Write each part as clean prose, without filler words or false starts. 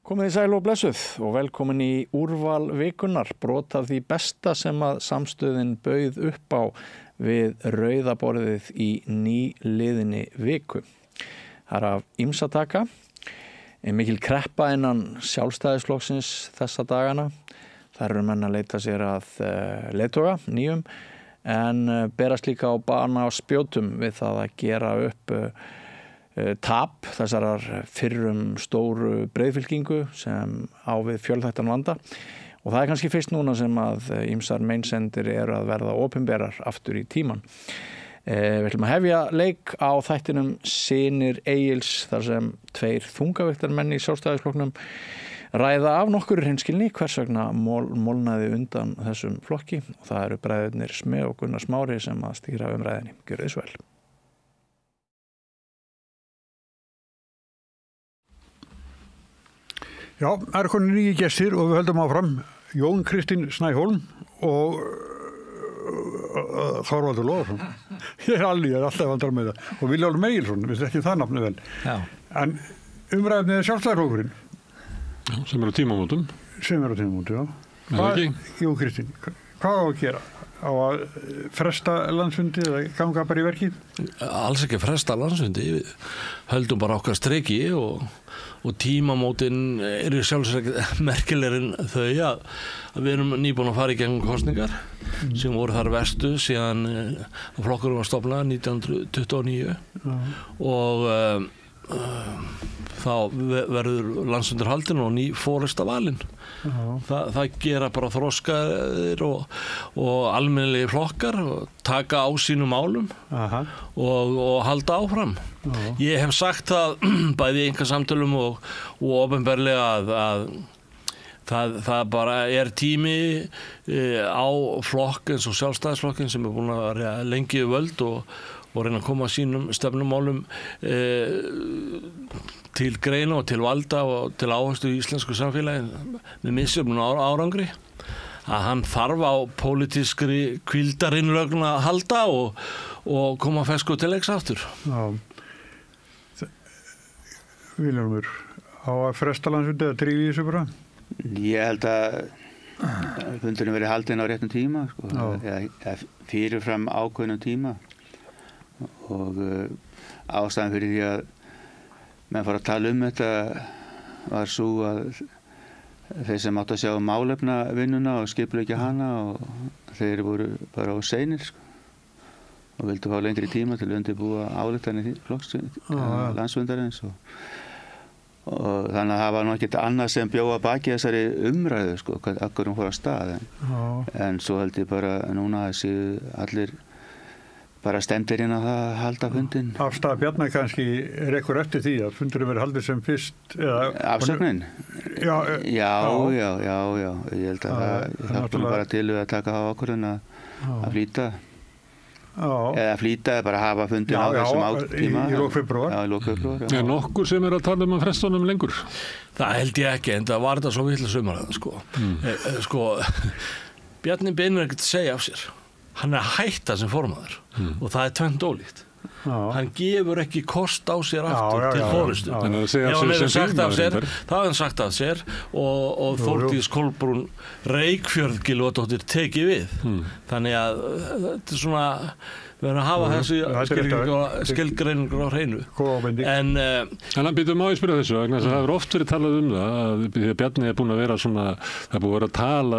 Komið þið sæl og blessuð og velkomin í úrval vikunnar, brot af því besta sem að samstöðin bauð upp á við rauðaborðið í nýliðinni viku. Það er af ýmsu að taka, mikil kreppa innan sjálfstæðisflokksins þessa dagana. Það eru menn að leita sér að leiðtoga, nýjum, en berast líka á bana á spjótum við það að gera upp tap þessarar fyrrum stóru breiðfylkingu sem á við fjölþættan vanda og það er kannski fyrst núna sem að ýmsar meinsendir eru að verða opinberar aftur í tíman. Við ætlum að hefja leik á þættinum Synir Egils þar sem tveir þungaviktarmenn í Sjálfstæðisflokknum ræða af nokkur hreinskilni hvers vegna molnaði undan þessum flokki og það eru bræðurnir Sme og Gunnar Smári sem að stýra umræðinni. Gjörið svo vel. Já, það eru konur nýju gestir og við höldum áfram. Jón Kristinn Snæhólm og Þorvaldur Loðarsson. Ég er alltaf vandrar með það. Og Vilhjálmur Egilsson, við ekki það nafni vel. Já. En umræðið er Sjálfstæðisflokkurinn. Já, sem eru á tímamótum. Já. Jón Kristinn, hvað á að gera? Á að fresta landsfundi eða ganga bara í verkið? Alls ekki fresta landsfundi. Við höldum bara okkar streki og tímamótin eru sjálfsagt merkilegri en þau að við erum nýbúin að fara í gegnum kosningar sem voru þar verstu síðan flokkurinn var stofnað 1929 og þá verður landsfundur haldinn og ný forysta valin. Það gera bara þroskaðir og almennilegi flokkar og taka á sínum málum og halda áfram. Ég hef sagt það bæði í einkasamtölum og opinberlega að það bara er tími á flokk eins og Sjálfstæðisflokkin sem er búin að vera lengi við völd og reyna að koma sínum stefnumálum til greina og til valda og til áherslu í íslensku samfélagi með misjöfnum árangri að hann þarf á pólitískri hvíldarinnlögn að halda og koma fersku til leiks aftur. Já. Vilhjálmur, á að fresta landsfundi eða drífa í þessu bara? Ég held að fundurinn verið haldinn á réttum tíma sko, eða fyrirfram ákveðnum tíma og ástæðan fyrir því að menn fór að tala þetta var svo að þeir sem áttu að sjá málefnavinnuna og skipuleggja hana og þeir voru bara á seinir sko, og vildu fá lengri tíma til að undirbúa ályktanir landsfundarins og þannig að það var nú ekkert annað sem bjóða baki þessari umræðu sko, akkur fór að stað en svo held ég bara núna að séu allir bara stemdir inn á það að halda fundinn. Afstaða Bjarnar kannski rekur eftir því að fundurinn verið haldið sem fyrst Afsögnin? Já. Ég held að það hjálpar bara til að taka á ákvörðun að flýta eða flýta bara hafa fundin á þessum tíma í lok febrúar. Já, í lok febrúar. Er nokkur sem er að tala að fresta honum lengur? Það held ég ekki, en það var þetta svo vitlaus umræða sko. Bjarni beinir ekkert að segja af sér. Hann er að hætta sem formaður og það er tvennt ólíkt. Hann gefur ekki kost á sér aftur til forystu. Ef hann hefur sagt af sér, þá hefur hann sagt af sér og Þórdís Kolbrún Reykfjörð Gylfadóttir tekið við. Þannig að þetta er svona, við erum að hafa þessi skilgreiningur á hreinu. En hann býtum á að spyrja þessu, vegna þess að það hefur oft verið talað um það, að Bjarni er búin að vera svona, það er búin að vera að tala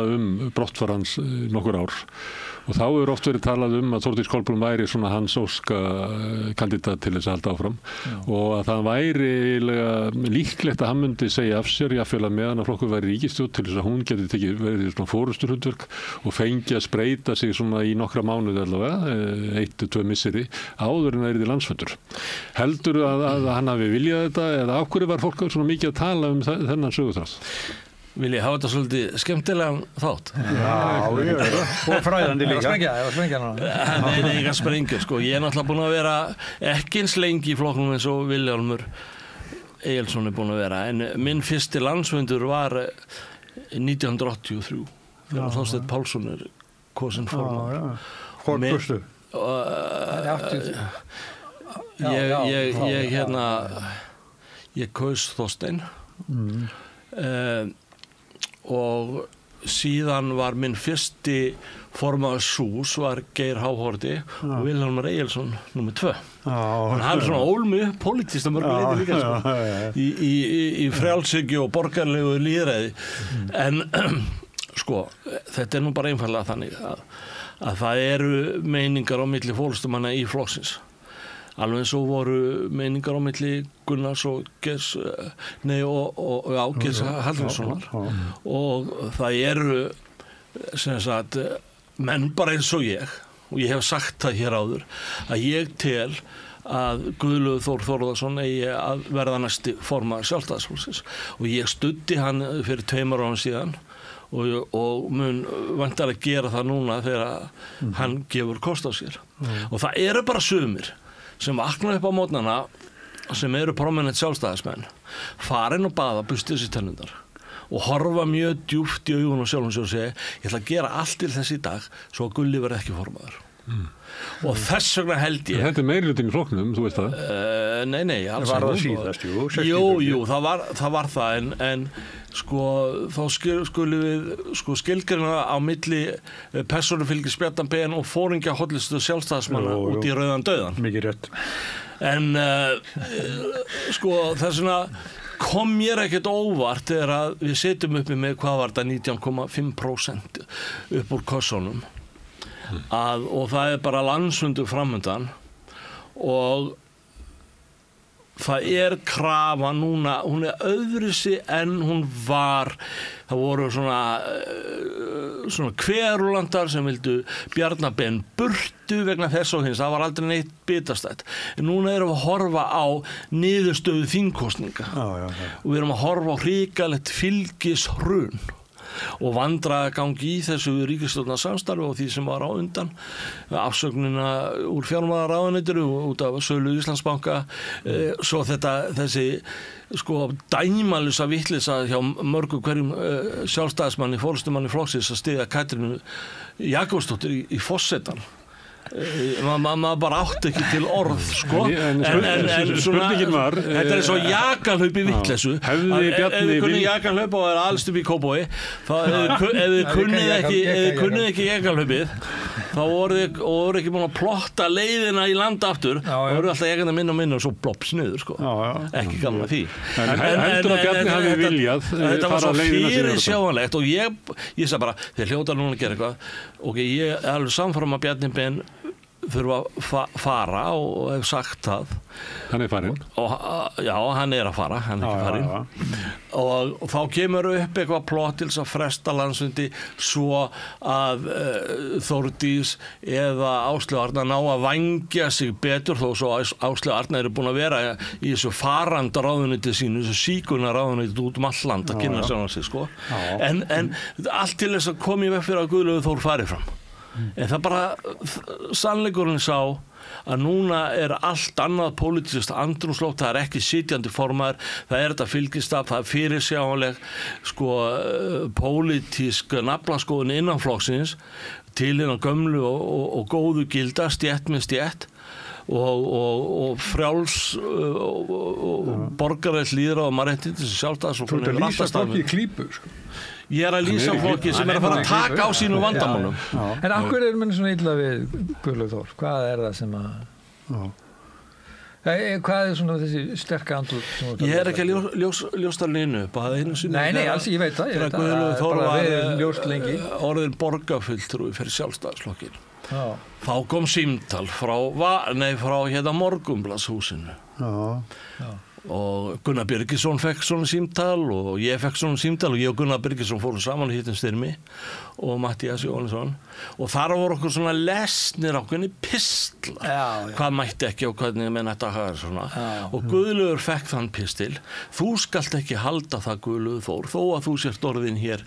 brottför hans nokkur ár. Og þá hefur oft verið talað að Þórdís Kolbrún væri svona hans óska kandidat til þess að halda áfram og að það væri líklegt að hann myndi segja af sér jafnvel að meðan að flokkur væri ríkisstjórn til þess að hún geti tekið verið svona forysturhlutverk og fengi að spreita sig svona í nokkra mánuði allavega, 1-2 misseri áður en það yrði landsfundur. Heldur að hann hafi viljað þetta eða af hverju var fólk svona mikið að tala þennan söguþráð? Vil ég hafa þetta svolítið skemmtilegan þátt? Og fræðandi líka. Nei, ekki að sprengja, sko. Ég er náttúrulega búin að vera ekki eins lengi í flokknum eins og Vilhjálmur Egilsson er búin að vera, en minn fyrsti landsfundur var 1983, þegar Þorsteinn Pálsson er kosinn formaður. Hvort fyrstu? Ég kaus Þorsteinn og síðan var minn fyrsti formaður SÚS var Geir Háhorti og Vilhjálmur Egilsson nr. 2. Hann hafði svona ólmi pólitískt að mörgu leyti líka sko, í frjálshyggju og borgarlegu lýðræði. En sko, þetta nú bara einfaldlega þannig að það eru meiningar á milli forystumanna í flokksins. Alveg eins og voru meiningar á milli Gunnars og Geirs Hallgrímssonar og það eru sem sagt menn bara eins og ég hef sagt það hér áður að ég tel að Guðlaugur Þór Þórðarson eigi að verða næsti formaður Sjálfstæðisflokksins og ég studdi hann fyrir 2 árum síðan og mun vantar að gera það núna þegar hann gefur kost á sér og það eru bara sumir sem vakna upp á mótnana sem eru prominent sjálfstæðismenn farin og baða, bustið sér tennundar og horfa mjög djúpt í augun og sjálfum sér og segja ég ætla að gera allt til þess í dag svo að Gulli verði ekki formaður og þess vegna held ég Þetta meirihlutinn í flokknum, þú veist það? Nei, alls var það síðast, jú, það var það en sko, þá skulum við sko skilgreina á milli persónufylgis Bjarna Ben og fóringja hollistu sjálfstæðismanna út í rauðan dauðan. Mikið rétt. En sko, þessuna kom mér ekkert óvart þegar að við setjum uppi með hvað var þetta 19,5% upp úr kossunum og það bara landsfundur framöndan og það krafa núna, hún öðruvísi en hún var. Það voru svona kverulandar sem vildu Bjarna Ben burtu vegna þess og hins, það var aldrei neitt bitastætt. En núna erum við að horfa á niðurstöðu þingkosninga og við erum að horfa á hrikalegt fylgishrun og vandræðagangi í þessu ríkisstjórnarsamstarfi og því sem var á undan afsögnina úr fjármálaráðuneytinu út af sölu Íslandsbanka svo þessi sko dæmalausa vitleysa hjá mörgum hverjum sjálfstæðismanni, forystumanni flokksins að styðja Katrínu Jakobsdóttur í forsetann maður bara átti ekki til orð sko en spurningin var þetta svo jakanhlaup í vitleysu ef við kunnum jakanhlaup og alst upp í Kópavogi ef við kunnum ekki jakanhlaupið þá voru ekki búin að plotta leiðina í land aftur þá voru alltaf jakana minna og svo plops niður sko ekki gaman að því heldur að Bjarni hafi viljað þetta var svo fyrirsjáanlegt og ég sagði bara þeir hljóta núna að gera eitthvað og ég alveg samfram að Bjarni Ben þurfa að fara og hef sagt það hann farinn já, hann að fara, hann ekki farinn og þá kemur upp eitthvað plott til að fresta landsfundi svo að Þórdís eða Áslaug Arna ná að vængja sig betur þó svo Áslaug Arna eru búin að vera í þessu faranda ráðuneyti sínu, þessu síkuna ráðuneyti út all land að kynna sjálfan sig sko en allt til þess að koma í veg fyrir að Guðlaugur Þór fari fram en það bara sannleikurinn sá að núna allt annað pólitískt andrúmsloft, það ekki sitjandi formaður, það þetta fylgistaf, það fyrirsjáanleg sko pólitísk naflaskoðun innan flokksins til innan gömlu og góðu gilda, stétt með stétt og frjáls og borgarlegt lýðræði og mannréttindi sem sjálfstæðisflokkurinn hefur alltaf staðið. Þú ert að lýsa flokki í klípu sko. Ég að lýsa flokki sem að fara að taka á sínum vandamálum. En af hverju menn svona illa við Guðlaugur Þór? Hvað það sem að... Hvað svona þessi sterka andúð? Ég ekki að ljósta línu upp að einu sinni. Nei, alls ég veit það. Guðlaugur Þór var ljóst lengi. Orðin borgarfulltrúi fyrir sjálfstæðisflokkinn. Þá kom símtal frá Morgunbladshúsinu. Og Gunnar Birgisson fekk svona símtal og ég fekk svona símtal og ég og Gunnar Birgisson fórum saman og hittum Styrmi og Matthías Jóhannesson og þar voru okkur svona lesnir ákveðni pistlar hvað mætti ekki og hvernig menn ætti að hafa svona og Guðlaugur fekk þann pistil þú skalt ekki halda það Guðlaugur Þór þó að þú sért orðin hér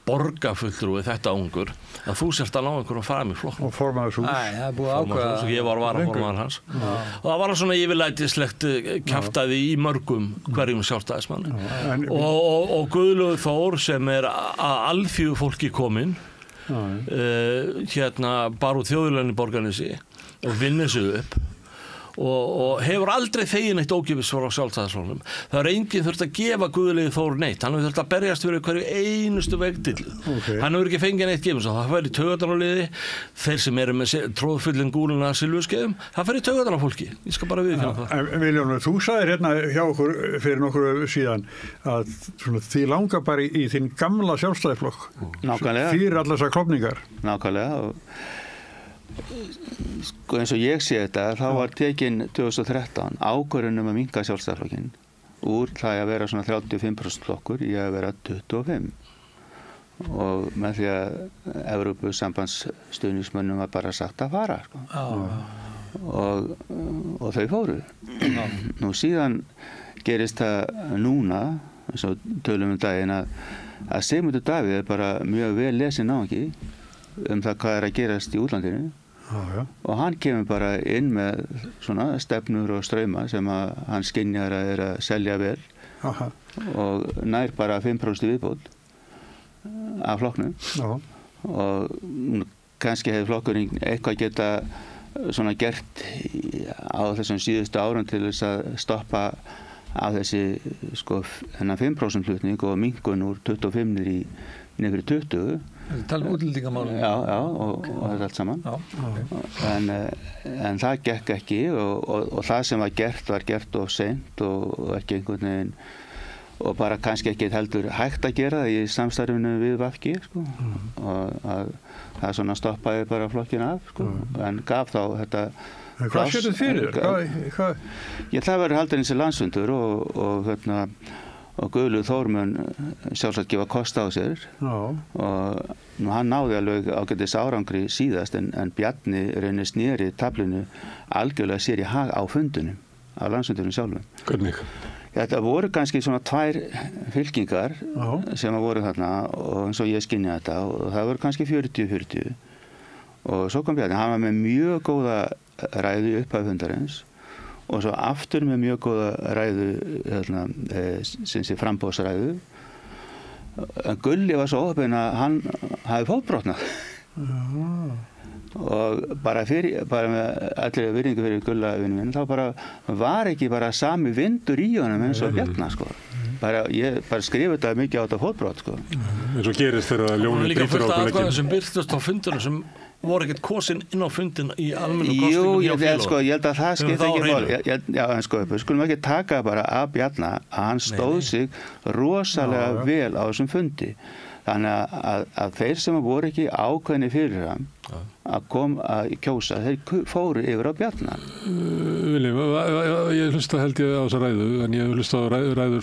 borgarfulltrúi þetta ungur að þú sért að ná einhverjum fram í flokk og formaður hús það er búið ákveða ég var varaformaður hans og það var svona yfirlætislegt kjaftaði í mörgum hverjum sjálfstæðismanni og Guðlaugur Þór sem að alþýðu fólki kominn hérna bara úr þjóðurlenni borgarnesi og vinnur sig upp og hefur aldrei þegið neitt ógefis frá Sjálfstæðisflokknum. Það enginn þurft að gefa Guðlaugi Þór neitt, hann hefur þurft að berjast fyrir hverju einustu vegdillu. Hann hefur ekki fengið neitt gefins og það fær í taugarnar á liði, þeir sem eru með tróðfullin gúluna silfurskeiðum, það fær í taugarnar á fólki. Ég skal bara viðurkenna það. Viljónur, þú sagðir hérna hjá okkur fyrir nokkru síðan að þið langar bara í þinn gamla Sjálfstæðisflokk. Nákvæmlega. Fyrir allar þessar klofningar. Nákvæmlega. Sko eins og ég sé þetta, þá var tekin 2013 ákvörðun að minnka Sjálfstæðisflokkinn úr það að vera svona 35% flokkur í að vera 25%. Og með því að Evrópusambandsstuðningsmönnum var bara sagt að fara, sko. Og þau fóru. Nú síðan gerist það núna, eins og tölum daginn, að Sigmundur Davíð bara mjög vel lesinn náungi það hvað að gerast í útlandinu. Og hann kemur bara inn með svona stefnur og strauma sem að hann skynjar að selja vel. Og nær bara 5% viðbót af flokknum. Og kannski hefði flokkurinn eitthvað geta svona gert á þessum síðustu árum til þess að stoppa á þessi þennan 5% hlutning og minnkun úr 25 niður í 20. Þetta tala útlendingamálum. Já, og þetta allt saman. En það gekk ekki og það sem var gert of seint og ekki einhvern veginn og bara kannski ekki heldur hægt að gera það í samstarfinu við VG, sko. Og það svona stoppaði bara flokkinn af, sko. En gaf þá þetta Hvað sér þetta fyrir? Það verður haldinn þessi landsfundur og Guðlaugur Þór mun sjálfsagt gefa kost á sér og hann náði alveg ágætis árangri síðast en Bjarni reynir sneri taflinu algjörlega sér í hag á fundunum á landsfundunum sjálfum. Hvernig? Þetta voru kannski svona 2 fylkingar sem voru þarna og eins og ég skynja þetta og það voru kannski 40-40 og svo kom Bjarni, hann var með mjög góða ræðu upp af fundarins og svo aftur með mjög góða ræðu sem sé frambóðsræðu en Gulli var svo óheppinn að hann hafi fótbrotnað og bara með allir virðingu fyrir Gulla vinnu minn þá var ekki bara sami vindur í honum eins og Bjarna, sko. Ég skrifa þetta mikið á þetta fótbrot, sko. eins og gerist þegar ljónum brýtur á okkur leikinn sem byrtast á fundunum sem voru ekkert kosin inn á fundin í almennu kostingum hjá félögum. Ég held að það skipti ekki máli. Já, en skulum ekki taka bara af Bjarna að hann stóð sig rosalega vel á þessum fundi. Þannig að þeir sem voru ekki ákveðni fyrir hann að kjósa, þeir fóru yfir á Bjarna. Viljum, ég hlusta held ég á þessa ræðu, en ég hlusta á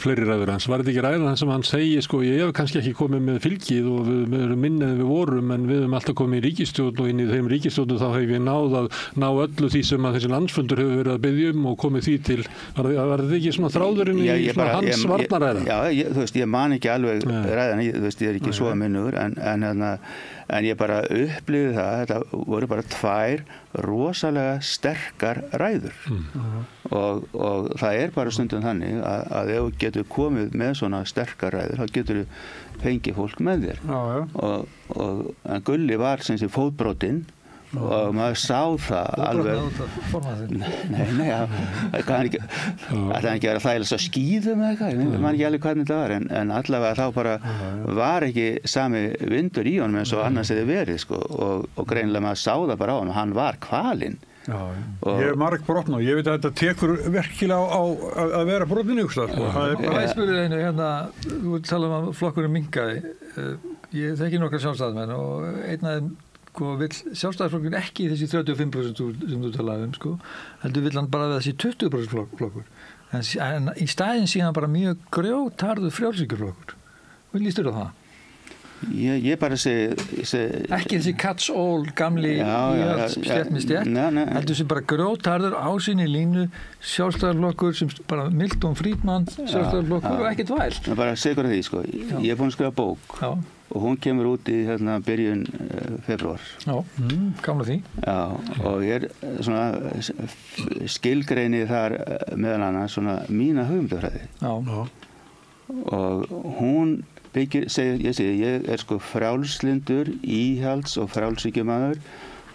fleiri ræður hans. Var þetta ekki ræðan sem hann segi, ég hef kannski ekki komið með fylgið og við erum minni en við vorum, en við höfum alltaf komið í ríkisstjórn og inn í þeim ríkisstjórnum þá hef ég náð að ná öllu því sem að þessi landsfundur hefur verið að biðja og komið því til. Var þetta ekki svona þráðurinn í hans varnaræða? Já, þú veist, ég man ekki alveg ræðan, þú veist, ég ekki svo minnugur, en ég bara upplifði það, þetta voru bara 2 rosalega sterkar ræður og það bara stundum þannig að ef þú getur komið með svona sterkar ræður þá getur þú fengið fólk með þér en Gulli var sem sé fótbrotinn og maður sá það alveg nei, það kann ekki vera þægilegast að skíðum eða eitthvað, ég man ekki alveg hvernig þetta var en allavega þá bara var ekki sami vindur í honum eins og annars hefði verið, sko, og greinilega maður sá það bara á honum, hann var kvalinn. Ég hef margbrotna og ég veit að þetta tekur virkilega á að vera brotinn í Ísland. Ég spurði einu þú tala um að flokkurinn minnkaði, ég þekki nokkra sjálfstæðismenn og einn af þeim vill Sjálfstæðisflokkurinn ekki þessi 35% sem þú talaði um, heldur vill hann bara við þessi 20% flokkur en í staðinn sé hann bara mjög grjótharður frjálshyggjuflokkur. Vil ég styrja það? Ég bara segi ekki þessi catch all gamli stjætt með stjætt heldur sem bara grjótharður á sinni línu Sjálfstæðisflokkur sem bara Milton Friedman Sjálfstæðisflokkur og ekkert væl. Bara segur því, ég búinn að skrifa bók og hún kemur út í byrjun febrúar. Gamla því. Og ég svona skilgreini þar meðal annars svona mína hugmyndafræði. Og hún byggir, ég frjálslyndur, íhalds- og frjálshyggjumaður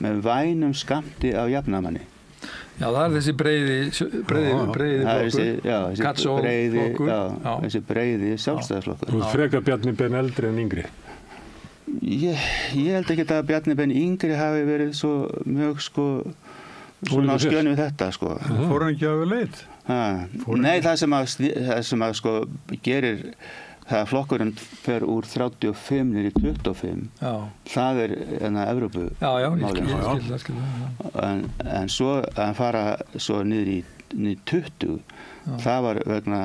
með vænum skammti af jafnamanni. Já, það þessi breiði flokkur. Þessi breiði sjálfstæðisflokkur. Þú frekar Bjarni Ben eldri en yngri? Ég held ekki að Bjarni Ben yngri hafi verið svo mjög svona á skjön við þetta Fór hann ekki á leit? Nei, það sem að gerir það að flokkurinn fer úr 35 niður í 25 það Evrópu en svo að fara svo niður í 20 það var vegna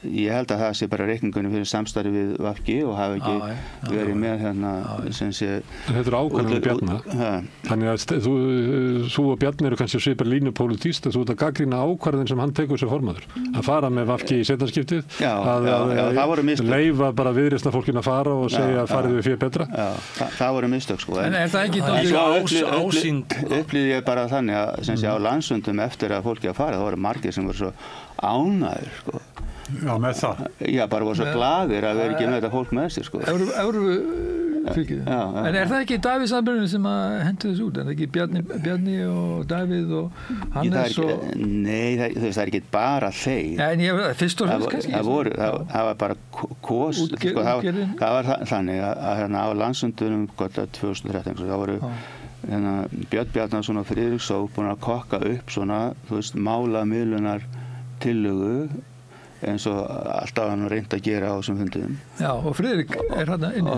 ég held að það sé bara reikningunni fyrir samstarfi við VG og hafi ekki verið með sem sé þetta er ákvörðun Bjarna þannig að þú og Bjarni eru kannski svipar línu pólitíst þú ert að gagnrýna ákvörðun sem hann tekur sem formaður að fara með VG í seinnaskiptið að leyfa bara viðreisna fólkin að fara og segja að farið við fyrir betra það voru mistök en er það ekki ásýnd upplýði ég bara þannig að sem sé á landsfundum eftir að fólki að fara það voru margir sem voru svo ánægður Já, með það. Já, bara voru svo glaðir að vera ekki með þetta fólk með sér, Fylkið. En er það ekki Davíð Sandberg sem að hendur þessu út? Er það ekki Bjarni og Davíð og Hannes Nei, það er ekki bara þeir. En fyrst og fremst kannski. Það var bara það var þannig að á landsfundunum 2013 það voru Björn Bjarnason og Friðrik Sók búin að kokka upp svona, málamiðlunar tillögu eins og alltaf hann reynt að gera á þessum fundum. Já, og Friðrik hérna inni.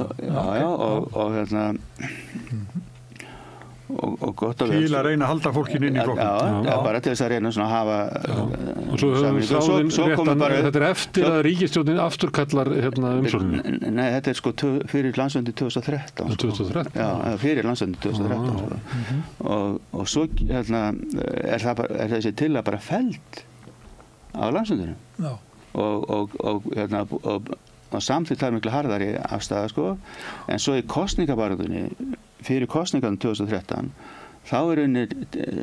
Og gott að vera. Til að reyna að halda fólkin inn í flokknum. Já, bara til þess að reyna að hafa og svo höfum við þráðinn réttan þetta eftir að ríkisstjórnin afturkallar umsóknina. Nei, þetta er fyrir landsfundi 2013. 2013? Já, fyrir landsfundi 2013. Og svo er þessi tillaga bara felld á landsfundinum. Já. Og samþykkt það miklu harðari afstæða en svo í kosningabarðunni fyrir kosningarnum 2013 þá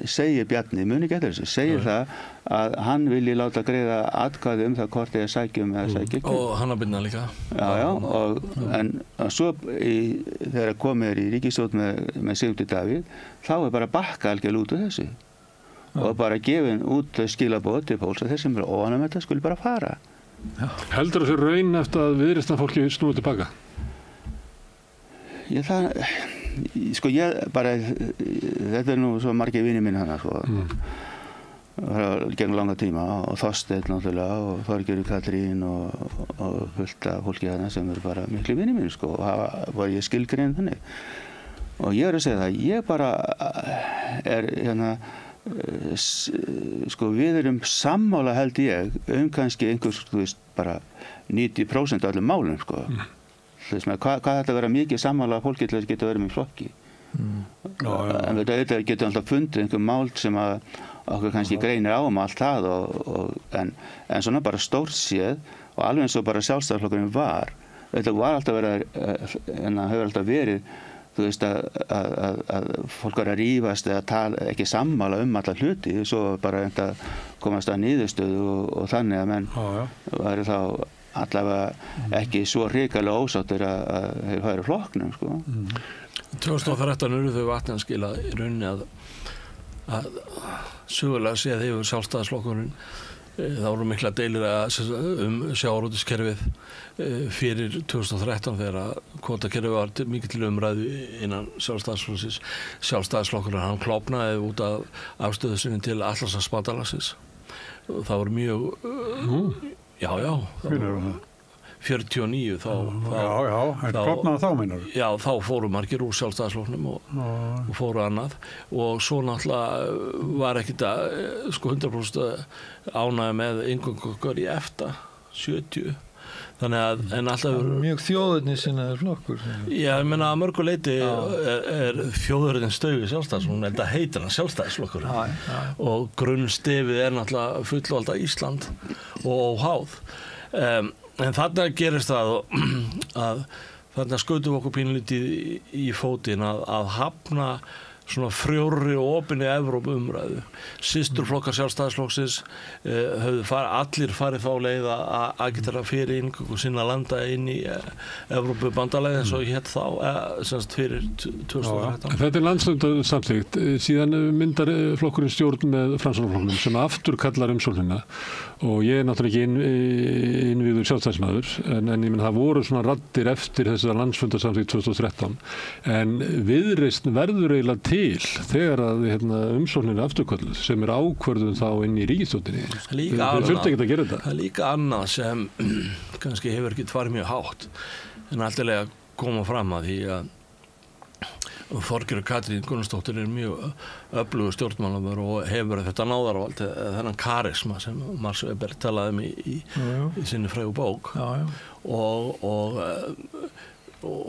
segir Bjarni muni ekki eftir þessu, segir það að hann vilji láta greiða atkvæði það hvort eða sækjum eða sækja ekki og hann að byrna líka en svo þegar komið í ríkisstjórn með Sigmundur Davíð þá bara bakka algjörlega út úr þessu og bara gefin út skilaboð til fólks að þeir sem eru óánægð með þetta skuli bara fara. Heldur þessu raun eftir að viðreisna fólki snúið tilbaka? Þetta nú svo margir vinir minn hana gegn langa tíma og Þorsteinn náttúrulega og Þorgerður Katrín og fullt af fólki hana sem eru bara miklu vinir minn og var ég skilgrein þannig og ég að segja það ég bara við erum sammála held ég kannski einhvers bara 90% af öllum málum hvað þetta vera mikið sammála fólki til þess að geta verið með flokki en þetta getur alltaf fundið einhver mál sem að okkur kannski greinir á allt það en svona bara stórt séð og alveg eins og bara Sjálfstæðisflokkurinn var þetta var alltaf hefur alltaf verið þú veist að fólk er að rífast eða tala ekki sammála alla hluti svo bara að komast að niðurstöðu og þannig að menn væri þá allavega ekki svo hrikalega ósáttir að þeir væru flokknum 2013 eru þau vatni að skila í rauninni að sögulega séð hefur Sjálfstæðisflokkurinn það voru mikla deilir sjávarútvegskerfið fyrir 2013 þegar kvótakerfið var mikið til umræðu innan Sjálfstæðisflokksins. Sjálfstæðisflokkurinn hann klofnaði út af afstöðu sinni til Atlantshafsbandalagsins. Það voru mjög það voru 49 þá klofnaði þá meinar þú? Já, þá fóru margir úr Sjálfstæðisflokknum og fóru annað og svo náttúrulega var ekkit 100% ánægja með inngöngu í EFTA 70 þannig að en alltaf mjög þjóðernissinnaður flokkur Já, ég meina að mörgu leyti er þjóðurinn stöðu Sjálfstæðisflokkur þetta heitir hann Sjálfstæðisflokkur og grunnstefið er náttúrulega fullvalda Ísland og óháð en þarna gerist það að þarna skautum okkur pínlítið í fótinn að hafna svona frjórri og opinni Evrópu umræðu. Systurflokkar Sjálfstæðisflokksins allir farið þá leið að agitera fyrir inngöngu sinna landa inn í Evrópu bandalagið eins og hétt þá semst fyrir 2013. Þetta landsfundarsamþykkt, síðan myndar flokkurinn stjórn með Framsóknarflokknum sem aftur kallar umsóknina og ég náttúrulega ekki innvíður sjálfstæðismaður en ég menn það voru svona raddir eftir þess að landsfundarsamþykkt 2013 en Viðreisn verður eiginlega til þegar að umsóknin er afturkölluð sem er ákvörðun þá inn í ríkisstjórninni. Þeir þurftu ekki að gera þetta. Það er líka annað sem kannski hefur ekki farið mjög hátt en alltilega að koma fram að því að Þorgerður Katrín Gunnarsdóttir er mjög öflugur stjórnmálamaður og hefur þetta náðarvald, þennan karisma sem Max Weber talaði í sinni frægu bók og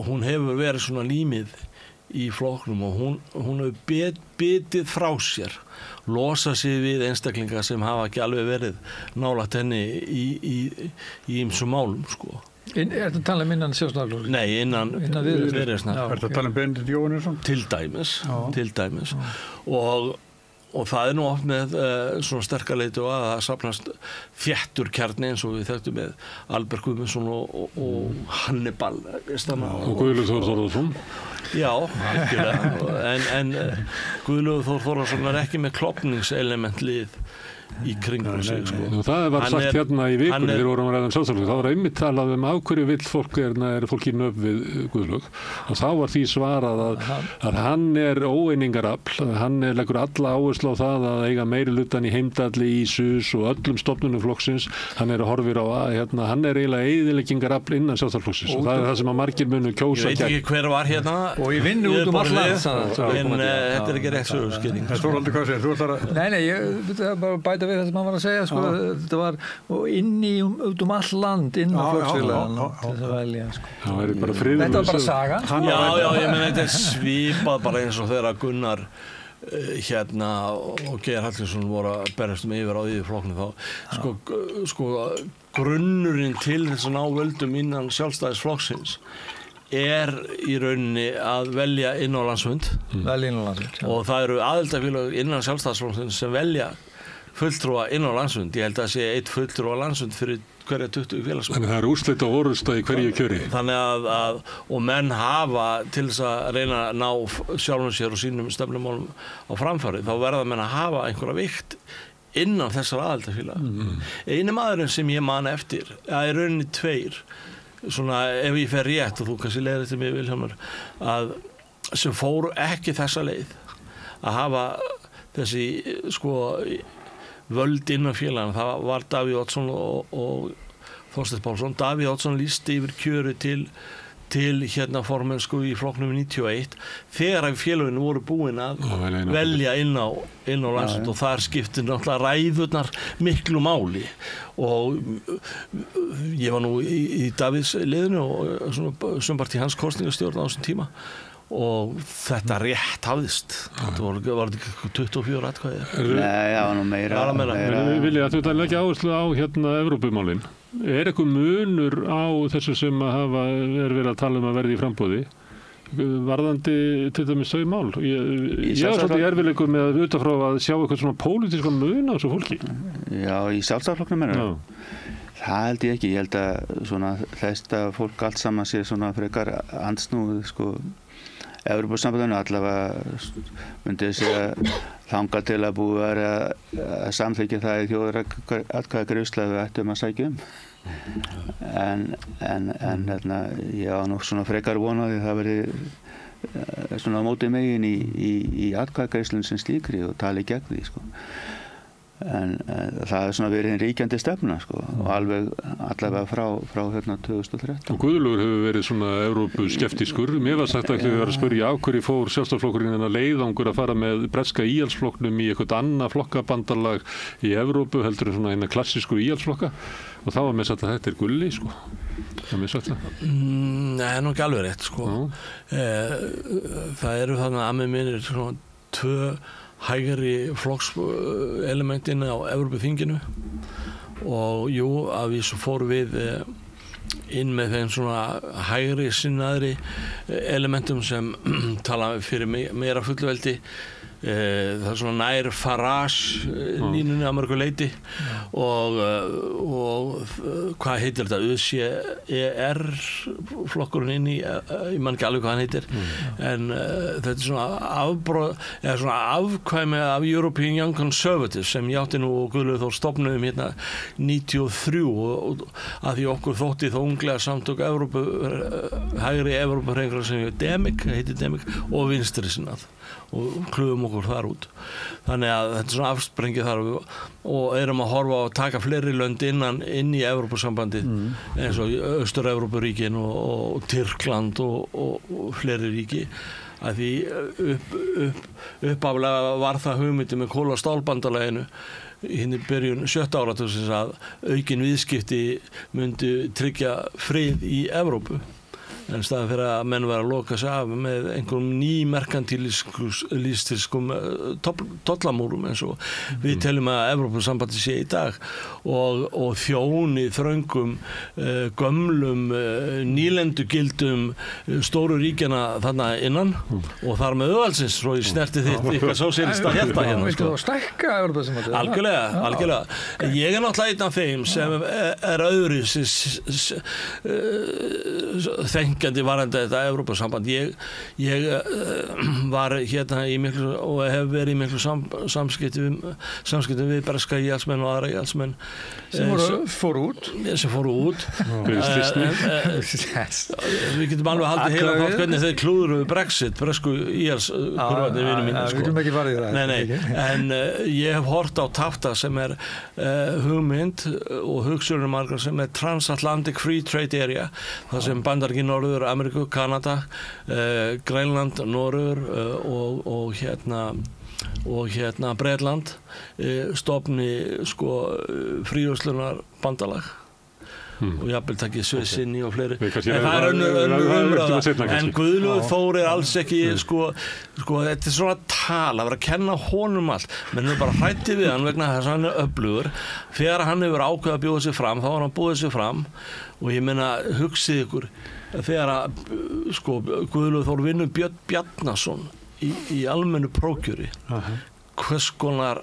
hún hefur verið svona límið í flokknum og hún hefur bitið frá sér, losa sig við einstaklinga sem hafa ekki alveg verið nálægt henni í ýmsum málum, sko. Er þetta að tala innan Sjálfstæðisflokksins? Nei, innan Viðreisnar. Er þetta að tala Benedikt Jóhannesson? Til dæmis. Og það er nú oft með svona sterkaleiti og að það safnast þéttur kjarni eins og við þekktum með Albert Guðmundsson og Hannibal. Og Guðlaugur Þór Þórðarson. Já, virkilega. En Guðlaugur Þór Þórðarson er ekki með klofningselement lið í kringum sig, sko. Það var sagt hérna í vikunni þegar vorum að ræða Sjálfstæðisflokk. Það var einmitt talað af hverju vill fólk er fólk í nöfn við Guðlaug og þá var því svarað að hann er óeiningarafl, hann leggur alla áherslu á það að eiga meiri hlutann í Heimdalli, í SUS og öllum stofnunum flokksins. Hann horfir á að hann er eiginlega eyðileggingarafl innan Sjálfstæðisflokksins og það er það sem að margir munu kjósa. Ég veit ekki hver var hérna og ég vinnu út allt land en þetta er ekki rétt sögurskýring. Þórhallur, hvað segir þú? Nei, ég bara bæta við það sem hann var að segja, sko, þetta var út all land inn á flokksfélagana til þess að velja, sko. Þetta var bara saga. Já, ég meina þetta er svipað bara eins og þegar Gunnar og Geir Hallgrímsson voru að berjast yfir á því flokknum þá, sko grunnurinn til þess að ná völdum innan Sjálfstæðisflokksins er í rauninni að velja inn á landsfund. Og það eru aðildafélög innan Sjálfstæðisflokksins sem velja fulltrúa inn á landsfund. Ég held að sé 1 fulltrúa landsfund fyrir hverja 20 félagsmenn. Þannig það er úrslit og orrusta í hverju kjöri. Þannig að og menn hafa til þess að reyna að ná sjálfum sér og sínum stefnumálum á framfæri, þá verða menn að hafa einhverja vikt innan þessar aðildafélaga. Eini maðurinn sem ég man eftir, er rauninni 2, svona ef ég fer rétt og þú kannski leiðir til mig, Vilhjálmur, að sem fóru ekki þessa leið að hafa þessi, sko, völd innan félagana. Það var Davíð Oddsson og Þorsteinn Pálsson. Davíð Oddsson lýsti yfir kjöri til formennsku í flokknum 91 þegar félaginu voru búin að velja inn á landsfund og þar skipti náttúrulega ræðurnar miklu máli og ég var nú í Davíðs liðinu og svona sumpart í hans kosningastjórn á þessum tíma og þetta rétt hafðist. Þetta var ekki 24 atkvæði. Nei, já, nú meira. Vilja að þú leggja áherslu á Evrópumálin. Er eitthvað munur á þessu sem er verið að tala að verði í framboði? Varðandi til dæmis þau mál. Ég var svolítið erfiðleikur með að utanfrá að sjá eitthvað svona pólitískan mun á þessu fólki. Já, í Sjálfstæðisflokknum mennur. Það held ég ekki. Ég held að svona þetta fólk allt saman sé svona frekar andsnúið, sko. Evrópusambandinu allavega myndi segja þangað til að búið að samþykkja það í þjóðaratkvæðagreiðslu að við ættum að sækja en ég á nú svona frekar vonaði það verið svona á móti megin í atkvæðagreiðslun sem slíkri og tali gegn því, sko. En það svona verið en ríkjandi stefna, sko, og allavega frá 2013. Og Guðlaugur hefur verið svona Evrópuskeptískur. Mér var sagt að þið var að spyrja af hverju fór Sjálfstæðisflokkurinn en að leiðangur að fara með breska íhaldsflokknum í eitthvað annað flokkabandalag í Evrópu heldur en svona eina klassísku íhaldsflokka og þá var mér sagt að þetta er gulli, sko. Það er mér sagt það. Nei, nú ekki alveg rétt, sko. Það eru þannig að mér minnir svona 2 hægri flokkselementin á Evrópuþinginu og jú, að við svo fórum við inn með þeim svona hægri sinnaðri elementum sem tala fyrir meira fullveldi. Það svona nær Farage línunni að mörgu leyti og hvað heitir þetta UCER flokkurinn inn í ég man ekki alveg hvað hann heitir en þetta svona afkvæmi af European Young Conservatives sem ég átti nú og Guðlaugur Þór stofnuðum hérna 93 og að því okkur þótti þó unglega samtök hægri Evrópuhreyfingar sem heitir Demic og vinstri sinnað og klöfum okkur þar út þannig að þetta er svona afsprengið þar og erum að horfa á að taka fleiri lönd inn í Evrópusambandið eins og Austur-Evrópuríkin og Tyrkland og fleiri ríki að því uppaflega var það hugmyndi með kol- og stálbandalaginu í byrjun 7. áratugsins að aukin viðskipti myndi tryggja frið í Evrópu en staðan fyrir að menn vera að loka sig af með einhverjum nýmerkantilístiskum tollamúrum eins og við teljum að Evrópusambandi sé í dag og þjóni þröngum gömlum nýlendugildum stóru ríkjana þarna innan og þar með auðvalsins svo í snerti þitt eitthvað sósíalista hérna Viltu þá stækka Evrópusambandið? Algjörlega. Ég náttúrulega einn af þeim sem öðru þengjandi varandi þetta Evrópusamband. Ég var hérna í miklu og hef verið í miklu samskipti við breska íhaldsmenn og aðra íhaldsmenn sem fóru út. Við getum alveg haldið heila þátt hvernig þeir klúðruðu Brexit, bresku íhaldskurvarnir vinnu mínu. Við getum ekki farið í það. Nei, en ég hef hort á TAFTA sem hugmynd og hugsunum margar sem Transatlantic Free Trade Area, það sem Bandaríkin Norður, Ameríku, Kanada, Grænland, Norður og Bretland stofni fríverslunar bandalag og jafnvel takið Svissinni og fleiri en það önnur umræða en Guðlaugur Þór alls ekki sko þetta er svona tala að vera að kenna honum allt menn er bara hræddi við hann vegna þess að hann er öflugur þegar hann hefur ákveðið að bjóða sig fram þá har hann búið sig fram og ég meina hugsið ykkur þegar að Guðlaugur Þór vinnur Björn Bjarnason í almennu prókjöri hvers konar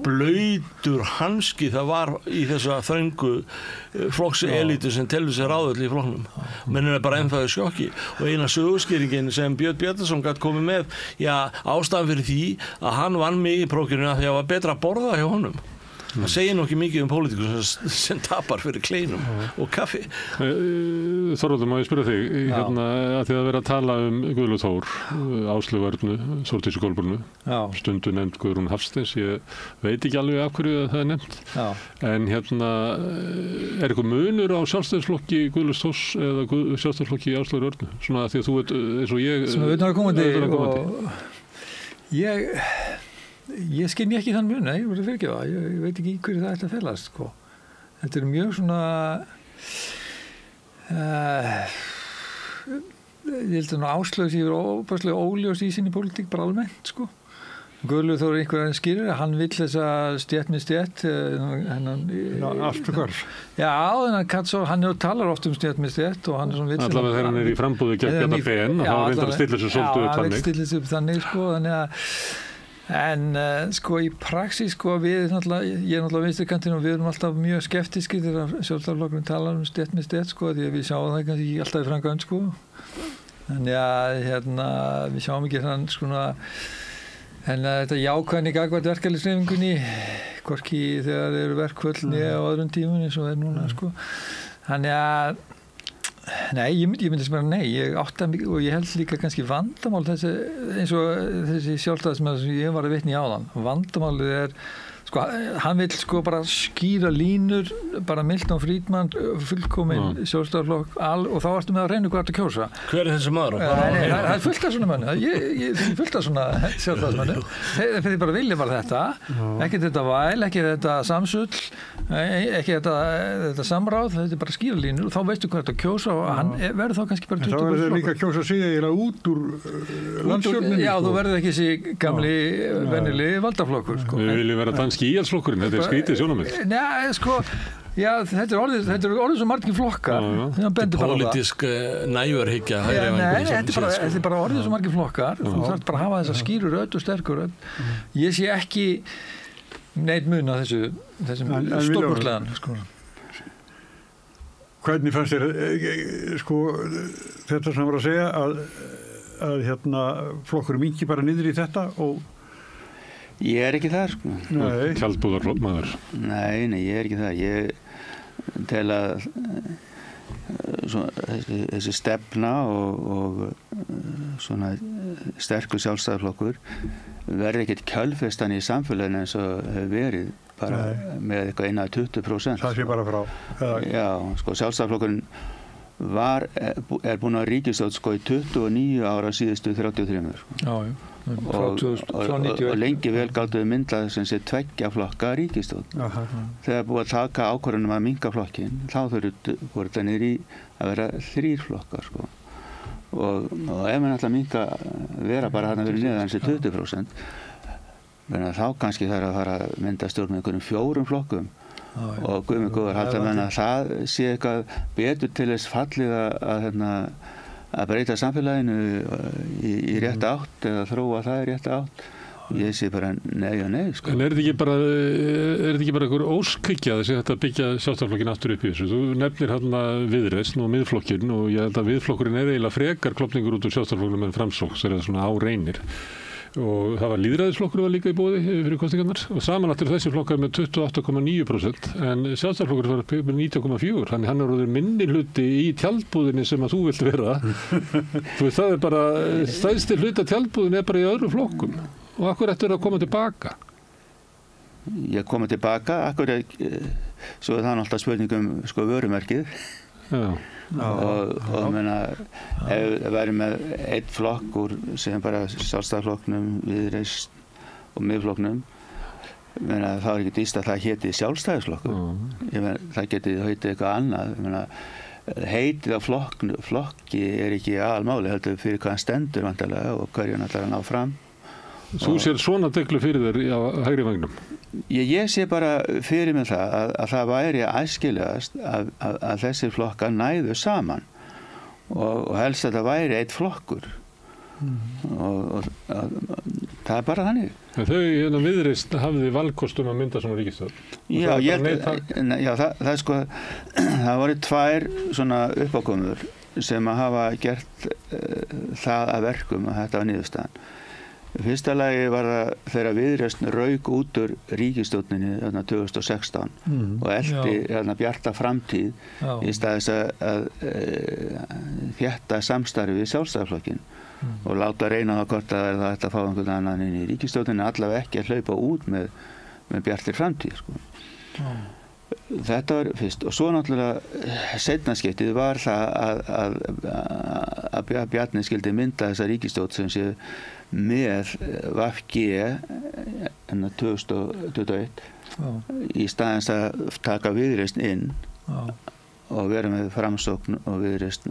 blautur hanski það var í þessa þröngu flokkselítu sem telur sér ráðull í flokknum menn er bara ennþá í sjokki og eina sögurskýringin sem Björn Bjarnason gat komið með ástæðan fyrir því að hann vann mig í prókjöruna því að það var betra að borða hjá honum það segir nú ekki mikið pólitíkus sem tapar fyrir kleinum og kaffi Þorvaldur, má ég spyrja þig að því að vera að tala Guðlaugur Þór Áslaugu Örnu, Þórdísi Kolbrúnu stundu nefnd Guðrún Hafsteins ég veit ekki alveg af hverju það nefnt en er eitthvað munur á sjálfstæðisflokki Guðlaugs Þórs eða sjálfstæðisflokki Áslaugu Örnu svona að því að þú veit eins og ég sem er utanaðkomandi ég skynni ekki þann mun, ég veit ekki í hverju það ætla að felast þetta er mjög svona ég held að Áslaug sé óbærslega óljós í sinni pólitík bara almennt Guðlaugur Þór einhverjum skýrir að hann vill þessa stétt með stétt afturkvarf hann talar oft stétt með stétt og hann er allavega þegar hann er í frambúði gegn Bjarna Ben og þá vil hann stilla sig svolítið upp þannig stilla sig upp þannig þannig að en í praxis ég er náttúrulega vinstrikantinn og við erum alltaf mjög skeptíski þegar sjálfstæðisflokkurinn talar stétt með stétt því að við sjáum það kannski ekki alltaf í framkvæmd þannig að við sjáum ekki þann en þetta jákvæðni gagnvart verkalýðshreyfingunni hvorki þegar eru verkföll á öðrum tímum eins og er núna þannig að nei, ég myndi sem bara ég átta mig og ég held líka kannski vandamál eins og þessi sjálfstæðismenn sem ég var að vitna í áðan vandamálið er hann vill bara skýra línur bara Milton Friedman fullkomin sjálfstæðisflokk og þá ertu með að reyna hvað að kjósa hver er þessi maður? Það er fullt af svona menn ég fullt af svona sjálfstæðismenn þeir bara vilja bara þetta ekki þetta væl, ekki þetta samsull ekki þetta samráð þetta er bara skýra línur og þá veistu hvað þetta kjósa og hann verður þá kannski bara 20% þá verður líka kjósa sig eiginlega út úr landsstjórninni þú verður ekki þessi gamli venjulegi valdaflokkur Við viljum vera danski íhaldsflokkurinn, þetta er skrítið sjónarmið. Já, þetta er orðið svo margir flokkar. Pólitísk næjurhyggja. Nei, þetta er bara orðið svo margir flokkar. Þú þarf bara að hafa þessa skýru rödd og sterkur rödd. Ég sé ekki neitt mun á þessum stórkostlegan, sko. Hvernig fannst þér, sko, þetta sem var að segja að flokkur minnki bara niður í þetta og... Ég er ekki þar, sko. Nei. Tjaldbúðarmaður. Nei, ég er ekki þar. Ég tel að þessi stefna og svona sterkur sjálfstæðarflokkur verði ekkert kjölfestan í samfélaginu eins og hefur verið bara með eitthvað 1-20%. Það sé bara frá. Já, sko, sjálfstæðarflokkurinn er búin að ríkisstjórn sko í 29 ára síðustu 33. Já. Og lengi vel gátuðu myndað sem sé 2 flokka ríkisstjórn. Þegar búið að taka ákvörðunum að minnka flokkin, þá voru þetta niður í að vera 3 flokkar, sko. Og ef maður ætla að minnka vera bara þarna fyrir niður þessi 20%, þá kannski þarf að fara að mynda stjórn með einhverjum 4 flokkum. Og guð mig góður, halda menn að það sé eitthvað betur til þess fallið að breyta samfélaginu í rétt átt eða þróa það í rétt átt. Ég sé bara nei og nei, sko. En er þetta ekki bara einhver óskhyggja þessi þetta byggja sjálfstæðarflokkin aftur upp í þessu? Þú nefnir Viðreisn og Miðflokkinn og ég held að Viðflokkurinn er eiginlega frekar klofningur út úr sjálfstæðarflokknum en Framsókn sem er svona áreynir. Og það var lýðræðisflokkur var líka í boði fyrir kosningarnar og samanlagt þessi flokkar með 28,9% en sjálfstæðarflokkur var með 19,4%, þannig hann er orðið minni hluti í tjaldbúðinni sem að þú vilt vera. Þú veist, það er bara stærsti hluti tjaldbúðinni er bara í öðrum flokkum og akkur ættu að koma tilbaka? Ég koma tilbaka, akkur svo er það alltaf spurningum sko vörumerkið. Já. Og meina ef það væri með einn flokkur sem bara sjálfstæðarflokknum, Viðreisn og Miðflokknum meina þá er ekki dýst að það héti sjálfstæðisflokkur. Það geti heitið eitthvað annað. Meina, heitið á flokki er ekki aðalmáli heldur fyrir hvað hann stendur vantarlega og hverju hann ætlar að ná fram. Þú sér svona deglu fyrir þér á hægri vagnum? Ég sé bara fyrir mig það að það væri æskilegast að þessir flokkar næðu saman og helst að það væri einn flokkur og það er bara þannig. Þau Viðreisn hafði valkostum að mynda svona ríkisstjórn? Já, það sko það voru 2 svona uppákomur sem að hafa gert það að verkum að þetta var niðurstaðan. Fyrsta lagi var það þegar Viðreisn rauk út úr ríkisstjórninni 2016 og elti bjarta framtíð í staðis að þétta samstarfi við sjálfstæðarflokkinn og láta reyna það hvort að það ætti að fá einhvern annan inn í ríkisstjórninni, allavega ekki að hlaupa út með bjartir framtíð, sko. Þetta var fyrst og svo náttúrulega seinna skiptið var það að Bjarni skildi mynda þessa ríkisstjórn sem sé með VG 2021 í staðins að taka Viðreisn inn og vera með Framsókn og Viðreisn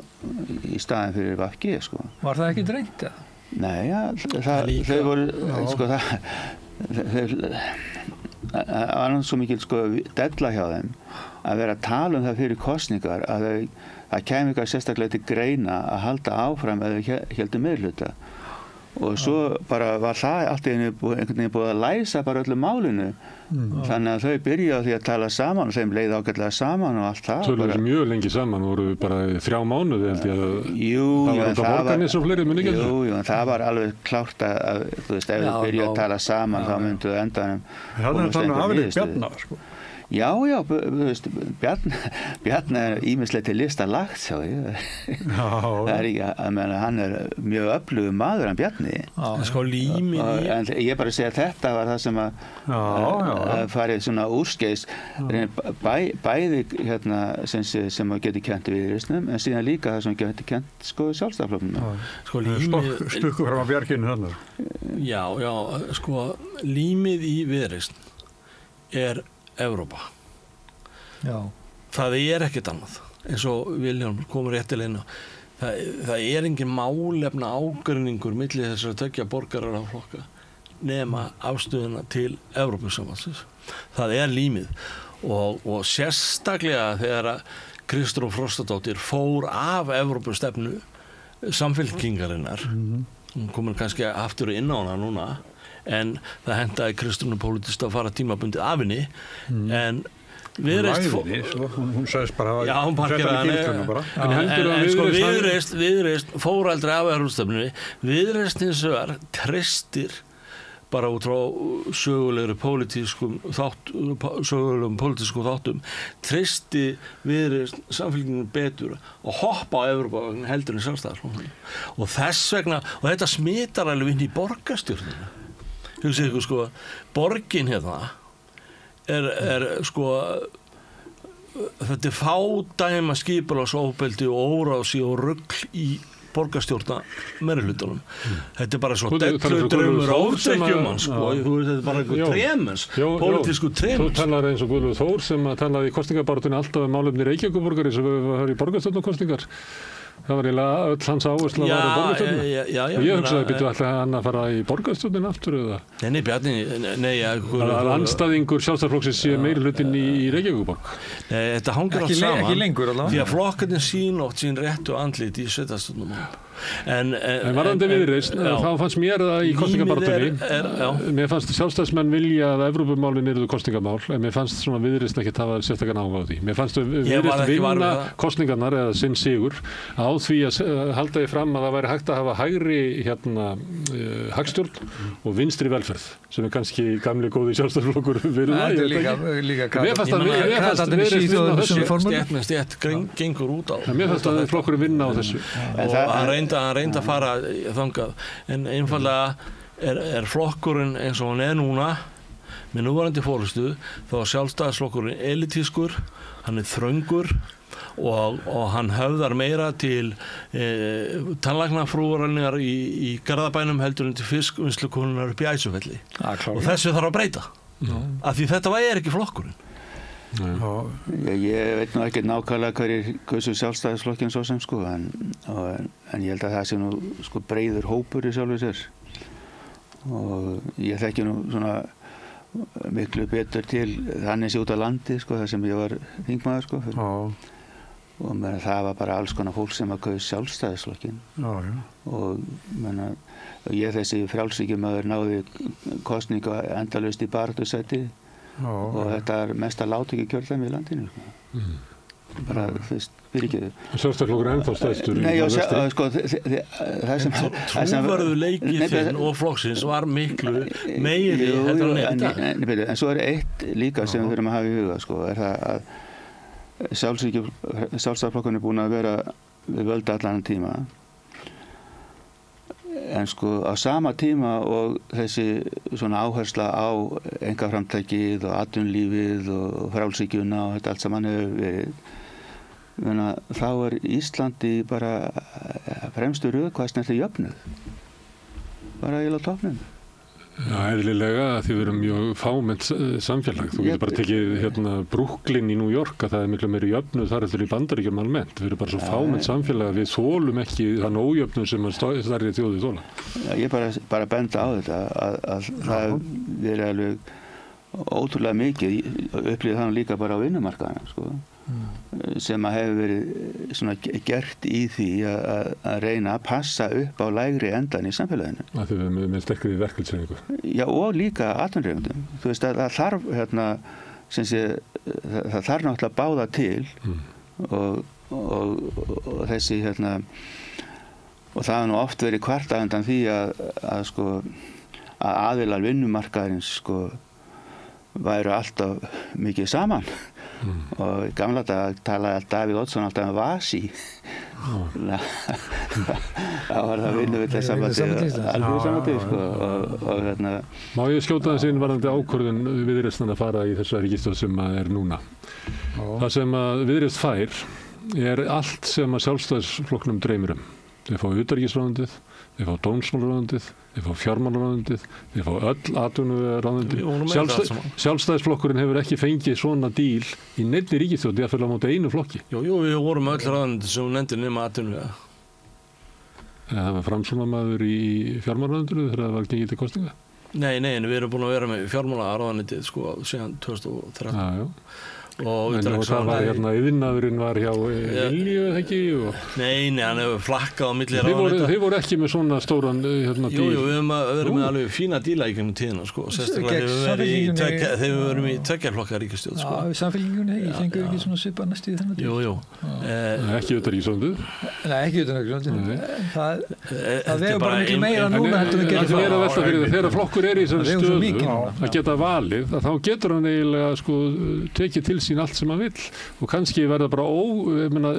í staðin fyrir VG, sko. Var það ekki drengt? Nei, þau voru sko það var svo mikil sko della hjá þeim að vera að tala um það fyrir kosningar að það kæmi eitthvað sérstaklega til greina að halda áfram eða héldu meirhluta og svo bara var það allt í einhvern veginn búið að læsa bara öllu málinu þannig að þau byrja á því að tala saman og þeim leið ágætlega saman og allt það. Töluðu mjög lengi saman, voru bara 3 mánuði held ég að það var alveg klárt að þú veist, ef þau byrja að tala saman þá myndu þau endanum það er þannig afrið Bjarna, sko. Já, þú veist, Bjarni er ýmislegt til lista lagt, sjá ég. Það er ekki, að menna, hann er mjög öflugur maður, hann Bjarni. Sko límið í... En ég bara segja að þetta var það sem að farið svona úrskeiðs, bæði hérna sem að geti kent Viðreisnum, en síðan líka það sem geti kent sko sjálfstæðarflokknum. Sko límið... Stukku fram að bjarginu þannig. Já, sko límið í Viðreisn er Evrópa. Já. Það er ekkert annað eins og Vilhjálmur komur réttilega inn á. Það er engin málefna ágreiningur milli þessara 2 borgaraflokka nema afstöðuna til Evrópusambandsins. Það er límið og sérstaklega þegar að Kristrún Frostadóttir fór af Evrópustefnu samfylkingarinnar, hún komur kannski aftur inn á hana núna, en það hendaði Kristrúnu pólitískt að fara tímabundið af henni, en hún sagðist bara já, hún parkeraði en Viðreisn fór aldrei af Evrópustefnunni. Viðreisn hins vegar treystir bara út frá sögulegum pólitískum þáttum treysti Viðreisn samfylkingum betur að hoppa á Evrópa heldur en Sjálfstæðisflokkurinn. Og þess vegna, og þetta smitar alveg inn í borgarstjórnina. Hugsið ykkur sko, borgin hérna er sko, þetta fádæma skipulagsofbeldi og óráðsi og rugl í borgarstjórna meirihlutanum. Þetta bara svo delludraumur ofsækjumann sko, þetta bara einhver tremens, pólitísku tremens. Þú talar eins og Guðlaugur Þór sem talaði í kosningabaráttunni alltaf málefni Reykjavíkurborgar eins og við höfum í borgarstjórnarkosningar. Það var eiginlega öll hans áhersla að vara borgarstjórnina. Og ég hugsaði að alltaf hann að fara í borgarstjórnina aftur eða? Nei, Bjarni, að andstæðingur Sjálfstæðisflokksins sé meirihlutinn í Reykjavíkurborg. Nei, þetta hangir allt saman. Ekki lengur allavega. Því að flokkarnir sín oft sín réttu andlit í sveitarstjórnum. En varðandi Viðreisn, þá fannst mér það í kosningabaráttunni. Mér fannst Sjálfstæðismenn vilja að Evrópumálin yrðu kosningamál, en mér fannst svona Viðreisn ekki hafa sérstakan áhuga á því. Mér fannst Viðreisn vinna kosningarnar eða sinn sigur á því að halda því fram að það væri hægt að hafa hægri hagstjórn og vinstri velferð, sem kannski gamli góði Sjálfstæðisflokkur verið það. Mér fannst að Viðreisn vinna á þessu. Stjætt gengur út á. Mér fannst að flokkurinn vinna á þessu. Hann reyndi að fara þangað, en einfallega er flokkurinn eins og hann er núna með núverandi forystu, þá er Sjálfstæðisflokkurinn elitískur, hann er þröngur og hann höfðar meira til tannlæknafrúarinnar í Garðabænum heldur en til fiskvinnslukonunnar upp í Æsufelli. Og þessu þarf að breyta, af því þetta er ekki flokkurinn. Ég veit nú ekki nákvæmlega hverjir kusu Sjálfstæðisflokkinn svo sem sko, en ég held að það sé nú sko breiður hópur í sjálfu sér og ég þekki nú svona miklu betur til þannig sé út á landi sko, þar sem ég var þingmaður sko og það var bara alls konar fólk sem að kaus Sjálfstæðisflokkinn og ég þessi frjálshyggjumaður náði kosningu endalaust í baráttusæti og þetta er mesta lágtekju kjördæmi í landinu bara fyrir ekki Sjálfstæðisflokkur er ennþá stærstur sko það sem trúverðugleiki og flokksins var miklu meiri heldur en þetta en svo er eitt líka sem við þurfum að hafa í huga sko, er það að Sjálfstæðisflokkurinn er búin að vera við völd allan tíma en sko á sama tíma og þessi svona áhersla á einkaframtakið og atvinnulífið og frjálshyggjuna og þetta allt saman hefur verið þá er Íslandi bara fremstu röð hvað snertir jöfnuð bara eiginlega á toppnum. Já, eðlilega að því við erum mjög fámennt samfélag. Þú getur bara tekið Brooklyn í New York að það er miklu meiri jöfnuð þar heldur í Bandaríkjum almennt. Við erum bara svo fámennt samfélag að við þolum ekki þann ójöfnuð sem stærri þjóðir þola. Já, ég bara benda á þetta að það er alveg ótrúlega mikið upplýðið þannig líka bara á vinnumarkaðina sko. Sem að hefur verið svona gert í því að reyna að passa upp á lægri endan í samfélaginu. Það er með sterkri verkefnisreiningu. Já, og líka atvinnurekendum. Þú veist að það þarf það þarf náttúrulega báða til og þessi og það er nú oft verið kvartað undan því að sko að aðilar vinnumarkaðarins sko væru alltaf mikið saman og í gamla dag talaði Davíð Oddsson alltaf Vasi það var það vinnuvillisambandið alveg samandið sko Má ég skjóta þess inn varðandi ákvörðun Viðreisnar að fara í þessa ríkisstjórn sem er núna það sem að Viðreisn fær er allt sem að Sjálfstæðisflokknum dreymir Þeir fá utanríkisráðuneytið, þeir fá dómsmálaráðuneytið, þeir fá fjármálaráðuneytið, þeir fá öll atvinnuráðuneytið. Sjálfstæðisflokkurinn hefur ekki fengið svona díl í neinni ríkisstjórn að fylgja á móti einu flokki. Jú, við vorum öll ráðuneytið sem nefndir nema atvinnuráðuneytið. Það var framsóknarmaður í fjármálaráðuneytinu þegar það var gengið til kosninga. Nei, en við erum búin að vera með fjármálaráðuneytið sko síðan 2013. Já. Og það var iðnaðurinn var hjá Vilju eða ekki? Nei, hann hefur flakkað á milli ráðuneyta. Þið voru ekki með svona stóran díl? Jú, við höfum verið með alveg fína díla í gegnum tíðina sko, sérstaklega þegar við verum í tveggjaflokka ríkisstjórn sko. Já, við samfélkingunni, ég fengur ekki svona svipa næstu í þennan díl. Jú. Ekki utanríkisráðuneytið? Nei, ekki utanríkisráðuneytið. Það vegur bara miklu meira núna heldur við getum það. Þegar flokkur í þessari stöðu að geta valið, þá getur hann eiginlega sko tekið til sín allt sem hann vill og kannski verða bara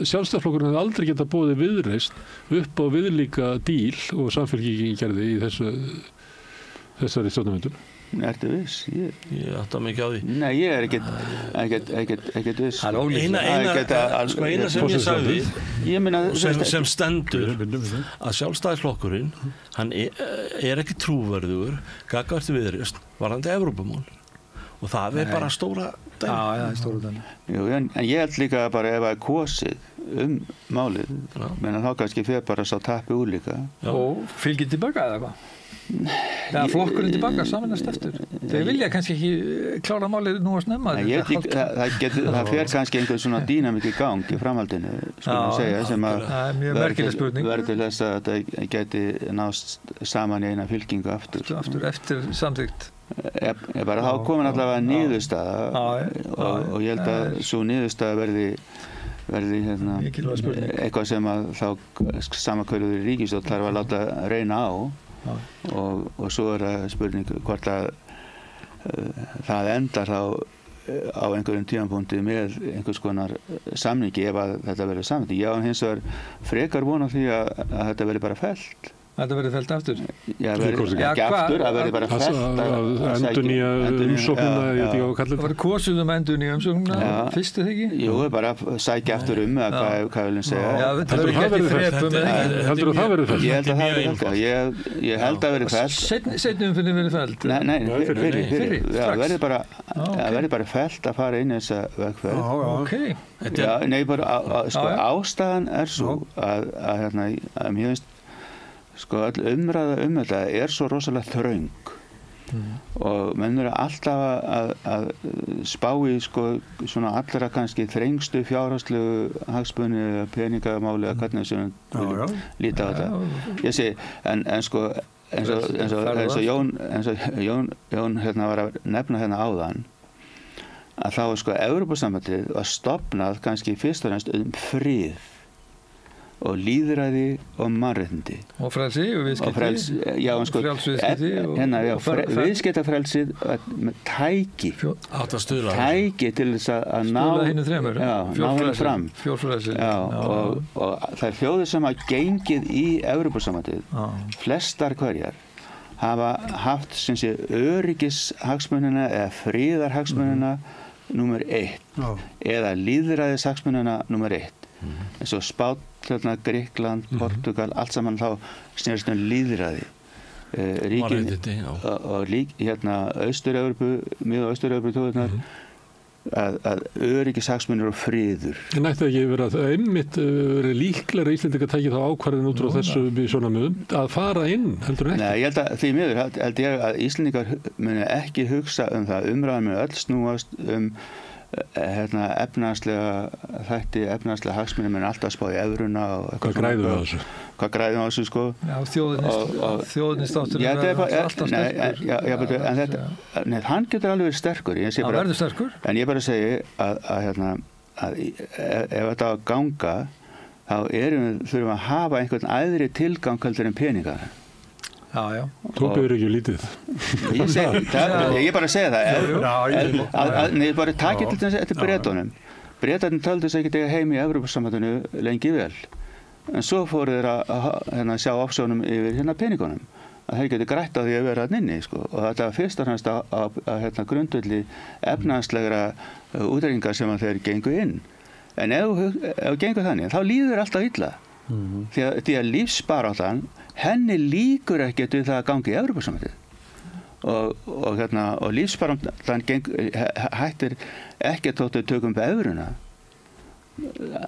Sjálfstæðisflokkurinn hefði aldrei getað boðið Viðreisn upp á viðlíka díl og Samfylkingin gerði í þessari stjórnarmyndun. Ertu viss? Ég átta mikið á því. Nei, ég er ekkert viss. Það er eina sem ég sagði sem stendur að Sjálfstæðisflokkurinn hann er ekki trúverðugur gagnvart Viðreisn varðandi Evrópumál og það er bara stóra dæmi. Já, stóra dæmi. Jú, en ég held líka bara ef það er kosið málið, menn þá kannski fer bara sá tappi úr líka. Og fylgir tilbaka eða hvað? Það flokkurinn tilbaka samanast eftir. Þeir vilja kannski ekki klára málið nú að snemma. Það fer kannski einhvern svona dýnamík í gang í framhaldinu, skulum segja, sem að verður til þess að þetta geti nást saman í eina fylkingu aftur. Eftir samþykkt. Bara þá komin allavega niðurstaða og ég held að svo niðurstaða verði eitthvað sem að þá samakvöruður í ríkisstjórn þarf að láta reyna á og svo er það spurning hvort að það endar þá á einhverjum tímapunkti með einhvers konar samningi ef að þetta verður samningi. Já, en hins vegar frekar vona því að þetta verður bara fellt. Þetta verður fellt aftur? Já, ekki aftur, það verður bara fellt. Endurnýja umsóknuna, ég veit ekki hvað kallið. Það var kosið endurnýja umsóknuna, fyrst eða ekki? Jú, bara sækja aftur eða hvað viljum segja. Heldur þú það verður fellt? Ég held að það verður fellt. Ég held að verður fellt. Seinni umferðin verður fellt? Nei, fyrir. Það verður bara fellt að fara inn í þessa vegferð. Nei, bara ástæðan er svo að mér finnst sko öll umræða þetta er svo rosalega þröng og menn eru alltaf að spá í sko svona allra kannski þrengstu fjárhagslegu hagsmuni eða peningamáli eða hvernig sem líta á þetta. Ég segi, en sko eins og Jón var að nefna hérna áðan að þá sko Evrópusambandið var stofnað kannski fyrst og fremst frið og lýðræði og mannréttindi. Og frelsi og viðskipti. Viðskiptafrelsið með tæki. Tæki til þess að ná henni fram. Fjórfrelsi. Og það er þjóðir sem hafa gengið í Evrópusambandið, flestar hverjar, hafa haft sem sé öryggishagsmunina eða friðarhagsmunina númer 1 eða lýðræðishagsmunina númer 1. eins og Spánn, Grikkland, Portugal, allt saman þá snerist lýðræði. Ríkin og Austur-Evrópu, Mið- og Austur-Evrópu þjóðirnar að öryggishagsmunir og friður. En ætti ekki verið að einmitt verið líklega Íslendingar að taka þá ákvarðin út frá þessu sjónarmiðum að fara inn, heldur ekki? Nei, ég held að því miður held ég að Íslendingar muni ekki hugsa það, umræðan með öll snúast efnahagslega þætti, efnahagslega hagsmunir menn alltaf spá í evruna og hvað græðum við á þessu? Hvað græðum við á þessu sko? Já, þjóðinistáttur alltaf sterkur. Nei, hann getur alveg verið sterkur. Hann verður sterkur? En ég bara segi að ef þetta á að ganga þá þurfum við að hafa einhvern æðri tilgang heldur en peninga. Já. Tópið ekki lítið. Ég bara segja það. Nei, bara takið til þess eftir Bretunum. Bretarnir töldu þess ekki heim í Evrópusambandinu lengi vel. En svo fóru þeir að sjá opsjónum yfir peningunum. Að þeir geti grætt á því að vera inni. Og þetta var fyrst og fremst á grundvelli efnahagslegra útreikninga sem þeir gengu inn. En ef gengur þannig, þá líður alltaf illa. Því að lífsbaráttan henni líkur ekkert við það að gangi í Evrópusambandið og lífsbaráttan hættir ekkert þótt við tökum upp evruna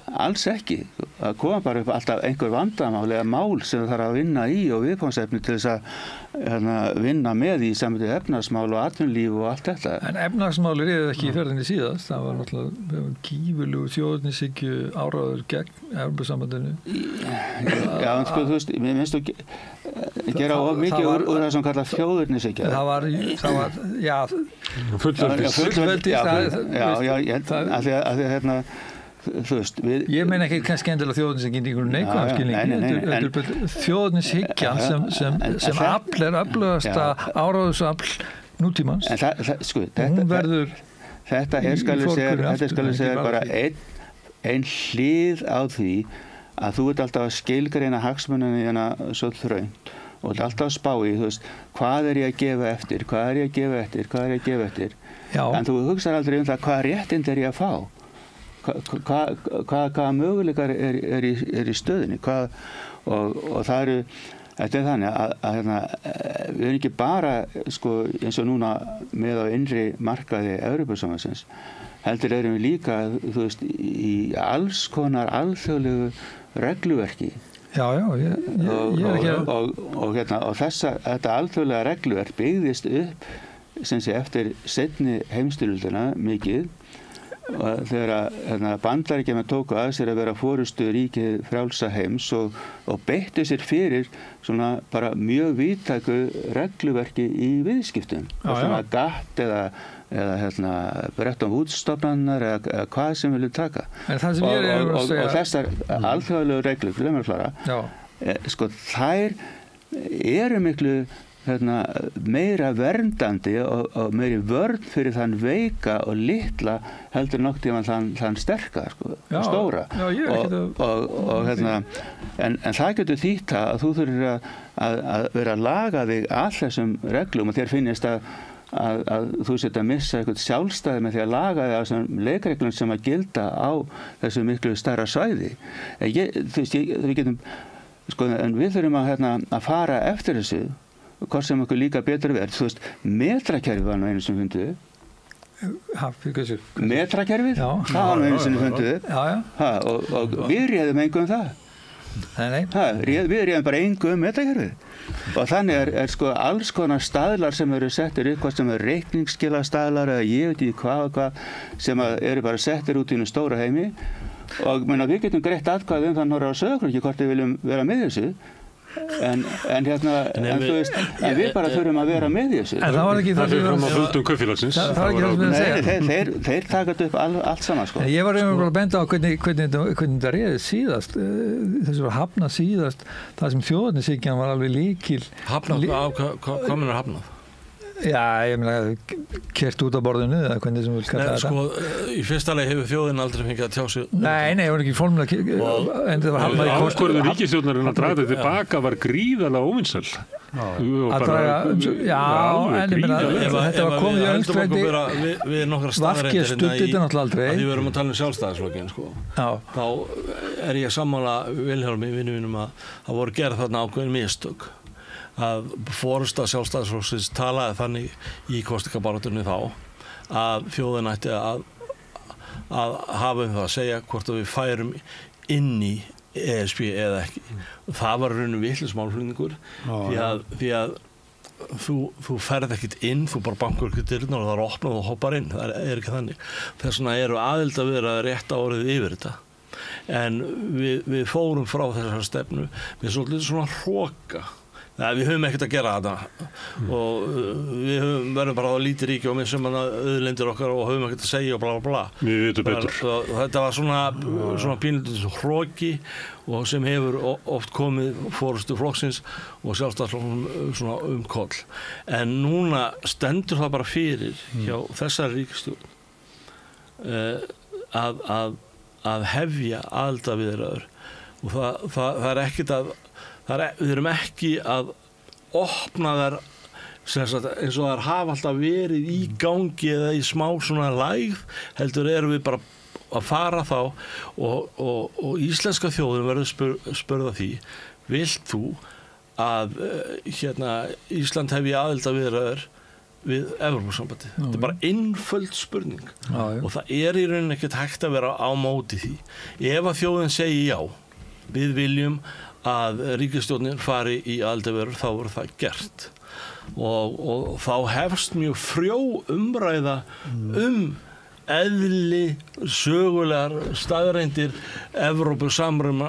alls ekki. Það koma bara upp alltaf einhver vandamál eða mál sem það þarf að vinna í og viðfangsefni til þess að vinna með í samvættu efnahagsmál og atvinnulíf og allt þetta. En efnahagsmálir eru ekki í ferðinni síðast. Það var náttúrulega gífurlegu þjóðernishyggju áráður gegn Evrópusambandinu. Já, en sko, þú veist, mér finnst þú gera of mikið úr það sem kallað þjóðernishyggja. Það var, já, Fullveldis. Hérna, þú veist, ég meina ekki kannski endilega þjóðernishyggjan í einhverjum neikvæðum skilningi, þjóðernishyggjan sem afl er öflugasta áráðusafl nútímans. Sko, hún verður þetta er skal ég segja bara ein hlið á því að þú ert alltaf að skilgreina hagsmunum í hana svo þröngt og alltaf að spá í, þú veist, hvað er ég að gefa eftir, en þú hugsar aldrei um það hvað réttind er ég að fá. Hvaða möguleikar er í stöðinni og það eru, þetta er þannig að við erum ekki bara sko, eins og núna með á innri markaði Evrópusambandsins, heldur erum við líka, þú veist, í alls konar alþjóðlegu regluverki. Já, ég er ekki og þetta alþjóðlega regluverk byggðist upp sem sé eftir seinni heimsstyrjöldina mikið og þegar Bandaríkjamenn tóku að sér að vera forystu ríkið frjálsa heims og beittu sér fyrir svona bara mjög víðtæku regluverki í viðskiptum og svona GATT eða Bretton Woods stofnanir eða hvað sem vilja taka og þessar alþjóðlegu reglur sko þær eru miklu meira verndandi og meiri vörn fyrir þann veika og litla heldur nokk tíma þann sterka sko, stóra en það getur þýtt að þú þurfir að vera að laga þig að þessum reglum og þér finnist að þú set að missa eitthvað sjálfstæði með því að laga þig á þessum leikreglum sem að gilda á þessu miklu stærra svæði við getum sko, en við þurfum að fara eftir þessu hvort sem okkur líka betur verð, þú veist, metrakerfið var nú einu sem fundið metrakerfið, það var nú einu sem fundið og við réðum engum það við réðum bara engum metrakerfið og þannig er sko alls konar staðlar sem eru settir upp, hvað sem er reikningsskilastaðlar eða ég veit ekki hvað sem eru bara settir út í einu stóra heimi og við getum greitt atkvæði það Norra og Söðurkróki hvort við viljum vera með þessu en þú veist við bara þurfum að vera með þessu en það var ekki það sem fram á fundum kaupfélagsins þeir taka þetta upp allt saman sko. Ég var að benda á hvernig þetta réði síðast þessu var hafnað síðast það sem þjóðernishyggjan var alveg líkil hvað mennur hafnað? Já, ég meina kert út á borðinu eða hvernig sem við kalla þetta. Sko, í fyrsta lagi hefur þjóðin aldrei fengið að tjá sig. Nei, það var ekki formlega en það var hafnað í ákvörðun ríkisstjórnarinnar að draga þetta tilbaka var gríðarlega óvinsæl. Að draga, en ég meina þetta var komið í öllstræti Vafkið stutti þetta náttúrulega aldrei. Því við erum að tala um sjálfstæðisflokkinn, sko. Þá er ég sammála Vilhjálmi vinnu mínum að það voru gerð þarna ákveðin mistök. Að forysta sjálfstæðisflokksins talaði þannig í kosningabaráttunni þá að þjóðin ætti að hafa það að segja hvort að við færum inn í ESB eða ekki. Það var raunum vitlausmálflutningur því að þú ferð ekkert inn, þú bara bankar ekkert dyrnar og það er opnað og hoppar inn. Það er ekki þannig. Þess vegna eru aðildarviðræður rétt orðið yfir þetta. En við fórum frá þessar stefnu með svolítið svona hroka. Nei, við höfum ekkert að gera þetta og við verðum bara á lítið ríki og missum auðlindir okkar og höfum ekkert að segja og bla bla bla. Við vitum betur. Þetta var svona pínlítið hroki og sem hefur oft komið forystu flokksins og sjálfstæðisflokknum svona koll. En núna stendur það bara fyrir hjá þessari ríkisstjórn að hefja aðildarviðræður og það er ekkert að við erum ekki að opna þær eins og þær hafa alltaf verið í gangi eða í smá svona lægð heldur erum við bara að fara þá og íslenska þjóðin verður spurða því vilt þú að Ísland hefji aðildarviðræður við Evrópusambandið. Þetta bara einföld spurning og það í rauninni ekkert hægt að vera á móti því. Ef að þjóðin segi já, við viljum að ríkisstjórnin fari í aðildarviðræður, þá verður það gert og þá hefst mjög frjó umræða eðli sögulegar staðreindir Evrópu samruna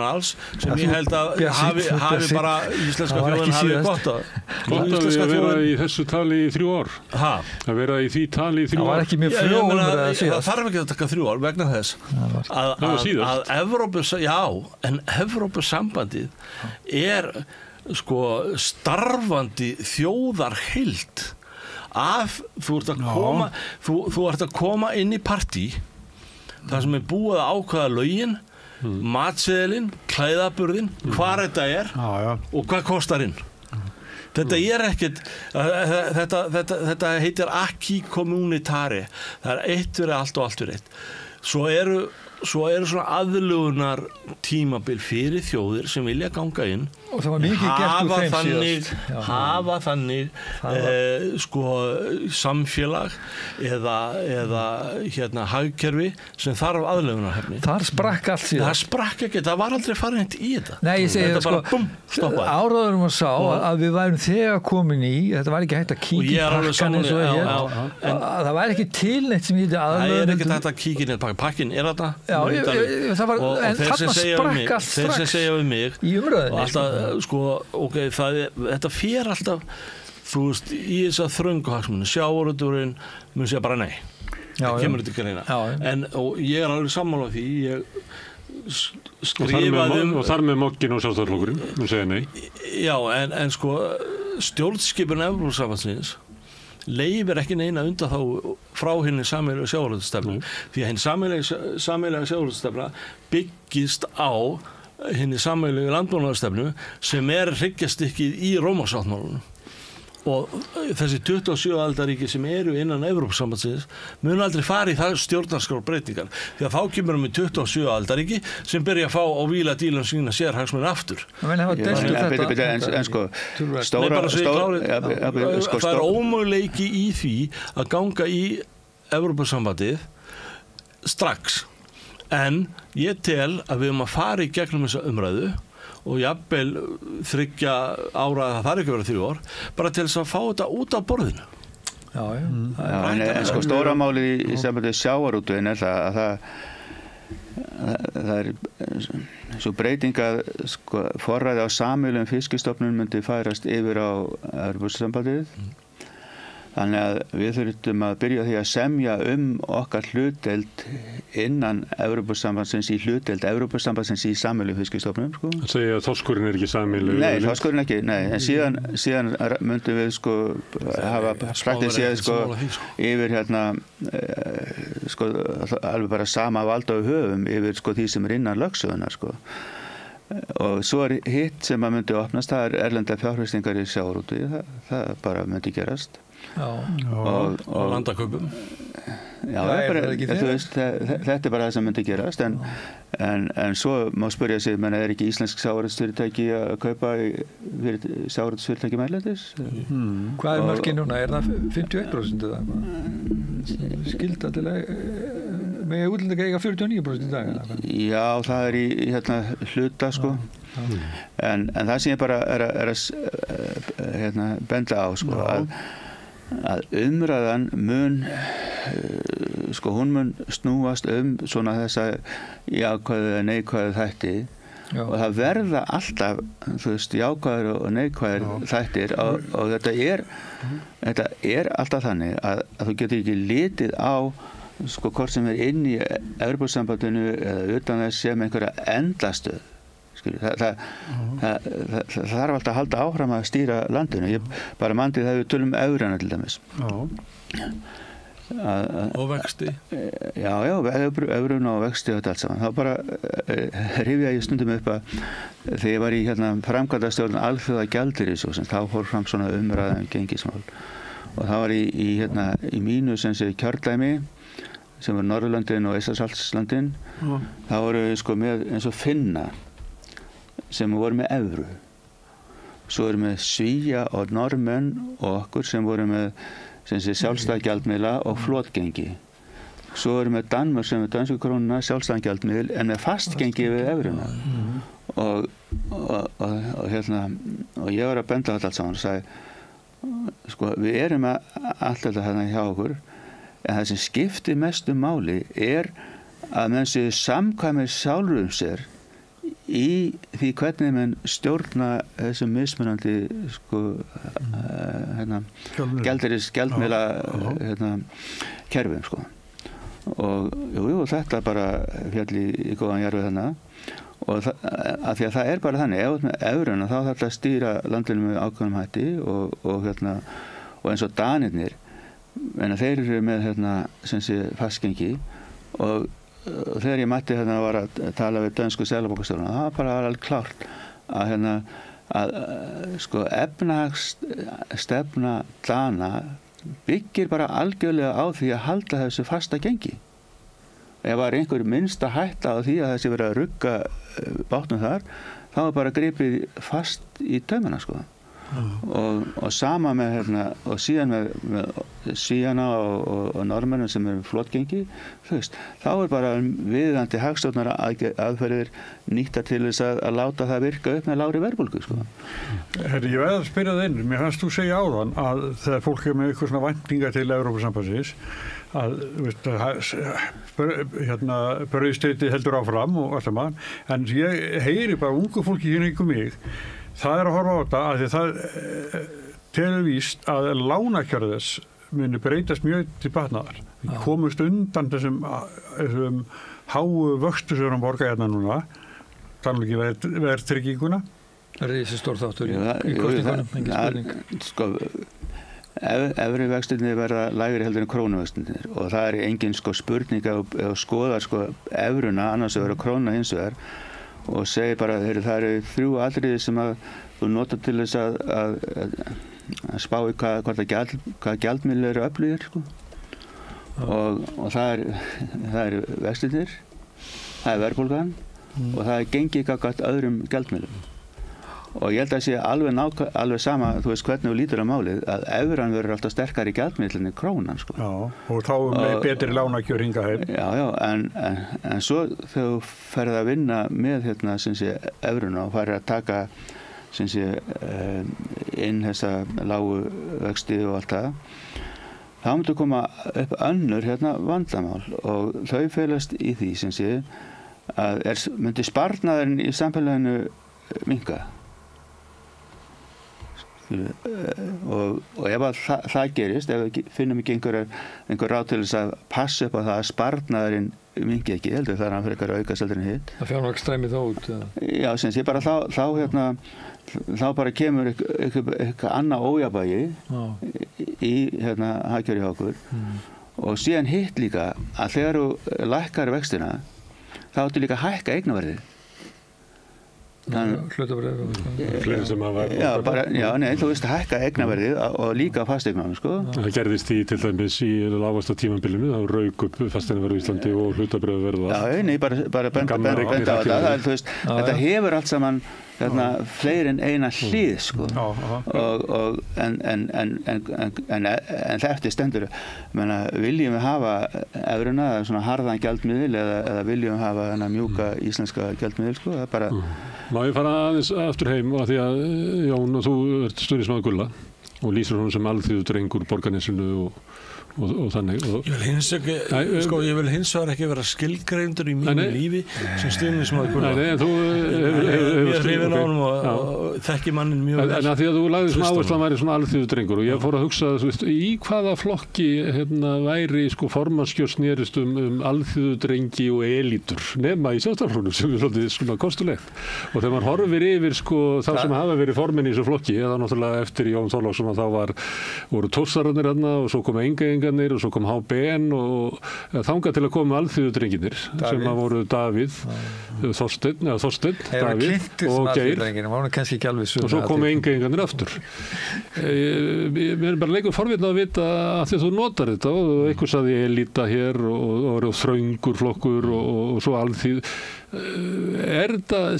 alls sem ég held að hafi bara íslenska þjóðin hafi gott að vera í þessu tali í 3 ár að vera í því tali í 3 ár það var ekki mjög frjó umræða það þarf ekki að taka 3 ár vegna þess að Evrópusambandið er sko starfandi þjóðarheild þú ert að koma inn í partí þar sem er búið að ákveða lögin matseðilinn, klæðaburðin hvar þetta er og hvað kostar inn þetta er ekkert þetta heitir acquis communautaire það er eitt fyrir allt og allt fyrir eitt svo eru svona aðlugunar tímabil fyrir þjóðir sem vilja ganga inn og það var mikið gert úr þeim síðast hafa þannig sko samfélag eða hagkerfi sem þarf aðlugunarhæfni þar sprakk allt síðan það sprakk ekki, það var aldrei farin í þetta nei, ég segi þetta sko áráðurum að sá að við værum þegar komin í þetta var ekki hægt að kíkja í pakkan eins og það var ekki tilneitt sem hitti aðlugun það er ekki hægt að kíkja inn í pakkin er þetta það var en þarna sprakk allt strax þeir sem segja við mig í umröðinni alltaf, sko, okay, þetta fer alltaf þú veist, í þess að þröngu hagsmuni sjávarútvegurinn mun segja bara nei það kemur þetta ekki reyna og ég er alveg sammála því ég skrifaði og þar með moggin og sjálfstæðarflokkurinn mun segja nei en sko stjórnskipun Evrópusambandsins leifir ekki neina undan þá frá hinni sameiginlegu sjávarútvegsstefnu því að hinni sameiginlega sjávarútvegsstefna byggist á hinni sameiginlegu landbúnaðarstefnu sem er hryggjarstykkið í Rómarsáttmálanum og þessi 27 aðildarríki sem eru innan Evrópusambandsins mun aldrei fara í það stjórnarskrárbreytingar því að þá kemur með 27 aðildarríki sem byrja að fá á víla dílum sína sérhagsmunir aftur en sko það er ómöguleiki í því að ganga í Evrópusambandið strax en ég tel að við að fara í gegnum þessa umræðu og jafnvel 3 ára það þarf ekki að vera 3 ár bara til þess að fá þetta út af borðinu en sko stóra málið í sambandi sjávarútveginn er það að það er svo breyting að sko, forræði á sameiginlegum fiskistofnum myndi færast yfir á Evrópusambandið þannig að við þurfum að byrja því að semja okkar hlutdeild innan Evrópusambandsins í hlutdeild Evrópusambandsins í sameiginlegum fiskistofnum sko. Það segja að þorskurinn er ekki sameiginlegur Nei, þorskurinn ekki, en síðan myndum við sko hafa praktískt séð sko yfir sko alveg bara sama vald á höfum yfir sko því sem er innan lögsögunnar sko og svo er hitt sem að myndi opnast það er erlenda fjárfestingar í sjávarútvegi það bara myndi gerast og landaköpum þetta er bara það sem myndi gerast en svo má spyrja sig er ekki íslensk sjávarútvegsfyrirtæki að kaupa sjávarútvegsfyrirtæki erlendis hvað er mörkin núna, er það 51% eða skylda til með útlendingar eiga 49% í dag já, það er í hluta sko en það sem ég bara er að benda á sko að umræðan mun sko hún mun snúast svona þessa jákvæðu eða neikvæðu þætti og það verða alltaf þú veist jákvæður og neikvæður þættir og þetta er alltaf þannig að þú getur ekki litið á sko hvort sem er inn í Evrópusambandinu eða utan þess sem einhverja endastöð það þarf alltaf að halda áfram að stýra landinu ég bara mandið það við tölum evruna til dæmis og vexti evruna og vexti og þetta allt saman þá bara rifja ég stundum upp að þegar ég var í framkvæmdastjórn alþjóða gjaldeyrisjóðsins þá fór fram svona umræða gengismál og það var í mínu sem sé kjördæmi sem var Norðurlöndin og Eystrasaltslöndin þá voru við sko með eins og Finna sem voru með evru svo erum við Svíja og Norðmenn og okkur sem voru með sjálfstæða gjaldmiðla og flotgengi. Svo erum við Danmörk sem er dönsku krónuna, sjálfstæðan gjaldmiðil en með fastgengi við evruna. Og ég var að benda á þetta allt saman og sagði, sko, við erum með allt þetta hérna hjá okkur, en það sem skiptir mestu máli að menn séu samkvæmir sjálfum sér í því hvernig menn stjórna þessum mismunandi gjaldmiðla kerfum, sko. Og þetta bara fjall í góðan jarðveg þarna. Og af því að það bara þannig, ef með evruna þá þarf þetta að stýra landinu með ákveðnum hætti og eins og Danirnir, þeir eru með fastgengi og þegar ég mætti var að tala við dönsku seðlabankastjórana, það var bara alveg klárt að efnahagsstefna Dana byggir bara algjörlega á því að halda þessu fasta gengi. Ef var einhver minnsta hætta á því að þessi verið að rugga bátnum þar, þá bara gripið fast í taumana, sko. Og sama með og síðan með Svíana og Norðmennum sem eru flotgengi, þá bara viðandi hagstjórnar aðferðir nýttar til þess að láta það virka upp með lágri verðbólgu, sko. Herri, ég verð að spyrja það inn. Mér fannst þú segja áðan að þegar fólk með eitthvað svona væntingar til Evrópusambandsins að brauðstritið heldur áfram og allt það maður, en ég heyri bara ungu fólki hérna ykkur mig, það að horfa á þetta að því það telur víst að lánakjör þess muni breytast mjög til batnaðar. Við komumst undan þessum háu vöxtu sem við erum borga hérna núna, þannig ekki verðtrygginguna. Það er þessi stór þáttur í kostingunum, engin spurning. Sko, efri vextirnir verða lægri heldur en krónuvextirnir og það engin spurning ef skoðar evruna annars vegar og krónuna hins vegar og segir bara það eru 3 atriði sem að þú notar til þess að spá í hvað gjaldmiðlar eru öflugir, sko. Og það vextirnir, það verðbólgan og það gengið gagnvart öðrum gjaldmiðlum. Og ég held að sé alveg sama, þú veist hvernig þú lítur á málið, að evran verður alltaf sterkari gjaldmiðl en krónan, sko. Já, og þá með betri lánakjör hingað heim. Já, en svo þegar þú ferð að vinna með evruna og ferð að taka inn þessa lágu vexti og allt það, þá myndu koma upp önnur vandamál og þau felast í því að myndi sparnaðurinn í samfélaginu minnka. Og ef það gerist, ef við finnum ekki einhver ráð til þess að passa upp á það að sparnaðurinn mingi ekki, heldur það hann fyrir eitthvað aukast heldur en hitt. Það fjármagnsstræmi þá út? Já, þá bara kemur eitthvað annað ójafnvægi í hagkerfi hjá okkur og síðan hitt líka að þegar þú lækkar vextina þá áttu líka að hækka eignaverðið. Fleiri sem að þú veist að hækka eignaverðið og líka fasteignunum, sko. Það gerðist í til dæmis í lágasta tímabilinu, þá rauk upp fasteignaverð í Íslandi og hlutabréfaverð og allt. Bara benda á þetta. Þetta hefur allt saman fleiri en eina hlið, sko. En eftir stendur viljum við hafa evruna svona harðan gjaldmiðil eða viljum við hafa mjúka íslenska gjaldmiðil, sko. Það bara Má ég fara aðeins aftur heim af því að Jón og þú ert stuðningsmaður Gulla og lýsir honum sem alþýðudrengur Borgarnesinu og þannig. Ég vil hins vegar ekki vera skilgreindur í mínu lífi sem stuðningsmaður Gulla. Nei, þú hefur hrifin á honum og þekki mannin mjög vel. En að því að þú lagðir sem áherslu að væri svona alþýðudrengur og ég fór að hugsa í hvaða flokki væri formannskjör snerist alþýðudrengi og elítur nema í Sjálfstæðisflokknum sem er svolítið svona kostulegt. Og þegar maður horfir yfir þá sem hafa verið formenn í þessu flokki, eða náttúrulega eftir Jón Þorláksson þá voru tóssararnir og svo komu Engaengarnir og svo kom HBN og þangað til að koma alþýðudrengirnir sem voru Davíð Þorsteinn, Davíð og Geir og svo komu engengarnir aftur. Mér er bara leikur forvitna að vita að því þú notar þetta og einhver sagði elita hér og þröngur flokkur og svo alþýð.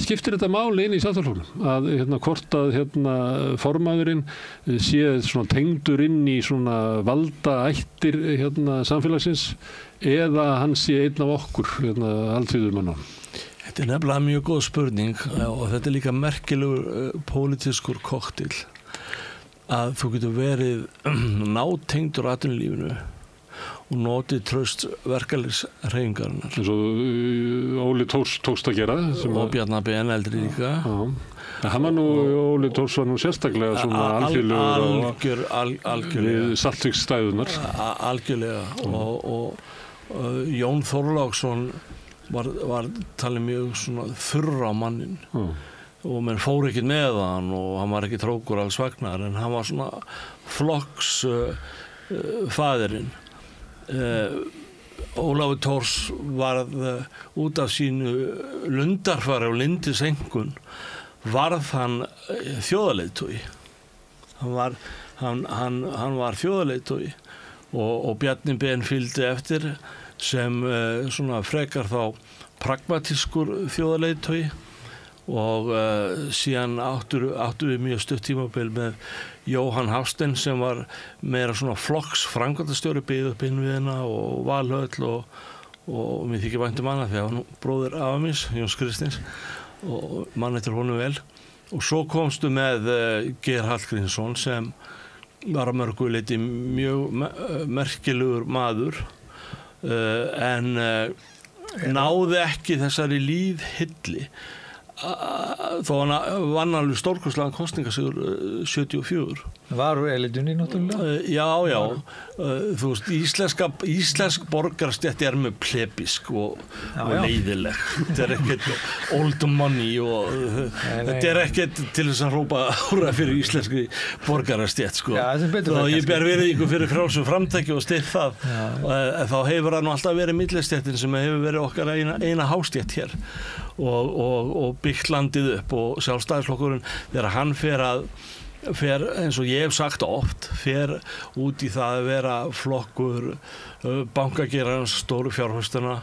Skiptir þetta máli inn í Sjálfstæðisflokknum að hvort að formaðurinn sé svona tengdur inn í svona valdaættir samfélagsins eða hann sé einn af okkur alþýðumönnum? Þetta er nefnilega mjög góð spurning og þetta er líka merkilegur pólitískur kokteil að þú getur verið nátengdur atvinnulífinu og notið traust verkalýðshreyfingarinnar. Eins og Óli tókst að gera. Og Bjarni Ben eldri líka. Hann var Óli Thors var sérstaklega svona algjörlegur við Saltvíksstæðunar. Algjörlega og Jón Þorláksson var talið mjög svona þurr á mannin. Og menn fór ekki með hann og hann var ekki trókur alls vagnar en hann var svona flokks faðirinn. Ólafur Thors varð út af sínu lundarfari og lindisengun varð hann þjóðarleiðtogi. Hann var þjóðarleiðtogi og Bjarni Ben fylgdi eftir sem svona frekar þá pragmatískur þjóðarleiðtogi og síðan áttu við mjög stutt tímabil með Jóhann Hafstein sem var meira svona flokks framkvæmdastjóri byggði upp innviðina og Valhöll og mér þykir vænt um hana því að hann bróðir afa míns, Jóns Kristins og mann eftir honum vel og svo komstu með Geir Hallgrímsson sem var að mörgu leyti mjög merkilegur maður en náði ekki þessari lífhylli þó hann vann alveg stórkostlegan kosningasigur 74. Var úr elitunni náttúrulega? Já. Þú veist, íslensk borgarastétt er með plebisk og leiðileg. Þetta er ekkert old money og þetta er ekkert til þess að hrópa húrra fyrir íslenski borgarastétt, sko. Já, og ég ber virðingu fyrir frjálsu framtaki og styð það. Þá hefur hann alltaf verið millistéttin sem hefur verið okkar eina hástétt hér og byggt landið upp og Sjálfstæðisflokkurinn þegar hann fer eins og ég hef sagt oft fer út í það að vera flokkur bankageirans stóru fjárfestana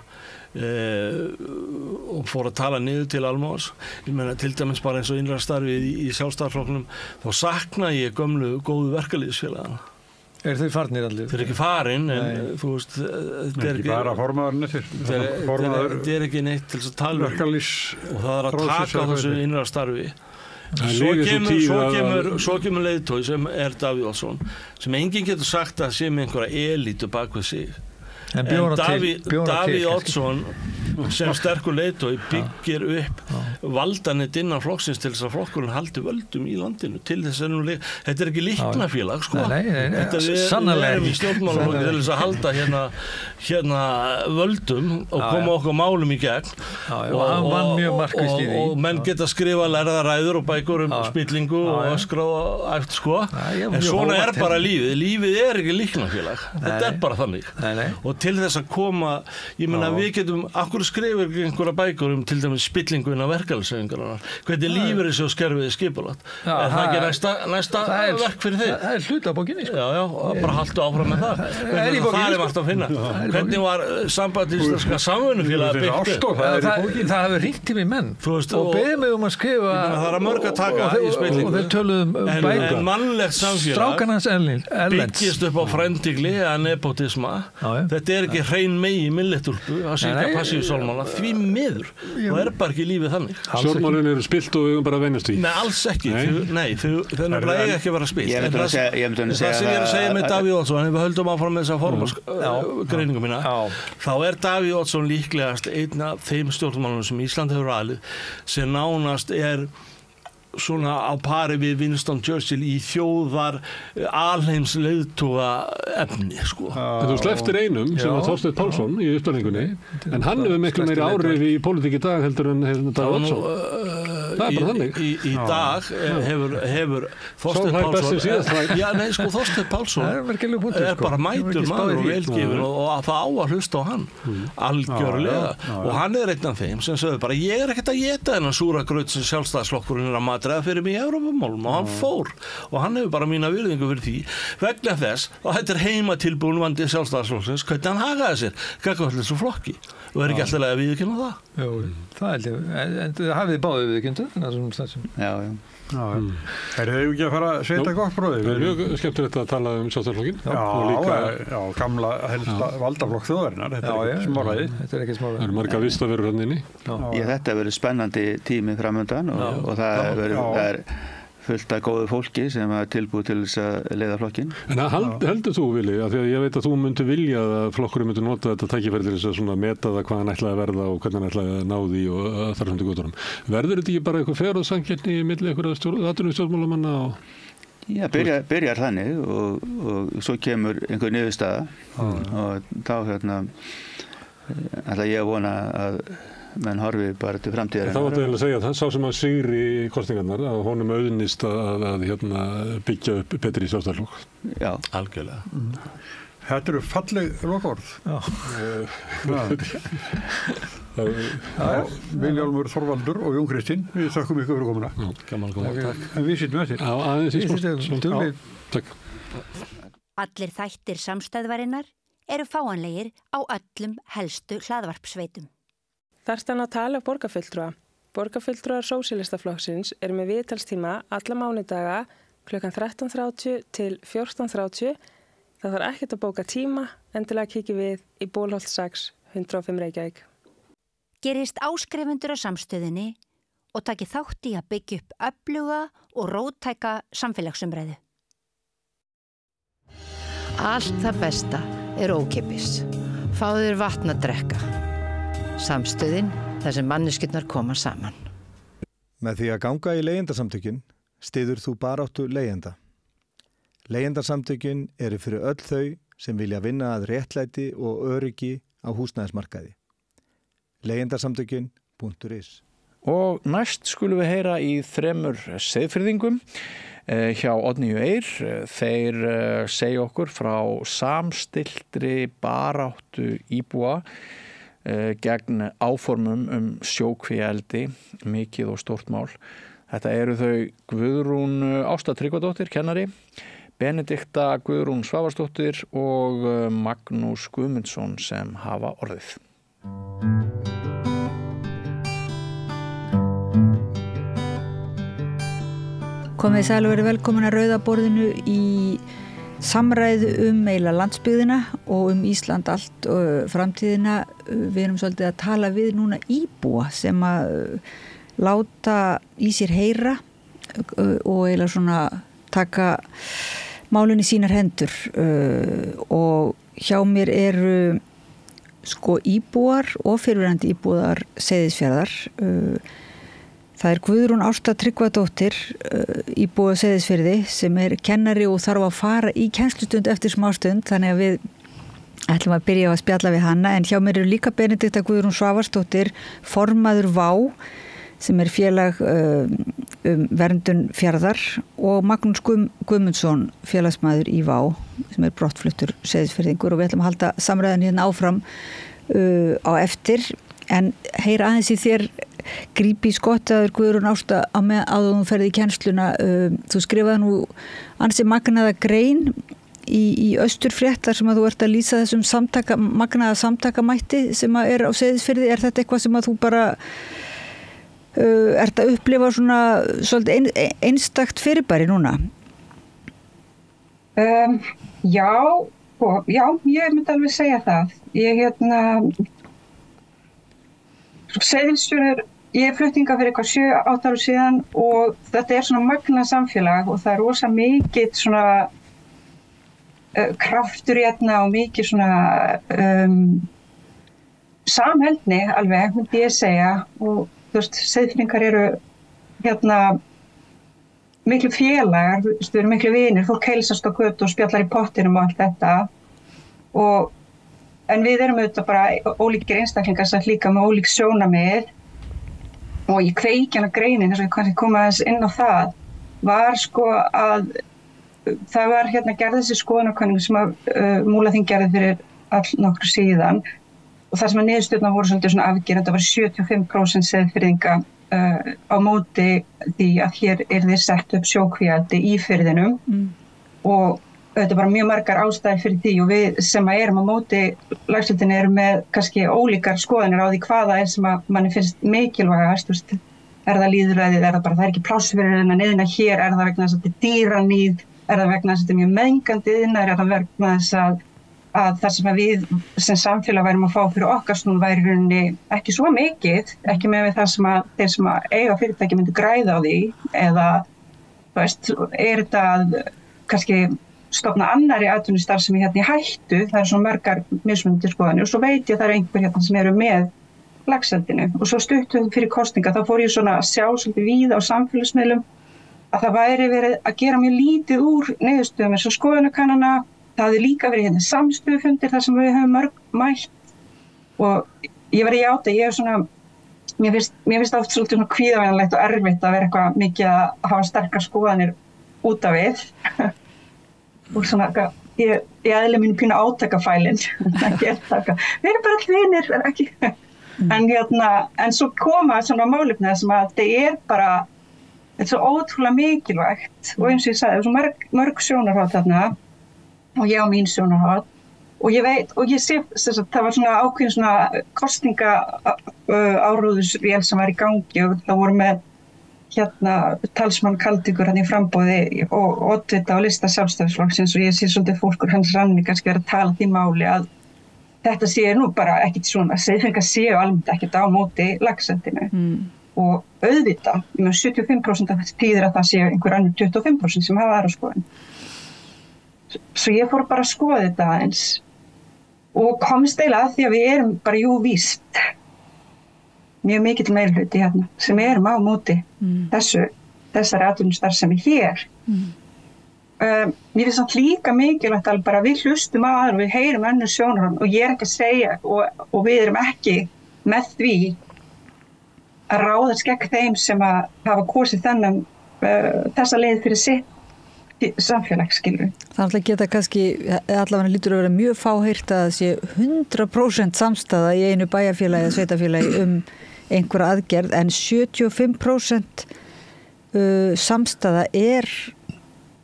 og fór að tala niður til almúans. Ég meina til dæmis bara eins og innra starfið í Sjálfstæðisflokknum þá sakna ég gömlu góðu verkalýðsfélagana. Þau farnir allir? Þeir ekki farin en þú veist þetta er ekki bara formaðurinn eftir þetta er ekki neitt til þess að tala og það er að taka á þessu innra starfi. Svo kemur leiðtogi sem er Davíð Oddsson sem enginn getur sagt að sé með einhverja elítu bak við sig en Davíð Oddsson sem sterkur leiðtogi byggir upp valdanett innan flokksins til þess að flokkurinn haldi völdum í landinu til þess að þetta er ekki líknafélag sko. Þetta við erum í stjórnmálaflokki til þess að halda hérna völdum og koma okkur málum í gegn og menn geta skrifa lærðaræður og bækur spillingu og öskra og æft sko en svona er bara lífið er ekki líknafélag þetta er bara þannig og til þess að koma ég meina við getum akkur skrifir einhverja bækur til dæmis spillingu innan verkalýðshreyfingarinnar hvernig lífeyrissjóðskerfið skipulagt er það ekki næsta verk fyrir þig? Það er hluti af bókinni sko. Já, bara haltu áfram með það það er margt að finna hvernig var samband íslenska samvinnufélag byggt það hefur ringt til mig menn og beðið mig að skrifa það er að mörg að taka í spillingu og þeir töluðum bækur en mannlegt samfélag strákarnans byggist upp á frendigli eða nepotisma þetta er ekki hrein megi milletúlpu að syngja passífsálmála því miður það er bara ekki lífið þannig Stjórnmálin eru spilt og við bara venjast því Nei, alls ekki þau eiga ekki að vera spilt það sem ég er að segja með Davíð Oddsson ef við höldum áfram með þessa formarsgreiningu mína þá er Davíð Oddsson líklegast einn af þeim stjórnmálunum sem Ísland hefur aðlið sem nánast er svona á pari við Winston Churchill í þjóðar alheims leiðtoga efni sko. En þú slepptir einum sem var Þorsteinn Pálsson í upptalningunni en hann hefur miklu meiri áhrif í pólitík í dag heldur en Davíð Oddsson í dag hefur Þorsteinn Pálsson er bara mætur maður og velgefin og það á að hlusta á hann algjörlega og hann er einn af þeim sem sagði bara ég er ekkert að éta þennan súra graut sem sjálfstæðisflokkurinn er að matreiða fyrir mig í Evrópumálum og hann fór og hann hefur bara mína virðingu fyrir því vegna þess og þetta er heimatilbúin vandi sjálfstæðisflokksins hvernig hann hagaði sér gagnvart þessu flokki og er ekki alltaf að viðurkenna það. Jú, það held ég. En það hafið báðið viðurkennt Já. Er þau ekki að fara að setja gott bróðið? Það er mjög skemmtilegt að tala sjálfstæðisflokkinn. Já, gamla helsta valdaflokk þjóðarinnar. Þetta er ekki smáræði. Það eru marga vistaverur hann inni. Þetta verður spennandi tími framöndan og það er fullt af góðu fólki sem er tilbúið til þess að leiða flokkin. En heldur þú, Vili, að því að ég veit að þú myndi vilja að flokkurinn myndi nota þetta tækifæri til þess að svona meta það hvað hann ætlaði að verða og hvernig hann ætlaði að ná því og þar sem til göttunum. Verður þetta ekki bara eitthvað ferðarsamkeppni í milli einhverja atvinnustjórnmálamanna og... Já, byrjar þannig og svo kemur einhver niðurstaða og þá ætla ég að vona að menn horfi bara til framtíðar. Það var að segja að það sá sem að sigri í kosningarnar að honum auðnist að byggja upp betri sjálfstæðisflokk. Já, algjörlega. Þetta eru falleg lokaorð. Vilhjálmur Þorvaldur og Jón Kristinn, við þakkum ykkur fyrir komuna. Gaman að koma, takk. En við sittum eftir. Já, aðeins í sport. Takk. Allir þættir samstæðvarinnar eru fáanlegir á öllum helstu hlaðvarpsveitum. Þarftu að tala borgarfulltrúa. Borgarfulltrúar Sósíalistaflokksins eru með viðtalstíma alla mánudaga klukkan 13:30 til 14:30. Það þarf ekkert að bóka tíma, endilega kíkja við í Bólholt 6, 105 Reykjavík. Gerist áskrifendur á samstöðinni og taki þátt í að byggja upp öfluga og róttæka samfélagsumræðu. Allt það besta er ókeypis. Fáðu þér vatn að drekka. Samstöðin þar sem manneskjurnar koma saman. Með því að ganga í leigjendasamtökin styður þú baráttu leigjenda. Leigjendasamtökin eru fyrir öll þau sem vilja vinna að réttlæti og öryggi á húsnæðismarkaði. Leigjendasamtökin.is. Og næst skulum við heyra í 3 Seyðfirðingum hjá Oddnýju Eir. Þeir segja okkur frá samstilltri baráttu íbúa gegn áformum sjókvíaeldi, mikið og stórt mál. Þetta eru þau Guðrún Ásta Tryggvadóttir, kennari, Benedikta Guðrún Svavarsdóttir og Magnús Guðmundsson sem hafa orðið. Komið sæl og verið velkomin að Rauða borðinu í samræðu eiginlega landsbyggðina og Ísland allt og framtíðina. Við erum svolítið að tala við núna íbúa sem að láta í sér heyra og eiginlega svona taka málin í sínar hendur og hjá mér eru sko íbúar og fyrrverandi íbúar Seyðisfjarðar. Það er Guðrún Ásta Tryggvadóttir, íbúi á Seyðisfirði, sem er kennari og þarf að fara í kennslustund eftir smástund, þannig að við ætlum að byrja að spjalla við hana. En hjá mér eru líka Benedikta Guðrún Svavarsdóttir, formaður VÁ, sem er félag verndun fjarðar, og Magnús Guðmundsson, félagsmaður í VÁ, sem er brottfluttur Seyðisfirðingur, og við ætlum að halda samræðan hérna áfram á eftir. En heyra aðeins í þér, grípi í skottaður Guðrún Ásta áður þú ferði í kennsluna. Þú skrifaði nú ansi magnaða grein í Austurfrétt þar sem að þú ert að lýsa þessum magnaða samtakamætti sem að er á Seyðisfirði. Er þetta eitthvað sem að þú bara ert að upplifa svona svolítið einstakt fyrirbæri núna? Já, ég myndi alveg segja það. Seyðisfjörður, ég fluttinga fyrir eitthvað 7-8 ára síðan og þetta er svona magnað samfélag og það er rosa mikið svona kraftur hérna og mikið svona samheldni alveg, myndi ég segja. Og þú veist, Seyðfirðingar eru hérna miklu félagar, við erum miklu vinir, fólk heilsast á götu og spjallar í pottinum og allt þetta. En við erum auðvitað bara ólíkir einstaklingar sem líka með ólík sjónarmið og í kveikjana greinin, þess að ég kannski koma aðeins inn á það, var sko að það var gerð þessi skoðanakönnun sem að Múlaþing gerði fyrir allnokkru síðan og það sem að niðurstöðurnar voru svolítið svona afgerandi, það var 75% Seyðfirðinga á móti því að hér yrði sett upp sjókvíaeldi í firðinum og þetta er bara mjög margar ástæður fyrir því og við sem að erum á móti lagseldinu erum með kannski ólíkar skoðanir á því hvaða er sem að manni finnst mikilvægast, er það lýðræðið, er það bara það er ekki pláss fyrir þennan iðnað hér, er það vegna þess að þetta er dýraníð, er það vegna þess að þetta er mjög mengandi iðnaður, er það vegna þess að það sem að við sem samfélag værum að fá fyrir okkar snúð væri í rauninni ekki svo mikið, ekki með við það sem að þeir sem að eiga fyrirtæki myndi græða á því eða, er þetta kannski stofna annarri atvinnustarfsemi í hættu, það er svona margar mismunandi skoðanir og svo veit ég að það er einhver sem eru með lagseldinu og svo stuttum fyrir kosninga þá fór ég svona að sjá svolítið víða á samfélagsmiðlum að það væri verið að gera mjög lítið úr niðurstöðum eins og skoðanakannana, það hafði líka verið samstöðufundir þar sem við höfum mörg mætt og ég var í átta, ég er svona, mér finnst oft svolítið svona kvíðavænlegt og erfitt að vera eitthvað mikið að hafa sterkar skoðanir út af við og svona, ég eðli mínu pínu átakafælinn, við erum bara allir vinir, ekki, en svo koma svona málefni þessum að þetta er bara, þetta er svo ótrúlega mikilvægt og eins og ég sagði, það er svo mörg sjónarhótt þarna og ég á mín sjónarhótt og ég veit, og ég sé, það var svona ákveðin svona kosninga áróðusvél sem var í gangi og það voru með talsmann Kaldikur í frambóði og oddvita á lista Sjálfstæðisflokksins og ég sé svolítið fólkur hans ranni kannski verið að tala því máli að þetta sé nú bara ekkit svona, Seyðfirðingar séu almennt ekkit á móti lagseldinu og auðvitað, 75% af þetta þýðir að það séu einhver annar 25% sem hafa aðra skoðun. Svo ég fór bara að skoða þetta aðeins og komst eiginlega að því að við erum bara víst mjög mikill meirihluti sem erum á móti þessari atvinnustarfsemi hér. Mér finnst samt líka mikilvægt að bara við hlustum á aðra og við heyrum önnur sjónarhorn og ég er ekki að segja og við erum ekki með því að ráðast gegn þeim sem að hafa kosið þessa leið fyrir sitt samfélagsskilur. Þannig að geta kannski allavega lítur að vera mjög fáheyrt að það sé 100% samstaða í einu bæjarfélagi eða sveitarfélagi einhverja aðgerð en 75% samstaða er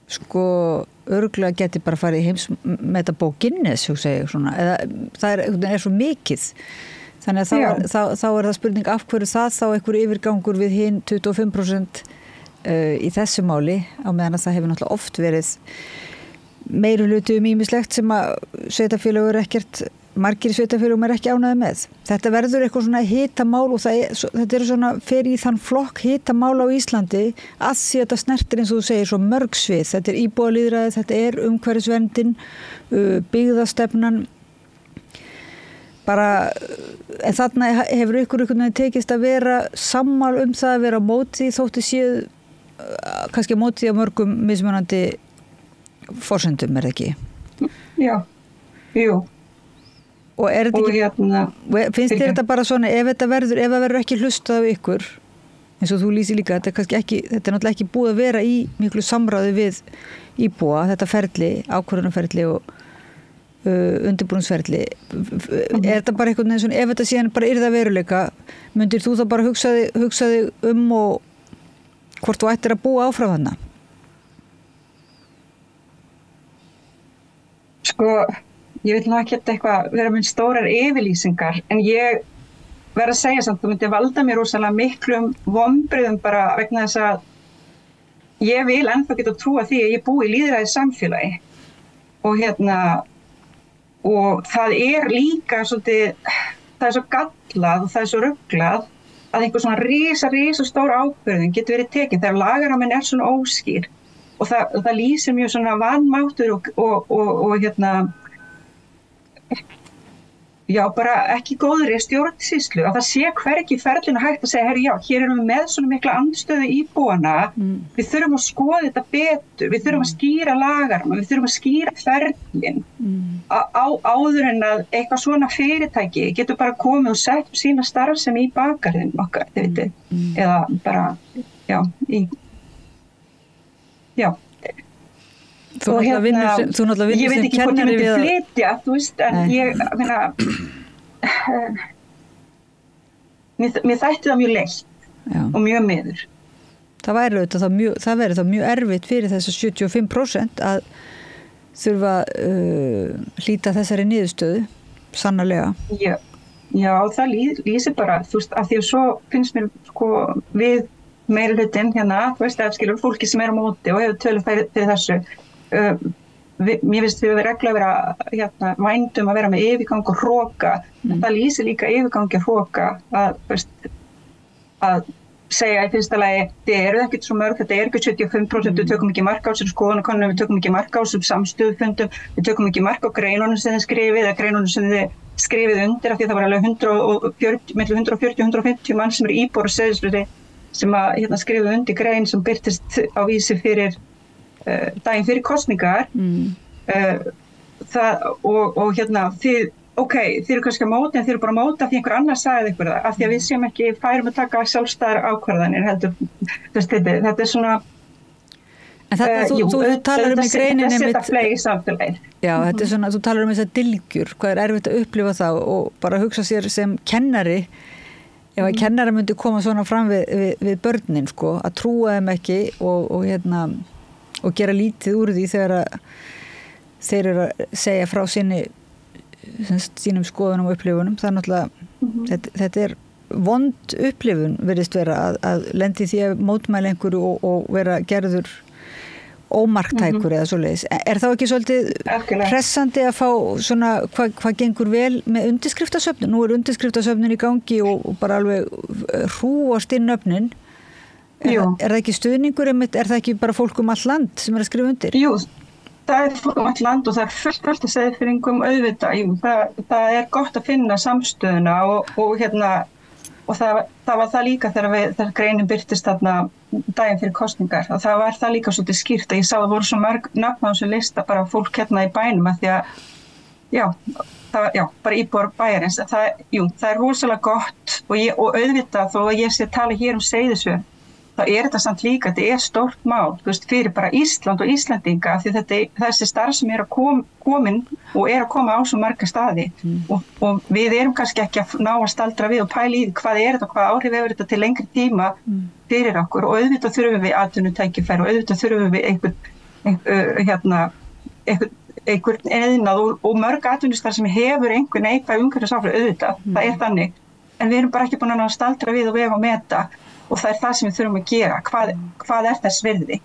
sko örugglega geti bara farið í heimsmetabók Guinness eða það er svo mikið þannig að þá er það spurning af hverju það þá einhver yfirgangur við hinn 25% í þessu máli á meðan að það hefur náttúrulega oft verið meirihluti ýmislegt sem að sveitarfélög eru ekkert margir sveitarfélögum er ekki ánægðir með. Þetta verður eitthvað svona hitamál og þetta er svona fer í þann flokk hitamál á Íslandi að því þetta snertir eins og þú segir svo mörg svið. Þetta er íbúalýðræði, þetta er umhverfisverndin, byggðastefnan bara, en þarna hefur ykkur tekist að vera sammál það að vera á móti þótti séð kannski á móti á mörgum mismunandi forsendum er það ekki? Já, jú. Og er þetta ekki, finnst þér þetta bara svona, ef það verður ekki hlustað af ykkur, eins og þú lýsir líka, þetta er náttúrulega ekki búið að vera í miklu samráði við íbúa, þetta ferli, ákvörðunarferli og undirbúningsferli. Er þetta bara eitthvað neins svona, ef þetta síðan bara yrða veruleika, myndir þú þá bara hugsa þig og hvort þú ættir að búa áfram þarna? Sko, ég vil nú ekki eitthvað vera með stórar yfirlýsingar, en ég verð að segja samt, þú myndi valda mér rosalega miklum vonbrigðum bara vegna þess að ég vil ennþá geta trúa því að ég búi í lýðræði samfélagi og það er líka svolítið, það er svo gallað og það er svo rugglað að einhver svona risa stór ákvörðun getur verið tekin þegar lagaraminn er svona óskýr og það lýsir mjög svona vanmáttur og já, bara ekki góðri stjórnsýslu, að það sé hvergi ferlinu hægt að segja, herri, já, hér erum við með svona mikla andstöðu íbúana, við þurfum að skoða þetta betur, við þurfum að skýra lagarma, við þurfum að skýra ferlin áður en að eitthvað svona fyrirtæki getur bara komið og sett sína starfsemi í bakgarðin okkar, þið veitir, eða bara, já, já. Þú náttúrulega vinnur ég veit sem ekki hvort ég kennari myndi flytja, þú veist, en ég meina mér þætti það mjög leitt og mjög miður. Það væri þá mjög erfitt fyrir þess að 75% að þurfa hlíta þessari niðurstöðu, sannarlega. Já, það lýsir bara, þú veist, af því að svo finnst mér sko við meirihlutinn hérna, þú veist, skilur fólki sem er á móti og hefur tölu fyrir þessu. Mér finnst við regla að vera hérna, vændum að vera með yfirgang og hroka. Það lýsir líka yfirgangi og hroka að segja í fyrsta lagi, þið eru ekkert svo mörg, þetta er ekki 75%, við tökum ekki mark á þessum skoðanakönnunum, við tökum ekki mark á þessum samstöðufundum, við tökum ekki mark á greinunum sem þið skrifið eða greinunum sem þið skrifið undir, af því það var alveg 140-150 mann sem eru íbúar á Seyðisfirði sem að hérna, skrifa undir grein sem birtist á vísi fyrir daginn fyrir kosningar og hérna þið eru kannski að móta en þið eru bara að móta því einhver annar sagði ykkur það af því að við séum ekki færum að taka sjálfstæðar ákvarðanir heldur þetta er svona en þetta, þú talar í greininni þetta setja fleiri samfélagir já, þetta er svona, þú talar þessar dylgjur hvað er erfitt að upplifa það og bara hugsa sér sem kennari ef að kennari myndi koma svona fram við börnin sko, að trúa þeim ekki og hérna og gera lítið úr því þegar þeir eru að segja frá sínum skoðunum og upplifunum. Það er náttúrulega, þetta er vond upplifun virðist vera að lendi því að mótmæla einhverju og vera gerður ómarktækur eða svoleiðis. Er þá ekki svolítið pressandi að fá svona hvað gengur vel með undirskriftasöfnun? Nú er undirskriftasöfnun í gangi og bara alveg hrúast inn öfnin. Er það ekki stuðningur, er það ekki bara fólk all land sem er að skrifa undir? Jú, það er fólk all land og það er fullt að Seyðfirðingum auðvitað. Jú, það er gott að finna samstöðuna og hérna, og það var það líka þegar greinin birtist þarna daginn fyrir kosningar. Og það var það líka svolítið skýrt að ég sá að voru svo mörg nafn á þessu lista bara fólk hérna í bænum að því að bara íbúar bæjarins. Það er rosalega gott og auðvitað þó að ég sé að tala hér Seyðisfjörð þá er þetta samt líka, þetta er stórt mál, þú veist, fyrir bara Ísland og Íslendinga því þessi starf sem er að komin og er að koma á svo marga staði og við erum kannski ekki að ná að staldra við og pæla í hvað er þetta og hvað áhrif hefur þetta til lengri tíma fyrir okkur og auðvitað þurfum við atvinnutækifæri og auðvitað þurfum við einhvern eðnað og mörg atvinnustar sem hefur einhver neikvæð umhverfisáhrif auðvitað, það er þannig, en við erum bara ekki búin að ná að staldra við og vega og meta og það er það sem við þurfum að gera. Hvað er þess virði?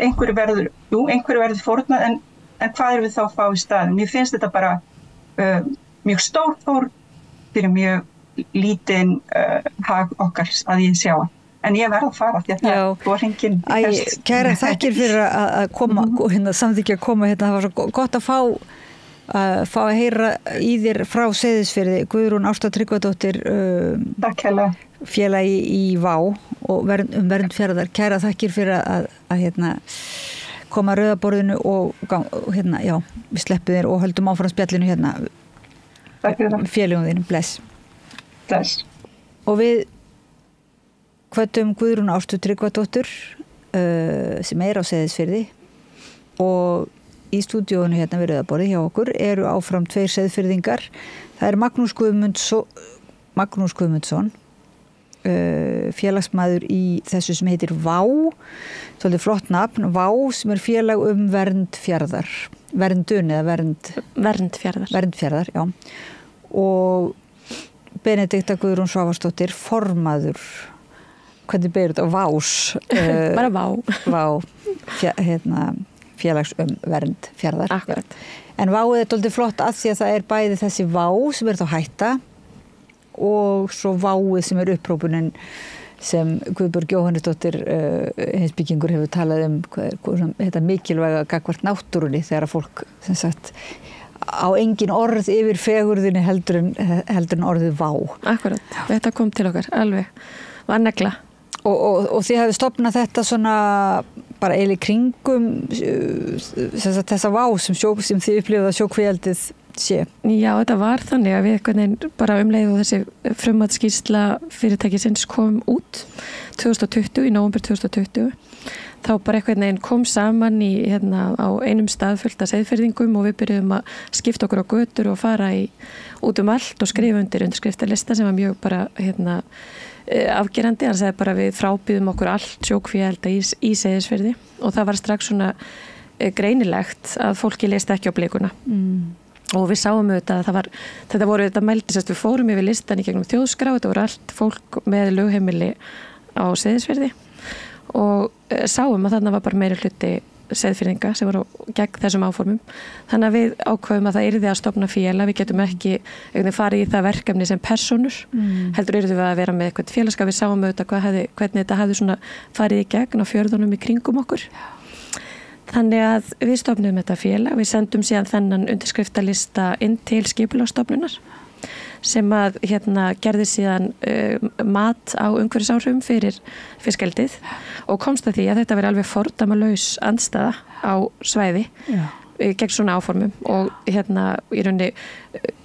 Einhverju verður fórnað, en hvað erum við þá að fá í staðinn? Mér finnst þetta bara mjög stór fórn fyrir mjög lítinn hag okkar að ég sjá. En ég verð að fara því að það var hringinn. Kæra þakkir fyrir að koma, samþykkja að koma hérna. Það var svo gott að fá að heyra í þér frá Seyðisfirði, Guðrún Ásta Tryggvadóttir félagi í Vá og vernd fjarðar. Kæra þakkir fyrir að koma að rauðaborðinu og hérna, já, við sleppum þér og höldum áfram spjallinu hérna félagum þínum, bless. Og við hvöttum Guðrún Ástu Tryggvadóttir sem er á Seyðisfirði og í stúdíónu hérna við rauðaborði hjá okkur eru áfram 2 Seyðfirðingar. Það er Magnús Guðmundsson félagsmaður í þessu sem heitir Vá, svolítið flott nafn, Vá sem er félag vernd fjarðar, verndun eða vernd fjarðar, já. Og Benedikta Guðrún Svavarsdóttir, formaður, hvernig beður þetta, Vás. Bara Vá. Félags vernd fjarðar. Akkurat. En Váið er svolítið flott að því að það er bæði þessi Vá sem er þá hætta og svo Váið sem er upprópunin sem Guðbjörg Jóhannesdóttir heimsbyggingur hefur talað þetta mikilvæga gagnvart náttúrunni þegar að fólk sem sagt á engin orð yfir fegurðinni heldur en orðið vá. Akkurat, þetta kom til okkar, alveg, var negla. Og þið hafið stofnað þetta svona bara eiginlega í kringum þessa vá sem þið upplifðu að sjókvíaldið sé. Já, þetta var þannig að við bara leið og þessi frummatsskýrsla fyrirtækisins kom út 2020, í nóvember 2020. Þá bara kom saman á einum stað fullt af seiðfirðingum og við byrjuðum að skipta okkur á götur og fara út allt og skrifa undir undirskriftarlista sem var mjög bara afgerandi. Hann sagði bara við frábýðum okkur allt sjókvíaelda í Seyðisfirði og það var strax svona greinilegt að fólki leist ekki á blikuna. Og við sáum auðvitað að þetta mældist, við fórum yfir listan í gegnum þjóðskrá, þetta voru allt fólk með lögheimili á Seyðisfirði og sáum að þarna var bara meiri hluti Seyðfirðinga sem voru gegn þessum áformum. Þannig að við ákveðum að það yrði að stofna félag, við getum ekki farið í það verkefni sem persónur, heldur yrðum við að vera með eitthvað félagskap, við sáum auðvitað hvernig þetta hafði svona farið í gegn á fjörðunum í kringum okkur. Þannig að við stofnum þetta félag, við sendum síðan þennan undirskriftalista inn til skipulagsstofnunar sem að gerði síðan mat á umhverfisáhrifum fyrir fiskeldið og komst að því að þetta veri alveg fordæmalaus andstæða á svæði gegn svona áformum og í rauninni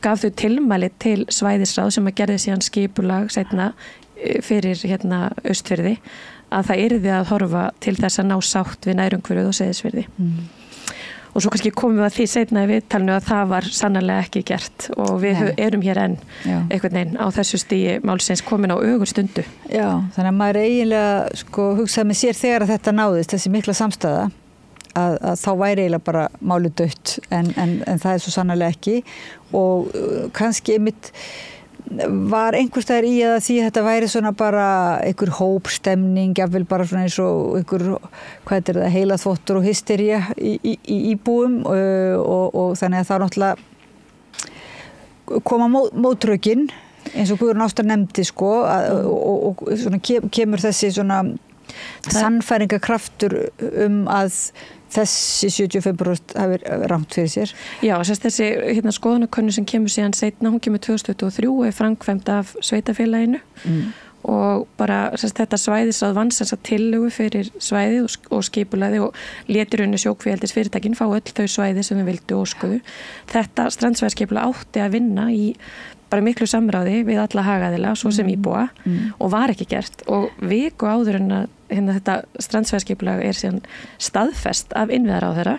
gaf þau tilmæli til svæðisráð sem að gerði síðan skipulag seinna fyrir Austfirði að það yrði að horfa til þess að ná sátt við nærumhverfið og Seyðisfirði. Og svo kannski komum við að því seinna í viðtalinu að það var sannarlega ekki gert og við erum hér enn einhvern veginn á þessu stigi málsins komin á ögurstundu. Já, þannig að maður eiginlega hugsaði með sér þegar að þetta náðist, þessi mikla samstæða, að þá væri eiginlega bara málið dautt en það er svo sannarlega ekki og kannski einmitt var einhverstaðar í að því þetta væri svona bara einhver hópstemning, jafnvel bara svona eins og einhver, heilaþvottur og hystería í íbúum og þannig að það náttúrulega koma mótrökin eins og Guðrún Ásta nefndi og svona kemur þessi svona sannfæringarkraftur að þessi 75% hafi rangt fyrir sér. Já, þessi skoðanakönnun sem kemur síðan seinna, hún kemur 2023 og er framkvæmd af sveitafélaginu og bara þetta svæðisráð vann tillögu fyrir svæðið og skipulagði og léti rauninni sjókvíaeldisfyrirtækin fá öll þau svæði sem við vildu óskuðu. Þetta strandsvæðisskipulag átti að vinna í bara miklu samráði við alla hagaðila, svo sem íbúa og var ekki gert og viku áður en að þetta strandsvæðisskipulag er síðan staðfest af innviðaráðherra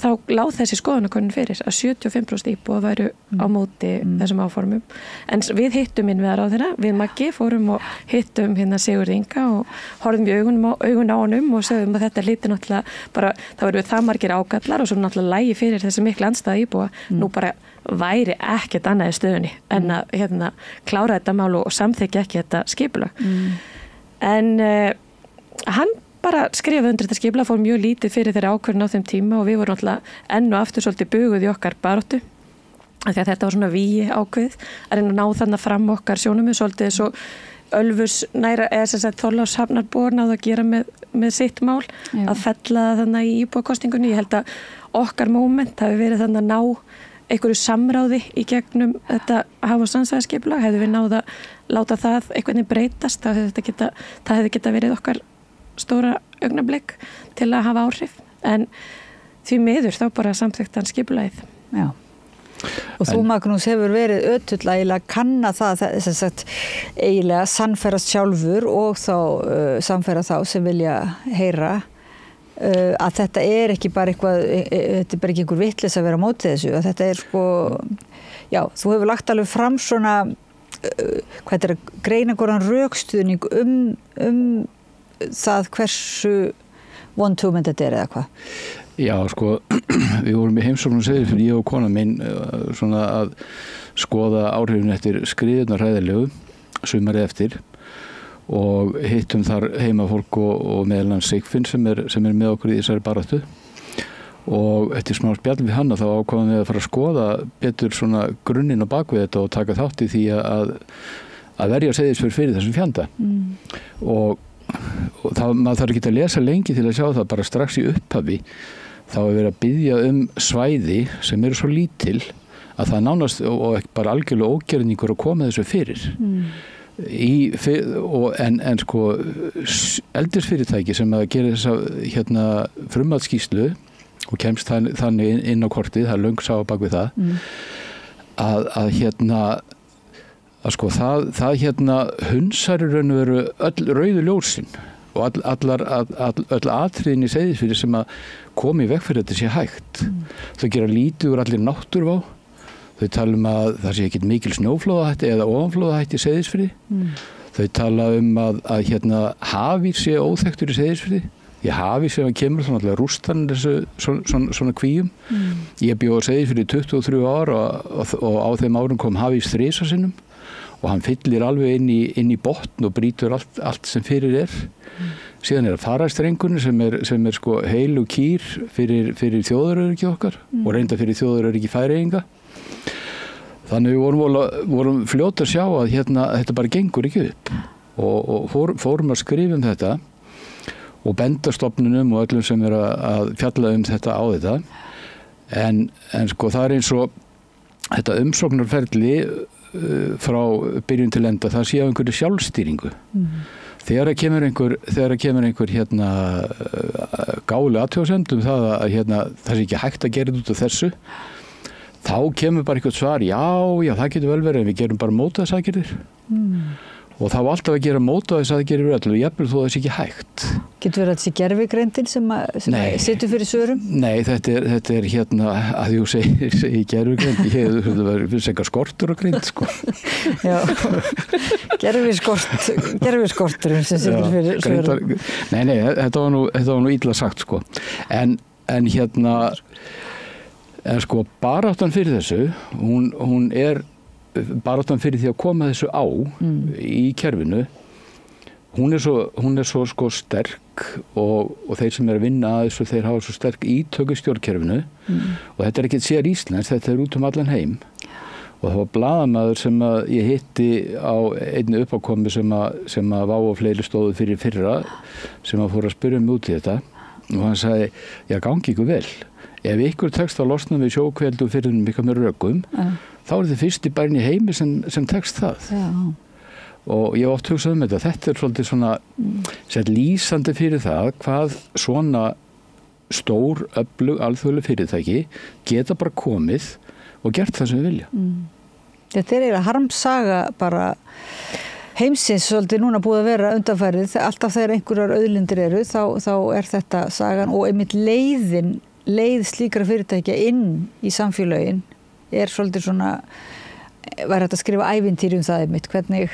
þá lá þessi skoðanakönnun fyrir að 75% íbúa væru á móti þessum áformum en við hittum innviðaráðherra, við Maggi fórum og hittum Sigurð Inga og horfðum í augun á honum og sögðum að þetta hlyti náttúrulega bara, það voru það margir ágallar og svo náttúrulega lægi fyrir þessi mikla andstæða íbúa nú bara væri ekkert annað í stöðunni en að klára þetta mál og samþykja ekki þetta skipulag. En hann bara skrifaði undir þetta skipulag, fór mjög lítið fyrir þeirra ákvörðun á þeim tíma og við vorum alltaf enn og aftur svolítið buguð í okkar baráttu af því að þetta var svona vígi ákveð að reyna að ná þannig fram okkar sjónum svolítið svo Ölfus næra eða Þorlákshafnarbúar náðu að gera með sitt mál að fella þannig í íbúakostingunni. Ég held að okkar móment hafi verið þannig að ná einhverju samráði í gegnum þetta haf- og strandsvæðisskipulag, hefðu við náð að láta það einhvern veginn breytast, það hefði geta verið okkar stóra augnablik til að hafa áhrif, en því miður þá bara samþykktan skipulagið. Já. Og þú Magnús hefur verið ötull að eiginlega kanna það eiginlega sannfærast sjálfur og þá samfæra þá sem vilja heyra að þetta er ekki bara eitthvað, þetta er bara ekki einhver vitleysa að vera á móti þessu, að þetta er já, þú hefur lagt alveg fram svona, hvað er að greina góðan rökstuðning það hversu vond hugmynd þetta er eða hvað? Já, við vorum í heimsóknum Seyðisfirði, ég og kona minn, svona að skoða áhrifin eftir skriðurnar hræðilegu, sumarið eftir og hittum þar heimafólk og meðal hans Sigfinn sem er með okkur í þessari baráttu og eftir smá spjall við hann þá ákváðum við að fara að skoða betur svona grunninn á bakvið þetta og taka þátt í því að verja Seyðisfjörð fyrir þessum fjanda og maður þarf ekki að lesa lengi til að sjá það bara strax í upphafi þá er verið að biðja svæði sem eru svo lítil að það nánast og bara algjörlega ógerningur að koma þessu fyrir. En sko eldisfyrirtæki sem að gera þessa frummatsskýrslu og kemst þannig inn á kortið, það er löng saga bak við það, að sko það hunsar í raun og veru öll rauðu ljósin og öll atriðin í Seyðisfirði sem að komi í veg fyrir þetta sé hægt. Þau gera lítið úr allir náttúruvá. Þau tala að það sé ekkert mikil snjóflóðahætti eða ofanflóðahætti í Seyðisfirði. Þau tala hafís sé óþekktur í Seyðisfirði. Í hafís sem kemur þannig að rústan svona kvíum. Ég bjó á Seyðisfirði 23 ár og á þeim árum kom hafís 3 sinnum og hann fyllir alveg inn í botn og brýtur allt sem fyrir Síðan það fararstrengurinn sem er sko heilu kýr fyrir þjóðaröryggi okkar og reynda fyrir þjóðaröryggi Færeyinga. Þannig við vorum fljót að sjá að þetta bara gengur ekki upp og fórum að skrifa þetta og benda stofnunum og öllum sem að fjalla þetta á þetta. En sko það eins og þetta umsóknarferli frá byrjun til enda, það sé á einhverju sjálfstýringu. Þegar kemur einhver gáli athugasemd það að það sé ekki hægt að gera þetta út af þessu, þá kemur bara eitthvað svar, já, það getur vel verið en við gerum bara mótvægisaðgerðir. Og þá alltaf að gera mótvægisaðgerðir við öllu, jafnvel þó það sé ekki hægt. Getur verið að þessi gervigreindin sem situr fyrir svörum? Nei, þetta er að þú segir gervigreind, ég hefur segja skortur og greind, sko. Já, gerviskorturinn sem situr fyrir svörum. Nei, þetta var nú illa sagt, sko. En sko, baráttan fyrir þessu, hún er baráttan fyrir því að koma þessu á í kerfinu, hún er svo sko sterk og þeir sem að vinna að þessu, þeir hafa svo sterk ítök í stjórnkerfinu og þetta er ekkert sér Íslands, þetta er út allan heim. Og það var blaðamaður sem að ég hitti á einni uppákomi sem að Vá og fleiri stóðu fyrir fyrra, sem að fór að spyrja mig út í þetta og hann sagði, gangi ykkur vel. Ef ykkur tekst að losna við sjókveldu fyrir mikið með rökum, þá er þið fyrst í bærin í heimi sem tekst það. Já. Og ég hef oft hugsað þetta. Þetta er svolítið svona lýsandi fyrir það hvað svona stór, öflug, alþjóðleg fyrirtæki geta bara komið og gert það sem við vilja. Þetta er eiginlega harmsaga bara heimsins svolítið núna búið að vera undanfærið. Alltaf þegar einhverjar auðlindir eru, þá er þetta sagan og einmitt leið slíkra fyrirtækja inn í samfélögin er svolítið svona, var þetta að skrifa ævintýri það einmitt, hvernig...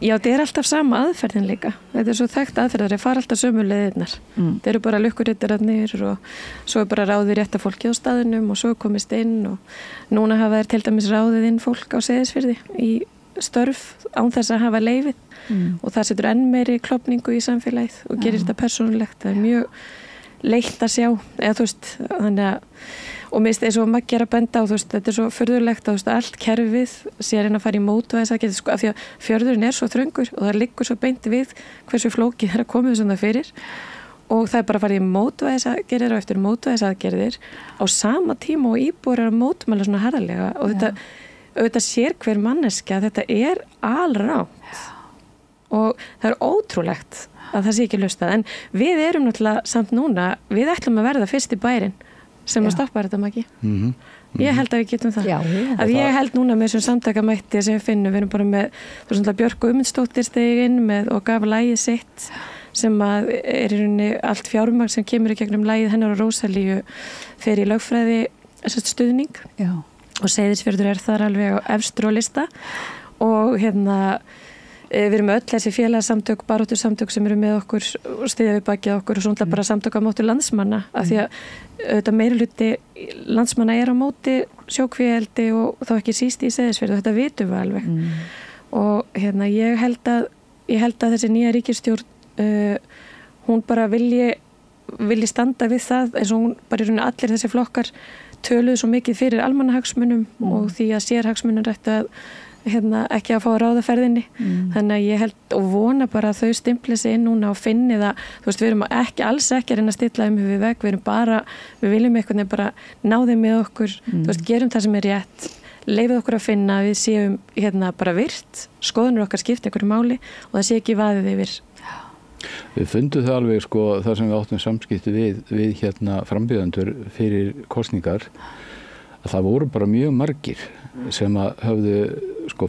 Já, þetta er alltaf sama aðferðin líka. Þetta er svo þekkt aðferðar, það fara alltaf sömu leiðirnar. Þeir eru bara lukkurittararnir og svo er bara ráðið rétta fólki á staðinum og svo komist inn og núna hafa þeir til dæmis ráðið inn fólk á Seyðisfirði í störf án þess að hafa leyfið og það setur enn meiri klofningu í samfélagið og gerir þetta persónulegt. Það er mjög leitt að sjá, eða þú veist, þannig að og mér finnst eins og Maggi er að benda á, þú veist, þetta er svo furðulegt að allt kerfið sé að reyna að fara í mótvægisaðgerðir, sko, af því að fjörðurinn er svo þröngur og það liggur svo beint við hversu flókið er að koma þessum það fyrir og það er bara að fara í mótvægisaðgerðir og eftir mótvægisaðgerðir á sama tíma og íbúar er að mótmæla svona harðarlega og þetta sér hver manneskja að þetta er alrangt og það er ótrúlegt að það sé ekki hlustað en við erum náttúrulega samt núna, við ætlum að verða fyrst í bærin sem að stoppa þetta, Maggi. Ég held að við getum það. Að ég held núna með þessum samtakamætti sem við finnum, við erum bara með þú veist, Björk Guðmundsdóttir steginn og gaf lagið sitt sem að er í rauninni allt fjármagn sem kemur í gegnum lagið hennar og Rósalíu fer í lögfræði stuðning og Seyðisfjörður er þar alveg á efstur á lista og við erum öll þessi félagsamtök, baráttusamtök sem eru með okkur og styðja við bakið okkur og svona bara samtök á móti landsmanna af því að auðvitað meirihluti landsmanna er á móti sjókvíaeldi og þá ekki síst í Seyðisfirði og þetta vitum við alveg og ég held að þessi nýja ríkisstjórn hún bara vilji standa við það eins og hún bara í rauninni allir þessi flokkar töluðu svo mikið fyrir almannahagsmunum og því að sérhagsmunum ættu að ekki að fá að ráða ferðinni. Þannig að ég held og vona bara að þau stimpli sig inn núna og finni það, þú veist, við erum alls ekki að reyna að stilla við veg, við viljum einhvern veginn bara ná þeim með okkur, þú veist, gerum það sem er rétt, leifið okkur að finna að við séum bara virt, skoðunur okkar skipta einhverju máli og það sé ekki vaðið yfir. Við fundum það alveg þar sem við áttum samskipti við frambjóðendur fyrir kosningar að það voru bara mjög margir sem að höfðu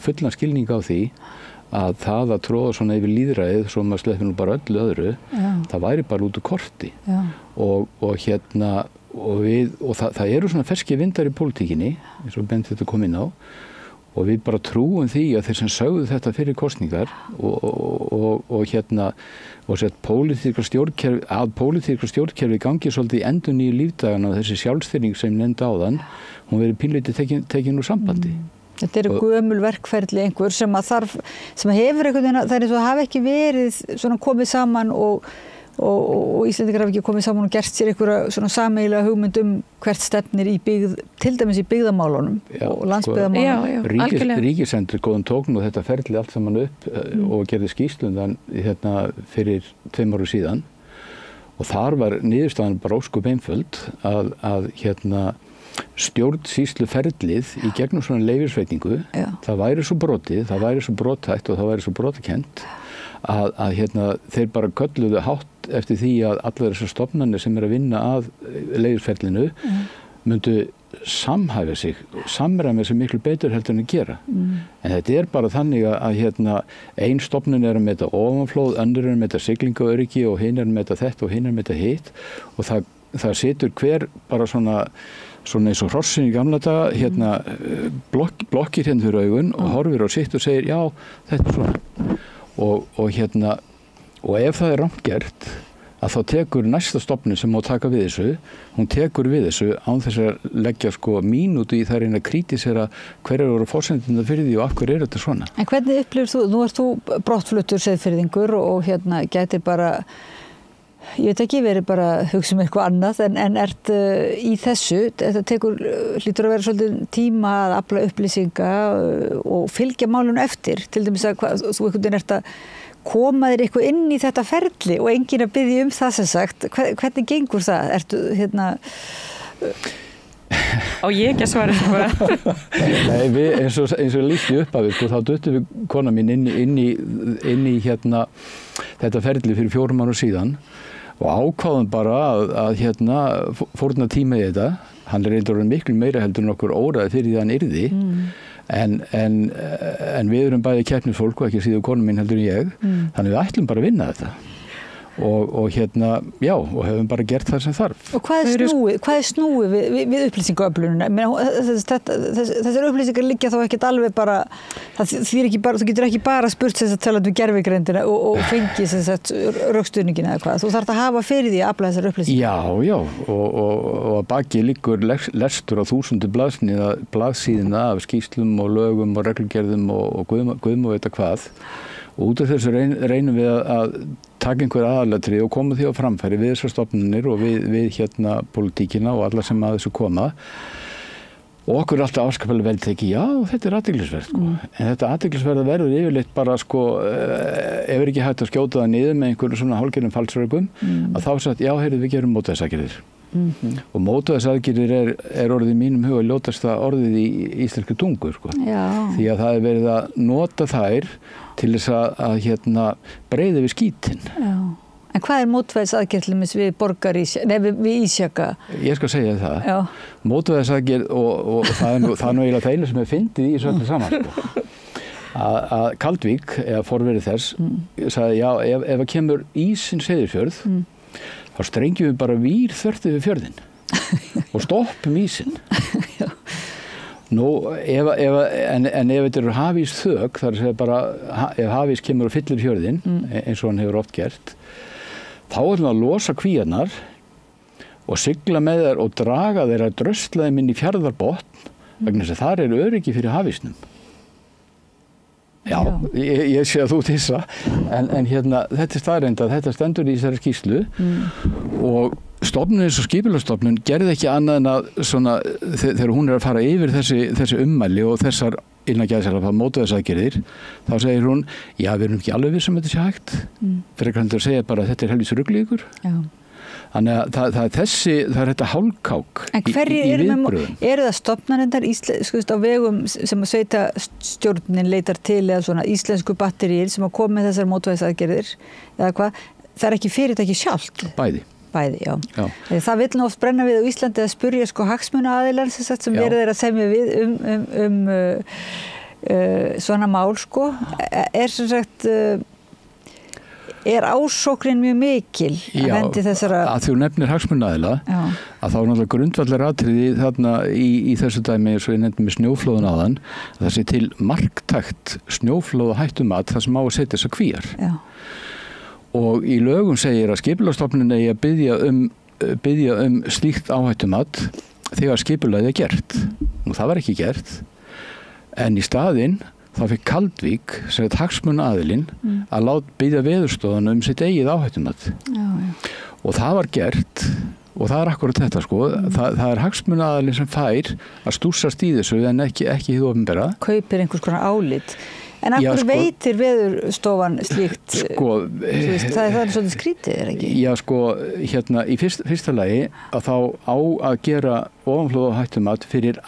fullan skilning á því að það að tróða svona yfir lýðræðið svo maður sleppir nú bara öllu öðru það væri bara út úr korti og það eru svona ferski vindar í pólitíkinni eins og Bent þetta kom inn á og við bara trúum því að þeir sem sögðu þetta fyrir kosningar og sett pólitíska stjórnkerfi gangi svolítið í endurnýju lífdagana þessi sjálfstýring sem nefndi áðan hún verið pínlítið tekin úr sambandi. Þetta eru gömul verkferli einhver sem hefur einhvern veginn, það er eins og hafa ekki verið svona komið saman og Íslendingar hafa ekki komið saman og gert sér einhverja svona sameiginlega hugmynd hvert stefnir í byggð, til dæmis í byggðamálunum og landsbyggðamálunum. Ríkisendurskoðun tók nú þetta ferli allt saman upp og gerði skýrslundan fyrir 2 árum síðan og þar var niðurstaðan bara ósköp einföld að stjórnsýsluferlið í gegnum svona leyfisveitingu það væri svo brotið, það væri svo brothætt og það væri svo brotakent að þeir bara kölluðu hátt eftir því að allar þessar stofnanir sem að vinna að leyfisferlinu myndu samhæfa sig, samræma sig miklu betur heldur en að gera. En þetta bara þannig að ein stofnun að meta ofanflóð, önnur að meta siglingaöryggi og hinn að meta þetta og hinn að meta hitt og það situr hver bara svona eins og hrossin í gamla daga blokkir fyrir augun og horfir á sitt og segir já, þetta svona og ef það rangt gert að þá tekur næsta stofnun sem má taka við þessu hún tekur við þessu án þess að leggja mínútu í það reyna að krítisera hverjar voru forsendurnar fyrir því og af hverju þetta svona. En hvernig upplifir þú, nú ert þú brottfluttur Seyðfirðingur og gætir bara ég veit ekki verið bara að hugsa eitthvað annað en ert í þessu þetta hlýtur að vera svolítið tíma að afla upplýsinga og fylgja málunum eftir til dæmis að þú einhvern veginn ert að koma þér eitthvað inn í þetta ferli og enginn að biðja það sem sagt hvernig gengur það? Ertu á ég ekki að svara þessu bara? Nei, eins og lýsti upp af þá duttum við kona mín inn í þetta ferli fyrir 4 árum síðan og ákváðum bara að fórna tíma í þetta hann reyndar miklu meira heldur en okkur óraði fyrir því að hann yrði en við erum bæði keppnisfólk og ekki síður kona mín heldur en ég þannig við ætlum bara að vinna þetta og já, og hefum bara gert það sem þarf. Og hvað er snúið við upplýsingaöflununa? Þessar upplýsingar liggja þá ekkert alveg bara, þú getur ekki bara spurt talandi um gervigreindina og fengið rökstuðningina eða hvað. Þú þarft að hafa fyrir því að afla þessar upplýsingar. Já, og að baki liggur lestur á 1000 blaðsíðina af skýrslum og lögum og reglugerðum og guðm og veit hvað. Og út af þessu reynum við að taka einhver aðalatrið og koma því á framfæri við þessar stofnunir og við politíkina og alla sem að þessu koma og okkur er alltaf afskaplega vel tekið, já, þetta er athyglisvert en þetta athyglisverða verður yfirleitt bara ef ekki hægt að skjóta það niður með einhverjum svona hálfgerðum falsrökum að þá sagt, já, heyrðu, við gerum mótvægisaðgerðir og mótvægisaðgerðir er orðið í mínum huga ljótasta orðið í íslenskri tungu því að það er verið að nota þær til þess að breiða við skítinn. Já. En hvað er mótvægisaðgerð við við Ísjaka? Ég skal segja það. Mótvægisaðgerð og það er nú eiginlega það einu sem er fyndið í þessu öllu saman. Að Kaldvík, eða forverið þess, sagði já, ef það kemur ísinn Seyðisfjörð, þá strengjum við bara vír þvert yfir fjörðinn og stoppum ísinn. Nú, ef þetta eru hafís þök, þar er bara, ef hafís kemur og fyllir fjörðinn, eins og hann hefur oft gert, þá ætlum við að losa kvíarnar og sigla með þær og draga þeirra drösla þeim inn í fjarðarbotn vegna þess að þar eru öryggi fyrir hafísnum. Já, ég sé að þú tissa, en þetta er staðreynd að þetta stendur í þessari skýrslu og stofnun eins og skipulagsstofnun gerði ekki annað en að þegar hún er að fara yfir þessi ummæli og þessar innan gæðislega mótvæðisaðgerðir, þá segir hún, já, við erum ekki alveg við sem þetta sé hægt, fyrir að segja bara að þetta helvís rugl í ykkur. Já. Þannig að það er þetta hálfkák í viðbröðum. Eru það stofnanendar á vegum sem að sveita stjórnin leitar til eða svona íslensku batteríir sem að koma með þessar mótvæðisaðgerðir eða hvað, það er ekki fyrirtæki sjálft? Bæði, já. Það vill nú oft brenna við á Íslandi að spurja hagsmunaaðilar sem verið að semja við svona mál sko. Sem sagt ásóknin mjög mikil að vendi þessara... Já, að þú nefnir hagsmunaaðila að þá er náttúrulega grundvallar atriði þarna í þessu dæmi eins og ég nefndi með snjóflóðun áðan að það sé til marktækt snjóflóða hættumat þar sem á að setja þessar kvíar. Já. Og í lögum segir að skipulagsstofnun eigi að biðja slíkt áhættumat þegar skipulagið er gert. Nú það var ekki gert en í staðinn þá fikk Kaldvík, sem er hagsmunaaðilinn, að biðja Veðurstofan sitt eigið áhættumat. Og það var gert, og það er akkurat þetta sko, það er hagsmunaaðilinn sem fær að stússast í þessu en ekki hið opinbera. Kaupir einhvers konar álit. En af hverju veitir Veðurstofan slíkt? Sko, það er svolítið skrítið, er ekki? Já, sko, hérna, í fyrsta lagi að þá á að gera ofanflóðahættumat fyrir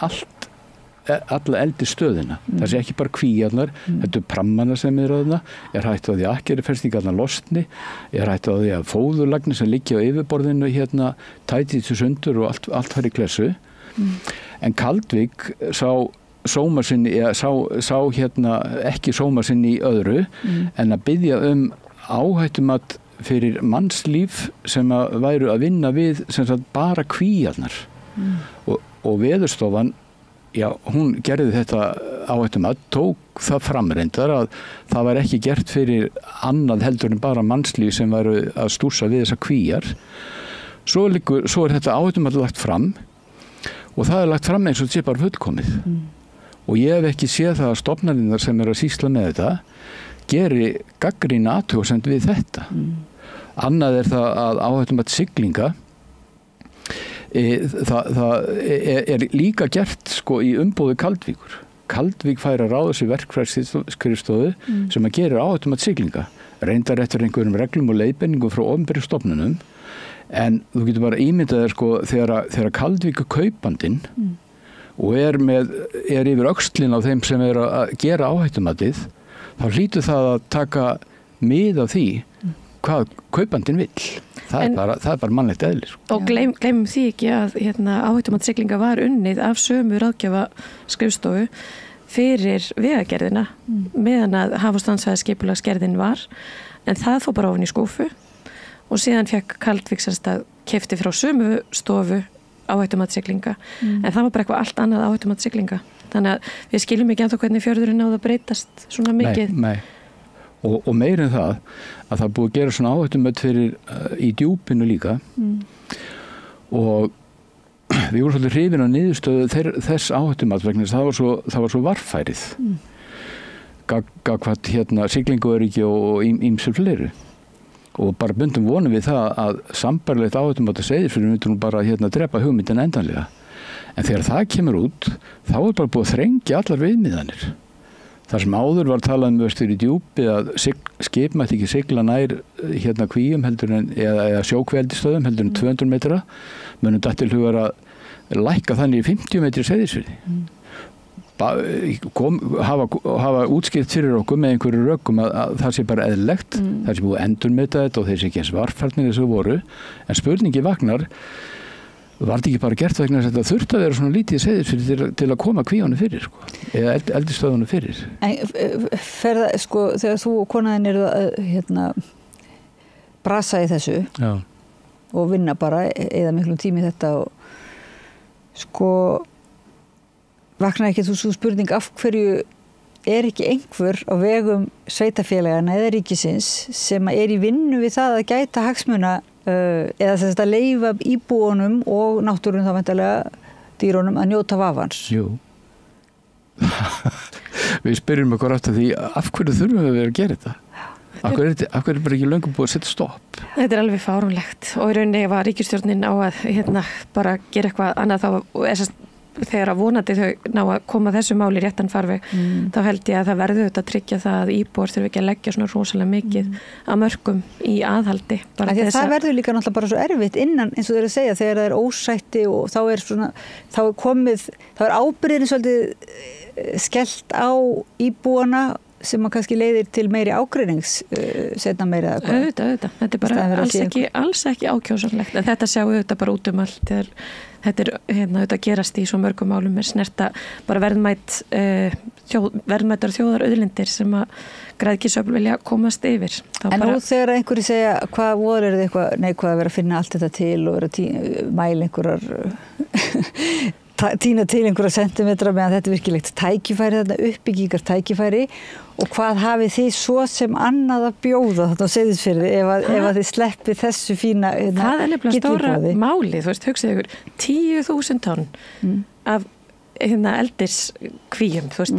alla eldi stöðina. Það sé ekki bara kvíarnar, þetta prammana sem er þarna, hætt á því að akkeriferstingarnar losni, hætt á því að fóðurlagnir sem liggja á yfirborðinu tætið til sundur og allt fær í klessu. En Kaldvík sá ekki sóma sinni í öðru en að biðja áhættumat fyrir mannslíf sem væru að vinna við sem sagt bara kvíarnar. Og Veðurstofan hún gerði þetta áhættumat, tók það framreyndar að það var ekki gert fyrir annað heldur en bara mannslíf sem væru að stússa við þessar kvíar. Svo er þetta áhættumat lagt fram og það er lagt fram eins og þetta sé bara fullkomið. Og ég hef ekki séð það að stofnanirnar sem er að sýsla með þetta geri gagnrýna athugasemd við þetta. Annað er það að áhættumat siglinga það er líka gert sko í umboði Kaldvíkur. Kaldvík fær að ráða sér verkfræðsskrifstofu sem að gera áhættumat siglinga. Reyndar eftir einhverjum reglum og leiðbeiningum frá opinberum stofnunum en þú getur bara ímyndað þér sko þegar Kaldvík er kaupandinn og er yfir öxlin á þeim sem er að gera áhættumatið þá hlýtur það að taka mið af því hvað kaupandinn vill. Það er bara mannlegt eðli. Og gleymum því ekki að áhættumat siglinga var unnið af sömu ráðgjafa skrifstofu fyrir vegagerðina meðan að haf- og strandsvæðisskipulagsgerðin var en það fór bara ofan í skúfu og síðan fekk Kaldvík að keypti frá sömu stofu áhættumat siglinga en það var bara eitthvað allt annað áhættumat siglinga. Þannig að við skiljum ekki ennþá hvernig fjörðurinn náði að breytast svona mikið. Nei. Og meir en það að það búið að gera svona áhættumat fyrir í djúpinu líka og við vorum svolítið hrifin á niðurstöðu þess áhættumat vegna þess að það var svo varfærið gagvat siglinguöryggi og ýmsir fleiri og bara bundum vonum við það að sambærilegt áhættumat að segja fyrir myndum bara drepa hugmyndin endanlega en þegar það kemur út þá er bara búið að þrengja allar viðmiðanir. Þar sem áður var talað vestur í djúpi að skip mætti ekki sigla nær kvíum eða sjókveldistöðum heldur en 200 metra munum datt til hugar að lækka þannig í 50 metri Seyðisfirði. Hafa útskipt fyrir okkur með einhverju rökum að það sé bara eðlilegt, það sé búið að endurmeta þetta og þeir sé ekki eins varfærnir þessu voru en spurningi vagnar var þetta ekki bara gert vegna þess að þetta þurfti að vera svona lítið Seyðisfirði til að koma kvíunum fyrir sko, eða eldistöðunum fyrir. En sko, þegar þú og konaðin eru að brasa í þessu og vinna bara eða miklum tími þetta og sko vaknar ekki þú spurning af hverju er ekki einhver á vegum sveitafélagana eða ríkisins sem er í vinnu við það að gæta hagsmuna eða þess að leyfa íbúunum og náttúrunum þá væntanlega dýrunum að njóta vafans. Jú. Við spyrjum okkur aftur því af hverju þurfum við að vera að gera þetta? Af hverju er bara ekki löngu búið að setja stopp? Þetta er alveg fáránlegt og í rauninni var ríkisstjórnin á að bara gera eitthvað annað þá þegar að vonandi þau ná að koma þessu máli réttan farveg, þá held ég að það verður þetta að tryggja það að íbúar þurfi ekki að leggja svona rosalega mikið að mörkum í aðhaldi. Það verður líka náttúrulega bara svo erfitt innan, eins og þeir að segja, þegar það er ósætti og þá er ábyrgðin svolítið skellt á íbúana sem að kannski leiðir til meiri ágreinings setna meira eða hvað. Auðvitað. Þetta er bara alls ekki ákjósanlegt. En þetta sjáum við auðvitað bara út allt þegar þetta er auðvitað gerast í svo mörgum málum er snerta bara verðmættar þjóðarauðlindir sem að græðgisöfl vilja komast yfir. En nú þegar einhverju segja hvað voru er þið eitthvað neikvæð að vera að finna allt þetta til og vera að mæla einhverjar tína til einhverja sentimetra meðan þetta er virkilegt tækifæri, þetta uppbyggingar tækifæri og hvað hafið þið svo sem annað að bjóða þetta á Seyðisfirði ef að þið sleppið þessu fína það er nefnilega stóra máli, þú veist, hugsið ykkur 10.000 tonn af eldiskvíum, þú veist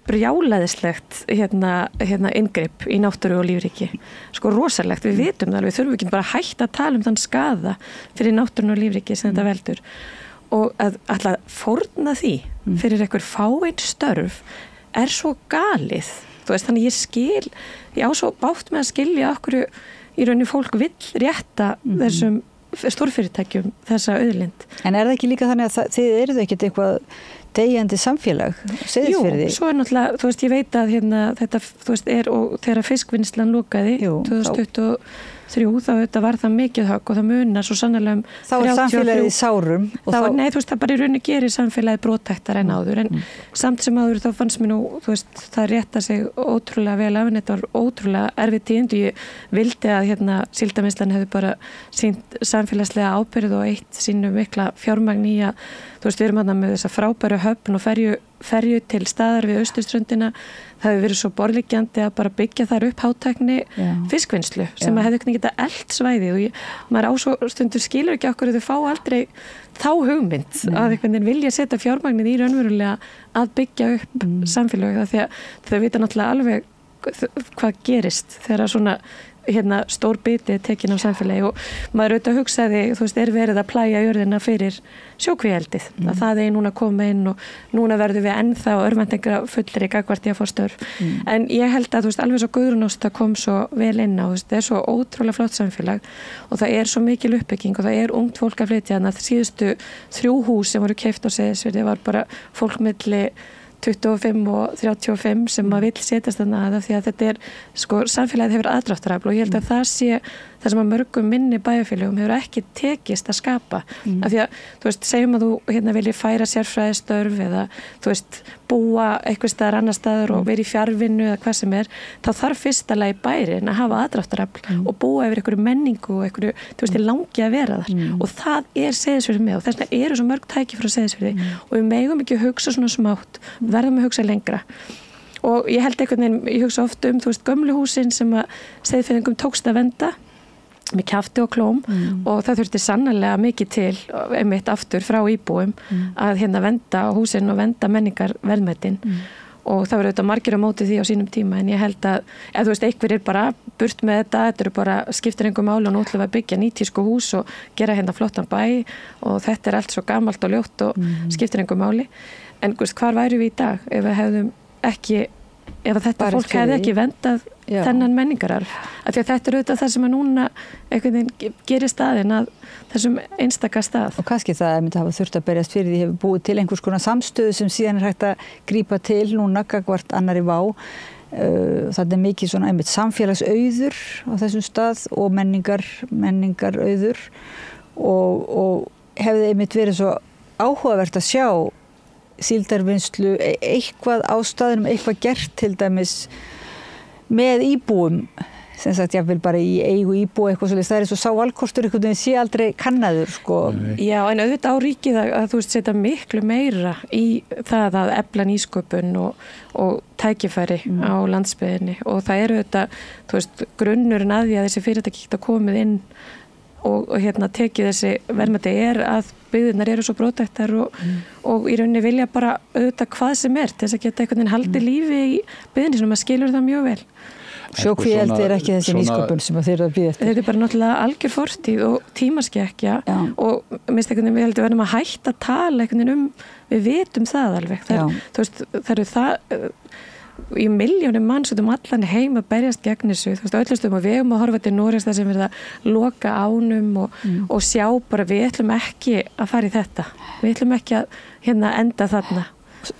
brjálæðislegt inngrip í náttúru og lífríki sko rosalegt, við vitum það alveg, við þurfum ekki bara að hætta að tala þann skaða fyrir náttúrun og lífríki sem þetta veldur og að alltaf fórna því fyrir einhver fáein störf er svo galið, þú veist, þannig ég á svo bátt með að skilja okkur í rauninni fólk vill rétta þessum stórfyrirtækjum þessa auðlind. En er það ekki líka þannig að þið eruð ekkert eitthvað deyjandi samfélag, Seyðisfirði? Jú, svo er náttúrulega, þú veist, ég veit að þetta, þú veist, og þegar fiskvinnslan lokaði 2023 þá þetta var það mikið högg og það munar svo sannarlega þá er samfélagið í sárum nei, þú veist, það bara í rauninni gerir samfélagið brottæktar en áður, en samt sem áður þá fannst mér nú, þú veist, það rétta sig ótrúlega vel af en þetta var ótrúlega erfið tíðindi, ég vildi að Síldarvinnslan hefði bara sýnt samfélagslega ábyrgð og eitt sínu mikla fjármagn í að, þú veist, við erum með þessa frábæru höfn og ferju til staðar við austurströndina, það hefur verið svo borðliggjandi að bara byggja þar upp hátækni fiskvinnslu sem að hefði ekki getað eld svæði og maður á svo stundur skilur ekki okkur að þau fá aldrei þá hugmynd að einhvern veginn vilja setja fjármagnið í raunverulega að byggja upp samfélag því að þau vita náttúrulega alveg hvað gerist þegar svona stór biti tekin á samfélagi og maður auðvitað hugsaði, þú veist, er verið að plæja jörðina fyrir sjókvíeldið að það er núna að koma inn og núna verðum við ennþá örvæntingra fullri gagvart í að fá störf en ég held að, þú veist, alveg svo Guðrún Ásta kom svo vel inn á, þú veist, það er svo ótrúlega flott samfélag og það er svo mikil uppbygging og það er ungt fólk að flytja þannig að síðustu 3 hús sem voru keypt á Seyðisfirði var bara fólk milli 25 og 35 sem maður vill setjast þarna að því að þetta er, sko, samfélagið hefur aðdráttarafl og ég held að það sé það sem að mörgum minni bæjarfélögum hefur ekki tekist að skapa af því að, þú veist, segjum að þú vilji færa sérfræðistörf eða, þú veist, búa eitthvað staðar annar staðar og vera í fjarvinnu eða hvað sem er, þá þarf fyrsta lagi bærin að hafa aðdráttarafl og búa yfir einhverju menningu og einhverju, þú veist, langi að vera þar og það er Seyðisfirði með og þess vegna eru svo mörg tæki frá Seyðisfirði og við megum ekki hugsa svona smátt, verðum að hugsa lengra og ég held einhvern veginn, ég hugsa oft þú veist, gömlu húsin sem að Seyðfirðingum tókst að vernda með kjafti og klóm og það þurfti sannarlega mikið til einmitt aftur frá íbúum að vernda húsin og vernda menningar verðmætin og það verður auðvitað margir á móti því á sínum tíma en ég held að, þú veist, einhver er bara burt með þetta eru bara, skiptir einhver máli og nú ætlum við að byggja nýtísku hús og gera flottan bæ og þetta er allt svo gamalt og ljótt og skiptir einhver máli en veist, hvar væru við í dag ef við hefðum ekki ef þetta fólk hefði ekki vendað þennan menningararf. Af því að þetta er auðvitað það sem að núna einhvern veginn gerir staðinn að þessum einstaka stað. Og kannski það að myndi hafa þurft að berjast fyrir því hefur búið til einhvers konar samstöðu sem síðan er hægt að grípa til núna gagnvart annarri vá. Það er mikið svona einmitt samfélagsauður á þessum stað og menningarauður og hefði einmitt verið svo áhugavert að sjá síldarvinnslu eitthvað á staðinum, eitthvað gert til dæmis með íbúum sem sagt ég vil bara í eigu íbúa eitthvað svolítið, það er svo sá valkostur einhvern veginn sé aldrei kannaður sko. Já, en auðvitað á ríkið að þú veist setja miklu meira í það að efla nýsköpun og tækifæri á landsbyggðinni og það eru auðvitað, þú veist, grunnurinn að því að þessi fyrirtæki geta komið inn og tekið þessi verðmæti er að byggðirnar eru svo brothættar og í rauninni vilja bara auðvitað hvað sem er til þess að geta einhvern veginn haldið lífi í byggðinni sem maður skilur það mjög vel. Sjókvíeldi ekki þessi nýsköpun sem þeir eru að býða eftir. Þetta bara náttúrulega algjör fortíð og tímaskekkja og minnst einhvern veginn við heldum verðum að hætta að tala einhvern veginn við vitum það alveg. Það eru það í milljónum manns út allan heim að berjast gegn þessu, öllustum og við að horfa til Noregs þar sem við að loka ánum og sjá bara við ætlum ekki að fara í þetta, við ætlum ekki að enda þarna.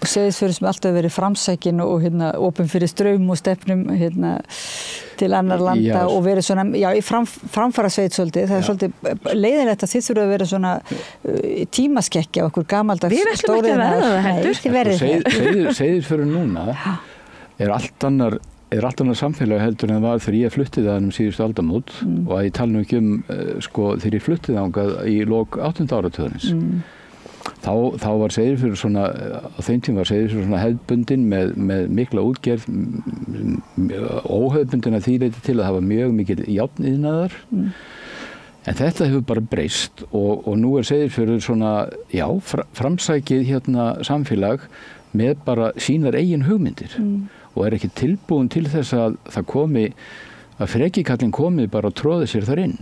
Seyðisfjörður sem alltaf verið framsækin og opin fyrir straum og stefnum til annar landa og verið svona, í framfara sveit svolítið, það svolítið leiðilegt að þið þurfa að vera svona tímaskekkja okkur gamaldags. Við ætlum ekki að verða það heldur. Seyðisfjörður núna er allt annar samfélag heldur en það var þegar ég fluttið þaðan síðustu aldamót og að ég tala nú ekki þegar ég fluttið þangað í lok 8. áratugarins. Þá var Seyðisfjörður svona, á þeim tíma var Seyðisfjörður svona hefðbundin með mikla útgerð, óhefðbundin að því leyti til að það var mjög mikil járniðnaðar. En þetta hefur bara breyst og nú er Seyðisfjörður svona, framsækið samfélag með bara sínar eigin hugmyndir og er ekki tilbúin til þess að það komi, að frekikallin komi bara og tróði sér þar inn.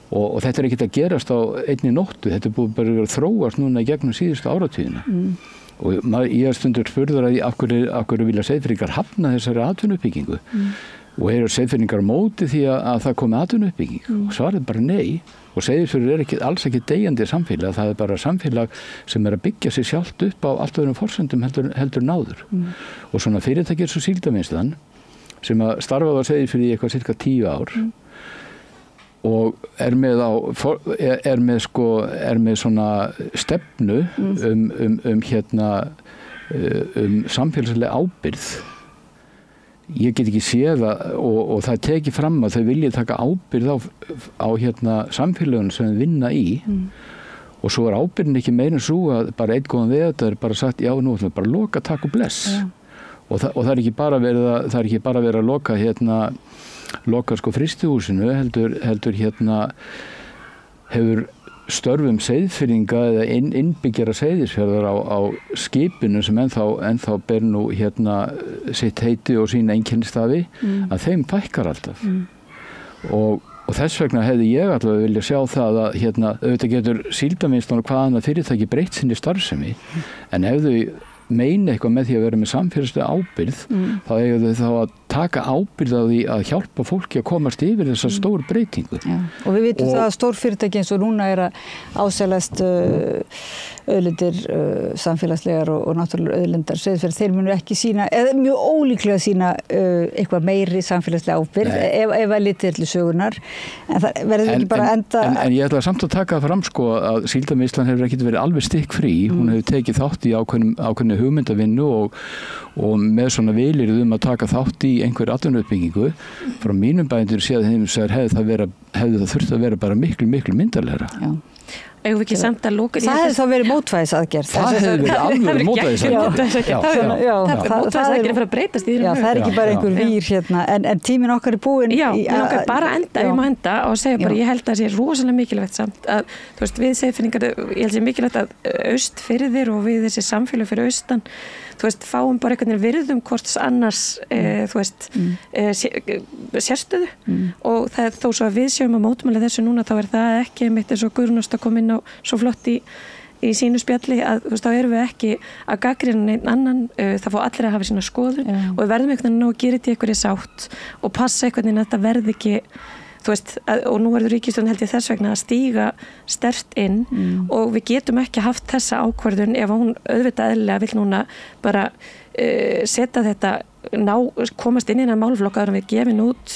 Og þetta er ekkert að gerast á einni nóttu, þetta er búið bara að þróast núna í gegnum síðustu áratugina. Og ég er stundur spurður að af hverju vilja Seyðfirðingar hafna þessari atvinnuuppbyggingu og eru Seyðfirðingar á móti því að það komi atvinnuuppbygging og svarið bara nei. Og Seyðisfjörður er alls ekki deyjandi samfélag, það er bara samfélag sem er að byggja sig sjálft upp á allt öðrum forsendum heldur náður. Og svona fyrirtæki eins og Síldarvinnslan sem að starfaði á Seyðisfirði í eitthvað cirka 10 ár og er með svona stefnu samfélagslega ábyrgð. Ég get ekki séð og það tekið fram að þau vilja taka ábyrgð á samfélögun sem þau vinna í og svo er ábyrgðin ekki meira en svo að bara einn góðan veðar er bara sagt já nú ætlum við bara að loka, takk og bless og það er ekki bara verið að loka frystihúsinu heldur hefur störfum Seyðfirðinga eða innbyggjara Seyðisfjarðar á skipinu sem ennþá ber nú sitt heiti og sína einkennistafi að þeim fækkar alltaf og þess vegna hefði ég allavega vilja sjá það að auðvitað getur Síldarvinnslan og hvað annað fyrirtæki breytt sinni starfsemi en ef þau meina eitthvað með því að vera með samfélagslega ábyrgð þá eiga þau þá að taka ábyrgð á því að hjálpa fólki að komast yfir þessa stór breytingu. Og við vitum það að stór fyrirtæki eins og núna er að ásælast auðlindir samfélagslegar og náttúrulega auðlindar Seyðisfjörður, þeir munu ekki sína eða mjög ólíklega sína eitthvað meiri samfélagslega ábyrgð ef að litið til sögunar en það verður ekki bara enda En ég ætla samt að taka fram að Síldarvinnslan hefur ekki verið alveg stikkfrí, hún hefur tekið þátt í ákveðnu hugmyndavinnu og með svona vilyrði að taka þátt í einhver atvinnuuppbyggingu frá mínum bændur séð hefði það þurft að vera bara miklu myndarlegra. Eigum við ekki samt að loka Það hefði þá verið mótvægisaðgerð. Það hefði verið alveg mótvægisaðgerð. Mótvægisaðgerð er fyrir að breytast í þínum hug. Það er ekki bara einhver vír en tíminn okkar er búinn. Já, okkar bara enda, ég má enda og segja bara, ég held að það sé rosalega mikilvægt samt að, þú veist, við Seyðfirðingar, ég held að sé mikilvægt að Austfirðir og við þessi samfélag fyrir austan, þú veist, fáum bara einhvern veginn virðum hvort annars, þú veist, sérstöðu og það er þó svo að við séum að mótmæla þessu núna, þá er það ekki einmitt eins og Guðrún Ásta kom inn á svo flott í sínu spjalli að þú veist, þá erum við ekki að gagnrýna neinn annan, það fá allir að hafa sína skoðun og við verðum einhvern veginn að gera þetta í einhverju sátt og passa einhvern veginn að þetta verði ekki þú veist, og nú verður ríkisstjórnin held ég þess vegna að stíga sterkt inn og við getum ekki haft þessa ákvörðun ef hún auðvitað eðlilega vill núna bara setja þetta komast inn í þennan málflokk áður en við gefum út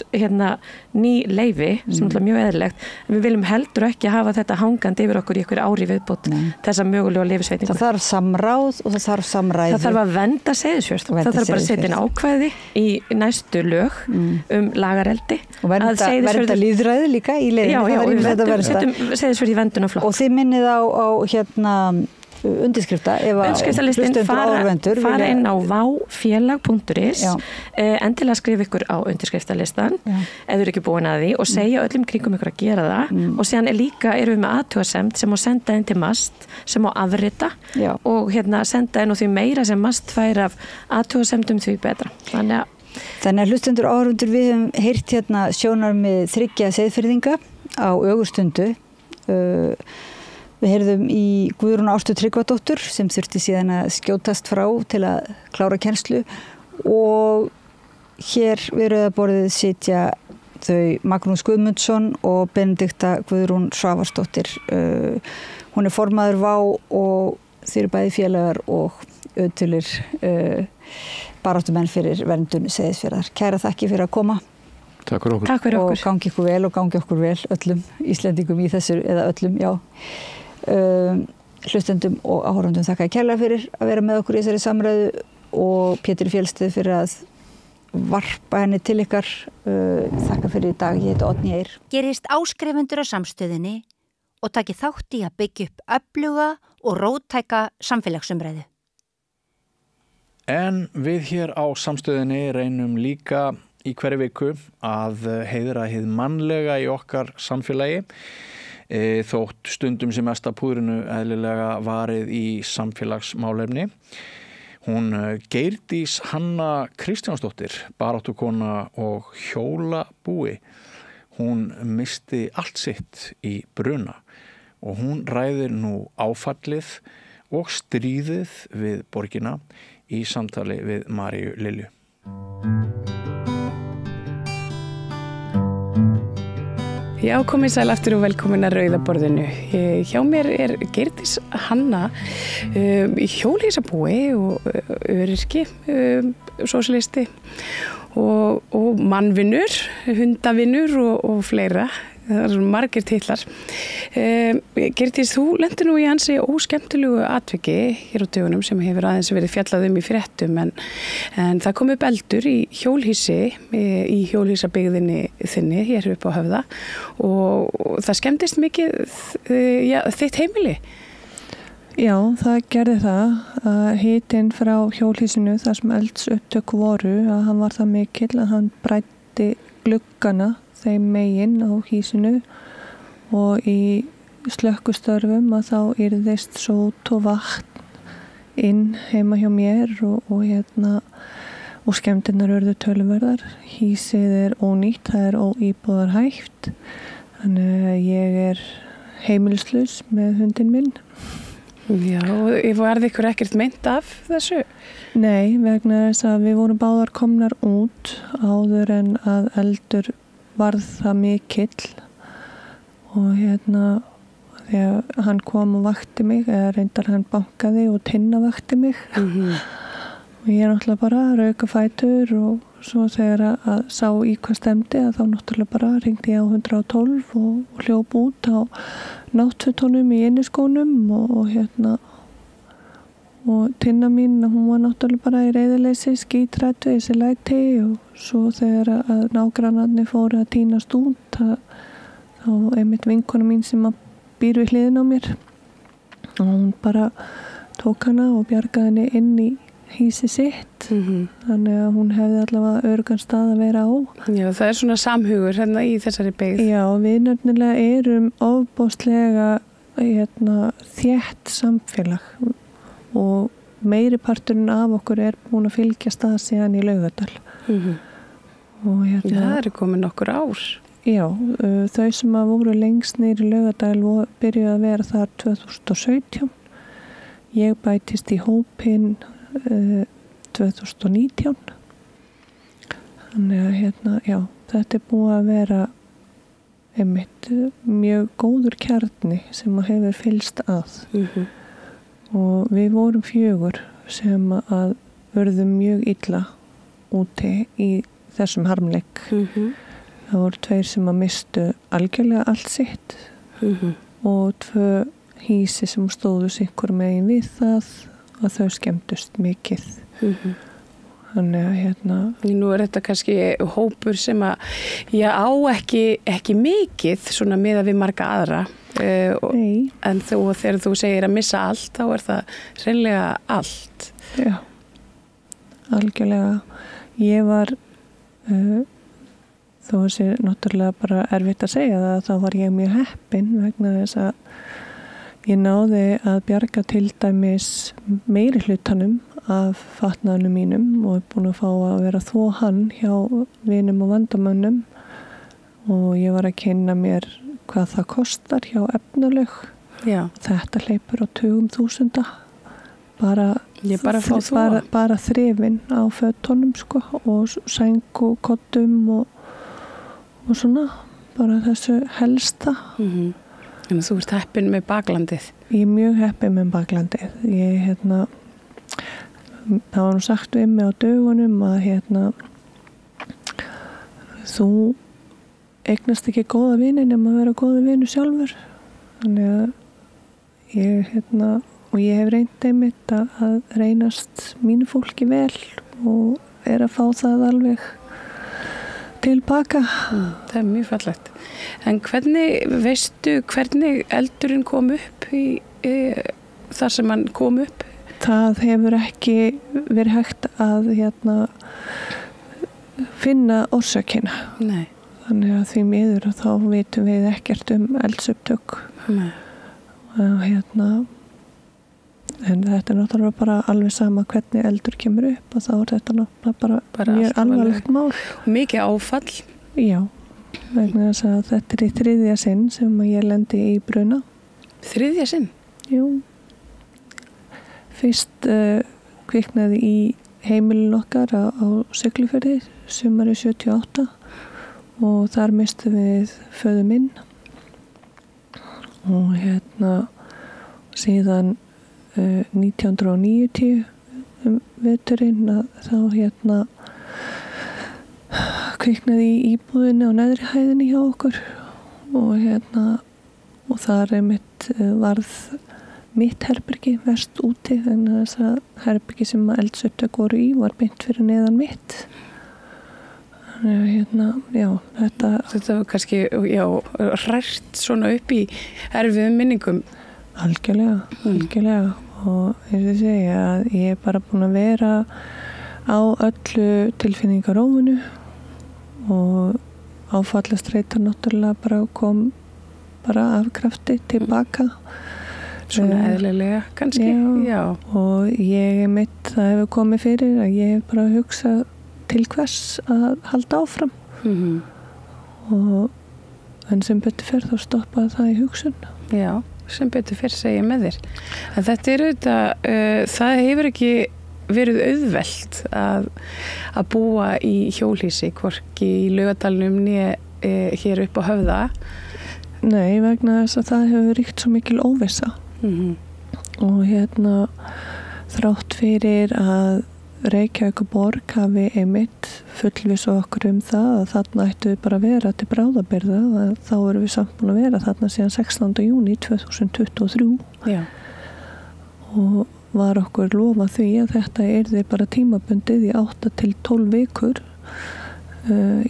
ný leyfi sem er mjög eðlilegt en við viljum heldur ekki hafa þetta hangandi yfir okkur í einhver ári viðbót þessa mögulega leyfisveitingu. Það þarf samráð og það þarf samræði. Það þarf að vernda Seyðisfjörð. Það þarf bara að setja inn ákvæði í næstu lög lagareldi og vernda lýðræði líka í leiðinni. Já, við setjum Seyðisfjörð í verndunarflokk. Og þið minnið á undirskrifta undirskriftalistinn fara inn á váfélag.is endilega skrifa ykkur á undirskriftalistan ef þau eru ekki búin að því og segja öllum kringum ykkur að gera það og síðan erum við með athugasemd sem má senda inn til MAST sem má afrita og senda inn og því meira sem MAST fær af athugasemdum því betra þannig að Þannig að hlustendur áhorfendur, við hefum heyrt hérna sjónarmið 3 Seyðfirðinga á Ögurstundu. Við heyrðum í Guðrúnu Ástu Tryggvadóttur sem þurfti síðan að skjótast frá til að klára kennslu, og hér við rauðaborðið sitja þau Magnús Guðmundsson og Benedikta Guðrún Svavarsdóttir. Hún er formaður VÁ og þeir eru bæði félagar og ötulir baráttumenn fyrir verndun Seyðisfjarðar. Kæra þakki fyrir að koma. Takk fyrir okkur. Takk fyrir okkur. Og gangi ykkur vel og gangi okkur vel öllum Íslendingum í þessu, eða öllum, já. Hlustendum og áhorfendum þakka ég kærlega fyrir að vera með okkur í þessari samræðu, og Pétur Fjellsteð fyrir að varpa henni til ykkar. Þakka fyrir í dag, ég heiti Oddný Eir. Gerist áskrifendur á Samstöðinni og taki þátt í að byggja upp öfluga og róttæka samfélagsumræðu. En við hér á Samstöðinni reynum líka í hverju viku að heiðra hið mannlega í okkar samfélagi, þótt stundum sem mest að púðrinu eðlilega varið í samfélagsmálefni. Hún Geirdís Hanna Kristjánsdóttir, baráttukona og hjólabúi, hún misti allt sitt í bruna og hún ræðir nú áfallið og stríðið við borgina í samtali við Maríu Lilju. Já, komið sæl aftur og velkomin að Rauðaborðinu. Hjá mér er Geirdís Hanna, hjólhýsabúi og öryrki, sósíalisti og mannvinnur, hundavinnur og fleira. Það eru margir titlar. Geirdís, þú lentir nú í ansi óskemmtilegu atviki hér á dögunum sem hefur aðeins verið fjallað í fréttum, en það kom upp eldur í hjólhýsi í hjólhýsabyggðinni þinni hér upp á Höfða, og það skemmtist mikið þitt heimili. Já, það gerði það. Hitinn frá hjólhýsinu, þar sem eldsupptök voru, að hann var það mikill að hann bræddi gluggana þeim megin á hýsinu, og í slökkustörfum að þá yrðist sót og vatn inn heima hjá mér og skemmtirnar urðu töluverðar. Hýsið er ónýtt, það er óíbúðarhæft, þannig að ég er heimilislaus með hundin minn. Já, og var ykkur ekkert meint af þessu? Nei, vegna þess að við vorum báðar komnar út áður en að eldur varð það mikill, og þegar hann kom og vakti mig, eða reyndar hann bankaði og Tinna vakti mig, og ég náttúrulega bara rauka fætur, og svo þegar að sá í hvað stemdi, að þá náttúrulega bara ringdi ég á 112 og hljóp út á náttfötunum í inniskónum, og Tinna mín, hún var náttúrulega bara í reiðileysi, skítrætt við þessi læti, og svo þegar að nágrannarnir fóru að tínast út, þá einmitt vinkona mín sem að býr við hliðin á mér, og hún bara tók hana og bjargaði henni inn í hýsi sitt, þannig að hún hefði allavega örgan stað að vera á. Já, það er svona samhugur hérna í þessari byggð. Já, við nefnilega erum ofboðslega þétt samfélag, og meiri parturinn af okkur er búin að fylgja stað síðan í Laugardal. Og það eru komin nokkur ár. Já, þau sem að voru lengst niður í Laugardal byrjuði að vera þar 2017. Ég bætist í hópinn 2019. Þannig að já, þetta er búið að vera einmitt mjög góður kjarni sem að hefur fylgst að. Og við vorum 4 sem að urðum mjög illa úti í þessum harmleik. Það voru 2 sem að mistu algjörlega allt sitt, og 2 hýsi sem stóðu sikkur megin við það, að þau skemmtust mikið. Þannig að nú er þetta kannski hópur sem að ég á ekki mikið svona miðað við marga aðra. En þegar þú segir að missa allt, þá er það hreinlega allt. Já, algjörlega. Ég var þó sé náttúrulega bara erfitt að segja það, þá var ég mjög heppin vegna þess að ég náði að bjarga til dæmis meiri hlutanum af fatnaðunum mínum og er búin að fá að vera þvó hann hjá vinum og vandamönnum og ég var að kynna mér hvað það kostar hjá Efnalaug. Já. Þetta hleypur á 20.000 bara þrifin á fötunum sko og sængu, kottum og svona bara þessu helsta. Þannig að þú ert heppin með baklandið. Ég er mjög heppin með baklandið. Það var nú sagt við mig á dögunum að þú eignast ekki góða vini nema að vera góða vinu sjálfur. Þannig að ég hef reynt einmitt að reynast mínu fólki vel og að fá það alveg tilbaka. Það er mjög fallegt. En hvernig eldurinn kom upp þar sem hann kom upp? Það hefur ekki verið hægt að finna orsakina. Nei. Þannig að því miður þá vitum við ekkert eldsupptök. Nei. En þetta er náttúrulega bara alveg sama hvernig eldur kemur upp og þá er þetta náttúrulega bara mjög alvarlegt mál. Mikið áfall? Já, vegna þess að þetta er í 3. sinn sem ég lendi í bruna. 3. sinn? Jú. Fyrst kviknaði í heimilin okkar á Siglufirði sumarið 78 og þar mistum við föður minn og síðan 1990 veturinn að þá kviknaði í íbúðinni á neðri hæðinni hjá okkur og þar varð mitt herbergi verst úti en þess að herbergi sem eldsupptök voru í var beint fyrir neðan mitt. Já, þetta var kannski hrært svona upp í erfiðum minningum. Algjörlega og eins og segja að ég er bara búin að vera á öllu tilfinningarófinu og áfallastreitan náttúrulega bara kom bara af krafti tilbaka. Svona eðlilega kannski. Já. Og ég það hefur komið fyrir að ég hef bara hugsað til hvers að halda áfram. En sem betur fer þá stoppaði það í hugsun. Já, sem betur fer segja með þér. En þetta er auðvitað, það hefur ekki verið auðvelt að búa í hjólhýsi, hvorki í Laugardalnum né hér upp á Höfða. Nei, vegna þess að það hefur ríkt svo mikil óvissa. Og þrátt fyrir að Reykjavíkurborg hafi einmitt fullviss okkur það að þarna ættu við bara að vera til bráðabirgða og þá erum við samt búin að vera þarna síðan 16. júní 2023. Já. Og var okkur lofað því að þetta yrði bara tímabundið í 8 til 12 vikur.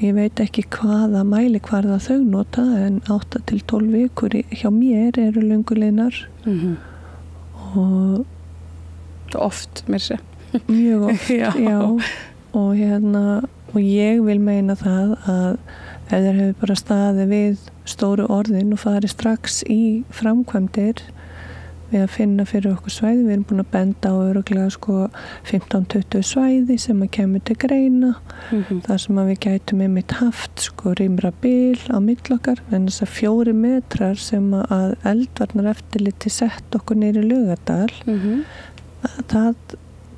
Ég veit ekki hvaða mælikvarða þau nota en 8 til 12 vikur hjá mér eru lönguleinar. Og oft mér sé. Mjög oft, já. Og ég vil meina það að ef þeir hefur bara staðið við stóru orðin og farið strax í framkvæmdir við að finna fyrir okkur svæði. Við erum búin að benda á örugglega 15-20 svæði sem að kemur til greina. Þar sem að við gætum einmitt haft rýmra bil á milli okkar en þess að 4 metrar sem að eldvarnar eftirliti sett okkur niður í Laugardal. Það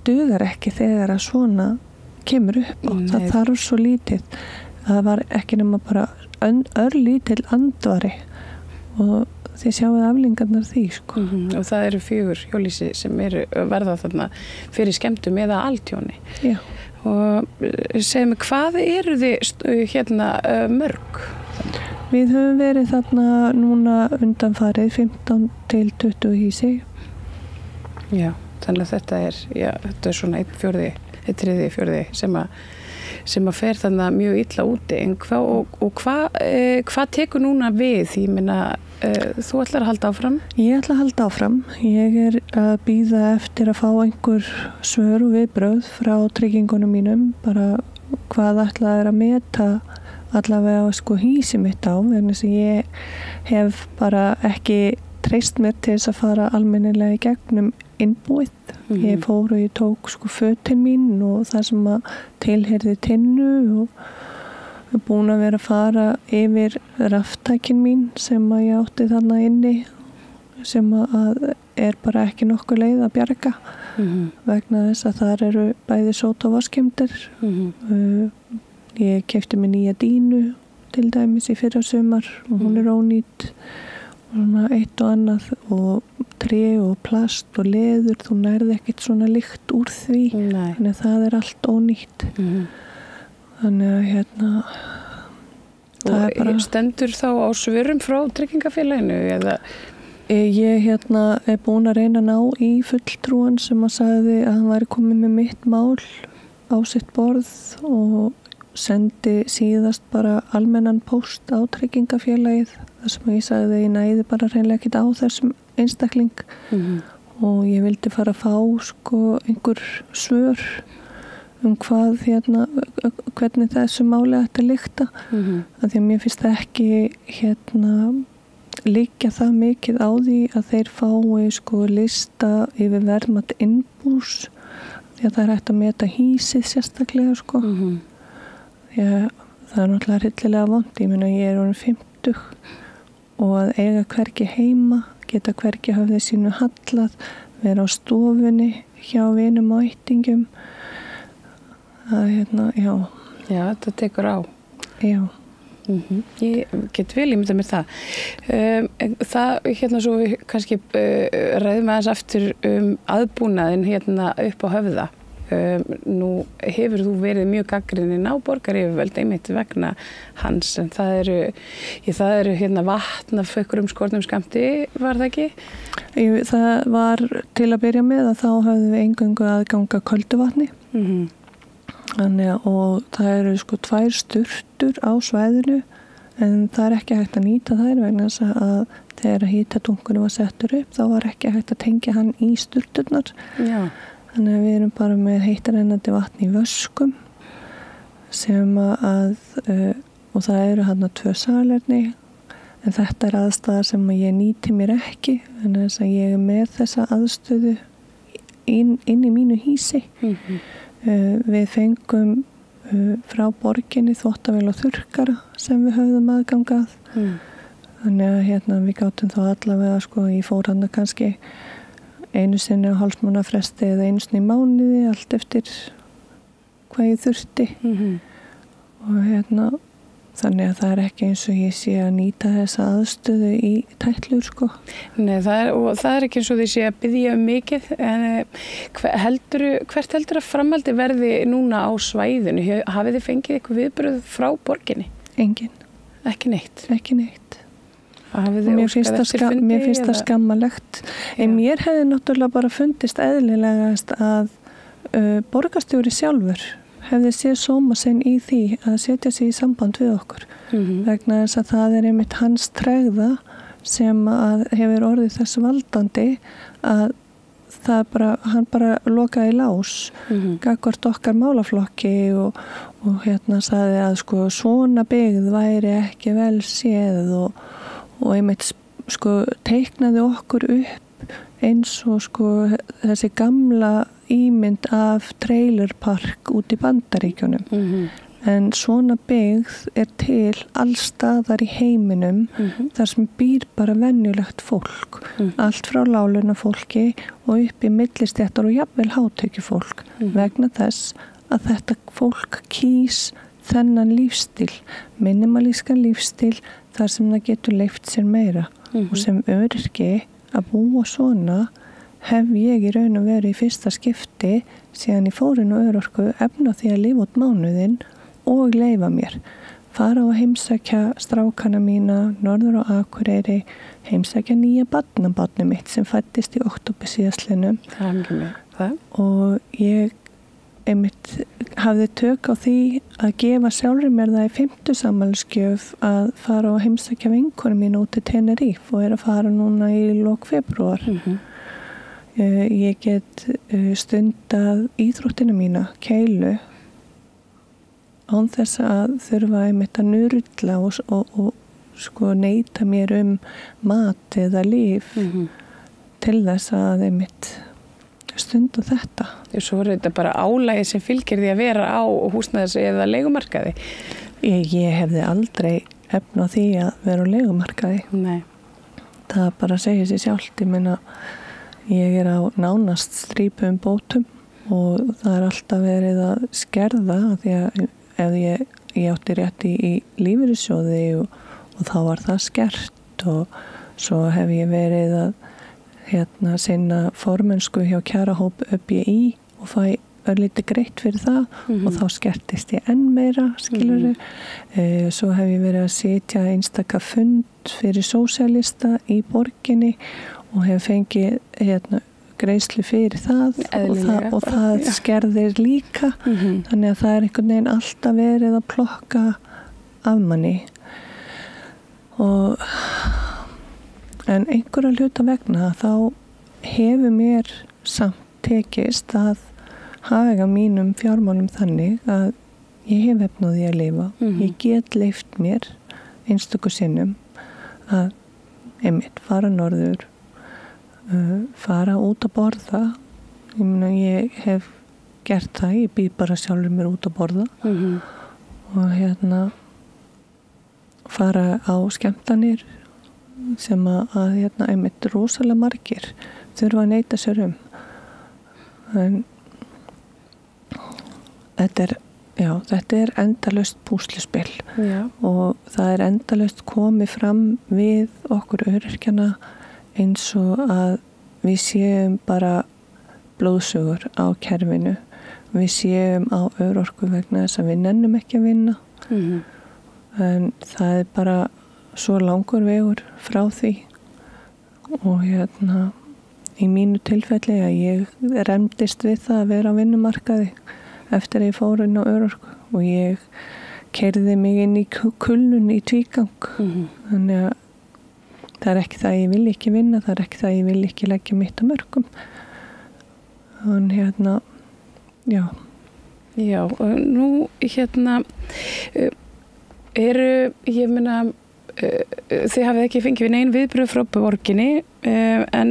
dugar ekki þegar að svona kemur upp og það þarf svo lítið. Það var ekki nema bara örlítill andvari og þið sjáuð aflingarnar því og það eru 4 hjólhýsi sem verða þarna fyrir skemmtum eða altjóni. Já. Og segðu mig, hvað eru þið mörg? Við höfum verið þarna núna undanfarið 15 til 20 hýsi. Já, þannig að þetta er svona 1/4, 1/3 sem að fer þarna mjög illa úti. En hvað tekur núna við? Ég meina, þú ætlar að halda áfram? Ég ætla að halda áfram. Ég er að bíða eftir að fá einhver svör og viðbrögð frá tryggingunum mínum, bara hvað ætla að meta allavega hýsi mitt á, vegna þess að ég hef bara ekki treyst mér til þess að fara almennilega í gegnum innbúið. Ég fór og ég tók sko fötin mín og það sem að tilheyrði tinnu og er búin að vera að fara yfir raftækin mín sem að ég átti þarna inni sem að er bara ekki nokkuð leið að bjarga vegna þess að þar eru bæði sót og vaskemdir. Ég keypti mér nýja dínu til dæmis í fyrra sumar og hún er ónýt og svona eitt og annað og tré og plast og leður, þú nærði ekkert svona lykt úr því. Nei. Þannig að það er allt ónýtt. Þannig að það er bara... Stendur þá á svörum frá tryggingafélaginu eða? Ég er búin að reyna að ná í fulltrúan sem að sagði að hann væri komið með mitt mál á sitt borð og sendi síðast bara almennan póst á tryggingafélagið þar sem ég sagði að ég næði bara reynilega ekkert á þessum einstakling og ég vildi fara að fá sko einhver svör hvað hvernig þessu máli ætti að lykta af því að mér finnst ekki liggja það mikið á því að þeir fái sko lista yfir verðmat innbús því að það er hægt að meta hýsið sérstaklega sko það er náttúrulega hryllilega vond, ég meina ég er orðin 50 og að eiga hvergi heima, geta hvergi höfði sínu hallað, vera á stofunni hjá vinum og ættingum já. Já, þetta tekur á. Já. Ég get vel ímyndað mér það. Það, svo við kannski ræðum aðeins aftur aðbúnaðinn upp á Höfða. Nú hefur þú verið mjög gagnrýnin á borgaryfirvöld einmitt vegna hans en það eru vatn af einhverjum skornum skammti, var það ekki? Það var til að byrja með að þá höfðum við eingöngu aðganga köldu vatni og það eru sko 2 sturtur á svæðinu en það er ekki hægt að nýta þær vegna þess að þegar hitatunkunum var settur upp þá var ekki hægt að tengja hann í sturturnar. Já. Þannig að við erum bara með heitarennandi vatn í vöskum sem og það eru hann 2 salerni en þetta er aðstæða sem ég nýti mér ekki en þess að ég er með þessa aðstöðu inn í mínu hýsi. Við fengum frá borginni þvottavél og þurrkara sem við höfðum aðgangað. Þannig að við gátum þá allavega sko, ég fór hann kannski einu sinni á hálfsmánafresti eða einu sinni í mánuði allt eftir hvað ég þurfti og þannig að það er ekki eins og ég sé að nýta þessa aðstöðu í tætlur sko. Nei, það er ekki eins og því sé að biðja mikið en hvert heldur að framhaldi verði núna á svæðinu? Hafið þið fengið eitthvað viðbröð frá borginni? Engin. Ekki neitt? Ekki neitt. Mér finnst það skammalegt en mér hefði náttúrulega bara fundist eðlilegast að borgarstjóri sjálfur hefði séð sóma sinn í því að setja sig í samband við okkur vegna þess að það er einmitt hans tregða sem að hefur orðið þess valdandi að hann bara lokaði lás gagnvart okkar málaflokki og sagði að sko svona byggð væri ekki vel séð og einmitt sko teiknaði okkur upp eins og sko þessi gamla ímynd af trailerpark út í Bandaríkjunum en svona byggð er til allstaðar í heiminum þar sem býr bara venjulegt fólk allt frá láglaunafólki og upp í millistéttar og jafnvel hátekjufólk vegna þess að þetta fólk kýs þennan lífstíl, minimalískan lífstíl þar sem það getur leyft sér meira og sem öryrki að búa svona hef ég í raun og veru í fyrsta skipti síðan ég fór inn á örorku efna því að lifa út mánuðinn og leyfa mér. Fara og heimsækja strákana mína norður á Akureyri, heimsækja nýja barnabarnið mitt sem fæddist í október síðastliðnum og ég einmitt hafði tök á því að gefa sjálfur mér það í 50 afmælisgjöf að fara og heimsækja vinkonu mín út til Tenerife og er að fara núna í lok febrúar. Ég get stundað íþróttina mína, keilu, án þess að þurfa einmitt að nurla og sko neita mér mat eða líf til þess að einmitt stunda þetta. Svo er þetta bara álægi sem fylgir því að vera á húsnæðis eða leigumarkaði. Ég hefði aldrei efna því að vera á leigumarkaði. Nei. Það bara segir sér sjálft. Ég meina, ég er á nánast strípum bótum og það er alltaf verið að skerða því að ef ég átti rétt í lífeyrissjóði og þá var það skert og svo hef ég verið að sinna formensku hjá kjarahóp ÖBÍ og fæ örlítið greitt fyrir það og þá skertist ég enn meira, skilurðu. Svo hef ég verið að sitja einstaka fund fyrir sósíalista í borginni og hef fengið greiðslu fyrir það og það skerðir líka. Þannig að það er einhvern veginn alltaf verið að plokka af manni. En einhverja hluta vegna þá hefur mér samt tekist að haga mínum fjármálum þannig að ég hef efnað því að lifa. Ég get leyft mér einstöku sinnum að einmitt fara norður, fara út að borða. Ég meina, ég hef gert það, ég býð bara sjálfur mér út að borða og fara á skemmtanir sem að einmitt rosalega margir þurfa að neita sér en þetta er endalaust púsluspil og það er endalaust komið fram við okkur öryrkjana eins og að við séum bara blóðsugur á kerfinu, við séum á örorku vegna þess að við nennum ekki að vinna en það er bara svo langur vegur frá því og í mínu tilfelli að ég remdist við það að vera á vinnumarkaði eftir að ég fór inn á örorku og ég keyrði mig inn í kulnun í tvígang þannig að það er ekki það að ég vil ekki vinna, það er ekki það að ég vil ekki leggja mitt að mörgum en Já, og nú ég meina þið hafið ekki fengið við nein viðbröð frá borginni en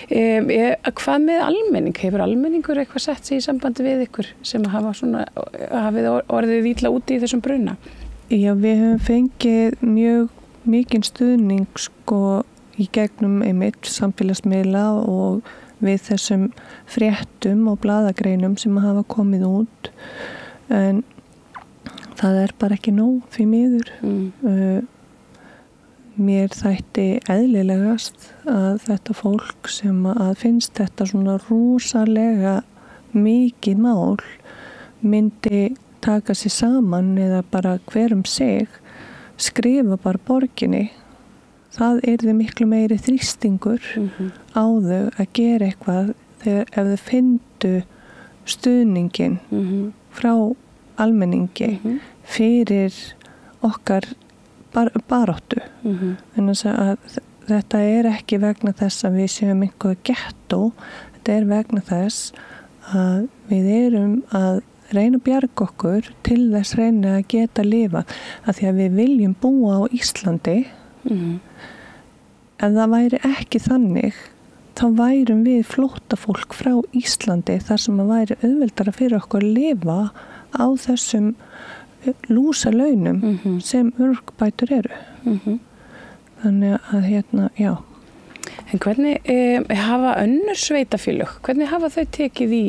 hvað með almenning? Hefur almenningur eitthvað sett sig í sambandi við ykkur sem hafið orðið illa úti í þessum bruna? Já, við höfum fengið mjög mikinn stuðning í gegnum einmitt samfélagsmiðla og við þessum fréttum og blaðagreinum sem hafa komið út en það er bara ekki nóg því miður. Mér þætti eðlilegast að þetta fólk sem að finnst þetta svona rosalega mikið mál myndi taka sig saman eða bara hver sig, skrifa bara borginni. Það yrði miklu meiri þrýstingur á þau að gera eitthvað ef þau findu stuðningin frá almenningi fyrir okkar baráttu. En að þetta er ekki vegna þess að við séum einhver gettó, þetta er vegna þess að við erum að reyna að bjarga okkur til þess reyna að geta lifa af því að við viljum búa á Íslandi. Ef það væri ekki þannig þá værum við flóttafólk frá Íslandi þar sem að væri auðveldara fyrir okkur að lifa á þessum lúsa launum sem örorkubætur eru. Þannig að já. En hvernig hafa önnur sveitafélög, hvernig hafa þau tekið í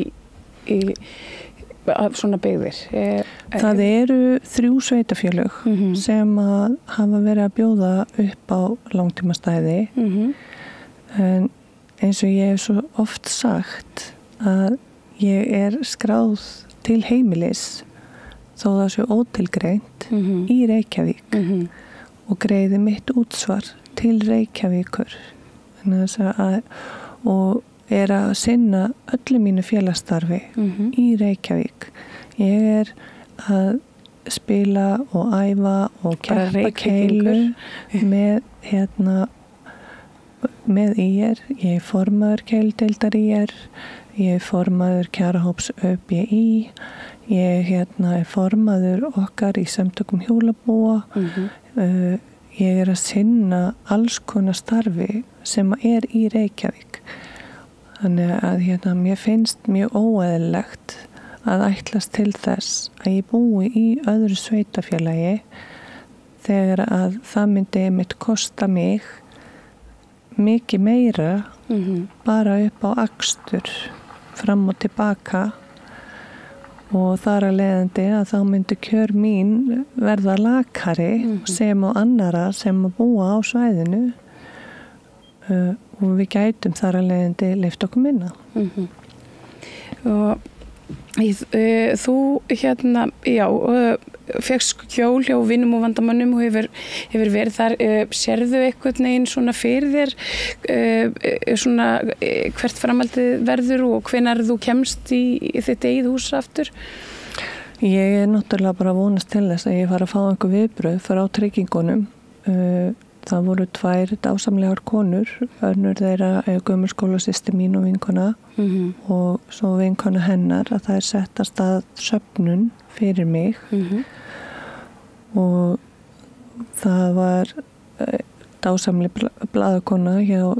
svona byggðir? Það eru 3 sveitafélög sem að hafa verið að bjóða upp á langtímastæði en eins og ég hef svo oft sagt að ég er skráð til heimilis þó það sé ótilgreint í Reykjavík og greiði mitt útsvar til Reykjavíkur og er að sinna öllu mínu félagsstarfi í Reykjavík. Ég er að spila og æfa og keppa keilu með IR. Ég er formaður keiludeildar IR, ég er formaður kjarahóps ÖBÍ, ég er formaður okkar í samtökum hjólabúa. Ég er að sinna alls konar starfi sem er í Reykjavík. Þannig að mér finnst mjög óeðlilegt að ætlast til þess að ég búi í öðru sveitafélagi þegar að það myndi einmitt kosta mig mikið meira bara upp á akstur fram og tilbaka og þar að leiðandi að þá myndi kjör mín verða lakari sem á annara sem að búa á svæðinu og við gætum þar að leiðandi leyft okkur minna. Og þú fékkst hjól hjá Vinnum og vandamönnum og hefur verið þar. Sérðu einhvern veginn svona fyrir þér svona hvert framhaldið verður og hvenær þú kemst í þitt eigið hús aftur? Ég náttúrulega bara vonast til þess að ég fara að fá einhver viðbrögð frá tryggingunum. Það voru 2 dásamlegar konur, önnur þeirra gömul skólasystir mín og vinkona og svo vinkona hennar að það er sett að stað söfnun fyrir mig og það var dásamleg blaðakona hjá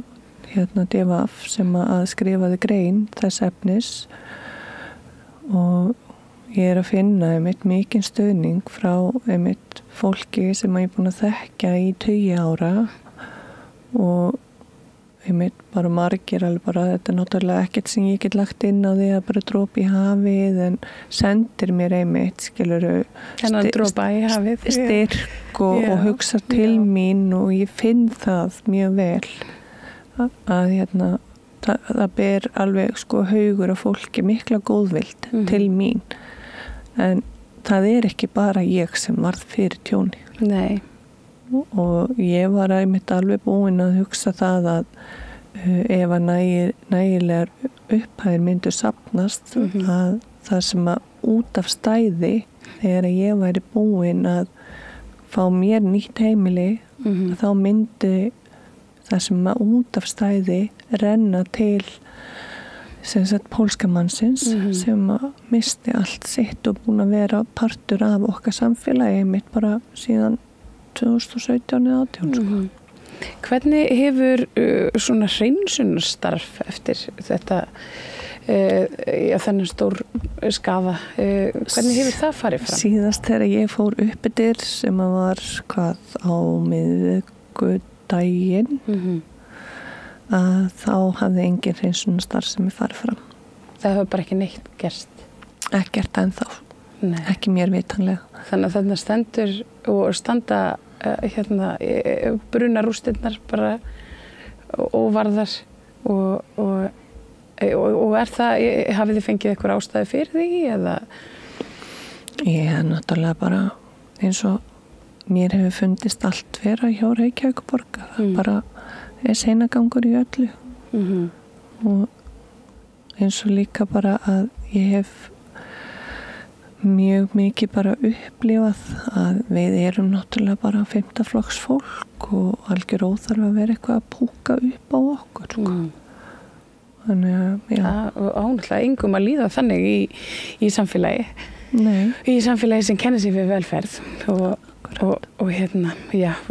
DVF sem að skrifaði grein þess efnis og ég er að finna einmitt mikinn stuðning frá einmitt fólki sem ég er búin að þekkja í 20 ára og einmitt bara margir alveg bara þetta er náttúrulega ekkert sem ég get lagt inn á því að bara dropa í hafið en sendir mér einmitt skilurðu styrk og hugsa til mín og ég finn það mjög vel að það ber alveg sko haugur af fólki mikla góðvild til mín en það er ekki bara ég sem varð fyrir tjóni. Nei. Og ég var einmitt alveg búin að hugsa það að ef að nægilegar upphæðir myndu safnast að það sem að út af stæði þegar ég væri búin að fá mér nýtt heimili þá myndi það sem að út af stæði renna til sem sagt pólska mannsins sem að misti allt sitt og búin að vera partur af okkar samfélagi mitt bara síðan 2017 eða 2018. Hvernig hefur svona hreinsunarstarf eftir þetta þennan stór skaða, hvernig hefur það farið fram? Síðast þegar ég fór uppbyttir sem að var á miðvikudaginn að þá hafði engin hreinsunarstarf sem er farið fram. Það hefur bara ekki neitt gerst? Ekkert ennþá. Nei. Ekki mér vitanlega. Þannig að þarna stendur og standa brunarústirnar bara óvarðar og er það, hafið þið fengið eitthvað ástæði fyrir því eða? Ég er náttúrulega bara eins og mér hefur fundist allt vera hjá Reykjavíkurborg. Það bara er seinagangur í öllu og eins og líka bara að ég hef mjög mikið bara upplifað að við erum náttúrulega bara 5. flokks fólk og algjör óþarf að vera eitthvað að púka upp á okkur þannig að það ánæglega engum að líða þannig í samfélagi. Nei. Í samfélagi sem kennir sig við velferð og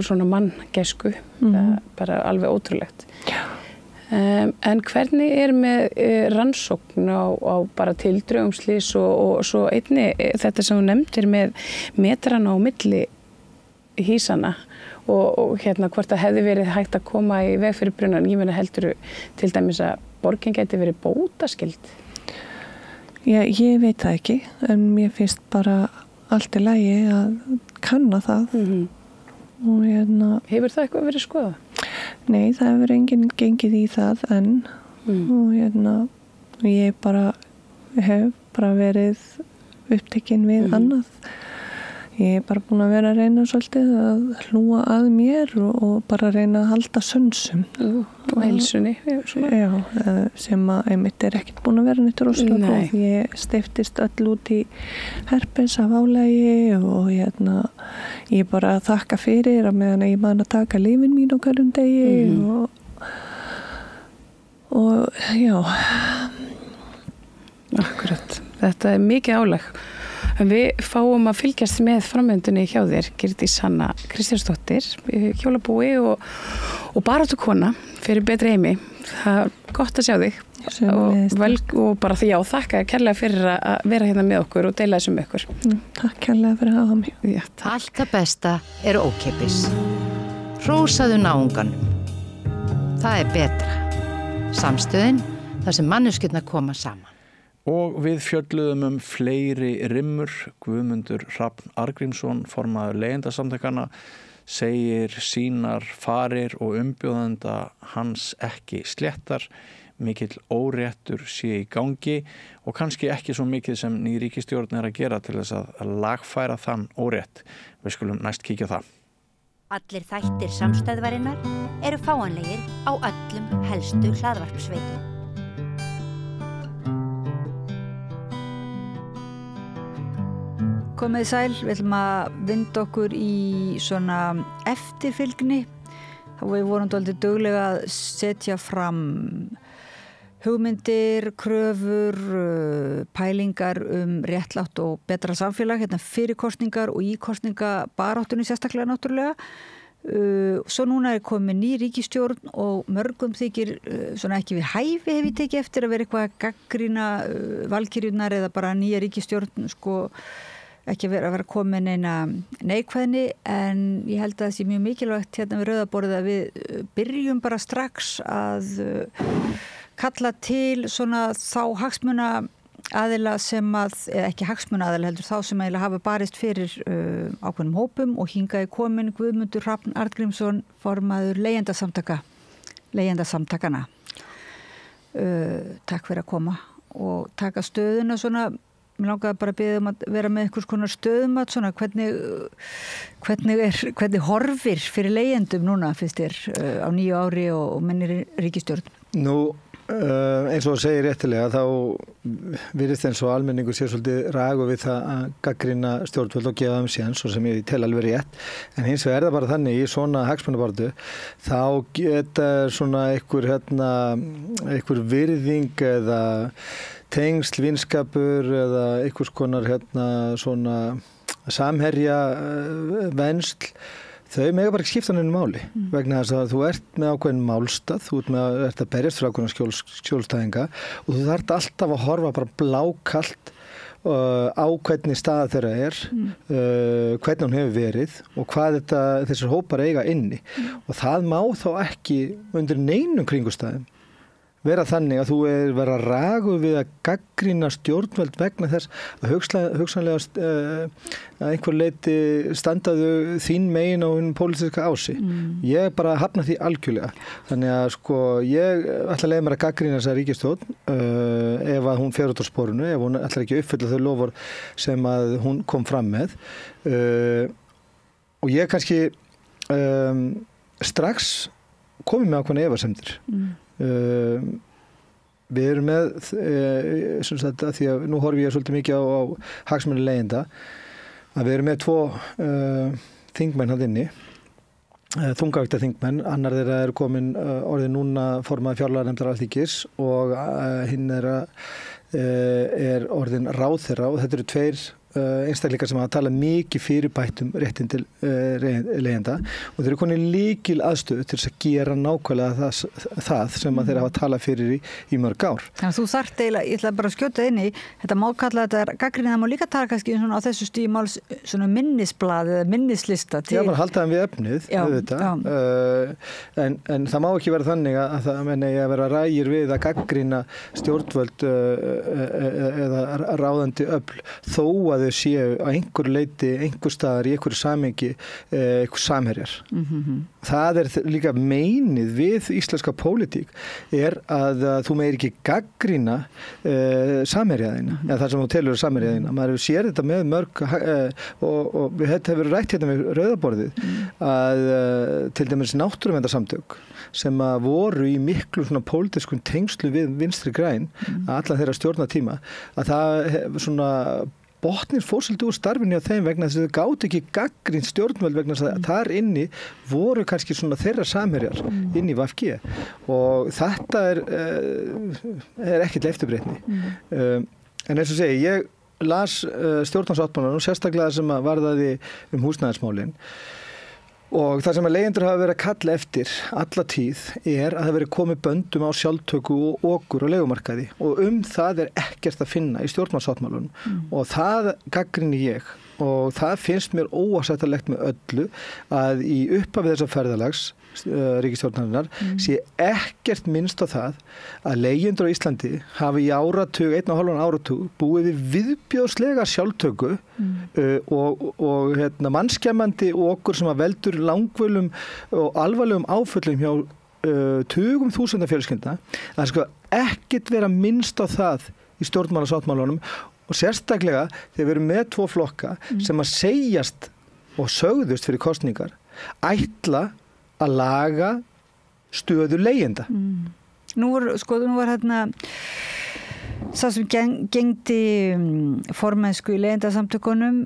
svona manngæsku bara alveg ótrúlegt. En hvernig er með rannsókn á bara tildrögum slys og svo einni þetta sem þú nefndir með metrana á milli hísana og hvort það hefði verið hægt að koma í veg fyrir brunan. Ég meina heldur til dæmis að borgin gæti verið bótaskyld? Já, ég veit það ekki en mér finnst bara allt í lagi að kanna það og Hefur það eitthvað verið skoðað? Nei, það hefur enginn gengið í það enn og ég hef bara verið upptekinn við annað. Ég er bara búin að vera að reyna svolítið að hlúa að mér og bara reyna að halda sönsum. Og heilsunni. Já, sem að einmitt er ekkert búin að vera neitt rosalega góð. Ég steyptist öll út í herpes af álagi og ég bara þakka fyrir að meðan ég man að taka lífin mín á hverjum degi og já. Akkurat. Þetta er mikið álag. En við fáum að fylgjast með framvindunni hjá þér, Girdís Hanna Kristjánsdóttir, hjólabúi og baráttukona fyrir betri heimi. Það er gott að sjá þig. og bara því þakka kærlega fyrir að vera hérna með okkur og deila þessu með okkur. Takk kærlega fyrir að hafa mig. Já, allt það besta ókeypis. Hrósaðu náunganum. Það betra. Samstöðin, þar sem manneskjurnar koma saman. Og við fjölluðum fleiri rimmur. Guðmundur Hrafn Arngrímsson, formaður leyendasamtakana, segir sínar farir og umbjóðanda hans ekki sléttar, mikill óréttur sé í gangi og kannski ekki svo mikið sem ný ríkisstjórn að gera til þess að lagfæra þann órétt. Við skulum næst kíkja á það. Allir þættir samstæðvarinnar eru fáanlegir á öllum helstu hlaðvarpsveitum. Komið sæl, við ætlum að vinda okkur í svona eftirfylgni. Þá við vorum dálítið duglega að setja fram hugmyndir, kröfur, pælingar réttlátt og betra samfélag, hérna fyrir kosningar og í kosningabaráttunni sérstaklega náttúrulega. Svo núna komin ný ríkisstjórn og mörgum þykir svona ekki við hæfi hef ég tekið eftir að vera eitthvað að gagnrýna valkyrjurnar eða bara nýja ríkisstjórn ekki að vera komin eina neikvæðni, en ég held að það sé mjög mikilvægt hérna við Rauðaborðið að við byrjum bara strax að kalla til svona þá hagsmuna aðila sem eða ekki hagsmuna aðila heldur þá sem eiginlega hafa barist fyrir ákveðnum hópum og hingaði komin Guðmundur Hrafn Arngrímsson, formaður leyendasamtakana. Takk fyrir að koma og taka stöðuna svona. Mér langaði bara að biðja að vera með einhvers konar stöðumat, svona hvernig horfir fyrir leyendum núna fyrst á nýju ári og minni ríkisstjórn? Nú, eins og segir réttilega, þá virðist eins og almenningur sér svolítið ragu við það að gagnrýna stjórnvöld og gefa séns, og sem ég tel alveg rétt, en hins vegar það bara þannig í svona hagsmunabaráttu, þá geta svona einhver virðing eða tengsl, vinskapur eða einhvers konar svona samherja vensl, þau mega bara ekki skipta neinu máli vegna þess að þú ert með ákveðin málstað, þú ert að berjast fyrir ákveðin skjólstæðinga og þú þarft alltaf að horfa bara blákalt á hvernig staða þeirra hvernig hún hefur verið og hvað þessar hópar eiga inni og það má þá ekki undir neinum kringumstæðum vera þannig að þú vera ragu við að gagnrýna stjórnvöld vegna þess að hugsanlega að einhver leyti standaðu þín megin á hinn pólitíska ási. Ég bara hafna því algjörlega. Þannig að ég ætla að leyfa mér að gagnrýna þessa ríkisstjórn ef að hún fer út á sporinu, ef hún ætlar ekki að uppfylla þau loforð sem að hún kom fram með. Og ég kannski strax komið með ákveðna efasemdir. Við erum með því að nú horfi ég svolítið mikið á hagsmuni leyenda að við erum með 2 þingmenn hann inni þungavíkta þingmenn, annar þeirra komin orðið núna formaður fjárlaganefndar Alþingis og hinn orðin ráðherra og þetta eru 2 einstaklingar sem hafa talað mikið fyrir bættum réttin til leyenda og þeir eru konið lykil aðstöðu til þess að gera nákvæmlega það sem þeir hafa talað fyrir í mörg ár. Þannig að þú þarft eiginlega, ég ætla bara að skjóta inn í þetta má kalla þetta gagnrýni, það má líka tala kannski á þessu stíði máls svona minnisblað eða minnislista til. Já, bara halda þeim við efnið, en það má ekki vera þannig að það menni að vera rægir við að gagnrýna stjórnvöld eða ráðandi öfl þó að þau séu á einhver leiti, einhver staðar í einhverju samhengi, einhver samherjar. Það líka meinið við íslenska pólitík að þú meir ekki gagnrýna samherjaðina, eða það sem þú telur samherjaðina. Maður sér þetta með mörg og við hefur rætt hérna með Rauðaborðið að til dæmis náttúruverndarsamtök sem að voru í miklu svona pólitískum tengslu við Vinstri græn allan þeirra stjórnartíma, að það svona botnir fór svolítið úr starfinu á þeim vegna þess að þau gátu ekki gagnrýnt stjórnvöld vegna þess að þar inni voru kannski svona þeirra samherjar inn í VG og þetta er ekkert eftirbreytni. En eins og segi, ég las stjórnarsáttmálann og sérstaklega sem að varðaði húsnæðismálin Og það sem að leigjendur hafa verið að kalla eftir alla tíð að það verið komið böndum á sjálftöku og okur og leigumarkaði og það ekkert að finna í stjórnarsáttmálunum og það gagnrýni ég og það finnst mér óásættanlegt með öllu að í upphafi þessa ferðalags ríkisstjórnarinnar sé ekkert minnst á það að leigjendur á Íslandi hafi í áratug, 1,5 áratug búið við viðbjóðslega sjálftöku og mannskemmandi okur sem að veldur langvölum og alvarlegum áföllum hjá tugum þúsunda fjölskylda. Það skal ekkert vera minnst á það í stjórnmálasáttmálunum og sérstaklega þegar við erum með 2 flokka sem að segjast og sögðust fyrir kosningar ætla að laga stöðu leigjenda. Nú var hérna sá sem gegndi formennsku í leigjendasamtökunum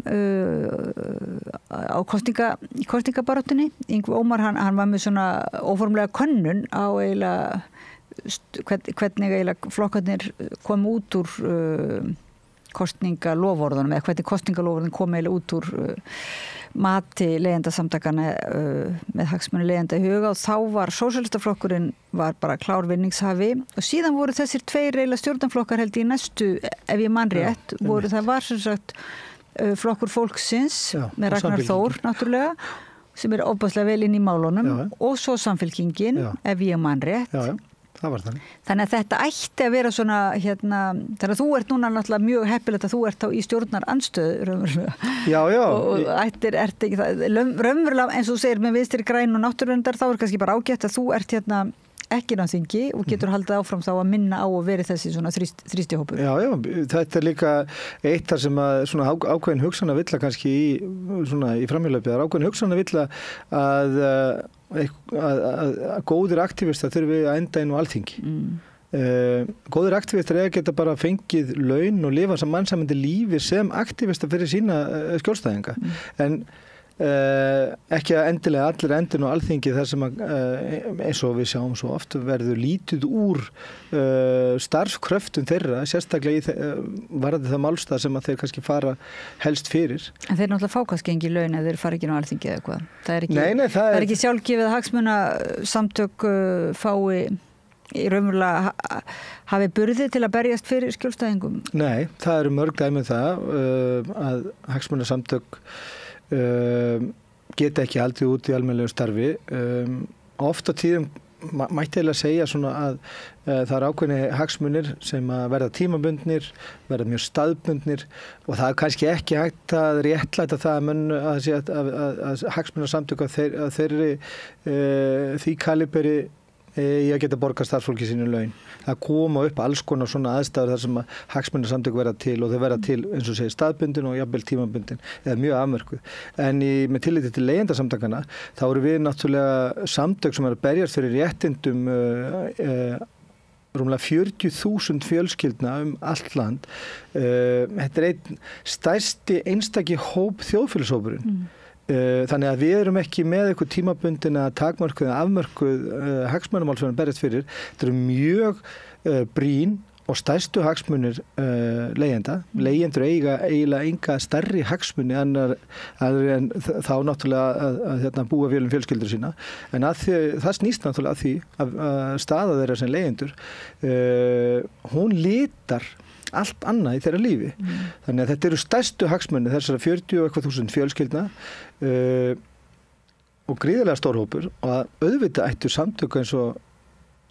á kosningabaráttunni. Ingvi Ómar, hann var með svona óformlega könnun á hvernig eiginlega flokkarnir kom út úr kosningaloforðunum eða hvernig kosningaloforðun kom eiginlega út úr mati leigjendasamtakana með hagsmuni leigjenda í huga og þá var sósíalistaflokkurinn var bara klár vinningshafi og síðan voru þessir 2 eiginlega stjórnarflokkar held í næstu, ef ég man rétt, það var sem sagt flokkur fólksins með Ragnar Þór náttúrulega sem ofboðslega vel inn í málunum og svo Samfylkingin, ef ég man rétt. Það var þannig. Þannig að þetta ætti að vera svona þannig að þú ert núna náttúrulega mjög heppilegt að þú ert á í stjórnarandstöðu raunverulega. Já. Og ert ekki það raunverulega eins og þú segir með Vinstri græn og náttúruverndar þá kannski bara ágætt að þú ert ekki á þingi og getur haldið áfram þá að minna á að veri þessi svona þrýstihópur. Já, þetta líka eitt þar sem að svona ákveðin hugsanavilla kannski í framhjálpi, ákveðin hugsanavilla að góðir aktivistar þurfi að enda inn á Alþingi. Góðir aktivistar geta bara fengið laun og lifa sem mannsamandi lífi sem aktivistar fyrir sína skjólstæðinga. En ekki að endilega allir endin á Alþingi þar sem að, eins og við sjáum svo oft verður lítið úr starfskröftum þeirra, sérstaklega varðandi það málstað sem að þeir kannski fara helst fyrir. En þeir náttúrulega fá kannski engin laun ef þeir fara ekki á Alþingi eða hvað. Það er ekki sjálfgefið að hagsmunasamtök fái í raunverulega hafi burði til að berjast fyrir skjólstæðingum? Nei, það eru mörg dæmi það að hagsmunasamtök geta ekki haldið út í almennilegu starfi. Oft á tíðum mætti eiginlega segja svona að það eru ákveðni hagsmunir sem að verða tímabundnir, verða mjög staðbundnir og það er kannski ekki hægt að réttlæta það að hagsmunarsamtök að þeirri því kaliberi í að geta borgað starfsfólki sínu laun. Það koma upp alls konar svona aðstæður þar sem að hagsmunarsamtök verða til og þau verða til eins og segir staðbundin og jafnvel tímabundin eða mjög afmörkuð. En með tilliti til leigjendasamtakana þá eru við náttúrulega samtök sem eru að berjast fyrir réttindum rúmlega 40.000 fjölskyldna allt land. Þetta einn stærsti einstaki þjóðfélagshópurinn. Þannig að við erum ekki með eitthvað tímabundina takmörkuð eða afmörkuð hagsmunamál sem við berjast fyrir. Þetta eru mjög brýn og stærstu hagsmunir leigjenda. Leigjendur eiginlega enga stærri hagsmuni en þá náttúrulega að búa vel fjölskyldur sína. En það snýst náttúrulega að því að staða þeirra sem leigjendur, hún litar allt annað í þeirra lífi. Þannig að þetta eru stærstu hagsmunni þessara 40.000 fjölskyldna og gríðarlega stórhópur og að auðvitað ættu samtök eins og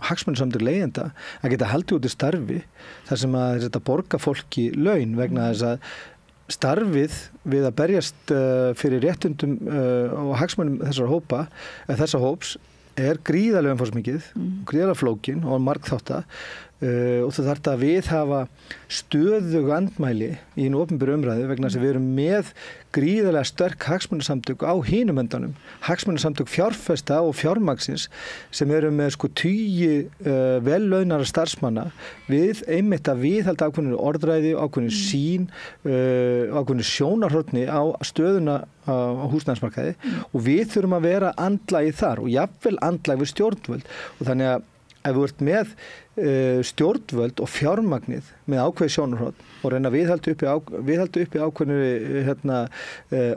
hagsmunarsamtök leigjenda að geta haldið út í starfi þar sem að þetta borga fólki laun vegna þess að starfið við að berjast fyrir réttundum og hagsmunum þessara hóps gríðarlega umfangsmikið, gríðarlega flókin og margþátta og þú þarft að viðhafa stöðug andmæli í einu opinberu umræðu vegna þess að við erum með gríðarlega sterk hagsmunasamtök á hinum endanum, hagsmunasamtök fjárfesta og fjármagnsins sem eru með tugi vellaunara starfsmanna við einmitt að viðhalda ákveðnu orðræði, ákveðnu sín, ákveðnu sjónarhorni á stöðuna á húsnæðismarkaði og við þurfum að vera andlagi þar og jafnvel andlagi við stjórnvöld og þannig ef þú ert með stjórnvöld og fjármagnið með ákveði sjónarhótt og reyna að viðhalda uppi ákveðinu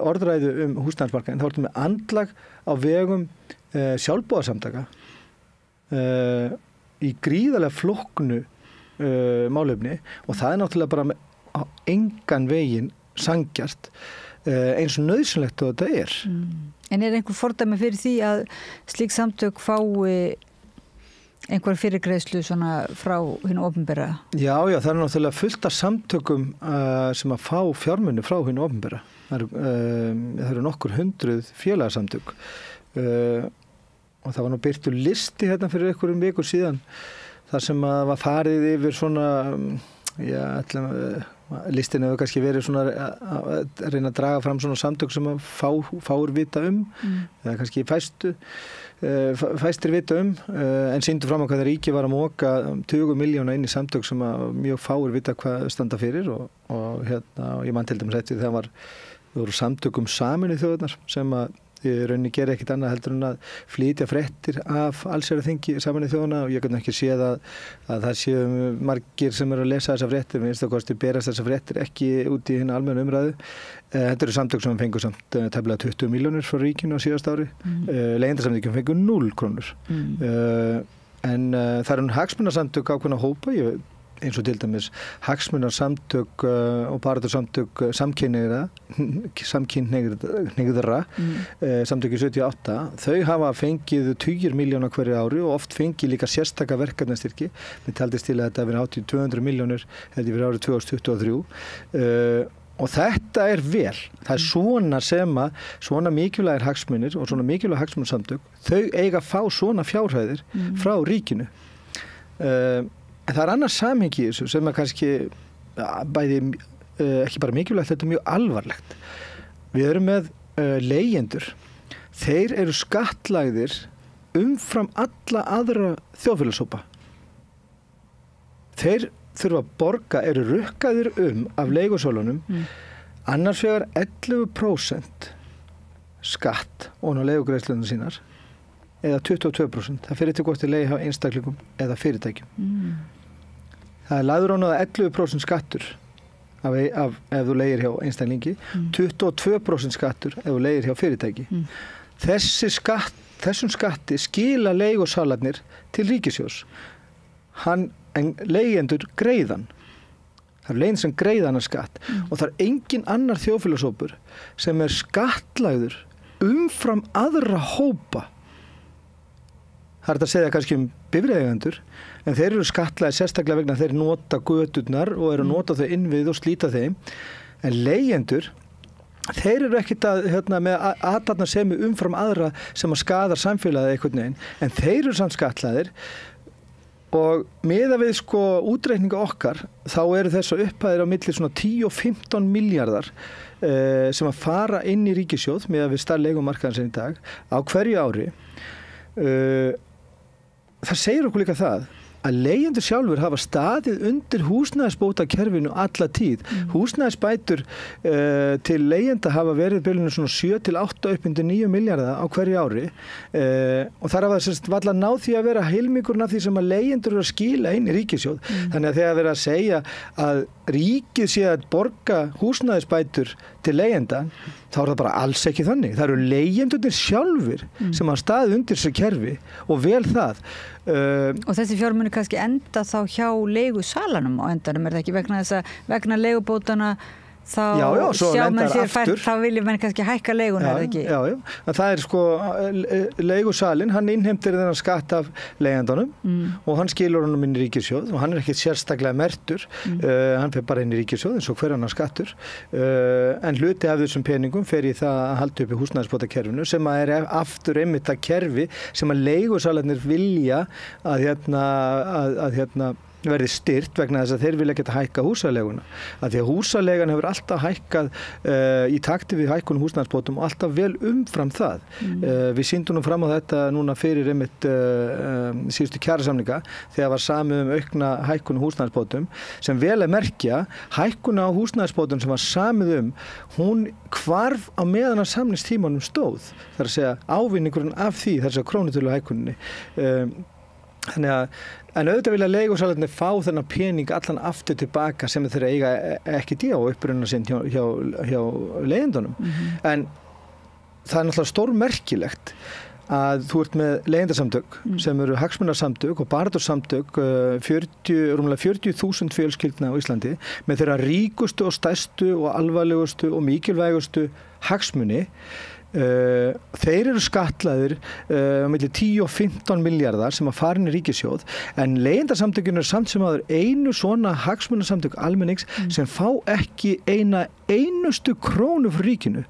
orðræðu húsnæðismarkaðinn, þá ertu með andlag á vegum sjálfboðasamtaka í gríðarlega flóknu málefni og það náttúrulega bara á engan veginn sangjart eins og nauðsynlegt og þetta En einhver fordæmi fyrir því að slík samtök fái einhver fyrirgreiðslu svona frá hinu opinbera? Já, það náttúrulega fullt af samtökum sem að fá fjármuni frá hinu opinbera. Það eru nokkur 100 félagasamtök og það var nú birtur listi hérna fyrir einhverjum vikur síðan þar sem að var farið yfir svona, listin hefur kannski verið svona að reyna að draga fram svona samtök sem að fáur vita eða kannski fæstir vita en sýndu fram á hvað það ríki var að móka 20 miljóna inn í samtök sem að mjög fáur vita hvað standa fyrir og ég man til dæmis eftir þegar það voru samtök Sameinuðu þjóðirnar sem að í rauninni gera ekkert annað heldur en að flytja fréttir af allsherjarþingi Sameinuðu þjóðanna og ég get ekki séð að það séu margir sem eru að lesa þessar fréttir, minnst að kosti berast þessar fréttir ekki út í hina almennu umræðu. Þetta eru samtök sem fengu samt tæplega 20 milljónir frá ríkinu á síðast ári. Leyendasamtökin fengu 0 krónur. En það eru hagsmunasamtök ákveðna hópa, eins og til dæmis hagsmunarsamtök og baráttusamtök samkynhneigðra samtökin 78, þau hafa fengið 20 milljóna hverju ári og oft fengið líka sérstaka verkefnastyrki. Mér taldist til að þetta verið hátt í 200 milljónir fyrir árið 2023 og þetta er vel. Það er svona mikilvægir hagsmunir og svona mikilvæg hagsmunarsamtök, þau eiga að fá svona fjárhæðir frá ríkinu. En það er annars samhengi í þessu sem er kannski bæði ekki bara mikilvægt, þetta er mjög alvarlegt. Við erum með leigjendur. Þeir eru skattlagðir umfram alla aðra þjóðfélagshópa. Þeir þurfa að borga, eru rukkaðir af leigusölunum annars vegar 11% skatt ofan á leigugreiðslurnar sínar eða 22%. Það fyrir til hvort leigi hjá einstaklingum eða fyrirtækjum. Það er lagður á 11% skattur ef þú leigir hjá einstaklingi, 22% skattur ef þú leigir hjá fyrirtæki. Þessum skatti skila leigusalarnir til ríkissjóðs. En leigjendur greiðan. Það er leigjendur sem greiðan skatt og það er engin annar þjóðfélagshópur sem er skattlagður umfram aðra hópa. Það er þetta að segja kannski bifreiðeigendur, en þeir eru skattlagðir sérstaklega vegna þeir nota göturnar og eru að nota þau innvið og slíta þeim. En leigjendur, þeir eru ekkert með athafnasemi umfram aðra sem að skadar samfélagið einhvern veginn, en þeir eru samt skattlagðir og miðað við útreikninga okkar, þá eru þessar upphæðir á milli svona 10 og 15 miljardar sem að fara inn í ríkissjóð miðað við stærð leigumarkaðarins í dag á hverju ári. Það segir okkur líka það að leigjendur sjálfur hafa staðið undir húsnæðisbótakerfinu alla tíð. Húsnæðisbætur til leigjenda hafa verið bylunum svona 7 til 8 upp undir 9 milljarða á hverju ári og þar hafa varla náð því að vera heilmingurinn af því sem að leigjendur eru að skila inn í ríkissjóð. Þannig að þegar verið að segja að ríkið sé að borga húsnæðisbætur til leigjenda, þá er það bara alls ekki þannig. Það eru leigjendurnir sjálfur sem hafa staðið undir þessu kerfi og vel það. Og þessi fjármuni kannski enda þá hjá leigusalanum á endanum, er það ekki vegna þess að vegna leigubótana þá sjá menn sér fært, þá viljum menn kannski hækka leiguna, er það ekki? Já, það er leigusalinn, hann innheimtir þennan skatt af leigjendunum og hann skilur honum inn í ríkissjóð og hann er ekki sérstaklega mertur, hann fer bara inn í ríkissjóð eins og hver annar skattur, en hluti af þessum peningum fer í það að halda upp í húsnæðisbótakerfinu sem að er aftur einmitt það kerfi sem að leigusalarnir vilja að verði styrt vegna þess að þeir vilja geta hækka húsaleguna. Því að húsalegan hefur alltaf hækkað í takti við hækkun húsnæðisbótum og alltaf vel umfram það. Við sýndum nú fram á þetta núna fyrir einmitt síðustu kjarasamninga þegar var samið aukna hækkun húsnæðisbótum sem vel að merkja hækkuna á húsnæðisbótum sem var samið hún hvarf á meðan að samningstímanum stóð. Það er að segja ávinningurinn af því þess að krónutölu hækkuninni. Þannig að, en auðvitað vilja leigusalarnir fá þennan pening allan aftur tilbaka sem þeir eiga ekki í á uppruna sinn hjá leigjendunum. En það er náttúrulega stórmerkilegt að þú ert með leigjendasamtök sem eru hagsmunasamtök og baráttusamtök rúmlega 40.000 fjölskyldna á Íslandi með þeirra ríkustu og stærstu og alvarlegustu og mikilvægustu hagsmuni. Þeir eru skatlaðir milli 10 og 15 miljardar sem að fara inn í ríkissjóð, en leigjendasamtökin eru samt sem áður einu svona hagsmunasamtök almennings sem fá ekki eina einustu krónu fyrir ríkinu.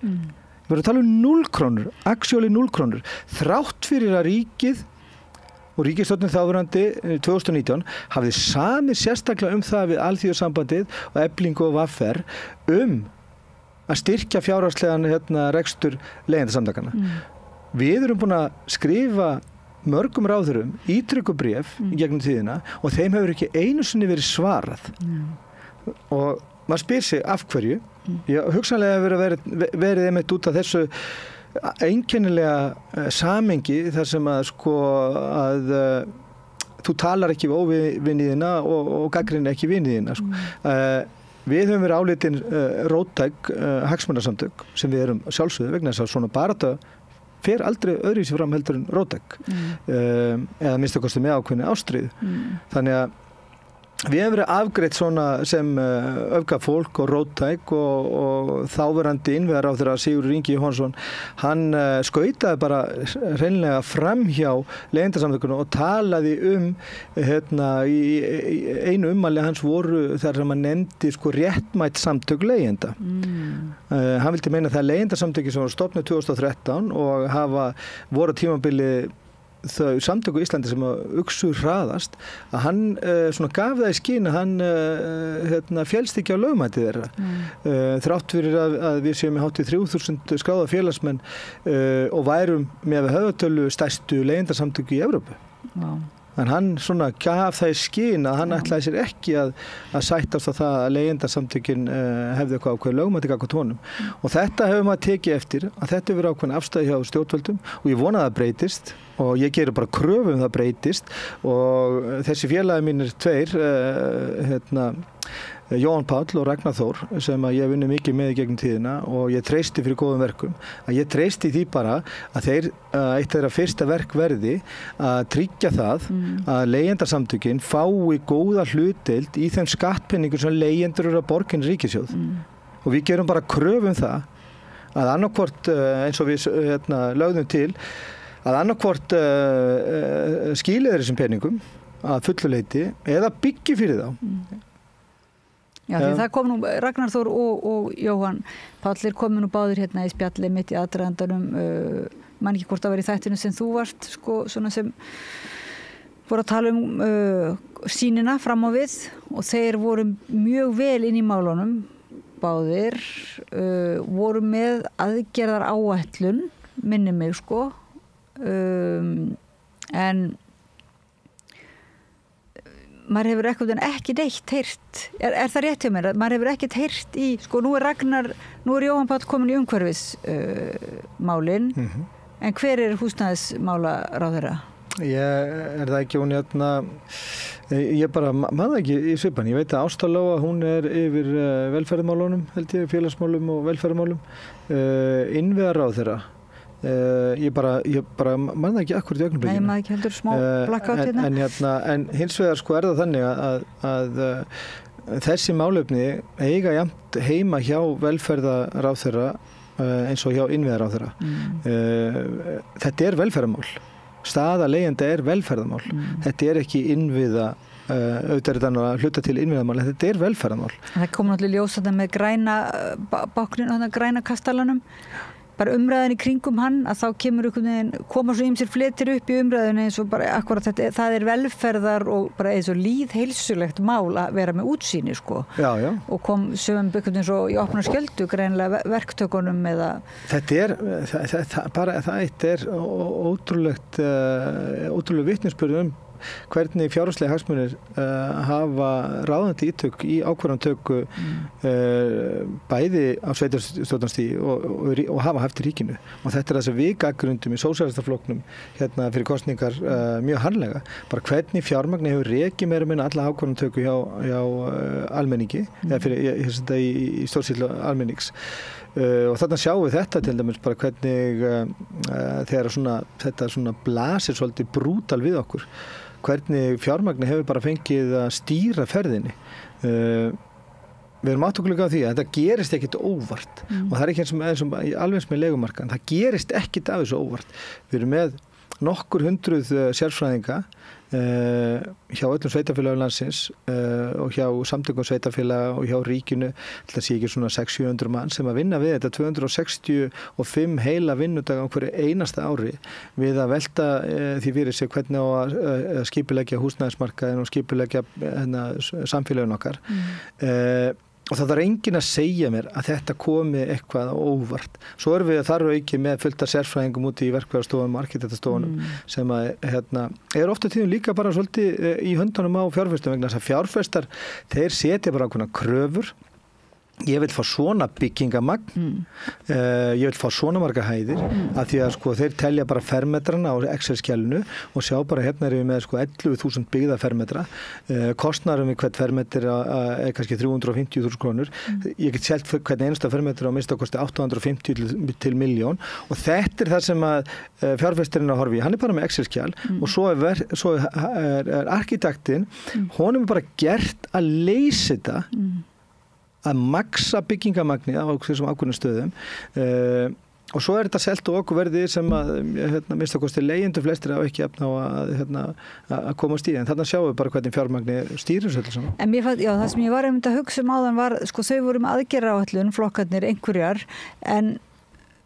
Við erum að tala 0 krónur, actually 0 krónur, þrátt fyrir að ríkið og ríkisstjórnin þáverandi 2019 hafði samið sérstaklega það við Alþýðusambandið og Eflingu og VR að styrkja fjárhagslegan rekstur leigjendasamtakanna. Við erum búin að skrifa mörgum ráðurum ítrykkubréf í gegnum tíðina og þeim hefur ekki einu sinni verið svarað. Og maður spyr sig af hverju. Hugsanlega hefur verið einmitt út af þessu einkennilega samengi þar sem að þú talar ekki við óviniðina og gagnrýnir ekki viniðina. Við höfum verið álitin róttæk hagsmunasamtök sem við erum sjálfsögðu vegna þess að svona barátta fer aldrei öðruvísi fram heldur en róttæk eða minnst að kosti með ákveðni ástríðu. Þannig að við hefum verið afgreitt svona sem öfgafólk og róttæk og þáverandi innviðaráðherra Sigurður Ingi Jóhannsson, hann skautaði bara hreinlega fram hjá leigjendasamtökunum og talaði í einu ummæli hans voru þar sem hann nefndi réttmætt samtök leigjenda. Hann vildi meina það leigjendasamtökin sem voru stofnuð 2013 og voru tímabili þau samtök á Íslandi sem að uxu hraðast, að hann gaf það í skyn að hann féllst ekki á lögmæti þeirra. Þrátt fyrir að við séum með hátt í 3.000 skráða félagsmenn og værum með höfðatölu stærstu leigjendasamtöku í Evrópu. En hann gaf það í skyn að hann ætlaði sér ekki að sættast á það að leigjendasamtökin hefði eitthvað ákveð lögmæti gagnvart honum. Og þetta hefur maður tekið eftir, að þetta hefur verið ákveðin afstæði hjá stjórnvöldum og ég vona að það breytist og ég gerir bara kröfu það breytist og þessi félagi mínir tveir, Jóhann Páll og Ragnar Þór, sem að ég vunni mikið með í gegnum tíðina og ég treysti fyrir góðum verkum, að ég treysti því bara að eitt þeirra fyrsta verk verði að tryggja það að leigjendasamtökin fái góða hlutdeild í þeim skattpenningum sem leigjendur eru að borga inn í ríkissjóð. Og við gerum bara kröfu það að annarkvort, eins og við lögðum til, að annarkvort skilið þessum penningum að fullu leyti eða byggi fyrir þá. Já, því það kom nú Ragnar Þór og Jóhann Páll komu nú báðir í spjalli mitt í aðdragandanum, man ekki hvort það var í þættinu sem þú varst, svona sem voru að tala sýnina fram á við og þeir voru mjög vel inn í málunum, báðir, voru með aðgerðar áætlun, minni mig en maður hefur ekki neitt heyrt, er það rétt hjá mér, maður hefur ekkert heyrt í, nú er Jóhann Páll komin í umhverfismálin, en hver er húsnæðismálaráðherra? Er það ekki hún ég bara maður ekki í svipan, ég veit að Ásta Lóa, hún er yfir velferðarmálunum, held ég, félagsmálum og velferðarmálum, innviðaráðherra. Ég bara man það ekki akkurat í augnablikinu. Nei, maður ekki heldur smá blackout en hins vegar er það þannig að þessi málefni eiga jafnt heima hjá velferðaráðherra eins og hjá innviðaráðherra. Þetta er velferðarmál. Staða leigjenda er velferðarmál. Þetta er ekki innviða auðvitað að hluta til innviðamál, en þetta er velferðarmál. Það kom náttúrulega ljós þetta með græna bákninu, græna kastalanum. Bara umræðin í kringum hann, að þá koma svo ýmsir fletir upp í umræðinu eins og bara akkurat þetta, það er velferðar og bara eins og lýðheilsulegt mál að vera með útsýni Já. Og kom sögum byggjum eins og í opna skjöldu greinlega verktökunum eða Þetta er ótrúlega vitnisburð hvernig fjárhagslega hagsmunir hafa ráðandi ítök í ákvarðantöku bæði á sveitarstjórnarstígi og hafa haft í ríkinu. Og þetta það sem við gagnrýndum í sósíalistaflokknum hérna fyrir kosningar mjög harðlega. Bara hvernig fjármagni hefur rekið meira minna alla ákvarðantöku hjá almenningi, eða fyrir í stjórnsýslu almennings. Og þarna sjáum við þetta til dæmis bara hvernig þegar þetta blasir svolítið brútal við okkur, hvernig fjármagni hefur bara fengið að stýra ferðinni. Við erum áttakulega á því að þetta gerist ekkit óvart og það er ekki eins og alveg með leigumarkaðan, það gerist ekkit af þessu óvart. Við erum með nokkur hundruð sérfræðinga hjá öllum sveitafélagum landsins og hjá samtökum sveitafélaga og hjá ríkinu, þetta sé ekki svona 600-700 mann sem að vinna við þetta 265 heila vinnudaga á hverju einasta ári við að velta því fyrir sig hvernig á að skipuleggja húsnæðismarkaðinn og skipuleggja samfélagin okkar. Og það þarf enginn að segja mér að þetta komi eitthvað óvart. Svo erum við þar auki með fullt af sérfræðingum úti í verkfræðarstofunum og arkitektastofunum sem að ofta tíðum líka bara svolítið í höndunum á fjárfestum vegna þess að fjárfestar, þeir setja bara ákveðnar kröfur. Ég vil fá svona byggingamagn, ég vil fá svona marga hæðir af því að þeir telja bara fermetrana á Excel-skjalinu og sjá bara hérna erum við með 11.000 byggða fermetra, kostnaðurinn við hvert fermetr er kannski 350.000 krónur. Ég get selt hvern einasta fermetr á minnst kosti 850 til milljón og þetta er það sem að fjárfestirinn að horfi. Hann er bara með Excel-skjal og svo er arkitektinn, honum er bara gert að leysa þetta að maksa byggingamagni á þessum ákveðnum stöðum og svo er þetta selt og okkur verði sem að minnst að kosti leigjendur flestir á ekki efna að komast í en þarna sjáum við bara hvernig fjármagni stýrir þessu saman. En það sem ég var einmitt að hugsa áðan var þau voru með aðgerðaáætlun flokkarnir einhverjar en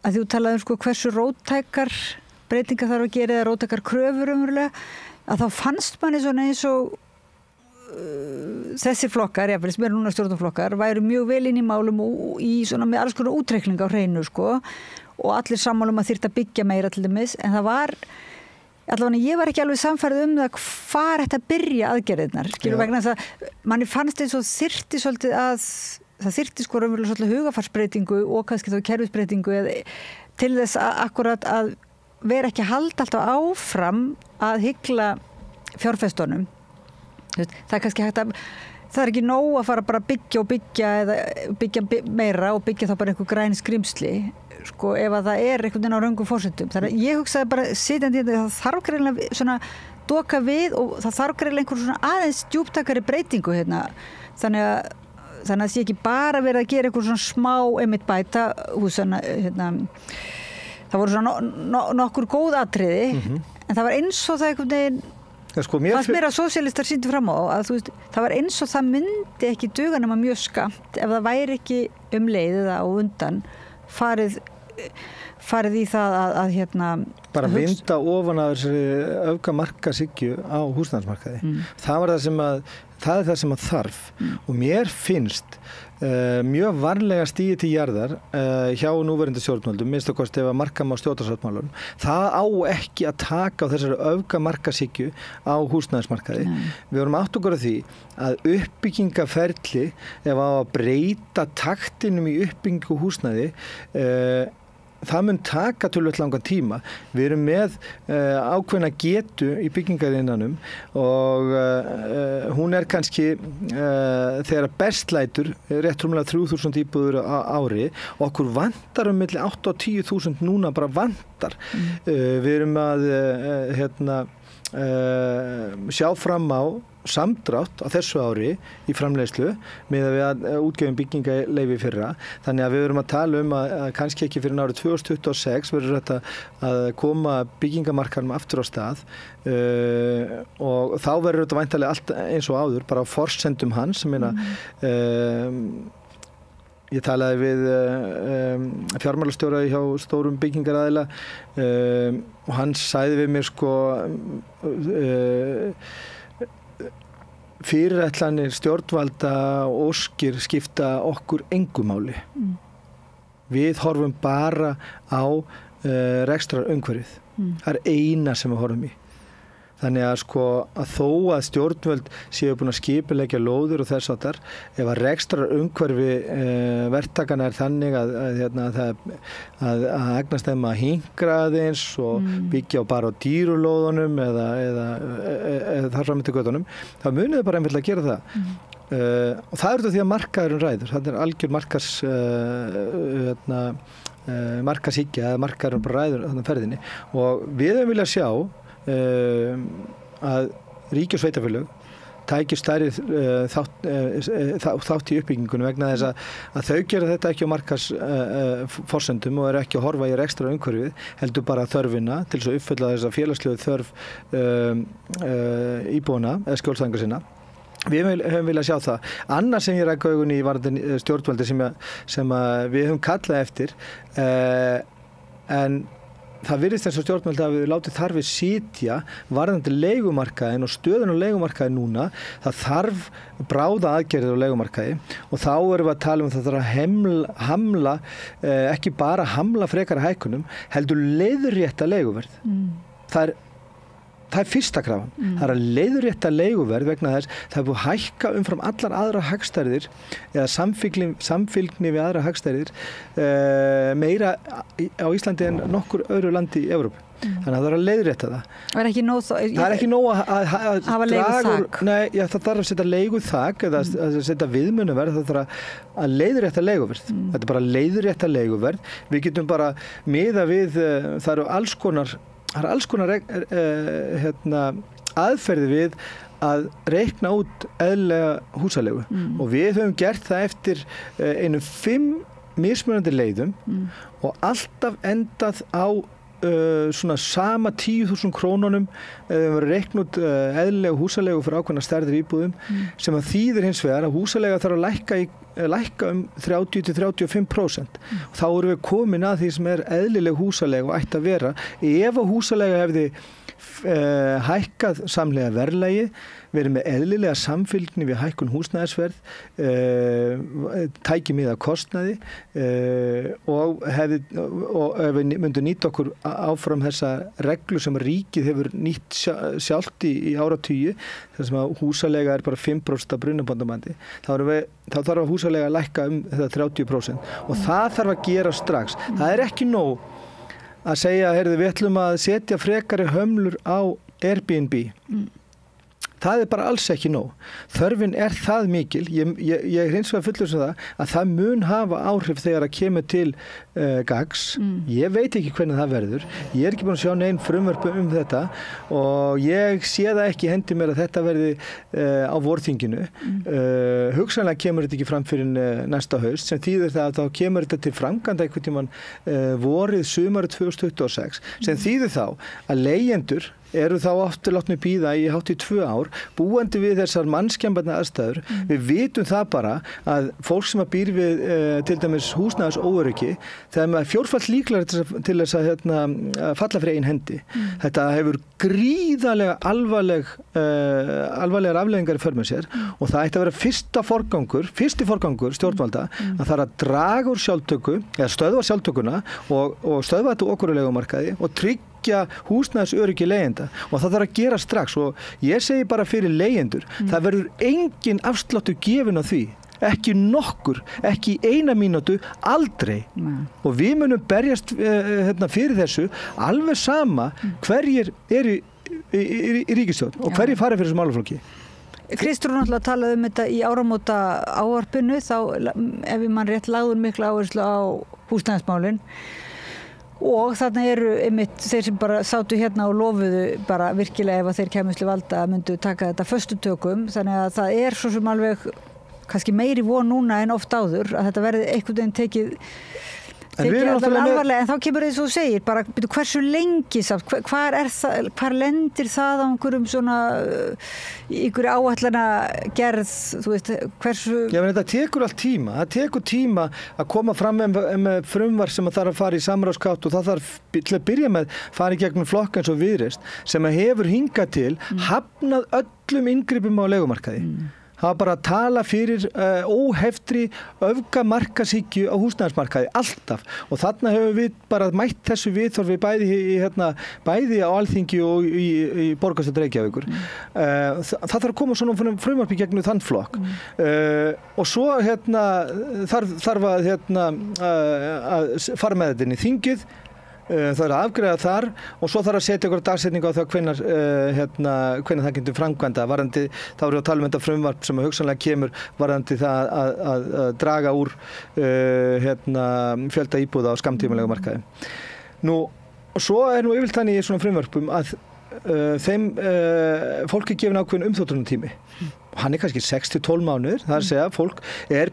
að þú talaði hversu róttækar breytingar þarf að gera eða róttækar kröfur umverulega að þá fannst manni svona eins og þessi flokkar, sem eru núna stjórnarflokkar, væru mjög vel inn í málum og í svona með alls konar útreikning á hreinu og allir sammálum að þyrfti að byggja meira til dæmis, en það var allavega ég var ekki alveg samfærið það hvar ætti að byrja aðgerðirnar vegna þess að manni fannst eins og þyrfti svolítið að það þyrfti raunverulega svolítið hugafarsbreytingu og kannski þá kerfisbreytingu til þess að akkurat að vera ekki að halda alltaf áfram að hygla fjárfestunum. Það er kannski hægt að það er ekki nóg að fara bara að byggja eða byggja meira og byggja þá bara einhver græn skrimsli ef að það er einhvern veginn á röngum forsendum. Þannig að ég hugsaði bara sitjandi það þarf greinilega svona doka við og það þarf greinilega einhver svona aðeins djúptakari breytingu þannig að það sé ekki bara verið að gera einhver svona smá einmitt bæta húsana það voru svona nokkur góð atriði en það var eins og það einhvern veginn fannst mér að sósíalistar sýndu fram á að það var eins og það myndi ekki duga nema mjög skamt ef það væri ekki leið eða á undan farið í það að bara vinda ofan af þessari öfgamarkaðshyggju á húsnæðismarkaði. Það er það sem að þarf og mér finnst mjög varlega stigið til jarðar hjá núverandi stjórnvöldum, minnst að kosti ef að marka má stjórnarsáttmálunum. Það á ekki að taka á þessari öfgamarkaðshyggju á húsnæðismarkaði. Við vorum átt okkur á því að uppbyggingaferli ef á að breyta taktinum í uppbyggingu húsnæði það mun taka tölvöld langan tíma. Við erum með ákveðna getu í byggingarinnanum og hún er kannski þegar best lætur rétt rúmlega 3.000 íbúður á ári og okkur vantar milli 8 og 10.000 núna bara vantar. Við erum að sjá fram á samdrátt á þessu ári í framleiðslu með að við útgefum byggingaleyfi fyrra. Þannig að við verum að tala að kannski ekki fyrir árið 2026 verður þetta að koma byggingamarkaðnum aftur á stað og þá verður þetta væntanlega allt eins og áður, bara á forsendum hans. Ég talaði við fjármálastjóra hjá stórum byggingaraðila og hann sagði við mér fyrirætlanir stjórnvalda og óskir skipta okkur engu máli. Við horfum bara á rekstrarumhverfið. Það er eina sem við horfum í. Þannig að sko að þó að stjórnvöld séu búin að skipuleggja lóðir og þess áttar, ef að rekstrar umhverfi verktakana þannig að agnast þeim að hingra aðeins og byggja bara á dýrulóðunum eða þar fram eftir göttunum, þá munið þau bara einfaldlega að gera það. Og það því að markaðurinn ræður. Það algjör markaðshyggja eða markaðurinn bara ræður þannig ferðinni. Og við höfum viljað sjá að ríki og sveitarfélög tæki stærri þátt í uppbyggingunum vegna þess að þau gera þetta ekki á markaðsforsendum og eru ekki að horfa í ekstra umhverfið, heldur bara þörfina til þess að uppfylla þessa félagslegu þörf íbúana eða skjólstæðinga sinna. Við höfum viljað sjá það. Annars sem ég rækka augun í varðandi stjórnvaldi sem við höfum kallað eftir, en það virðist eins og stjórnvaldi að við látið þarfir sitja varðandi leigumarkaðin og stöðun á leigumarkaði núna. Það þarf bráða aðgerðir á leigumarkaði og þá erum við að tala það þarf að hamla, ekki bara hamla frekara hækkunum, heldur leiðrétta leiguverð. Það fyrsta krafan. Það að leiðrétta leiguverð vegna þess það búið að hækka umfram allar aðra hagstærðir eða samfylgni við aðra hagstærðir meira á Íslandi en nokkur öðru landi í Evrópu. Þannig að það að leiðrétta það. Það er ekki nóg að hafa leiguþak. Nei, það þarf að setja leiguþak eða að setja viðmunaverð, það þarf að leiðrétta leiguverð. Þetta er bara leiðrétta leiguverð. Við getum bara miða við, það eru alls konar aðferði við að reikna út eðlilega húsalegu og við höfum gert það eftir einum 5 mismunandi leiðum og alltaf endað á svona sama 10.000 krónunum við höfum reikna út eðlilega húsalegu fyrir ákveðna stærðir íbúðum sem að þýðir hins vegar að húsalega þarf að lækka 30-35%. Þá erum við komin að því sem eðlileg húsalega og ætti að vera. Ef að húsalega hefði hækkað samlega verðlagi, verið með eðlilega samfylgni við hækkun húsnæðisverð, tæki mið af kostnaði og ef við myndum nýta okkur áfram þessa reglu sem ríkið hefur nýtt sjálft í áratugi, þar sem að húsalega bara 5% af brunabóndamandi, þá þarf að húsalega lækka þetta 30% og það þarf að gera strax. Það ekki nóg að segja, við ætlum að setja frekari hömlur á Airbnb. Það bara alls ekki nóg. Þörfin það mikil. Ég hins vegar fullur sem að það mun hafa áhrif þegar að kemur til gags. Ég veit ekki hvernig það verður. Ég ekki búin að sjá neinn frumvörp þetta og ég sé það ekki hendi mér að þetta verði á vorþinginu. Hugsanlega kemur þetta ekki fram fyrir næsta haust, sem þýðir það að þá kemur þetta til framkvæmda einhvern tímann vorið sumarið 2026, sem þýðir þá að leigjendur eru þá aftur látnir bíða í hátt í 2 ár, búandi við þessar mannskemmbarna aðstæður. Við vitum það bara að fólk sem býr við til dæmis húsnæðis óöryggi, þegar maður fjórfalt líklega til þess að falla fyrir einn hendi. Þetta hefur gríðarlega alvarlegar afleiðingar í för með sér og það ætti að vera fyrsti forgangur stjórnvalda að það að draga úr sjálftöku, eða stöðva sjálftökuna og stöðva þetta okkurlegumarkaði og tryggja húsnæðisöryggi leigjenda og það þarf að gera strax og ég segi bara fyrir leigjendur, það verður engin afsláttur gefin á því, ekki nokkur, ekki í 1 mínútu, aldrei. Og við munum berjast fyrir þessu alveg sama hverjir eru í ríkisstjórn og hverjir fara fyrir þessu málaflokki. Kristrún náttúrulega talaði þetta í áramóta ávarpinu, þá ef mann rétt lagður mikla áherslu á húsnæðismálin. Og þarna eru einmitt þeir sem bara sátu hérna og lofuðu bara virkilega ef að þeir kemur til valda myndu taka þetta föstutökum, þannig að það svo sem alveg kannski meiri von núna en oft áður að þetta verði einhvern veginn tekið alvarlega, en þá kemur þess að þú segir bara, hversu lengi samt, hvar lendir það á einhverjum svona einhverju áætlana gerð, þú veist, hversu þetta tekur allt tíma, það tekur tíma að koma fram með frumvarp sem þarf að fara í samráðsgátt og það þarf til að byrja með fara í gegnum flokk eins og Viðreisn sem hefur hingað til hafnað öllum inngripum á leigumarkaði. Það var bara að tala fyrir óheftri öfgamarkashyggju á húsnæðismarkaði, alltaf. Og þarna hefur við bara mætt þessu viðhorfi bæði á Alþingi og í borgarstjórn Reykjavíkur. Það þarf að koma svona frumvarp í gegnum þann flokk. Og svo þarf að fara með þetta inn í þingið. Það er að afgreiða þar og svo þarf að setja ykkur dagsetningu á það hvenær það getur framkvæmda varðandi, þá erum við að tala um þetta frumvarp sem hugsanlega kemur varðandi það að draga úr fjölda íbúða á skammtímalega markaði. Og svo yfirleitt þannig í svona frumvarpum að þeim fólki gefin ákveðin umþóttunartími. Hann kannski 6-12 mánuðir, það er að segja fólk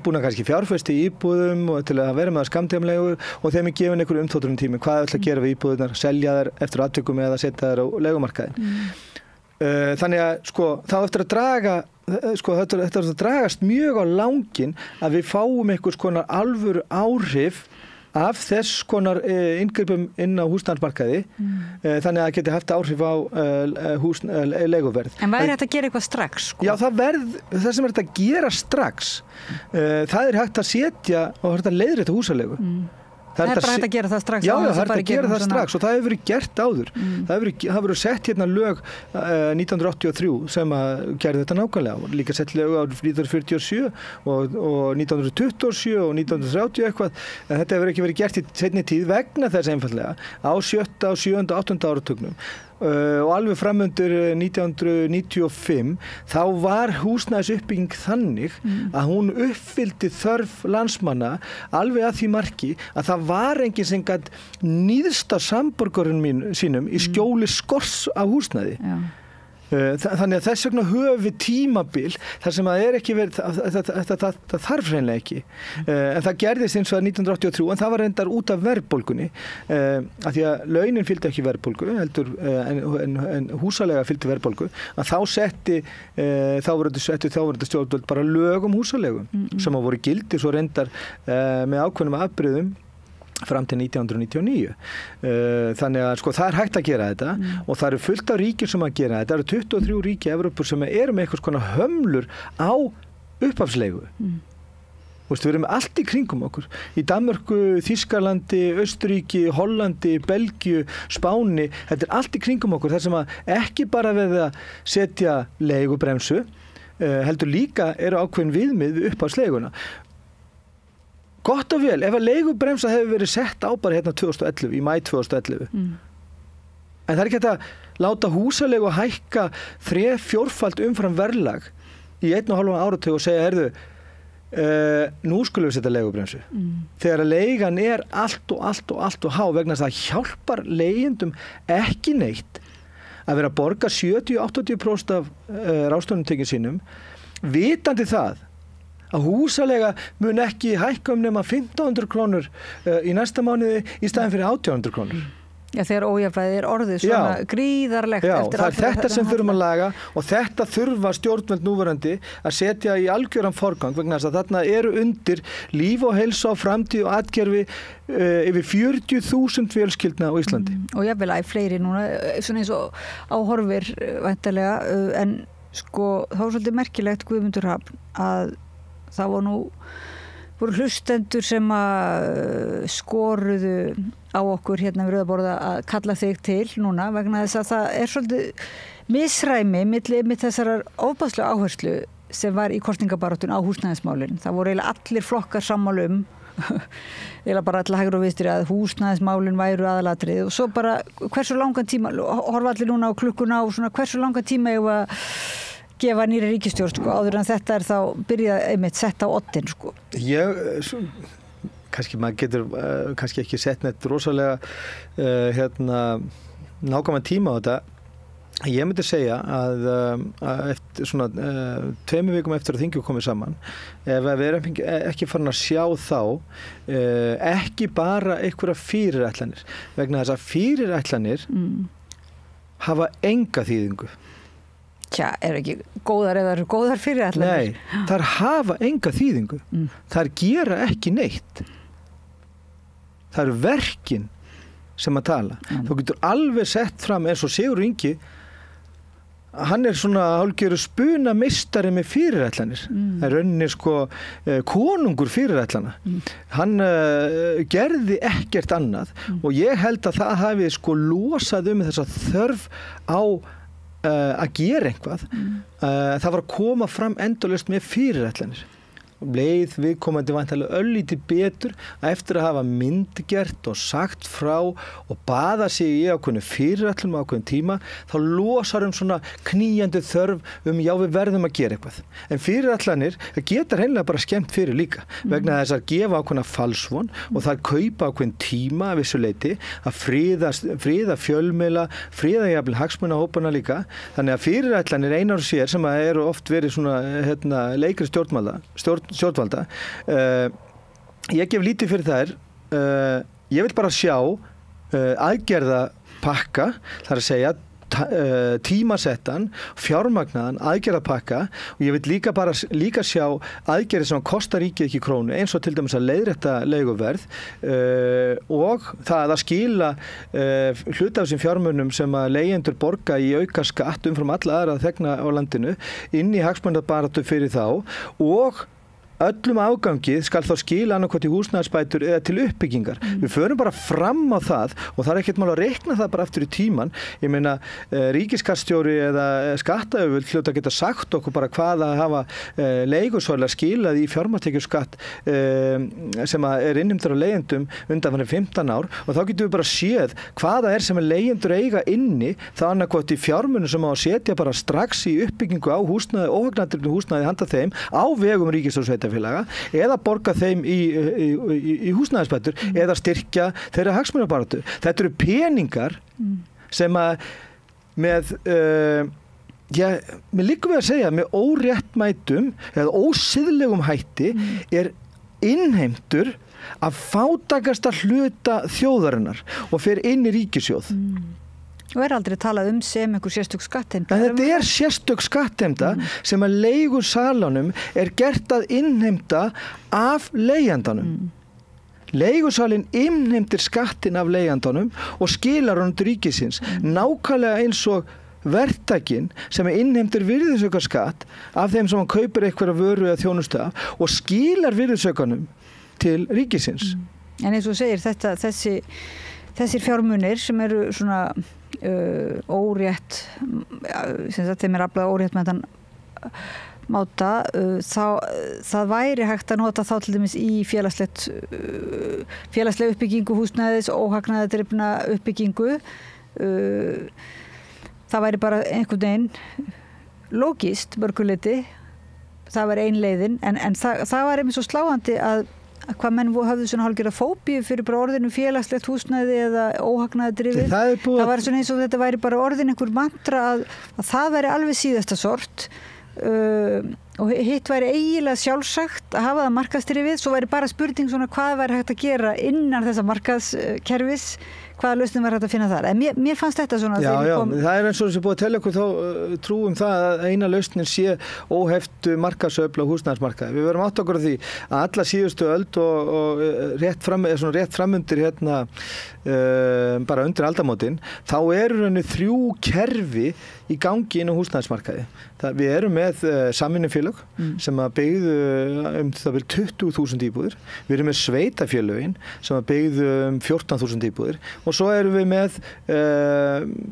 búin að kannski fjárfesta í íbúðum og til að vera með það skammtímalegu og þeim gefin einhver umþóttunartími, hvað ætla að gera við íbúðunar, selja þær eftir atvikum eða setja þær á leigumarkaðin. Þannig að þá eftir að draga þetta er að dragast mjög á langinn að við fáum einhvers konar alvöru áhrif af þess konar inngripum inn á húsnæðismarkaði þannig að það geti haft áhrif á leiguverð. En væri hægt að gera eitthvað strax? Já, það sem hægt að gera strax það hægt að setja og hægt að leiðrétta húsaleigu. Það bara hægt að gera það strax? Já, það er hægt að gera það strax og það hefur verið gert áður. Það hefur verið sett lög 1983 sem að gerði þetta nákvæmlega. Líka sett lög á 1947 og 1927 og 1930 eitthvað. En þetta hefur ekki verið gert í seinni tíð vegna þess einfaldlega á 7., 7., 8. áratugnum. Og alveg framundur 1995 þá var húsnæðisuppbygging þannig að hún uppfyldi þörf landsmanna alveg að því marki að það var enginn sem gat níðst á samborgurum sínum í skjóli skors af húsnæði. Þannig að þess vegna höfum við tímabil þar sem að ekki verið, það þarf hreinlega ekki. En það gerðist eins og 1983 en það var reyndar út af verðbólgunni af því að launin fylgdi ekki verðbólgu en húsalega fylgdi verðbólgu að þá voru þetta stjórnvöld bara lög húsalegu sem voru gildi svo reyndar með ákveðnum afbrigðum fram til 1999. Þannig að það er hægt að gera þetta og það eru fullt af ríkjum sem að gera þetta. Það eru 23 ríki í Evrópu sem með einhvers konar hömlur á upphafslegu. Við erum allt í kringum okkur. Í Danmörku, Þýskalandi, Austurríki, Hollandi, Belgíu, Spáni. Þetta er allt í kringum okkur. Það sem að ekki bara verið að setja leigubremsu, heldur líka eru ákveðin viðmið upphafsleguna. Gott og vel, ef að leigubremsa hefur verið sett á bara 2011, í maí 2011. En það er ekki hægt að láta húsalegu hækka 3-4-falt umfram verðlag í 1,5 áratug og segja, nú skulum við setja leigubremsu. Þegar að leigan er allt og há vegna þess að það hjálpar leigjendum ekki neitt að vera að borga 70-80% af ráðstöfunartekjum sínum, vitandi það að húsalega mun ekki hækka nema 1.500 krónur í næsta mánuði í staðinn fyrir 1.800 krónur. Já, þegar ójafnvægið er orðið svona gríðarlegt. Já, það er þetta sem þurfum að laga og þetta þurfa stjórnvöld núverandi að setja í algjöran forgang vegna þess að þarna eru undir líf og heilsa og framtíð og atgerfi yfir 40.000 fjölskyldna á Íslandi. Og jafnvel fleiri núna, svona eins og áhorfir væntanlega, en þá er svolítið merkilegt Guðmundur Hrafn að það voru hlustendur sem að skoruðu á okkur hérna við Rauðaborða að kalla þig til núna vegna þess að það er svolítið misræmi milli þessarar ofboðslega áherslu sem var í kosningabaráttun á húsnæðismálin. Það voru eiginlega allir flokkar sammála eiginlega bara allir hægri og vinstri að húsnæðismálin væru aðalatrið og svo bara hversu langan tíma, horfa allir núna á klukkuna og svona hversu langan tíma ég var gefa nýri ríkisstjórn áður en þetta er þá byrjað einmitt sett á oddinn kannski maður getur kannski ekki sett neitt rosalega nákvæman tíma á þetta. Ég myndi segja að eftir svona 2 vikum eftir að þingið komið saman ef við erum ekki farin að sjá þá ekki bara einhverja fyrirætlanir vegna þess að fyrirætlanir hafa enga þýðingu. Tja, eru ekki góðar eða eru góðar fyrirætlanir? Nei, þær hafa enga þýðingu. Þær gera ekki neitt. Það eru verkin sem að tala. Þú getur alveg sett fram eins og Sigurður Ingi hann svona hálfgerður spunameistari með fyrirætlanir. Það rauninni sko konungur fyrirætlana. Hann gerði ekkert annað og ég held að það hafi sko losað þessa þörf á að gera eitthvað. Það var að koma fram endalaust með fyrirætlanir. Leið viðkomandi væntanlega örlítið betur eftir að hafa myndgert og sagt frá og baða sig í ákveðnu fyrirætlunum ákveðin tíma, þá losar svona knýjandi þörf já við verðum að gera eitthvað. En fyrirætlanir geta hreinlega bara skemmt fyrir líka vegna þess að gefa ákveðna falsvon og það kaupa ákveðin tíma að vissu leyti að fríða fjölmiðla, fríða jafnvel hagsmunahópana líka. Þannig að fyrirætlanir einar og sér sem að eru oft verið svona leikri stjórnvalda. Ég gef lítið fyrir þær. Ég vil bara sjá aðgerðapakka, þar að segja tímasettan, fjármagnaðan aðgerðapakka og ég vil líka sjá aðgerðir sem kostar ríkið ekki krónu, eins og til dæmis að leiðrétta leiguverð og það að skila hluta af þessum fjármunum sem að leigjendur borga í auka skatt umfram alla aðra þegna á landinu inn í hagsmunabaráttu fyrir þá og öllum afgangi skal þá skila annarkvæmt í húsnæðisbætur eða til uppbyggingar. Við förum bara fram á það og það er ekkert mál að reikna það bara aftur í tíman. Ég meina, ríkisskattstjóri eða skattaöfuld hljóta að geta sagt okkur bara hvað að hafa leigusólar skilað í fjármagnstekjuskatt sem er innheimtur á leigjendum undanfarið 15 ár og þá getum við bara séð hvaða sem leigjendur eiga inni þá annarkvæmt í fjármunum sem á að setja bara strax í uppbyggingu á húsnæði, óhagnandrifnu húsnæði handa þeim á vegum ríkis og sveitarfélaga eða borga þeim í húsnæðisbætur eða styrkja þeirra hagsmunabaráttu. Þetta eru peningar sem að með mér liggur við að segja með óréttmætum eða ósiðlegum hætti er innheimtur að fátækasta hluta þjóðarinnar og fer inn í ríkissjóð. Og aldrei talað sem einhver sérstök skattheimta. Þetta sérstök skattheimta sem að leigusalanum gert að innheimta af leigjandanum. Leigusalinn innheimtir skattin af leigjandanum og skilar honum til ríkisins. Nákvæmlega eins og verktakinn sem innheimtir virðisaukaskatt af þeim sem hann kaupir einhverja vöru eða þjónustu af og skilar virðisaukanum til ríkisins. En eins og segir þessir fjármunir sem eru svona órétt sem sagt þeim aflað órétt með þann máta það væri hægt að nota þá til dæmis í félagslega uppbyggingu húsnæðis, óhagnaðardrifna uppbyggingu það væri bara einhvern veginn lógist mörguleiti það væri ein leiðin en það var einmitt svo sláandi að hvað menn höfðu svona hálfgerða fóbíu fyrir bara orðinu félagslegt húsnæði eða óhagnaðardrifið. Það var svona eins og þetta væri bara orðin einhver mantra að það væri alveg síðasta sort og hitt væri eiginlega sjálfsagt að hafa það markaðsdrifið, svo væri bara spurning svona hvað væri hægt að gera innan þessa markaðskerfis, hvaða lausnum var hægt að finna þar. En mér fannst þetta svona það eins og þessi búið að tella okkur þá trúum það að eina lausnin sé óheftu markaðsöfl á húsnæðismarkaði. Við verum átt okkur á því að alla síðustu öld og rétt framundir bara undir aldamótin, þá eru henni 3 kerfi í gangi inn á húsnæðismarkaði. Við erum með samvinnufélög sem að byggðu það vel 20.000 íbúðir. Við erum með sveitafélögin sem að byggðu 14.000 íbúðir og svo erum við með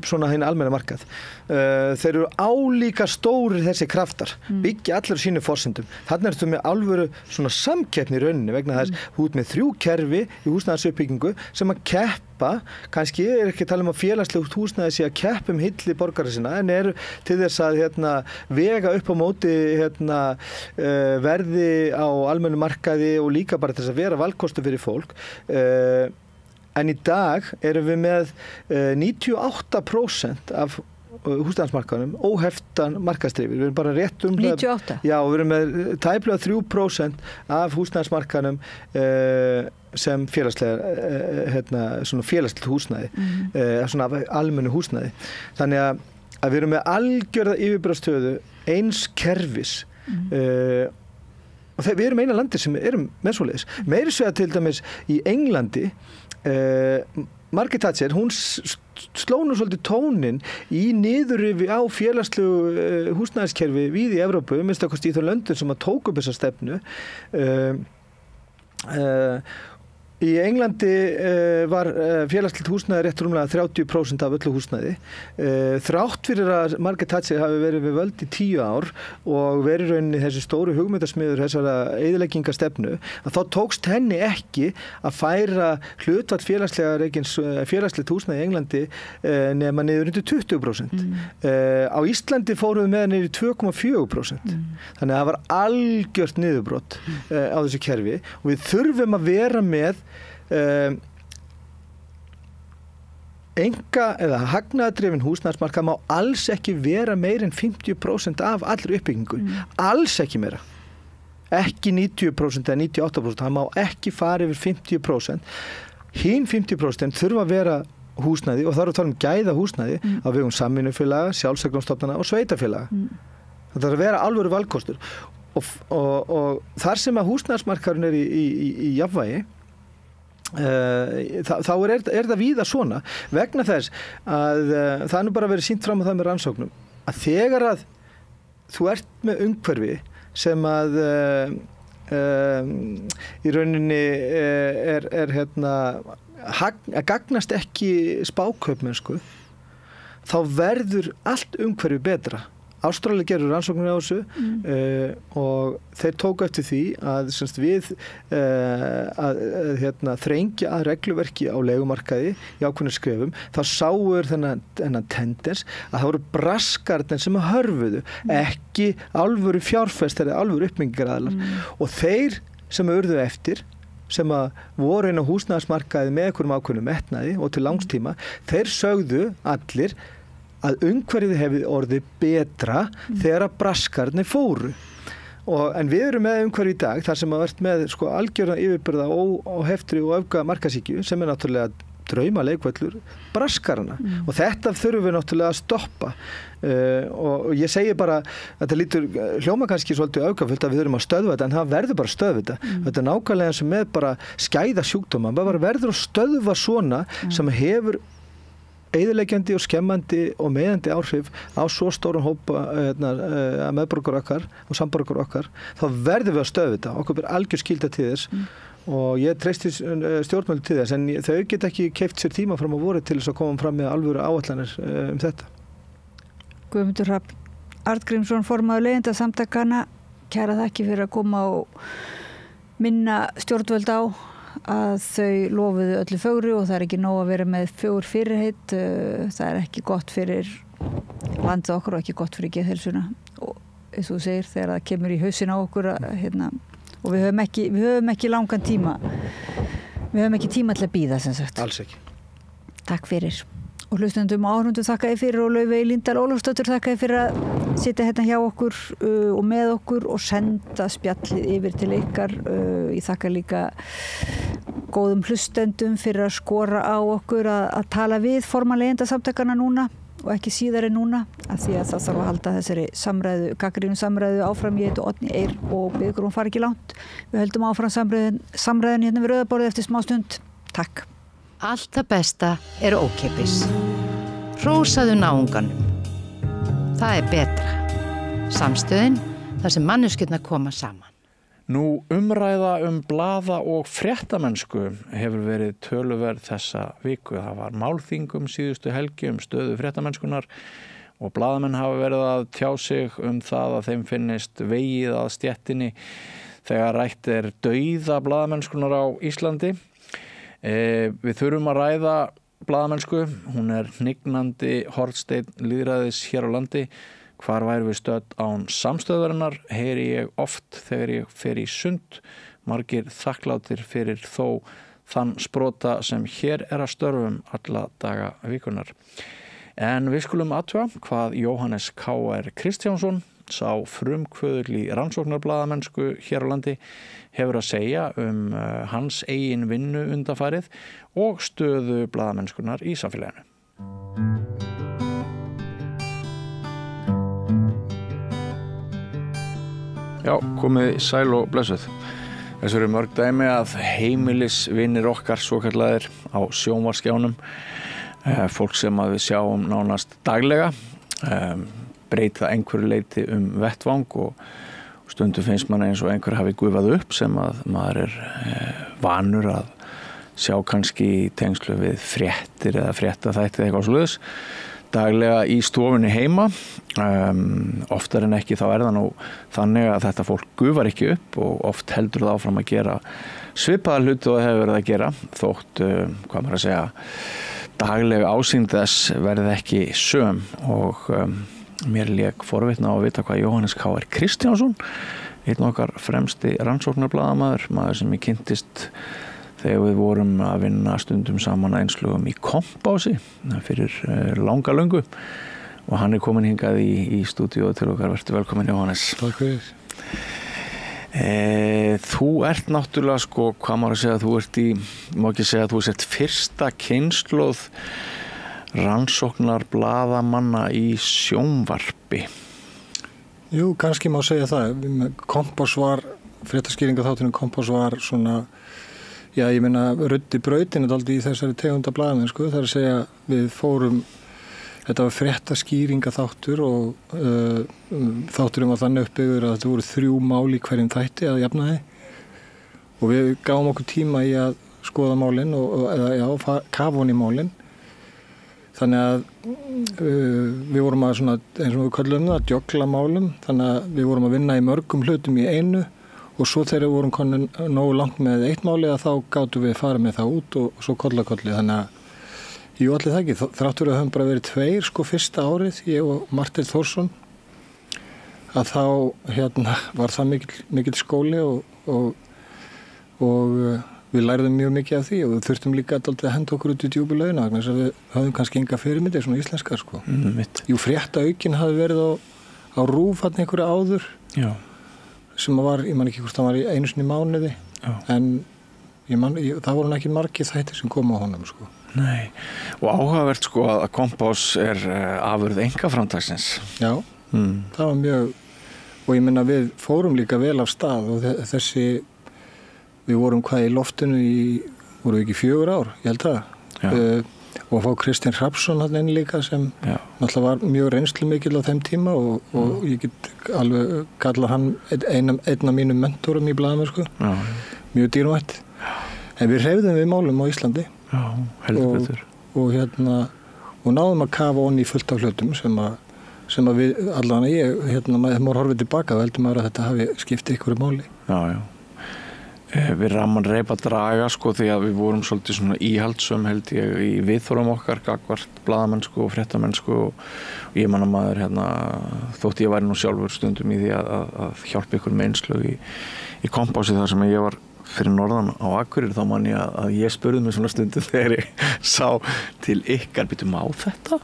svona hinn almenna markað. Þeir eru álíka stórir þessi kraftar, byggja allir sínu forsendum. Þarna ertu með alvöru svona samkeppni í rauninni vegna þess út með 3 kerfi í húsnæðisuppbyggingu sem að keppa, kannski ekki að tala um að félagslegt húsnæði sé að keppa hilli borgara sinna en eru til þess að vega upp á móti verði á almennu markaði og líka bara til þess að vera valkostu fyrir fólk. En í dag erum við með 98% af húsnæðismarkaðunum óheftan markaðsdrifið. Við erum bara rétt 98? Já, við erum með tæplega 3% af húsnæðismarkaðunum sem svona félagslegt húsnæði, svona almennu húsnæði. Þannig að við erum með algjörða yfirburðastöðu eins kerfis og við erum eina landi sem erum með svoleiðis. Meira svo að til dæmis í Englandi Margaret Thatcher, hún sló nú svolítið tónin í niðurrifi á félagslegu húsnæðiskerfi víð í Evrópu, minnst okkur í þau löndum sem að tóku upp þessa stefnu. Í Englandi var félagslegt húsnæði rétt rúmlega 30% af öllu húsnæði. Þrátt fyrir að Margaret Thatcher hafi verið við völd í 10 ár og verið rauninni þessi stóru hugmyndasmiður þessara eyðileggingarstefnu, að þá tókst henni ekki að færa hlutfall félagslegt húsnæði í Englandi nema niður undir 20%. Á Íslandi fórum við með niður í 2,4%. Þannig að það var algjört niðurbrot á þessu kerfi og við þurfum að vera með enga eða hagnaðardrifin húsnæðismarkað má alls ekki vera meir en 50% af allri uppbyggingu. Alls ekki meira. Ekki 90% eða 98%. Það má ekki fara yfir 50%. Hinn 50% þurfa að vera húsnæði og þá erum við að tala gæða húsnæði á vegum samvinnufélaga, sjálfseignarstofnana og sveitafélaga. Það þarf að vera alvöru valkostur. Og þar sem að húsnæðismarkaðurinn í jafnvægi, þá er það víða svona vegna þess að það er nú bara verið sýnt fram á það með rannsóknum að þegar að þú ert með umhverfi sem að í rauninni gagnast ekki spákaupmennsku, þá verður allt umhverfi betra. Ástralía gerur rannsóknir á þessu og þeir tóku eftir því að við þrengja að regluverki á leigumarkaði í ákveðnum skrefum, þá sáur þennan tendens að það voru braskarnir sem hörfuðu, ekki alvöru fjárfestar eða alvöru uppbyggingaraðilar og þeir sem urðu eftir sem að voru inn á húsnæðismarkaði með einhverjum ákveðnum metnaði og til langstíma, þeir sögðu allir að umhverfið hefði orðið betra þegar að braskarnir fóru. En við erum með umhverfið í dag þar sem að verðt með algjörna yfirbyrða og heftri og öfga markasíkju sem er náttúrulega drauma leikvöllur braskarana og þetta þurfum við náttúrulega að stoppa og ég segi bara að þetta lítur hljóma kannski svolítið öfgafullt að við þurfum að stöðva þetta en það verður bara að stöðva þetta. Þetta er nákvæmlega sem með bara skæða sjúkdóma, bara verður að stöðva svona sem hefur eyðileggjandi og skemmandi og meðandi áhrif á svo stóran hópa meðborgar okkar og samborgar okkar, þá verðum við að stöðva þetta. Okkur ber algjör skylda til þess og ég treysti stjórnvöld til þess en þau geta ekki keypt sér tíma fram á voru til þess að koma fram með alvöru áætlanir þetta. Guðmundur Hrafn Arngrímsson, formaður Leigjendasamtakanna, kæra þakki fyrir að koma og minna stjórnvöld á að þau lofuðu öllu fögru og það er ekki nóg að vera með fögur fyrirheit, það er ekki gott fyrir landið okkur og ekki gott fyrir geðheilsuna og eins og þú segir þegar það kemur í hausinn á okkur og við höfum ekki langan tíma, við höfum ekki tíma til að bíða sem sagt. Alls ekki. Takk fyrir og hlustendum og áhorfendum þakka ég fyrir og Laufey Líndal Ólafsdóttir þakka ég fyrir að sitja hérna hjá okkur og með okkur og senda spjallið yfir til ykkar. Ég þakka líka góðum hlustendum fyrir að skora á okkur að tala við formann Leigjendasamtakanna núna og ekki síðar en núna af því að það þarf að halda þessari gagnrýnu samræðu áfram. Ég heiti Oddný Eir og biður hún fari ekki langt. Við höldum áfram samræðun hérna við Rauðaborðið eftir smá stund. Takk. Allt það besta er ókeypis. Hrósaðu náunganum. Það er betra. Samstöðin, þar sem manneskjurnar koma saman. Nú umræða blaða- og fréttamennsku hefur verið töluverð þessa viku. Það var málþing síðustu helgi stöðu fréttamennskunar og blaðamenn hafa verið að tjá sig það að þeim finnist vegið að stéttinni þegar rætt er dauða blaðamennskunar á Íslandi. Við þurfum að ræða blaðamennsku, hún er hnignandi hornsteinn lýðræðis hér á landi. Hvar væri við stödd án samstöðvarinnar, heyri ég oft þegar ég fer í sund. Margir þakklátir fyrir þó þann sprota sem hér er að störfum alla daga vikunar. En við skulum athuga hvað Jóhannes K.R. Kristjánsson, sá frumkvöðull í rannsóknarblaðamennsku hér á landi, hefur að segja hans eigin vinnu undanfarið og stöðu blaðamennskunar í samfélaginu. Já, komið sæl og blessuð. Þessu eru mörg dæmi að heimilisvinir okkar svokallaðir á sjónvarskjánum, fólk sem að við sjáum nánast daglega, breyta einhverju leyti vettvang og stundum finnst mann eins og einhver hafi gufað upp sem að maður vanur að sjá kannski í tengslu við fréttir eða fréttaþætti eitthvað svoleiðis daglega í stofunni heima. Oftar en ekki þá það nú þannig að þetta fólk gufar ekki upp og oft heldur það áfram að gera svipaða hluti og það hefur verið að gera þótt, hvað maður að segja, dagleg ásýnd þess verði ekki söm og mér lék forvitna á að vita hvað Jóhannes K.R. Kristjánsson, einn okkar fremsti rannsóknarblaðamaður, maður sem ég kynntist þegar við vorum að vinna stundum saman að einslugum í Kompási fyrir langa löngu og hann komin hingað í stúdíói til okkar. Vertu velkomin Jóhannes. Takk fyrir. Þú ert náttúrulega hvað maður að segja, þú ert má ekki segja að þú sért fyrsta kynslóð rannsóknarblaðamanna í sjónvarpi. Jú, kannski má segja það. Kompás var, fréttaskýringaþátturinn Kompás var svona, já, ég meina, ruddi brautin í þessari tegunda blaðamennsku. Það að segja, við fórum, þetta var fréttaskýringaþáttur og þátturinn var þannig uppbyggður að þetta voru 3 mál í hverjum þætti að jafnaði og við gáum okkur tíma í að skoða málin kafa hon í málin. Þannig að við vorum að svona, eins og við köllum það, djögla málum, þannig að við vorum að vinna í mörgum hlutum í einu og svo þegar við vorum konin nógu langt með eitt máli að þá gátum við fara með það út og svo kollakolli. Þannig að jú, allir það ekki. Þráttur að höfum bara verið 2 fyrsta árið, ég og Marteinn Þórsson, að þá var það mikill skóli og við lærðum mjög mikið af því og við þurftum líka að henda okkur út í djúpu launa vegna þess að við höfum kannski enga fyrirmyndir svona íslenskar Jú, fréttaaukinn hafi verið á RÚV einhverju áður. Já. Sem var, ég man ekki hvort það var í einu sinni mánuði. Já. En það voru ekki margir þættir sem koma á honum Nei, og áhugavert að Kompás afurð einkaframtaksins. Já, það var mjög, og ég meina við fórum líka vel af stað og við vorum hvað í loftinu voru við ekki 4 ár, ég held það. Og að fá Kristinn Hrafnsson hann inn líka sem náttúrulega var mjög reynslumikil á þeim tíma og ég get alveg kalla hann einn af mínum mentorum í blaðamennsku. Mjög dýrmætt. En við hreyfðum við málum á Íslandi. Já, heldur betur. Og náðum að kafa onni í fullt af hlutum sem að við, allan að ég, maður horfið tilbaka og heldur maður að þetta hafi skiptið ykkur máli. Já. Við ramman reypa draga því að við vorum svolítið svona íhaldsum held ég í viðþórum okkar gagvart blaðamennsku og fréttamennsku og ég man að maður þótt ég væri nú sjálfur stundum í því að hjálpa ykkur með einslög í Kompási þar sem ég var fyrir norðan á Akureyri. Þá man ég að ég spurði mig svona stundum þegar ég sá til ykkar, býtum á þetta?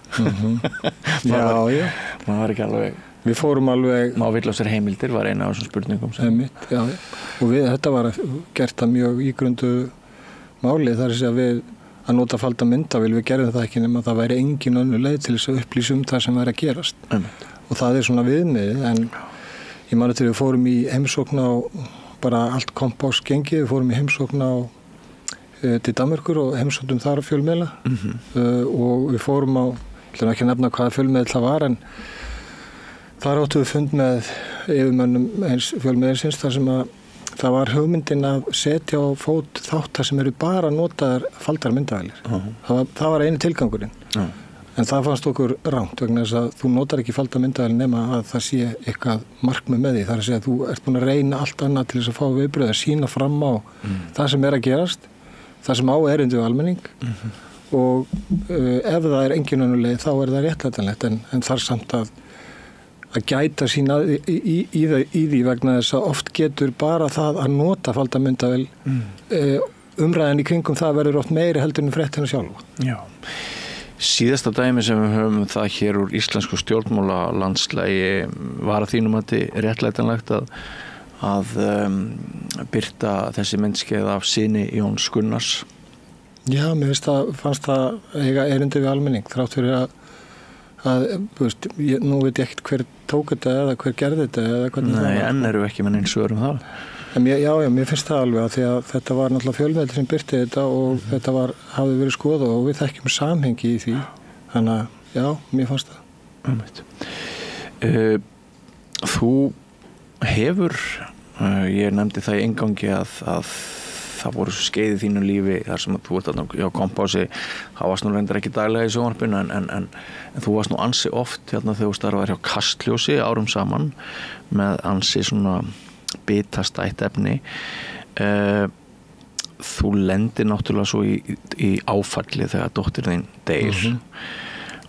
Já. Það var ekki alveg. Við fórum alveg... Má villausar heimildir var eina af þessum spurningum. Já. Og þetta var gert að mjög ígrundu máli. Það að við að nota falda myndavél, við gerðum það ekki nema það væri engin önnur leið til þess að upplýsa það sem væri að gerast. Og það svona viðmiðið, en ég man að við fórum í heimsókn á bara allt Kompás gengið, við fórum í heimsókn á til Danmerkur og heimsóknum þar fjölmiðla og við fórum á, ég ætla ekki að nefna hvaða fjölmiðl það var, en þar áttu við fund með yfirmönnum eins fjölmiðilsins þar sem að það var hugmyndin að setja á fót þáttar sem eru bara notaðar faldar myndavélir. Það var eini tilgangurinn. En það fannst okkur rangt vegna þess að þú notar ekki faldar myndavél nema að það sé eitthvað markmið með því. Það að segja að þú ert búin að reyna allt annað til þess að fá viðbröð, að sýna fram á það sem að gerast, það sem á erindi við almenning og ef það engin önnur leið þá það réttlætanlegt en þar samt að gæta sín í því vegna þess að oft getur bara það að nota faldar myndavél umræðan í kringum það verður oft meiri heldur en fréttina sjálfa. Já. Síðasta dæmi sem við höfum það hér úr íslensku stjórnmálalandslagi var að þínum að þetta réttlætanlegt að birta þessi myndskeið af syni Jóns Gunnars. Já, mér fannst það eiga erindi við almenning þrátt fyrir að nú veit ég ekkert hver tók þetta eða hver gerði þetta eða hvernig það var. Nei, enn eru ekki með neins svör um það. Mér finnst það alveg að því að þetta var náttúrulega fjölmiðli sem birti þetta og þetta hafði verið skoðað og við þekkjum samhengi í því. Þannig að, já, mér fannst það. Þú hefur, ég nefndi það í inngangi að það voru skeið í þínu lífi þar sem að þú ert á kompási, það varst nú reyndar ekki daglega í sjónvarpinu en þú varst nú ansi oft hérna þegar þú starfaðir hjá Kastljósi árum saman með ansi svona bitastætt efni. Þú lendir náttúrulega svo í áfalli þegar dóttir þín deyr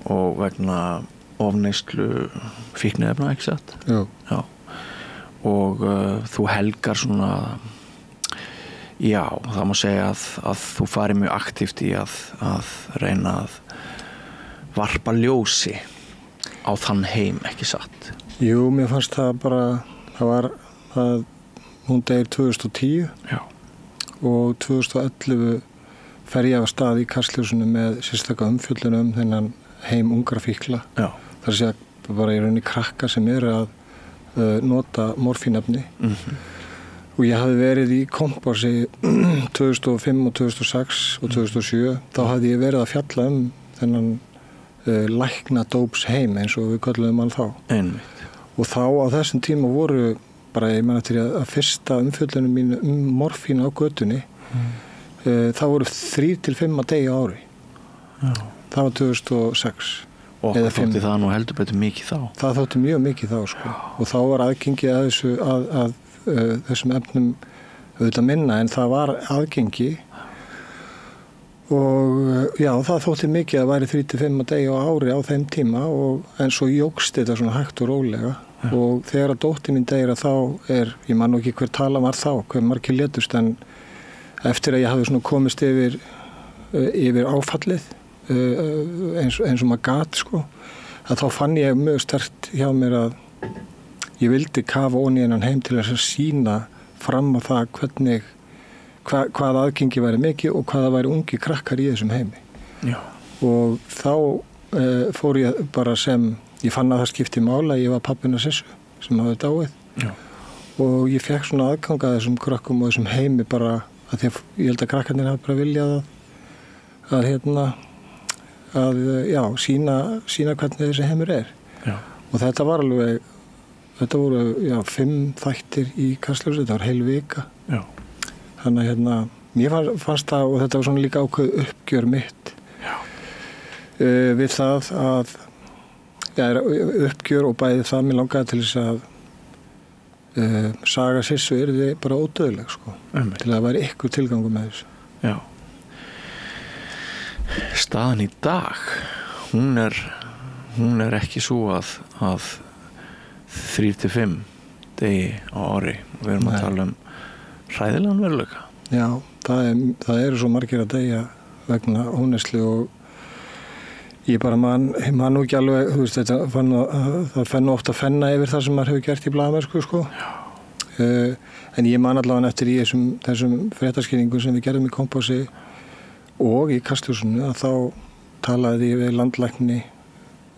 og vegna ofneyslu fíkniefna, ekki satt? Já. Og þú helgar svona, já, það má segja að þú fari mjög aktíft í að reyna að varpa ljósi á þann heim, ekki satt? Jú, mér fannst það bara, hún deyr 2010 og 2011 fer ég af stað í Kastljósinu með sérstaka umfjöllun þennan heim ungra fíkla. Það sé bara í rauninni krakka sem eru að nota morfínefni. Og ég hafði verið í kompási 2005 og 2006 og 2007. Þá hafði ég verið að fjalla þennan læknadóps heim eins og við kölluðum hann þá. Einmitt. Og þá á þessum tíma voru bara, ég man eftir að fyrsta umfjöllunum mín morfín á götunni, það voru 3 til 5 að degi á ári. Það var 2006. Og hvað þótti það nú heldur betur mikið þá? Það þótti mjög mikið þá, sko. Og þá var aðgengi að þessum efnum auðvitað minna, en það var aðgengi og já, það þótti mikið að væri 3 til 5 að degi á ári á þeim tíma en svo jókst þetta svona hægt og rólega. Og þegar að dóttir mín deyr að þá ég man ekki hver tala var þá, hver margir létust, en eftir að ég hafði svona komist yfir áfallið eins og maður gat, sko, að þá fann ég mjög sterkt hjá mér að ég vildi kafa onni innan heim til þess að sýna fram á það hvað aðgengi væri mikið og hvaða væri ungi krakkar í þessum heimi. Já. Og þá fór ég bara ég fann að það skipti mála, ég var pappina Sissu sem hafði dáið. Já. Og ég fekk svona aðgang að þessum krakkum og þessum heimi bara, að því að ég held að krakkarnir hafa bara viljað að sína hvernig þessi heimur er. Já. Og þetta voru 5 þættir í Kastljósi, þetta var heil vika. Já. Þannig að mér fannst það, og þetta var svona líka ákveð uppgjör mitt við það að uppgjör og bæði það mér langaði til þess að saga Sissu yrði bara ódauðleg, sko, til að það væri ykkur tilgangur með þessu. Já. Staðan í dag, hún er ekki svo að 3 til 5 degi á ári og við erum að tala hræðilegan veruleika. Já, það eru svo margir að deyja vegna óneyslu og ég bara man nú ekki alveg, þú veist, það fennu oft að fenna yfir það sem maður hefur gert í blaðamennsku, sko. En ég man allavega eftir í þessum fréttaskýringum sem við gerðum í kompási og í Kastljósinu, að þá talaði ég við landlækni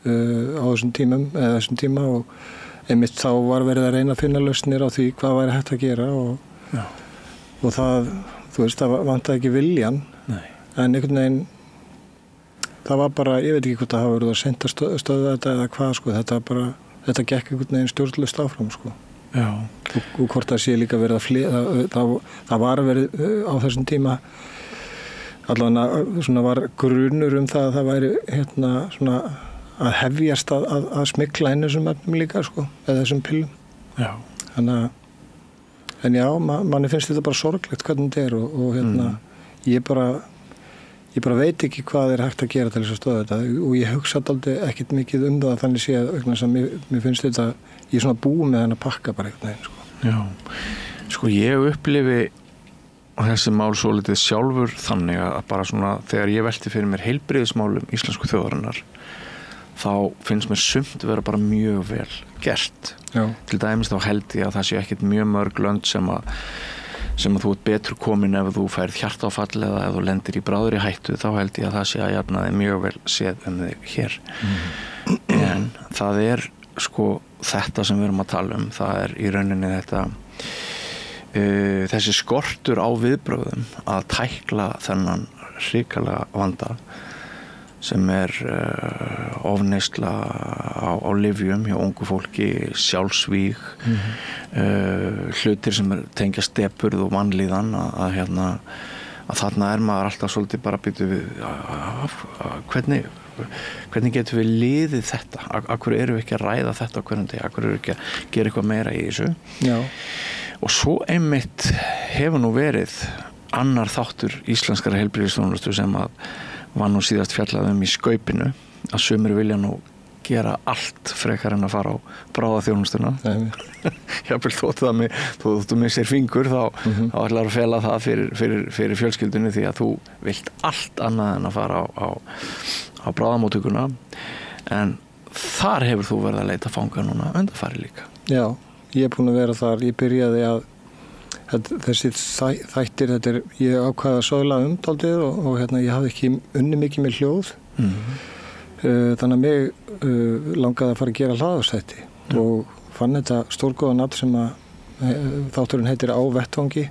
á þessum tíma og einmitt þá var verið að reyna að finna lausnir á því hvað væri hægt að gera og það, þú veist, það vantaði ekki viljan. Nei. En einhvern veginn það var bara, ég veit ekki hvort það hafa verið að senda stöða þetta eða hvað, sko, þetta gekk einhvern veginn stjórnlaust áfram, sko. Já. Og hvort það sé líka verið það var verið á þessum tíma allavega svona var grunur það að það væri svona að hefjast að smygla inn þessum efnum líka, sko, eða þessum pillum. Já. Þannig að en já, manni finnst þetta bara sorglegt hvernig þetta og ég bara veit ekki hvað er hægt að gera til þess að stöða þetta og ég hugsa aldrei ekkert mikið það þannig séð vegna þess að mér finnst þetta, ég er svona búið með hann að pakka bara einhvern veginn, sko. Já, sko ég upplifi þessi mál svo litið sjálfur þannig að bara svona þegar ég velti fyrir mér heilbrigðismálum íslensku þjóðarinnar þá finnst mér sumt vera bara mjög vel gert. Já. Til dæmis þá held ég að það sé ekkert mjög mörg lönd sem að sem að þú ert betur komin ef þú færð hjartaáfall eða ef þú lendir í bráðri hættu, þá held ég að það sé að jafnaði mjög vel séð þig hér. En það sko þetta sem við erum að tala það í rauninni þetta þessi skortur á viðbrögðum að tækla þennan hrikalega vanda sem ofneysla á lyfjum hjá ungu fólki, sjálfsvíg, hlutir sem tengjast depurð og vanlíðan að þarna maður alltaf svolítið bara býtu við hvernig getum við liðið þetta? Akkur erum við ekki að ræða þetta á hverjum degi? Akkur erum við ekki að gera eitthvað meira í þessu? Já. Og svo einmitt hefur nú verið annar þáttur íslenskara heilbrigðisþjónustu sem að var nú síðast fjallað í Skaupinu, að sumir vilja nú gera allt frekar en að fara á bráðaþjónustuna. Jafnvel þóttu missir fingur þá ætlar að fela það fyrir fjölskyldunni því að þú vilt allt annað en að fara á bráðamóttökuna, en þar hefur þú verið að leita fanga núna undanfari líka. Já, ég búin að vera þar. Ég byrjaði að þessi þættir, ég ákvaði að sögla dálítið og ég hafði ekki unni mikið með hljóð, þannig að mig langaði að fara að gera hlaðvarpsþætti og fann þetta stórgóða nafn sem að þátturinn heitir Á vettvangi.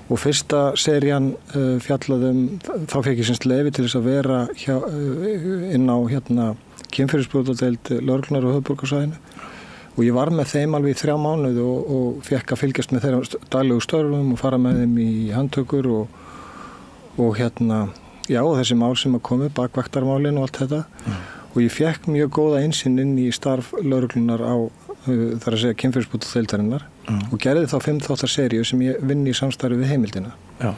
Og fyrsta serían fjallaði þá fékk ég leyfi til þess að vera inn á kynferðisbrotadeild lögreglunnar á höfuðborgarsvæðinu. Og ég var með þeim alveg í 3 mánuði og fekk að fylgjast með þeirra daglegu störfum og fara með þeim í handtökur og þessi mál sem að komu, bakvaktarmálin og allt þetta. Og ég fekk mjög góða innsýn inn í starf lögreglunnar á þar að segja kynferðisbrotadeildarinnar og gerði þá 5 þáttar seríu sem ég vinn í samstarfi við Heimildina. Já.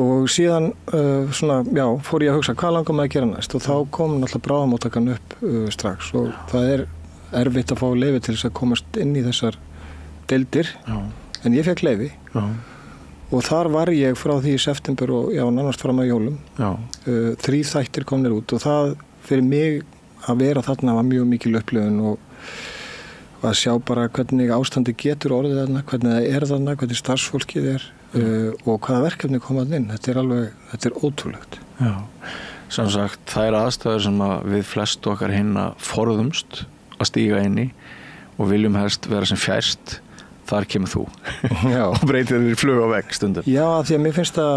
Og síðan fór ég að hugsa hvað langar maður að gera næst og þá kom náttúrulega bráðamóttakan upp strax og það erfitt að fá leyfi til þess að komast inn í þessar deildir, en ég fekk leyfi og þar var ég frá því í september og nánast fram að jólum. 3 þættir komnir út og það fyrir mig að vera þarna var mjög mikil upplifun og að sjá bara hvernig ástandi getur orðið þarna, hvernig það þarna, hvernig starfsfólkið og hvaða verkefni koma inn. Þetta er ótrúlegt. Já, sem sagt, það aðstæður sem að við flest okkar hinna forðumst að stíga inn í og viljum helst vera sem fjærst, þar kemur þú og breytir þér flug á vegg stundum. Já, því að mér finnst að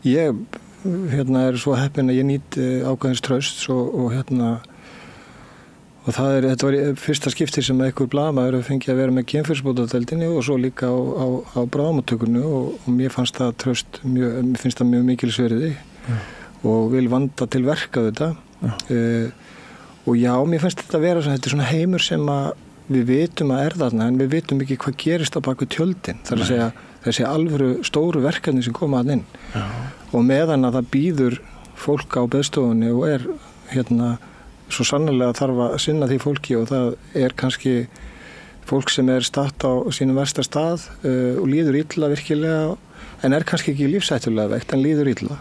ég svo heppinn að ég nýt ákveðins trausts og þetta var fyrsta skipti sem einhver blaðamaður fengið að vera með kynferðisbrotadeildinni og svo líka á bráðamóttökunni og mér finnst það traust mjög mikilsverði og vil vanda til verka þetta. Og mér finnst þetta að vera svona heimur sem að við vitum að þarna en við vitum ekki hvað gerist á baku tjöldin. Það er að segja þessi alvöru stóru verkefni sem koma þarna inn. Og meðan að það býður fólk á beðstofunni og svo sannarlega þarf að sinna því fólki og það kannski fólk sem statt á sínum versta stað og líður illa virkilega en kannski ekki lífshættulega veikt en líður illa.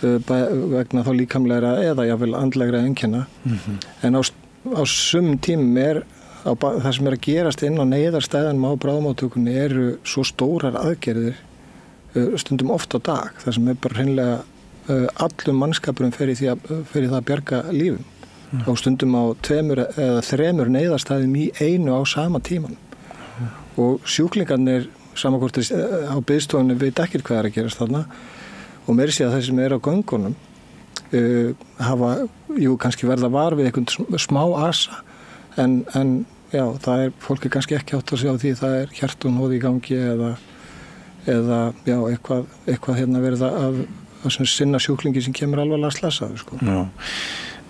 Vegna þá líkamlegra eða jafnvel andlegra einkenna en á sumum tímum það sem að gerast inn á neyðarstæðanum á bráðamóttökunni eru svo stórar aðgerðir stundum oft á dag þar sem bara hreinlega allum mannskapurum fyrir það að bjarga lífum og stundum á 2 eða 3 neyðarstæðum í einu á sama tíman og sjúklingarnir samankortis á biðstofunni veit ekkert hvað að gerast þarna og meira sé að þeir sem á göngunum hafa kannski verða var við einhvern smá asa en fólk kannski ekki átt að sjá því það hjartunhóð í gangi eða eitthvað verið að sinna sjúklingi sem kemur alvarlega slasaður sko.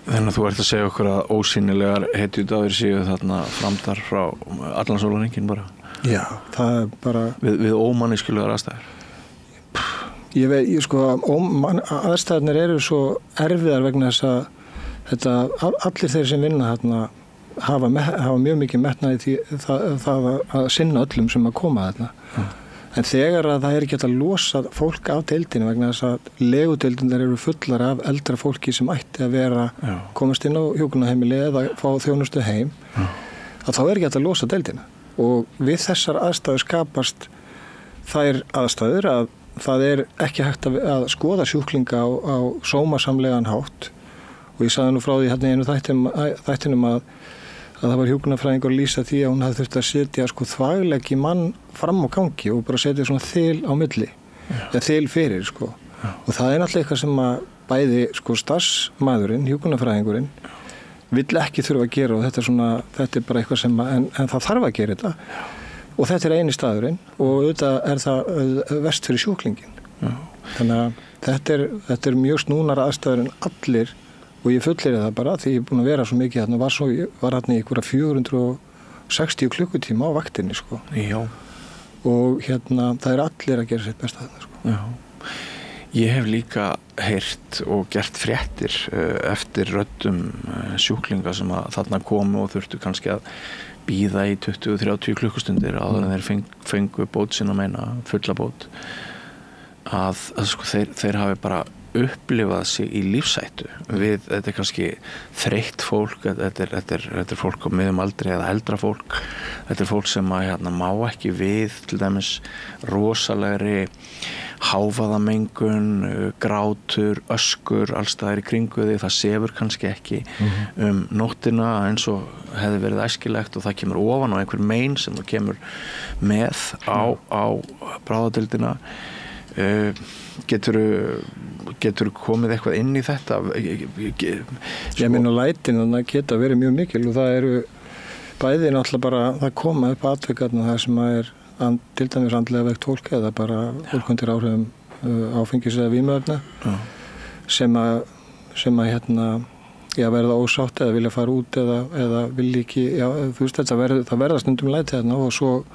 Þannig að þú ert að segja okkur að ósýnilegar hetjudáðir séu þarna framdar frá allan sólarhringinn bara. Já, það bara við ómanniskulegar aðstæður. Aðstæðarnir eru svo erfiðar vegna þess að allir þeir sem vinna þarna hafa mjög mikið metnaði því það að sinna öllum sem að koma þarna. En þegar að það ekki hægt að losa fólk af deildinu vegna þess að legudeildinir eru fullar af eldra fólki sem ætti að komast inn á hjúkrunarheimili eða fá þjónustu heim, að þá ekki hægt að losa deildina. og við þessar aðstæður skapast þær aðstæður að það ekki hægt að skoða sjúklinga á sómasamlegan hátt og ég sagði nú frá því hérna í einu þættinum að það var hjúkrunarfræðingur að lýsa því að hún hafði þurft að setja þvagleggi mann fram á gangi og bara setja svona þil á milli eða þil fyrir og það er náttúrulega eitthvað sem að bæði starfsmaðurinn, hjúkrunarfræðingurinn vill ekki þurfa að gera og þetta er bara eitthvað sem en það þarf að gera þetta og þetta er eini staðurinn og auðvitað er það verst fyrir sjúklingin. Þannig að þetta er mjög snúnar aðstæður en allir og ég fullyri það bara því ég er búin að vera svo mikið þarna var hérna í einhverja 460 klukkutíma á vaktinni Já. Og það er allir að gera sitt besta þarna Já. Ég hef líka heyrt og gert fréttir eftir röddum sjúklinga sem að þarna komu og þurftu kannski að bíða í 20-30 klukkustundir áður en þeir fengu bót sinna meina, fulla bót að þeir hafi bara upplifað sig í lífshættu við, þetta er kannski þreytt fólk, þetta er fólk á miðjum aldri eða eldra fólk, þetta er fólk sem að má ekki við til dæmis rosalegri hávaðamengun, grátur, öskur, allstaðar í kringu því, það sefur kannski ekki nóttina eins og hefði verið æskilegt og það kemur ofan á einhver mein sem það kemur með á bráðadeildina. Getur komið eitthvað inn í þetta? Ég meina lætin þannig að geta verið mjög mikil og það eru bæði náttúrulega bara það koma upp atvikarna það sem er til dæmis andlega veikt fólk eða bara fólk undir áhrifum áfengis eða vímuefna sem að verða ósátt eða vilja fara út eða vilja ekki þú veist það verða stundum læti þarna og svo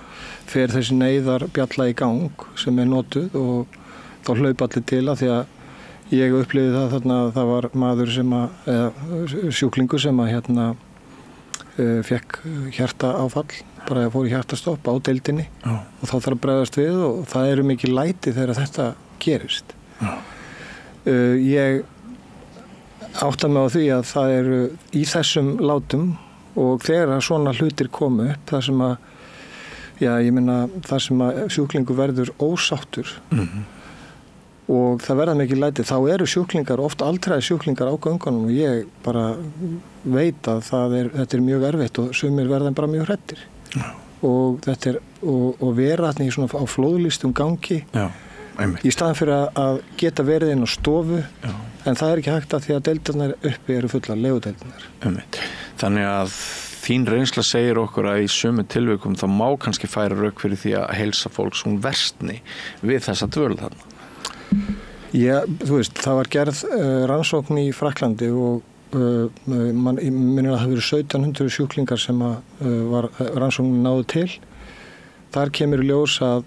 fer þessi neyðar bjalla í gang sem er notuð og þá hlaupa allir til að því að ég upplifði það þarna að það var maður sjúklingur sem að fekk hjartaáfall bara fór í hjartastopp á deildinni og þá þarf að bregðast við og það eru mikið læti þegar þetta gerist. Ég átta mig á því að það eru í þessum látum og þegar svona hlutir komu upp þar sem að sjúklingur verður ósáttur og það verða mikið læti þá eru sjúklingar, oft aldrei sjúklingar á göngunum og ég bara veit að þetta er mjög erfitt og sumir verða bara mjög hræddir og þetta er og vera þarna í svona á flóðlýstum gangi í staðan fyrir að geta verið inn á stofu en það er ekki hægt að því að deildirnar uppi eru fullar legudeildirnar. Þannig að þín reynsla segir okkur að í sömu tilvikum þá má kannski færa rök fyrir því að heilsa fólks hún versni við þessa dvöl þarna. Já, þú veist, það var gerð rannsókn í Frakklandi og minnir að það hafi verið 1700 sjúklingar sem var rannsóknin náðu til. Þar kemur í ljós að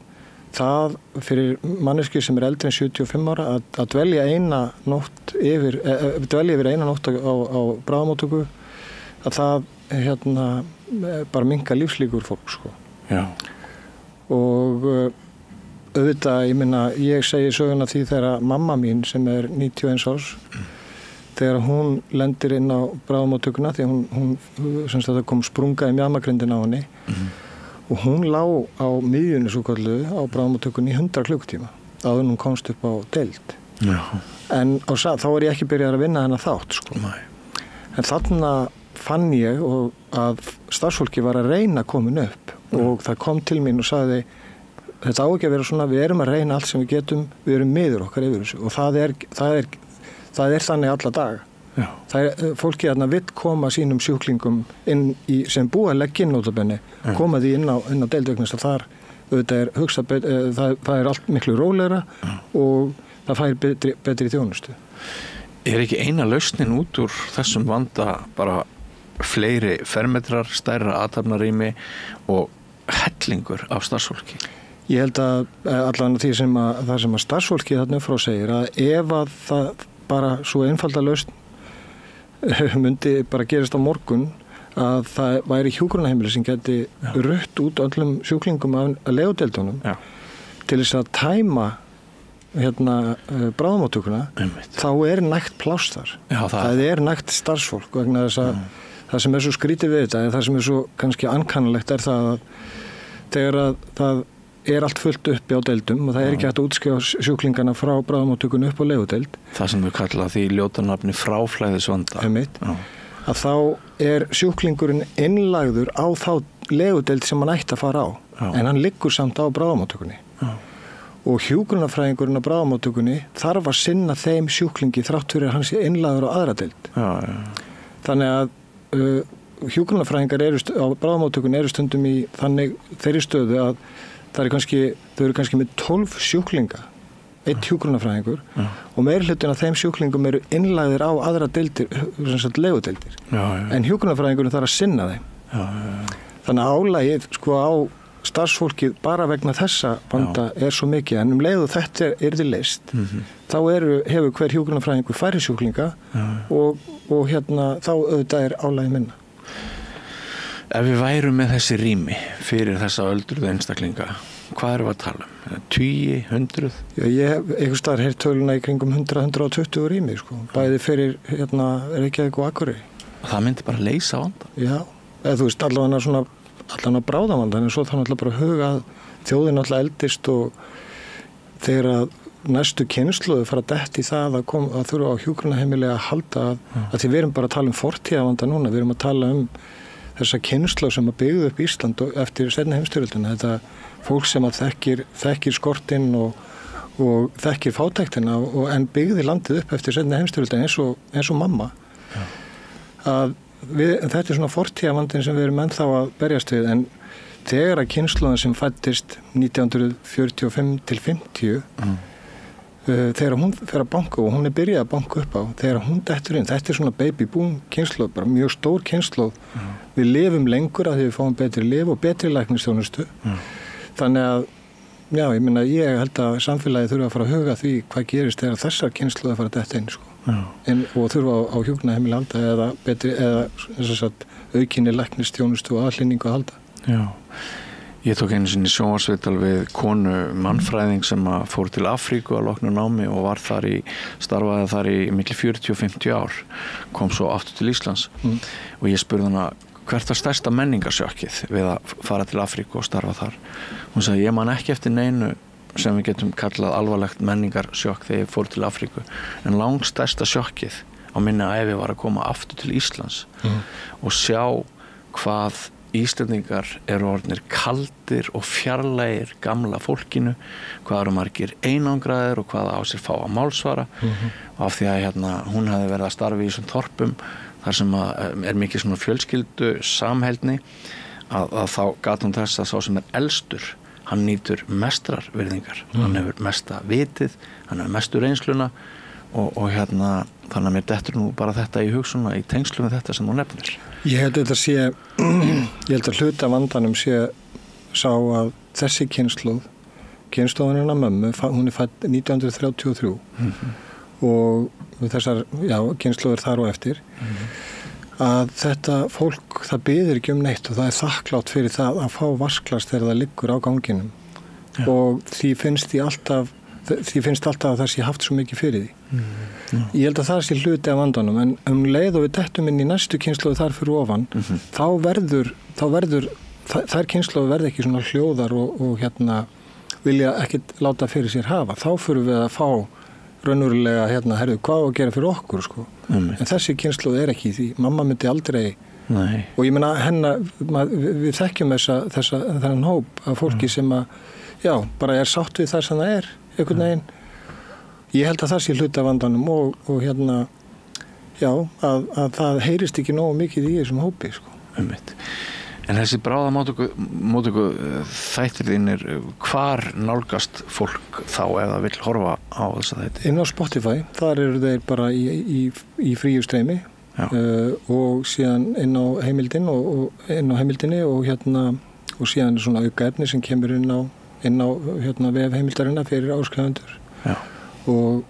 það fyrir manneskju sem er eldri en 75 ára að dvelja eina nótt yfir eina nótt á bráðamóttöku að það bara minnka lífslíkur fólk Já. Og auðvitað, ég segi söguna því þegar mamma mín sem er 91 árs þegar hún lendir inn á bráðamóttökuna því hún semst að það kom sprunga í mjamagrindin á henni og hún lá á miðjunni svo kallu á bráðamóttökunni í 100 klukkutíma áður hún komst upp á deild en þá var ég ekki byrjað að vinna hennar þátt en þarna fann ég að starfsfólki var að reyna komin upp og það kom til mín og sagði þetta á ekki að vera svona, við erum að reyna allt sem við getum, við erum miður okkar yfir þessu og það er þannig alla daga. Fólki þarna vill koma sínum sjúklingum inn í, sem búa að leggja inn notabenni, koma því inn á deildvögnast að þar það er allt miklu rólegra og það fær betri þjónustu. Er ekki eina lausnin út úr þessum vanda bara fleiri fermetrar, stærra athafnarými og hellingur af starfsfólki? Ég held að allan það sem að starfsfólki þarna frá segir að ef að það bara svo einfalda lausn myndi bara gerast á morgun að það væri hjúkrunarheimili sem geti rutt út öllum sjúklingum af legudeildunum til þess að tæma bráðamóttökuna þá er nægt pláss þar. Það er nægt starfsfólk vegna þess að það sem svo skrítið við þetta, það sem svo kannski ankannalegt það að þegar að það allt fullt uppi á deildum og það ekki hægt að útskrifa sjúklingana frá bráðamóttökunni upp á legudeild. Það sem við kalla því ljótanafni fráflæðisvanda. Að þá sjúklingurinn innlagður á þá legudeild sem hann ætti að fara á. En hann liggur samt á bráðamóttökunni. Og hjúkrunarfræðingurinn á bráðamóttökunni þarf að sinna þeim sjúklingi þrátt fyrir að hann sé innlagður á aðra deild. Þannig að hjúkrunarfræðingar á bráðamóttökunni stundum í þeirri stöðu að þau eru kannski með 12 sjúklinga, 1 hjúkrunarfræðingur og meirihlutin af þeim sjúklingum eru innlagðir á aðra deildir, legudeildir. En hjúkrunarfræðingurinn þarf að sinna þeim. Þannig að álagið á starfsfólkið bara vegna þessa vanda svo mikið, en leið og þetta yrði leyst, þá hefur hver hjúkrunarfræðingur færri sjúklinga og þá auðvitað álagið minna. Ef við værum með þessi rými fyrir þessa öldruðu einstaklinga, hvað erum við að tala um? 10, 100? Já, ég hef einhvers staðar heyrt töluna í kringum 100-120 rými, bæði fyrir Reykjavík og Akureyri. Og það myndi bara leysa vanda? Já, eða þú veist, allavega bráðavanda, en svo þá náttúrulega bara huga að þjóðin náttúrulega eldist og þegar að næstu kynslóðu fara dett í það að þurfa á hjúkrunarheimili að halda að því við erum bara að tala um fortíðavanda núna, við erum að tala um þessa kynslóð sem að byggðu upp Ísland eftir seinni heimsstyrjöldina, þetta fólk sem að þekkir skortinn og þekkir fátæktina en byggði landið upp eftir seinni heimsstyrjöldina eins og mamma. Þetta svona fortíðavandinn sem við erum ennþá að berjast við, en þegar að kynslóðin sem fæddist 1945 til 50 þegar hún fer að banka og hún byrjað að banka upp á, þegar hún dettur inn, þetta svona baby boom kynslóð, bara mjög stór kynslóð. Við lifum lengur að því við fáum betri lyf og betri læknisþjónustu. Þannig að, já, ég held að samfélagið þurfa að fara að huga því hvað gerist þegar þessar kynslóð að fara að detta inn, og þurfa á hjúkrunarheimili að halda eða aukinni læknisþjónustu og aðhlynningu að halda. Já. Ég tók einu sinni sjónvarpsviðtal við konu mannfræðing sem fór til Afríku að loknu námi og starfaði þar í milli 40 og 50 ár, kom svo aftur til Íslands og ég spurði hana hvert var stærsta menningarsjokkið við að fara til Afríku og starfa þar. Hún sagði, ég man ekki eftir neinu sem við getum kallað alvarlegt menningarsjokk þegar ég fór til Afríku, en langstærsta sjokkið á minni ævi var að koma aftur til Íslands og sjá hvað Íslendingar eru orðnir kaldir og fjarlægir gamla fólkinu, hvað eru margir einangraðir og hvað á sér fá að málsvara af því að hún hafði verið að starfa í þessum þorpum þar sem mikið svona fjölskyldu samheldni að þá gat hún þess að sá sem elstur, hann nýtur mestrar virðingar, hann hefur mesta vitið, hann hefur mestu reynsluna og þannig að mér dettur nú bara þetta í hugsunna í tengslum við þetta sem hún nefnir. Ég held að hluta vandanum sá að þessi kynslóðin hennar mömmu, hún fædd 1933 og þessar, kynslóðir þar og eftir, að þetta fólk, það biður ekki neitt og það þakklátt fyrir það að fá vasklast þegar það liggur á ganginum og því finnst alltaf að það sé haft svo mikið fyrir því. Ég held að það sé hluti af vandanum, en leið og við dettum inn í næstu kynslóðu þar fyrir ofan, þá verður þær kynslóðu verða ekki svona hljóðar og vilja ekkit láta fyrir sér hafa. Þá fyrir við að fá raunverulega herðu, hvað að gera fyrir okkur, en þessi kynslóð ekki í því. Mamma myndi aldrei. Nei. Og ég meina við þekkjum þennan hóp af fólki sem bara sátt við það sem það einhvern veginn. Ég held að það sé hluti af vandanum og að það heyrist ekki nógu mikið í þessum hópi. En þessi bráðamóttöku þættir þínir, hvar nálgast fólk þá eða vill horfa á þessa þætti? Inn á Spotify, þar eru þeir bara í fríu streymi og síðan inn á heimildinni og síðan svona auka efni sem kemur inn á vef heimildarinnar fyrir áskrifendur. Og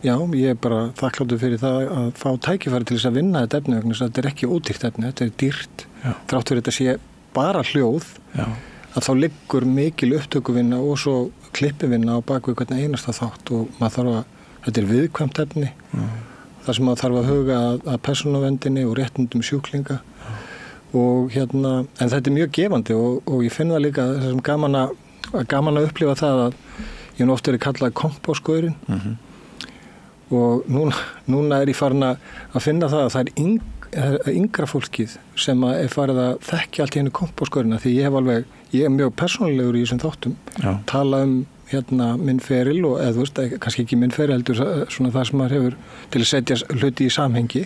ég bara þakkláttur fyrir það að fá tækifæri til þess að vinna þetta efni vegna þess að þetta ekki ódýrt efni, þetta dýrt. Þrátt fyrir þetta sé bara hljóð að þá liggur mikil upptökuvinna og svo klippivinna á bakvið hvern einasta þátt og maður þarf að, þetta viðkvæmt efni þar sem að þarf að huga að persónuverndinni og réttindum sjúklinga og en þetta mjög gefandi og ég finn það líka þessum gaman að upplifa það að ég oft verið kallað kompásgaurinn og núna ég farin að finna það að það yngra fólkið sem er farið að þekkja allt í henni kompásgaurina því ég mjög persónulegur í þessum þáttum tala minn feril og eða þú veist, kannski ekki minn feril heldur svona það sem maður hefur til að setja hluti í samhengi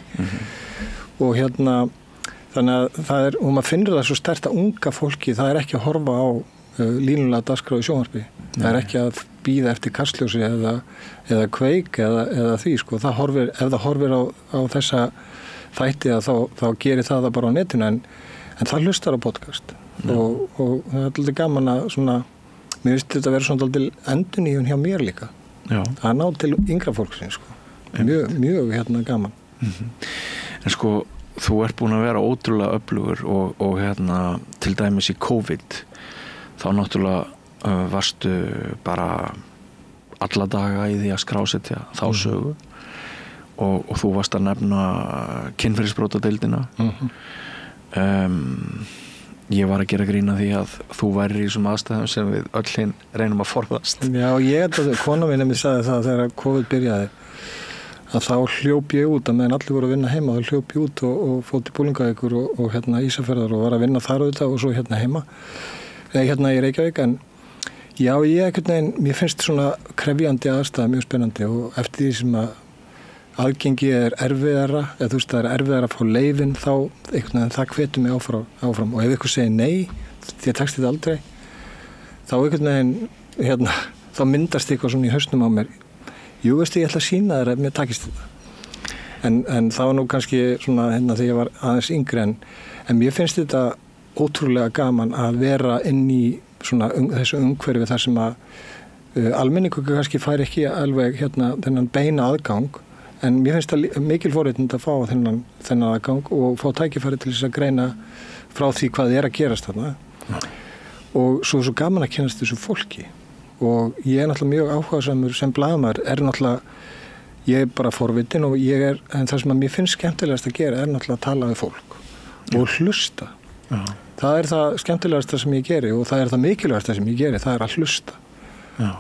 og þannig að það og maður finnur það svo sterkt að unga fólki það ekki að horfa á línulega dagskrá í sjónvarpi það ekki að bíða eftir Kastljósi eða Kveik eða því sko, ef það horfir á þessa þætti að þá gerir það bara á netinu en það hlustar á podcast og það er alltaf gaman að svona, mér finnst þetta að vera svona alltaf endurnýjun hjá mér líka að ná til yngra fólksins sko. mjög gaman En sko, þú ert búin að vera ótrúlega öflugur og til dæmis í COVID þá náttúrulega varstu bara alla daga í því að skrásetja þá sögu og þú varst að nefna kynferðisbrotadeildina ég var að gera grín að því að þú værir í þessum aðstæðum sem við öll hinn reynum að forðast Já, kona mín sagði það þegar COVID byrjaði að þá hljóp ég út að meðan allir voru að vinna heima þá hljóp ég út og fór til Búlingavíkur og Ísafjarðar og var að vinna þar auðvitað og svo heima í Reykjavík en já, mér finnst svona krefjandi aðstæða mjög spennandi og eftir því sem að aðgengi erfiðara eða þú veist það erfiðara að fá leyfin þá það hvetur mig áfram og ef ykkur segir nei, því að tekst þetta aldrei þá þá myndast eitthvað svona í hausnum á mér jú veist ég ætla að sýna þér ef mér takist þetta en það var nú kannski svona þegar ég var aðeins yngri en mér finnst þetta ótrúlega gaman að vera inn í svona þessu umhverfi þar sem að almenningur kannski fær ekki alveg þennan beina aðgang en mér finnst það mikil forréttindi að fá þennan aðgang og fá tækifæri til þess að greina frá því hvað er að gerast þarna og svo gaman að kynnast þessu fólki og ég náttúrulega mjög áhugasamur sem blaðamaður náttúrulega ég bara forvitin og en það sem að mér finnst skemmtilegast að gera náttúrulega að tala við fólk og hlusta það það skemmtilegasta sem ég geri og það það mikilvægasta sem ég geri, það að hlusta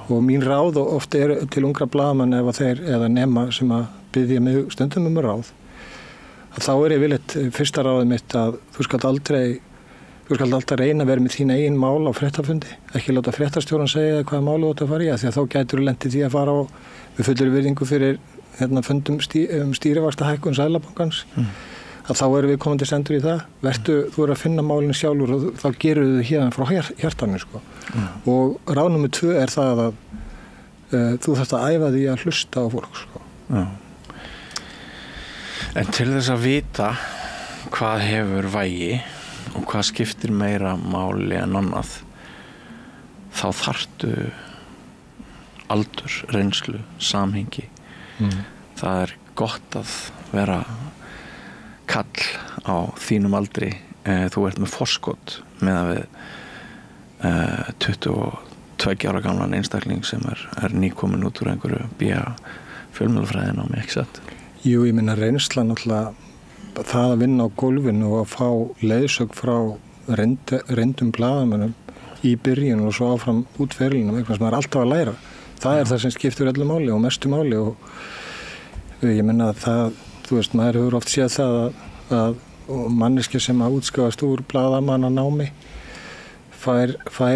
og mín ráð oft til ungra blaðamenn eða nema sem að biðja mig stundum ráð að þá ég vilja fyrsta ráðið mitt að þú skalt alltaf reyna að vera með þín eigin mál á fréttafundi ekki láta fréttastjóran segja hvaða máli þú átt að fara í því að þá gætur þú lent í því að fara á við fullri virðingu fyrir fundum stýrivaxtahækkun Seðlabankans að þá erum við komandi sendur í það þú að finna málinu sjálfur og þá gerur þau hérna frá hjartanu sko. Og ráð númer 2 það að þú þarft að æfa því að hlusta á fólk sko. En til þess að vita hvað hefur vægi og hvað skiptir meira máli en annað þá þarftu aldur, reynslu, samhengi það gott að vera kall á þínum aldri þú ert með forskot með að við 22 ára gamlan einstakling sem er nýkomin út úr einhverju fjölmiðlafræðin á mig, ekki satt? Jú, ég minna reynsla náttúrulega það að vinna á gólfinu og að fá leiðsögn frá reyndum blaðamönnum í byrjun og svo áfram út ferilinu eitthvað sem er alltaf að læra það það sem skiptir öllu máli og mestu máli og ég minna að það þú veist, maður hefur oft séð það að manneskja sem að útskjáðast úr blaðamannanámi fær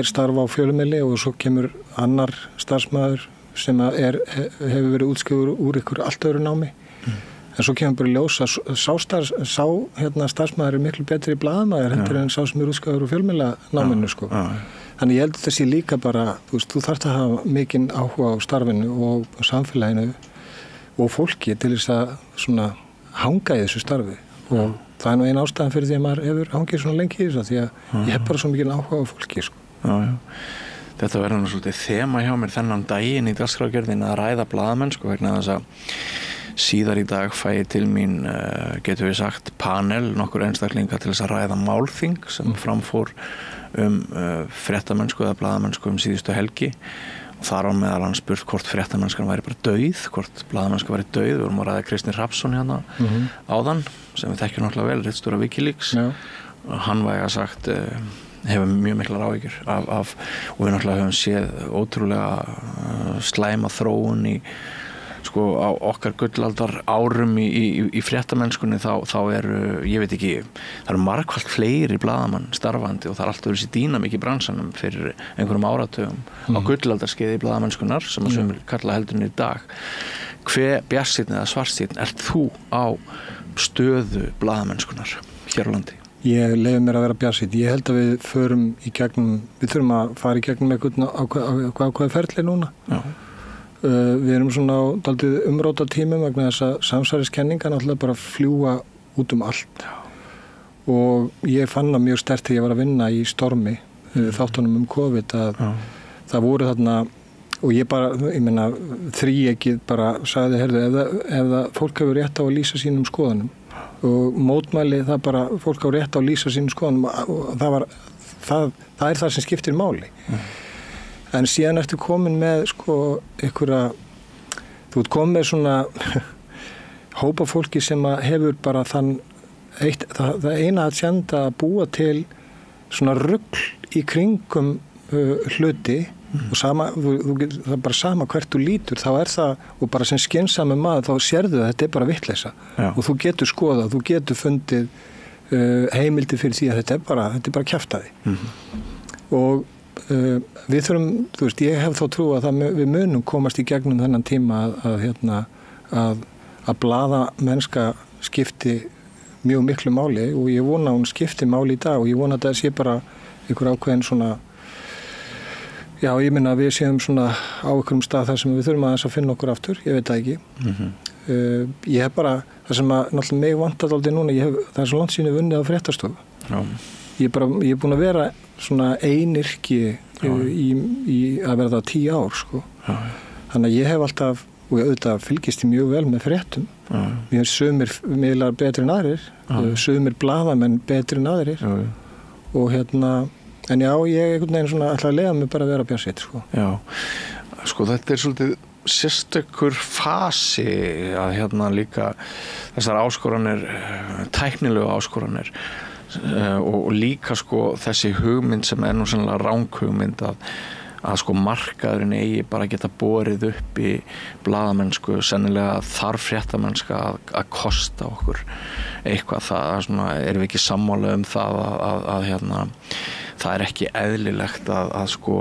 starfa á fjölmiðli og svo kemur annar starfsmaður sem hefur verið útskjáður úr ykkur allt öðru námi en svo kemur bara ljós að starfsmaður miklu betri blaðamaður heldur en sá sem útskjáður úr fjölmiðlanáminu sko. Þannig ég held þessi líka bara þú þarft að hafa mikinn áhuga á starfinu og samfélaginu og fólki til þess að svona hanga í þessu starfi og það nú eina ástæðan fyrir því að maður hefur hangið svona lengi í þessu því að ég hef bara svo mikið áhuga á fólki sko. Þetta verður nú svolítið þema hjá mér þennan daginn í dagskrárgerðin að ræða blaðamenn sko vegna þess að síðar í dag fæ ég til mín getur við sagt panel nokkur einstaklinga til þess að ræða málþing sem framfór fréttamennsku eða blaðamennsku síðustu helgi og þar á meðal hann spurt hvort fréttamennskan væri bara dauð, hvort blaðamennska væri dauð. Við vorum að ræða Kristinn Hrafnsson hérna áðan, sem við þekkjum náttúrulega vel, ritstjóra Wikileaks. Hann væga sagt hefur mjög miklar áhyggjur af og við náttúrulega höfum séð ótrúlega slæma þróun í sko á okkar gullaldar árum í fréttamennskunni þá eru, ég veit ekki, það eru margfalt fleiri blaðamenn starfandi og það er alltaf þessi dýnamík í bransanum fyrir einhverjum áratugum á gullaldarskeiði í blaðamennskunnar sem að sumir kalla heldurinn í dag. Hve bjartsýnn eða svartsýnn ert þú á stöðu blaðamennskunnar hér á landi? Ég leyfi mér að vera bjartsýnn. Ég held að við þurfum að fara í gegnum eitthvað ákveði ferli núna. Já. Við erum svona á dálítið umróta tímum vegna þess að samsæriskenningar náttúrulega bara fljúga út allt. Og ég fann það mjög sterkt þegar ég var að vinna í Stormi þáttunum COVID að það voru þarna og ég meina þríeykið bara sagði, heyrðu, ef fólk hefur rétt á að lýsa sínum skoðunum og mótmæli það bara, fólk á rétt á að lýsa sínum skoðunum og það er það sem skiptir máli. En síðan ertu komin með sko einhverja, þú ert komin með svona hópa fólki sem hefur bara það eina að senda að búa til svona rugl í kringum hluti og það er bara sama hvert þú lítur, þá er það, og bara sem skynsami maður þá sérðu að þetta er bara vitleysa og þú getur skoðað, þú getur fundið heimildi fyrir því að þetta er bara kjaftaði. Og við þurfum, þú veist, ég hef þá trú að við munum komast í gegnum þennan tíma að blaðamennska skipti mjög miklu máli og ég vona að hún skipti máli í dag og ég vona að það sé bara einhver ákveðin svona, já, ég minna að við séum svona á einhverjum stað þar sem við þurfum að finna okkur aftur, ég veit það ekki. Ég hef bara, það sem að náttúrulega mig vantar aldrei núna, það er svo langt síðan unnið á fréttastofu. Ég er búin að vera svona einyrki í að verða 10 ár sko. Þannig að ég hef alltaf, og ég auðvitað fylgist mjög vel með fréttum. Mér er sumir miðlar betri en aðrir, sumir blaðamenn betri en aðrir og en já, ég einhvern veginn svona ætla að leiða mig bara að vera bjartsýnn sko. Já, sko þetta er svolítið sérstakur fasi að líka þessar áskoranir, tæknilegu áskoranir og líka sko þessi hugmynd sem er nú sannlega ranghugmynd að sko markaðurinn eigi bara að geta borið upp í blaðamennsku, sennilega þarf fréttamennska að kosta okkur eitthvað, það svona, erum við ekki sammála um það að það er ekki eðlilegt að sko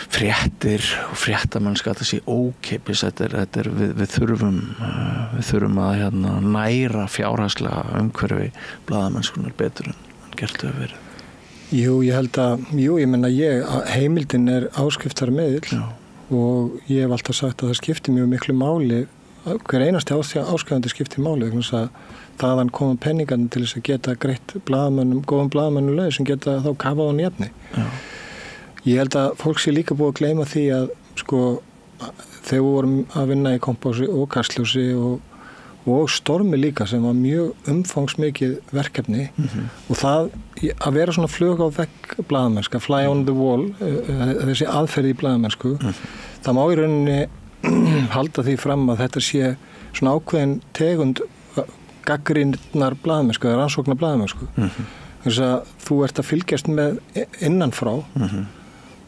fréttir og fréttamennska þetta sé ókeypis, við þurfum að næra fjárhagslega umhverfi blaðamennskunar betur en gert hefur verið. Ég meina heimildin er áskriftarmiðill og ég hef alltaf sagt að það skiptir mjög miklu máli, hver einasti áskrifandi skiptir máli vegna þess að þaðan koma penningarnir til þess að geta greitt góðum blaðamönnum laun sem geta þá kafað á nefni. Ég held að fólk sé líka búið að gleyma því að sko þegar við vorum að vinna í Kompási og Kastljósi og Stormi líka sem var mjög umfangsmikið verkefni og það að vera svona flug á vegg blaðamennska, fly on the wall, þessi aðferði í blaðamennsku, það má í rauninni halda því fram að þetta sé svona ákveðin tegund gagnrýninnar blaðamennsku eða rannsóknar blaðamennsku. Þess að þú ert að fylgjast með innanfrá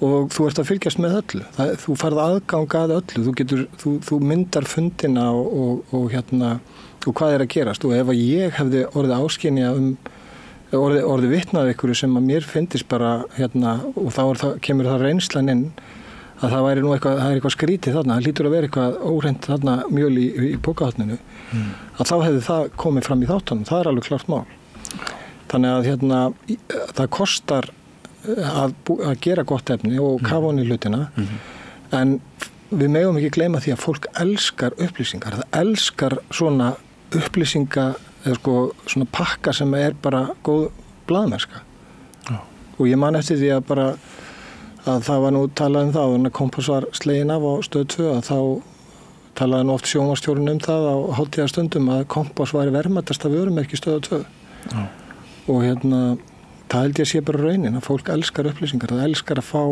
og þú ert að fylgjast með öllu. Þú færð aðgang að öllu, þú myndar fundina og hvað er að gerast og ef að ég hefði orðið áskynja orðið vitnað ykkur sem að mér fyndist bara og þá kemur það reynslan inn að það væri nú eitthvað skrítið þarna, það hlýtur að vera eitthvað óhreint þarna mjöl í pókahotninu að þá hefði það komið fram í þáttunum, það er alveg klart mál. Þannig að það kostar að gera gott efni og kafa honni hlutina en við megum ekki gleyma því að fólk elskar upplýsingar, það elskar svona upplýsinga eða sko svona pakka sem er bara góð blaðamennska og ég man eftir því að það var nú talað um það og Kompás var slegin af á Stöð 2 að þá talaði nú oft sjónvarpsstjórinn það á hátíðarstundum að Kompás væri verðmætasta vörumerki Stöð 2 og það held ég sé bara raunin að fólk elskar upplýsingar, það elskar að fá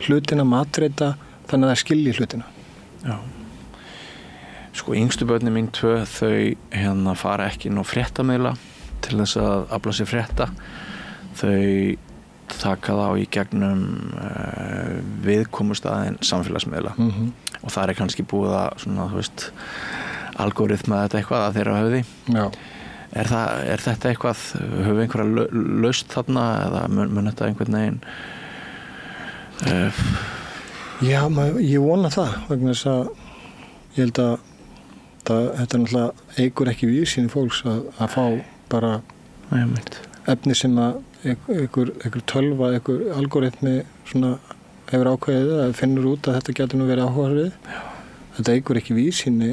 hlutina, matreita þannig að það skilji hlutina. Já. Sko, yngstu börnin mín 2, þau fara ekki inn á fréttamiðla til þess að afla sér frétta. Þau taka þá í gegnum viðkomustaðinn samfélagsmiðla og það kannski búið að svona, þú veist, algoritma þetta eitthvað að þeirra höfði. Já. Er þetta eitthvað, höfum við einhverja laust þarna eða mun þetta einhvern veginn? Já, ég vona það vegna þess að ég held að þetta náttúrulega eigur ekki víðsýni fólks að fá bara efni sem að einhver tölva, einhver algoritmi svona hefur ákveðið að finnur út að þetta getur nú verið áhugaverið. Þetta eigur ekki víðsýni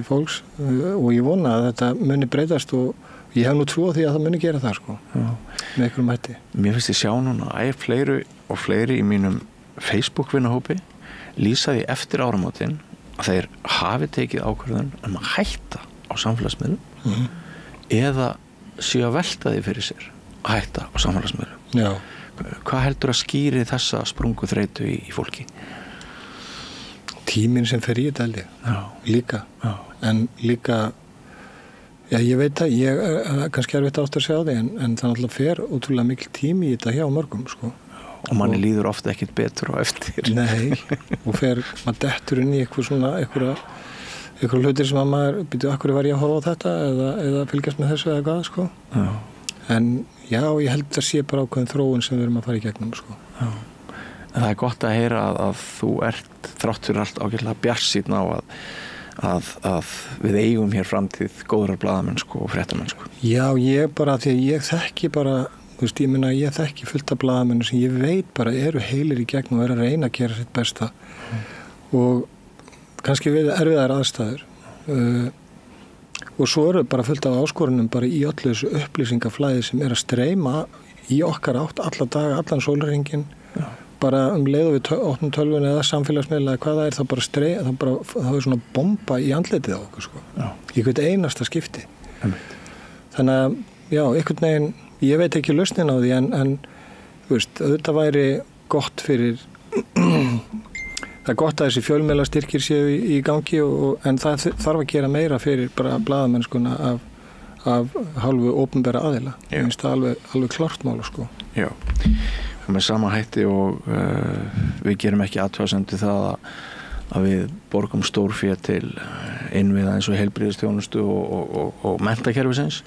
fólks og ég vona að þetta muni breytast og ég hef nú trú á því að það muni gera það sko, með einhverjum hætti. Mér finnst ég sjá núna fleiri og fleiri í mínum Facebook-vinahópi lýsa því eftir áramótin að þeir hafi tekið ákvörðun að hætta á samfélagsmiðlum eða séu að velta því fyrir sér að hætta á samfélagsmiðlum. Já. Hvað heldur að skýri þessa sprungu þreytu í fólki? Tíminn sem fer í þetta held ég líka. Já. En líka ég veit að ég kannski erfitt átt að sjá því en það náttúrulega fer ótrúlega mikil tími í þetta hjá mörgum sko. Og manni líður ofta ekkert betur á eftir. Nei, og maður dettur inn í einhverja hlutir sem að maður býtu, akkur var ég að horfa á þetta eða fylgjast með þessu eða hvað sko. Já. En já, ég held að sé bara ákveðin þróun sem við erum að fara í gegnum sko. Já. En það gott að heyra að þú ert þrátt fyrir allt ágætlega bjartsýnn á að við eigum hér framtíð góðrar blaðamennsku og fréttamennsku. Já, ég bara, því að ég þekki bara þú veist, ég þekki fullt af blaðamennu sem ég veit bara eru heilir í gegn og eru að reyna að gera sitt besta og kannski við erfiðar aðstæður og svo eru bara fullt af áskorunum bara í öllu þessu upplýsingaflæði sem er að streyma í okkar átt alla daga, allan sólarhringinn bara leið og við opnum tölvun eða samfélagsmiðla eða hvað það þá bara það er svona bomba í andlitið á okkur sko. Í hvert einasta skipti. Þannig að já, einhvern veginn ég veit ekki lausnin á því en þú veist, auðvitað væri gott fyrir það er gott að þessi fjölmiðlastyrkir séu í gangi en það þarf að gera meira fyrir bara blaðamennskuna af hálfu opinbera aðila. Ég finnst það alveg klart mála sko. Já, með sama hætti og við gerum ekki athugasemd við það að við borgum stórfé til innviða eins og heilbrigðisþjónustu og menntakerfisins.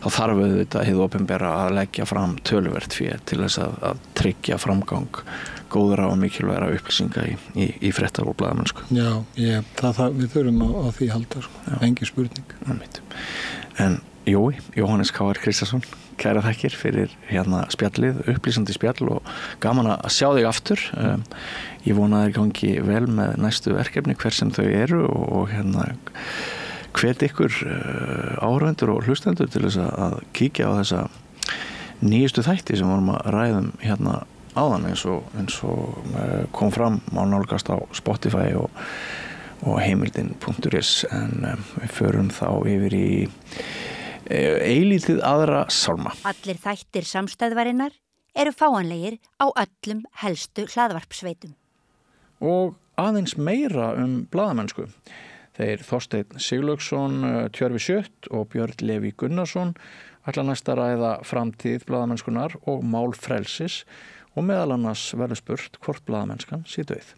Þá þarf auðvitað hið opinbera að leggja fram töluvert fé til þess að tryggja framgang góðra og mikilvægra upplýsinga í fréttar og blaðamennsku. Já, við þurfum á því halda, sko. Engin spurning. En Jóhannes K.R. Kristjánsson, kæra þakkir fyrir spjallið, upplýsandi spjall og gaman að sjá þig aftur. Ég vona að þér gangi vel með næstu verkefni hver sem þau eru og hvet ykkur áhorfendur og hlustendur til þess að kíkja á þessa nýjustu þætti sem vorum að ræðum áðan eins og kom fram má nálgast á Spotify og heimildin.is en við förum þá yfir í eilítið aðra sálma. Allir þættir samstæðvarinnar eru fáanlegir á öllum helstu hlaðvarpsveitum. Og aðeins meira blaðamennsku. Þeir Þorsteinn Siglaugsson, Tjörfi Sjött og Björn Leví Gunnarsson ætla næst að ræða framtíð blaðamennskunar og mál frelsis og meðal annars verður spurt hvort blaðamennskan sé dauð.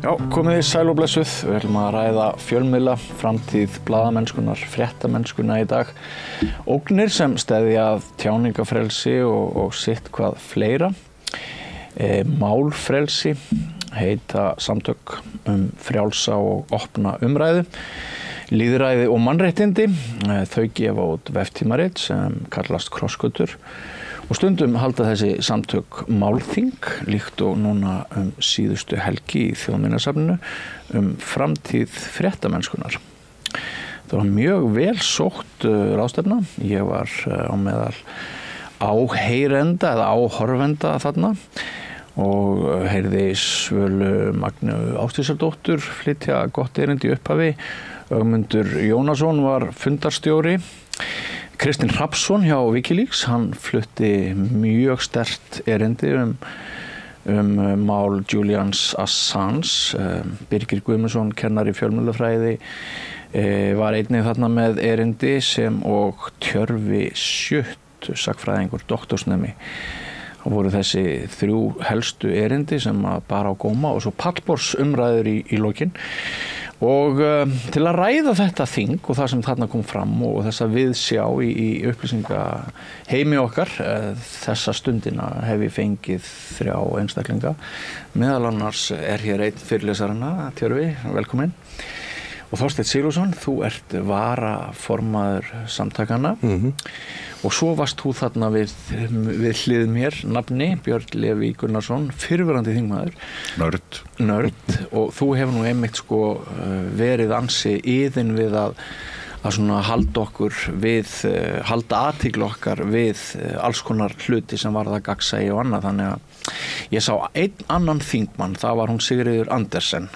Já, komið þið sæl og blessuð. Við ætlum að ræða fjölmiðla, framtíð blaðamennskunar, fréttamennskuna í dag. Ógnir sem steðja að tjáningafrelsi og sitt hvað fleira. Málfrelsi heita samtök frjálsa og opna umræðu, lýðræði og mannréttindi. Þau gefa út veftímarit sem kallast Krossgötur og stundum halda þessi samtök málþing líkt og núna síðustu helgi í Þjóðminjasafninu framtíð fréttamennskunar. Það var mjög vel sótt ráðstefna. Ég var á meðal áheyrenda eða áhorfenda þarna og heyrði Svölu Magnu Ásdísardóttur flytja gott erindi í upphafi. Ögmundur Jónasson var fundarstjóri. Kristinn Hrafnsson hjá Wikileaks, hann flutti mjög sterkt erindi mál Julians Assange. Birgir Guðmundsson, kennari fjölmiðlafræði, var einnig þarna með erindi sem og Tjörfi Sjutt, sagnfræðingur, doktorsnemi. Það voru þessi 3 helstu erindi sem bara á góma og svo pallborðsumræður í lokin. Og til að ræða þetta þing og það sem þarna kom fram og þessa viðsjá í upplýsingaheimi okkar, þessa stundina hef ég fengið 3 einstaklinga. Meðal annars hér einn fyrirlesarana, Tjörfi, velkomin. Og Þorsteinn Sigurðsson, þú ert varaformaður samtakanna. Og svo varst þú þarna við hlið mér, nafni Björn Leví Gunnarsson, fyrrverandi þingmaður. Nörd. Og þú hefur nú einmitt verið ansi iðin við að svona halda athygli okkar við alls konar hluti sem var það gagnsæi og annað. Þannig að ég sá einn annan þingmann, það var hún Sigríður Andersen.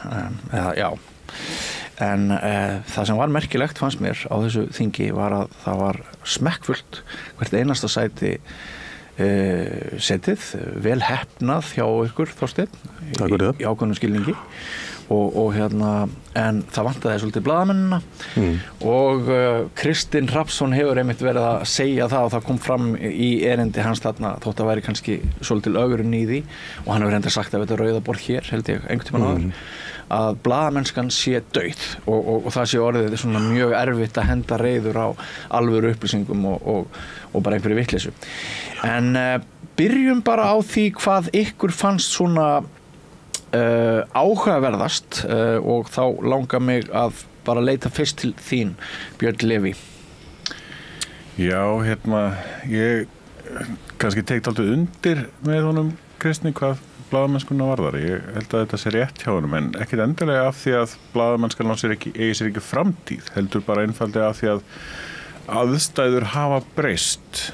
En það sem var merkilegt fannst mér á þessu þingi var að það var smekkfullt hvert einasta sæti setið, vel heppnað hjá ykkur, Þorsteinn, í ákveðnum skilningi og en það vantaði svolítið blaðamennina og Kristinn Hrafnsson hefur einmitt verið að segja það og það kom fram í erindi hans þarna, þótt að væri kannski svolítið ögrun í því og hann hefur reyndar sagt að þetta rauða borð hér, held ég, einhvern tímann áður, að blaðamennskan sé dauð og það sé orðið svona mjög erfitt að henda reiður á alvöru upplýsingum og bara einhverju vitleysu. En byrjum bara á því hvað ykkur fannst svona áhugaverðast og þá langar mig að bara leita fyrst til þín, Björn Leví. Já, ég kannski tekt aldrei undir með honum Kristni hvað blaðamennskuna varðar. Ég held að þetta sé rétt hjá honum, en ekkert endilega af því að blaðamennskan eigi sér ekki framtíð, heldur bara einfaldlega af því að aðstæður hafa breyst.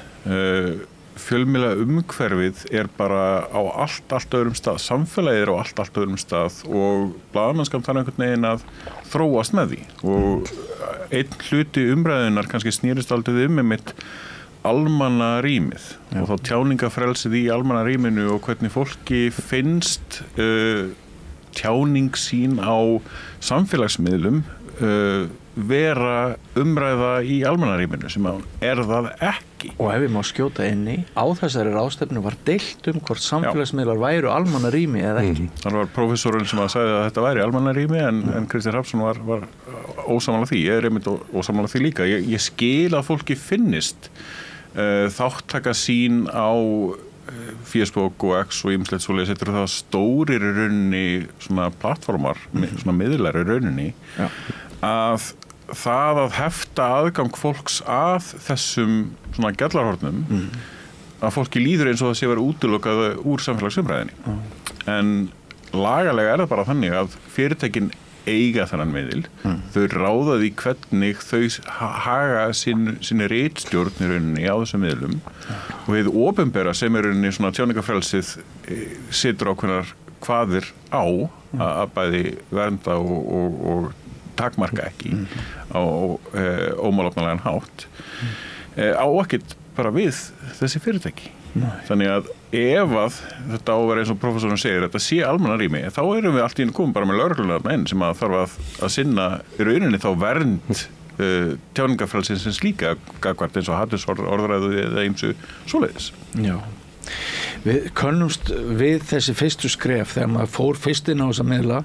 Fjölmiðla umhverfið bara á allt öðrum stað, samfélagið á allt öðrum stað og blaðamennskan þarf einhvern veginn að þróast með því og einn hluti umræðunar kannski snýrist aldrei einmitt almannarýmið og þá tjáningafrelsið í almannarýminu og hvernig fólki finnst tjáning sín á samfélagsmiðlum vera umræða í almannarýminu sem það ekki. Og ef ég má skjóta inni, á þessari ráðstefnu var deilt hvort samfélagsmiðlar væru almannarými eða ekki. Það var prófessorinn sem sagði að þetta væri almannarými en Kristinn Hrafnsson var ósammála því. Ég einmitt ósammála því líka. Ég skil að fólki finnist þáttaka sín á Facebook og X og ýmislegt svoleiðis, þetta það stórir í rauninni svona plattformar, svona miðlar í rauninni að það að hefta aðgang fólks að þessum svona gjallarhornum að fólki líður eins og það sé verið útilokað úr samfélagsumræðinni. En lagalega það bara þannig að fyrirtækin eiga þennan miðil, þau ráða því hvernig þau haga sinni ritstjórn í rauninni á þessum miðlum og hið opinbera sem í rauninni svona tjáningafrelsið situr ákveðnar kvaðir á að bæði vernda og takmarka ekki á ómálefnalegan hátt á ekkert bara við þessi fyrirtæki. Þannig að ef að þetta á að vera eins og prófessorinn segir, þetta sé almannarými, þá erum við allt í einu komið bara með lögregluna inn sem að þarf að sinna í rauninni þá vernd tjáningafrelsins sem slíka gagnvart eins og hatursorðræðu eða ýmsu svoleiðis. Já. Við könnumst við þessi fyrstu skref þegar maður fór fyrst inn á þessa miðla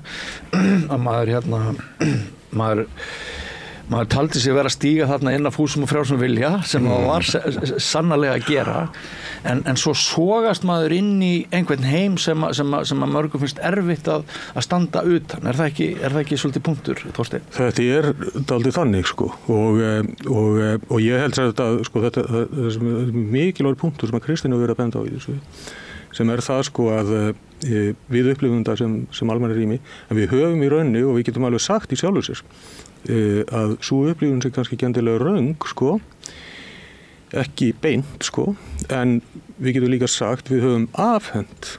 að maður taldi sig vera að stíga þarna inn af fúsum og frjálsum vilja sem það var sannarlega að gera en svo sogast maður inn í einhvern heim sem að mörgum finnst erfitt að standa utan. Er það ekki svolítið punktur, Þorsteinn? Þetta dálítið þannig og ég held að þetta er mikilvægur punktur sem að Kristinn hefur verið að benda á í þessu sem það að við upplifum þetta sem almannarými en við höfum í rauninni og við getum alveg sagt í sjálfu sér að svo upplifun sem kannski ekki endilega röng ekki beint en við getum líka sagt við höfum afhent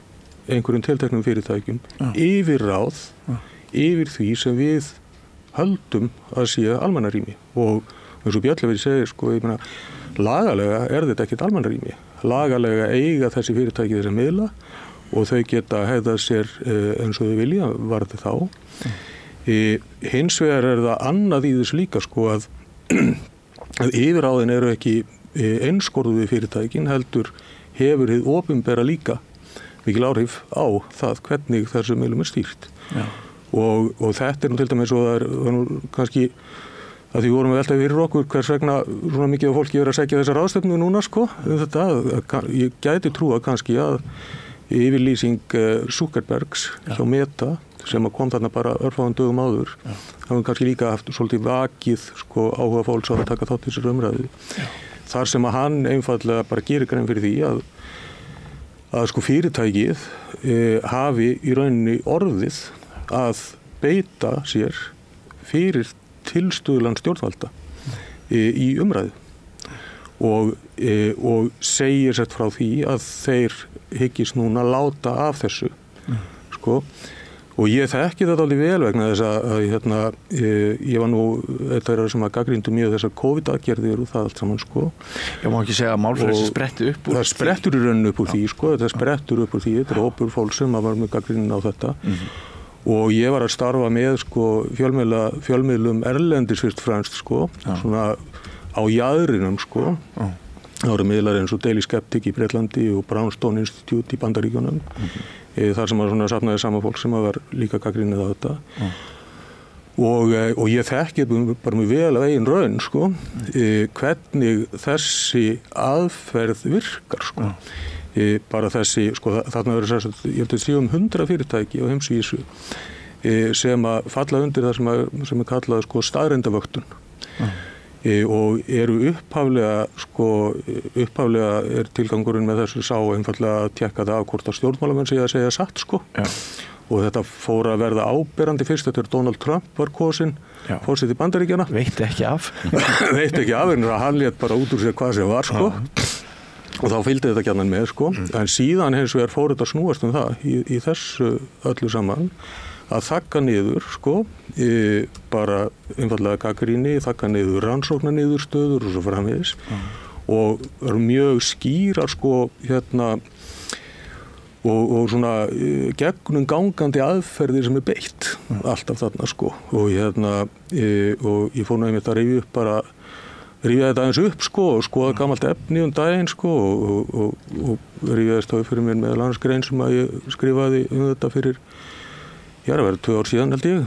einhverjum tilteknum fyrirtækjum yfirráð yfir því sem við höldum að sé almannarými og eins og Bjarni segir ég meina Lagalega þetta ekkert almannarými. Lagalega eiga þessi fyrirtæki þessa miðla og þau geta hegðað sér eins og þau vilja varði þá. Hins vegar það annað í þessu líka sko að yfirráðin eru ekki einskorðuð við fyrirtækin, heldur hefur hið opinbera líka mikil áhrif á það hvernig þessu miðlum stýrt. Og þetta nú til dæmis og það nú kannski að því vorum við alltaf fyrir okkur hvers vegna svona mikið af fólki að segja þessa ráðstefnu núna sko þetta, ég gæti trúa kannski að yfirlýsing Zuckerbergs hjá Meta sem kom þarna bara örfáðan dögum áður hafum kannski líka haft svolítið vakið sko áhuga fólks á að taka þátt í þessari umræðu þar sem að hann einfallega bara gerir grein fyrir því að sko fyrirtækið hafi í rauninni orðið að beita sér fyrir tilstuðlan stjórnvalda í umræðu og segir sett frá því að þeir hyggist núna láta af þessu sko og ég þekki þetta alveg vel vegna þess að ég var nú þeirra sem að gagnrýndu mjög þessar COVID-aðgerðir og það allt saman sko. Ég má ekki segja að málfrelsi spretti upp úr það sprettur í rauninu upp úr því sko, þetta sprettur upp úr því, þetta hópur fólk sem var með gagnrýnin á þetta og ég var að starfa með sko fjölmiðlum erlendis fyrst fremst sko, svona á jaðrinum sko. Það voru miðlar eins og Daily Skeptic í Bretlandi og Brownstone Institute í Bandaríkjunum þar sem að safnaði saman fólk sem var líka gagnrýnið á þetta og ég þekki bara mjög vel af eigin raun sko, hvernig þessi aðferð virkar sko. Bara þessi, sko, þarna verður sérst, ég held að séum 100 fyrirtæki á heimsvísu sem að falla undir það sem er kallað sko staðreyndavöktun og eru upphaflega er tilgangurinn með þessu sá einfallega að tékka það af hvort að stjórnmálamenn sé að segja satt sko og þetta fór að verða áberandi fyrst þegar Donald Trump var kosinn forseti Bandaríkjanna veit ekki af en hann lét bara út úr sér hvað sem var sko og þá fylgdi þetta gjarnan með sko en síðan hins vegar fór þetta snúast það í þessu öllu saman að þakka niður sko bara einfallega gagnrýni, þakka niður rannsóknarniðurstöður og svo framvegis og eru mjög skýrar sko og svona gegnum gangandi aðferðir sem beitt alltaf þarna sko og og ég fór nú einmitt að rifja þetta eins upp sko og skoða gamalt efni daginn sko og rifjaðist þá fyrir mér meðal annars grein sem að ég skrifaði þetta fyrir það verið 2 ár síðan held ég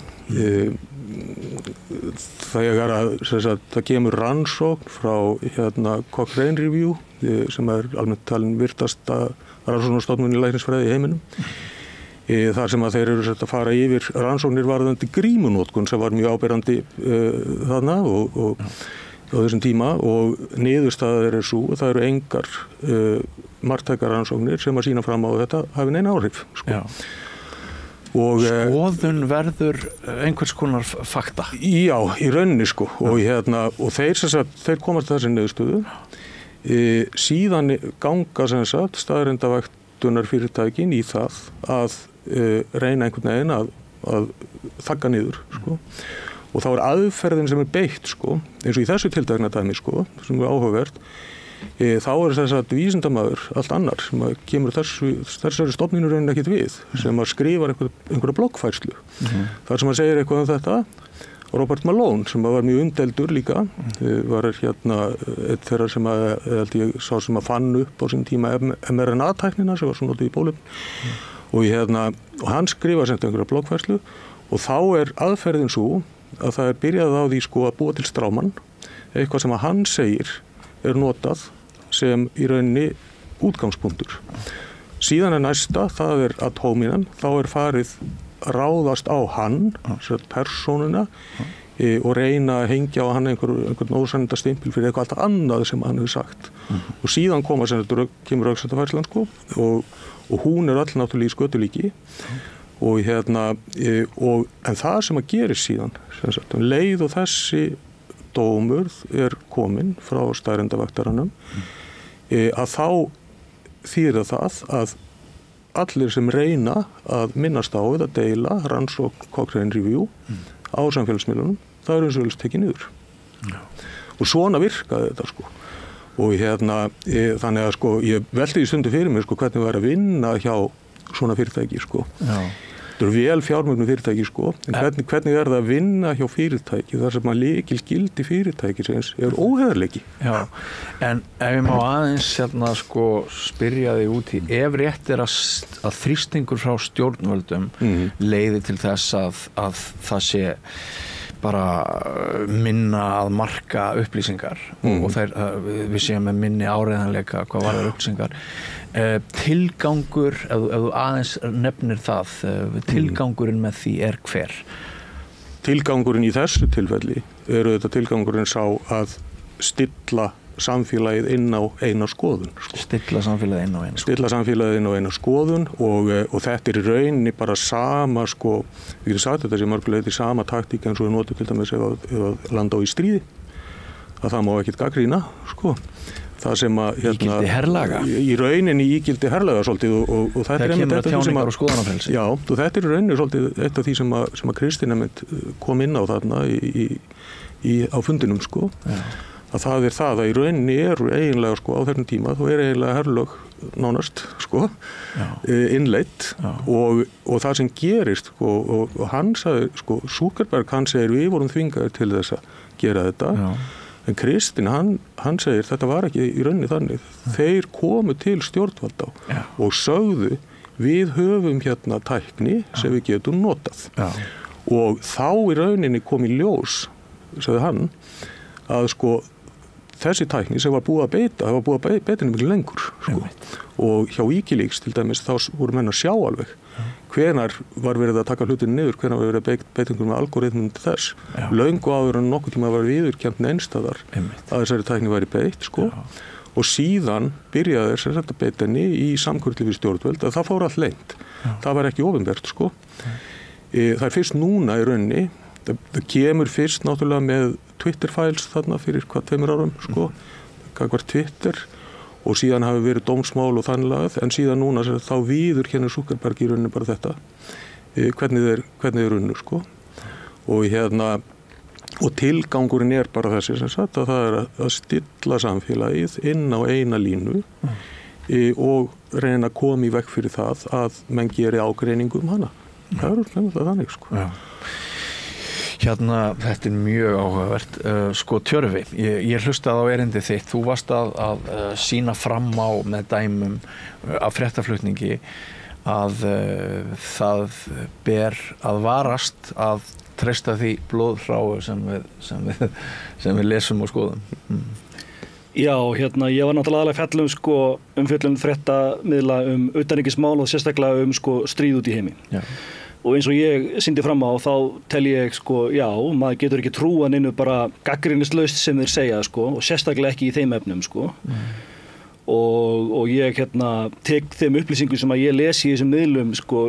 það kemur rannsókn frá Cochrane Review sem er almennt talin virtasta rannsóknarstofnun í læknisfræði í heiminum þar sem að þeir eru að fara yfir rannsóknir varðandi grímunotkun sem var mjög áberandi þarna og á þessum tíma og niðurstaða þeirra svo og það eru engar marktækar rannsóknir sem að sýna fram á þetta hafi neina áhrif sko. Skoðun verður einhvers konar fakta Já, í rauninni sko og þeir komast að þessi niðurstöðu síðan ganga staðreyndavöktunar fyrirtækin í það að reyna einhvern veginn að þagga niður sko og þá aðferðin sem beitt sko eins og í þessu tiltekna dæmi sko sem áhugavert þá þess að vísindamaður allt annar sem að kemur þessari stofninu raunin ekkert við sem að skrifa einhverja bloggfærslu þar sem að segir eitthvað þetta Robert Malone sem var mjög umdeldur líka var eitt þeirra sem að held ég sá sem að fann upp á sín tíma mRNA-tæknina sem var svo notið í bólum og hann skrifa sem einhverja bloggfærslu og þá aðferðin svo að það byrjað á því sko að búa til strámann eitthvað sem að hann segir notað sem í rauninni útgangspunktur. Síðan næsta, það ad hominem, þá farið ráðast á hann, persónuna, og reyna að hengja á hann einhvern ósannenda stimpil fyrir eitthvað allt annað sem hann hefur sagt. Og síðan kemur röksemdafærslan sko, og hún öll náttúrulega í skötulíki, en það sem að gerist síðan, leið og þessi dómur komin frá staðreyndavaktaranum að þá þýðir það að allir sem reyna að minnast á eða deila rannsókn Cochrane Review á samfélagsmiðlunum, það eins og tekið niður og svona virkaði þetta sko og þannig að sko ég velti því stundu fyrir mig sko hvernig var að vinna hjá svona fyrirtæki sko. Þetta eru vel fjármögnu fyrirtæki sko, en hvernig það að vinna hjá fyrirtæki þar sem að lykilgildi fyrirtækisins óheiðarleiki. Já, en ef ég má aðeins sko spyrja þig út í, ef rétt að þrýstingur frá stjórnvöldum leiði til þess að það sé bara minna að marka upplýsingar og við séum með minni áreiðanleika hvað varðar upplýsingar. Tilgangur, ef þú aðeins nefnir það, tilgangurinn með því hver? Tilgangurinn í þessu tilfelli þetta tilgangurinn sá að stilla samfélagið inn á eina skoðun. Sko. Stilla samfélagið inn á eina skoðun. Stilla samfélagið inn á eina skoðun og þetta í rauninni bara sama sko, við getum sagt þetta sem mörguleiti sama taktík eins og við notum til dæmis ef landa á í stríði, að það má ekkert gagnrýna, sko. Það sem að ígildi herlaga í rauninni ígildi herlaga svolítið og þetta er einmitt þetta sem að skoðanafrelsi. Já, og þetta er í rauninni svolítið eitt af því sem að Kristín einmitt kom inn á þarna á fundinum sko. Já. Að það er það að í rauninni eiginlega sko á þessum tíma þá eiginlega herlög nánast sko innleitt og það sem gerist sko og hann sagði sko Zuckerberg hann segir við vorum þvingaðir til þess að gera þetta. Já. En Kristinn, hann segir þetta var ekki í rauninni þannig. Þeir komu til stjórnvalda og sögðu við höfum hérna tækni sem við getum notað. Já. Og þá í rauninni kom í ljós, sagði hann, að sko þessi tækni sem var búið að beita, það var búið að beita henni miklu lengur. Sko. Og hjá Wikileaks til dæmis þá voru menn að sjá alveg hvenar var verið að taka hlutin niður, hvenar var verið að beita einhverjum algoritmum til þess. Löngu áður en nokkuð tíma var viðurkennt einstæðar að þessari tækni væri beitt sko. Og síðan byrjaði þess að beita henni í samkvörli við stjórnvöld að það fór allt leynt. Það var ekki opinbert sko. Það er fyrst núna í rauninni, það kemur fyrst náttúrulega með Twitter-files þarna fyrir 2 árum sko, hvað Twitter og síðan hafi verið dómsmál og þannlega en síðan núna þá víður hérna Zuckerberg í rauninni bara þetta hvernig þeir unnu sko og tilgangurinn bara þessi sem sagt að það að stilla samfélagið inn á eina línu og reyna að koma í veg fyrir það að menn geri ágreiningu hana. Það nefnilega þannig sko. Já. Þetta er mjög áhugavert. Sko Tjörfi, ég hlustaði á erindi þitt. Þú varst að sýna fram á með dæmum af fréttaflutningi að það ber að varast að treysta því blóðhráu sem við lesum og skoðum. Já, ég var náttúrulega aðalega fjallum sko umfjöllun fréttamiðla utanríkismál og sérstaklega sko stríð út í heimi. Já. Og eins og ég sýndi fram á þá tel ég sko, já, maður getur ekki trúa neinu bara gagnrýnislaust sem þeir segja sko og sérstaklega ekki í þeim efnum sko. Og ég tek þeim upplýsingum sem að ég lesi í þessum miðlum sko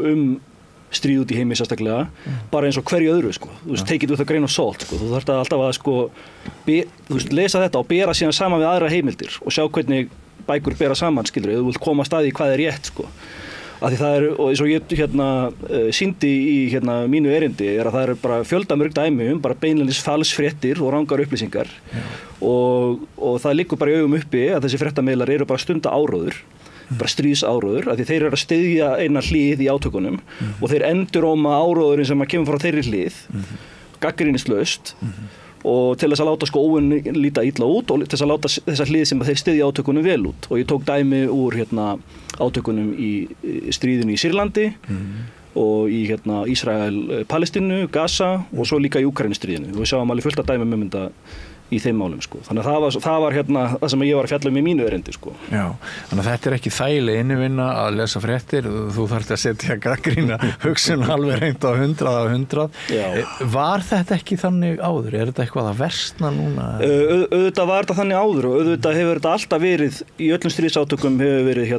stríð út í heimi sérstaklega bara eins og hverju öðru sko. Þú veist, take it with a grain of salt sko. Þú þarft alltaf að sko lesa þetta og bera síðan saman við aðra heimildir og sjá hvernig bækur bera saman skilur, þú vilt koma að staði hvað er rétt sko. Að því það og eins og ég sýndi í mínu erindi að það bara fjöldamörg dæmi bara beinleinis falsfréttir og rangar upplýsingar og það liggur bara í augum uppi að þessi fréttamiðlar eru bara stunda áróður bara stríðsáróður, að því þeir eru að styðja eina hlið í átökunum og þeir enduróma áróðurinn sem að kemur frá þeirri hlið gagnrýnislaust og til þess að láta sko óvinn líta illa út og til þess að láta þessa hlið sem þeir styðja átökunum vel út og ég tók dæmi úr átökunum í stríðinu í Sýrlandi og í Ísrael, Palestínu, Gaza og svo líka í Úkraínustríðinu og við sjáum alveg fullt af dæmum þetta í þeim málum sko. Þannig að það var það sem ég var að fjalla í mínu erindi sko. Já, þannig að þetta er ekki þægileg innivinna að lesa fréttir, þú þarft að setja gagnrýna hugsun alveg reynd á 100 af 100. Var þetta ekki þannig áður? Er þetta eitthvað að versna núna? Auðvitað var þetta þannig áður og auðvitað hefur þetta alltaf verið í öllum stríðsátökum hefur verið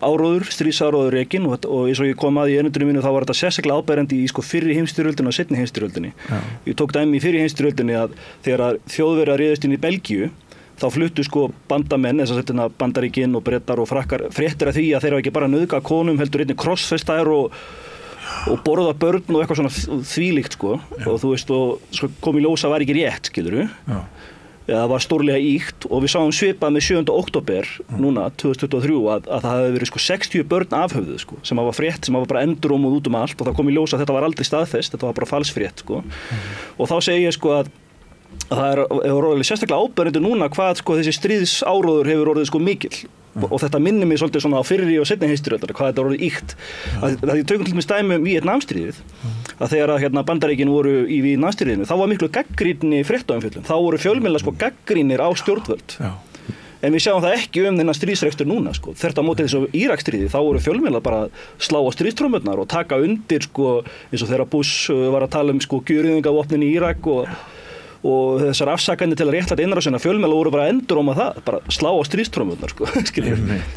áróður, stríðsáróður rekin og eins og ég kom að í erindinu mínu þá var þetta sérstaklega áberandi í sko fyrri heimsstyrjöldinni og seinni heimsstyrjöldinni. Ég tók dæmi í fyrri heimsstyrjöldinni að þegar Þjóðverjar réðust inn í Belgíu þá fluttu sko bandamenn, þess að Bandaríkin og Bretar og Frakkar fréttir af því að þeir hafa ekki bara nauðgað konum heldur einnig krossfestar og borða börn og eitthvað svona þvílíkt sko og þú veist og sko kom í ljós að var ekki rétt skilurðu. það var stórlega ýkt og við sáum svipað með 7. október núna 2023 að það hefði verið 60 börn afhöfðuð sem var frétt sem var bara endurómuð út allt og það kom í ljós að þetta var aldrei staðfest, þetta var bara falsfrétt og þá segi ég að það er orðið sérstaklega áberandi núna hvað þessi stríðsáróður hefur orðið mikill og þetta minnir mig svolítið svona á fyrri og seinni heimsstyrjöldar hvað þetta er orðið ýkt það ég tökum til dæmis dæmi um Víetnamstríðið að þegar Bandaríkin voru í Víetnamstríðinu þá var miklu gagnrýni fréttaumfjöllun þá voru fjölmiðlar gagnrýnir á stjórnvöld en við sjáum það ekki þennan stríðsrekstur núna þvert á móti þessu Íraksstríði þá voru fjölmiðlar bara slá á stríðstrúmurnar og taka undir eins og þegar Bush var að tala gjöreyðingavopnin í Írak og þessar afsakanir til að réttlæta innrásina fjölmiðlar voru bara enduróma það, bara slá á stríðstrúmurnar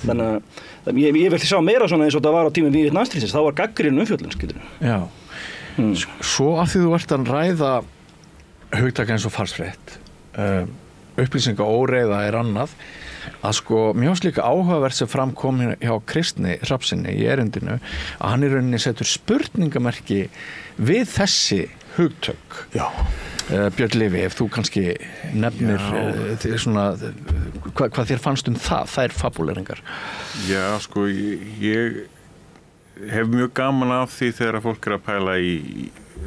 þannig að ég vilti sjá meira svona eins og það var á tímum Víetnamstríðsins, þá var gagnrýnin umfjöllun Já, svo af því þú ert að ræða hugtaka eins og falsfrétt upplýsingaóreiða er annað að mér finnst líka áhugavert sem fram kom hjá Kristni Hrafnssyni í erindinu að hann í rauninni setur spurningamerki við þessi hugtök Björn Leví, ef þú kannski nefnir svona, hvað þér fannst það, þær fabuleringar Já, ég hef mjög gaman af því þegar fólk er að pæla í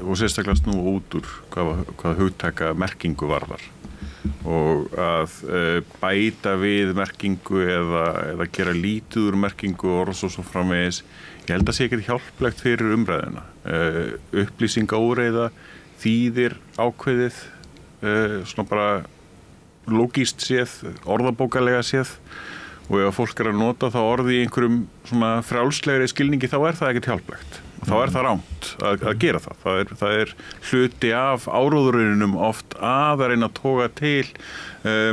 og sérstaklega snúa út úr hvað hugtaka merkingu varðar og að bæta við merkingu eða gera lítið úr merkingu og svo framvegis. Ég held að sé ekki hjálplegt fyrir umræðina. Upplýsingaóreiða þýðir ákveðið svona bara logískt séð, orðabókalega séð og ef fólk er að nota þá orði í einhverjum svona frjálslegri skilningi þá er það ekkert hjálplegt. Þá er það rámt að gera það. Það er hluti af áróðurinunum oft að reyna að toga til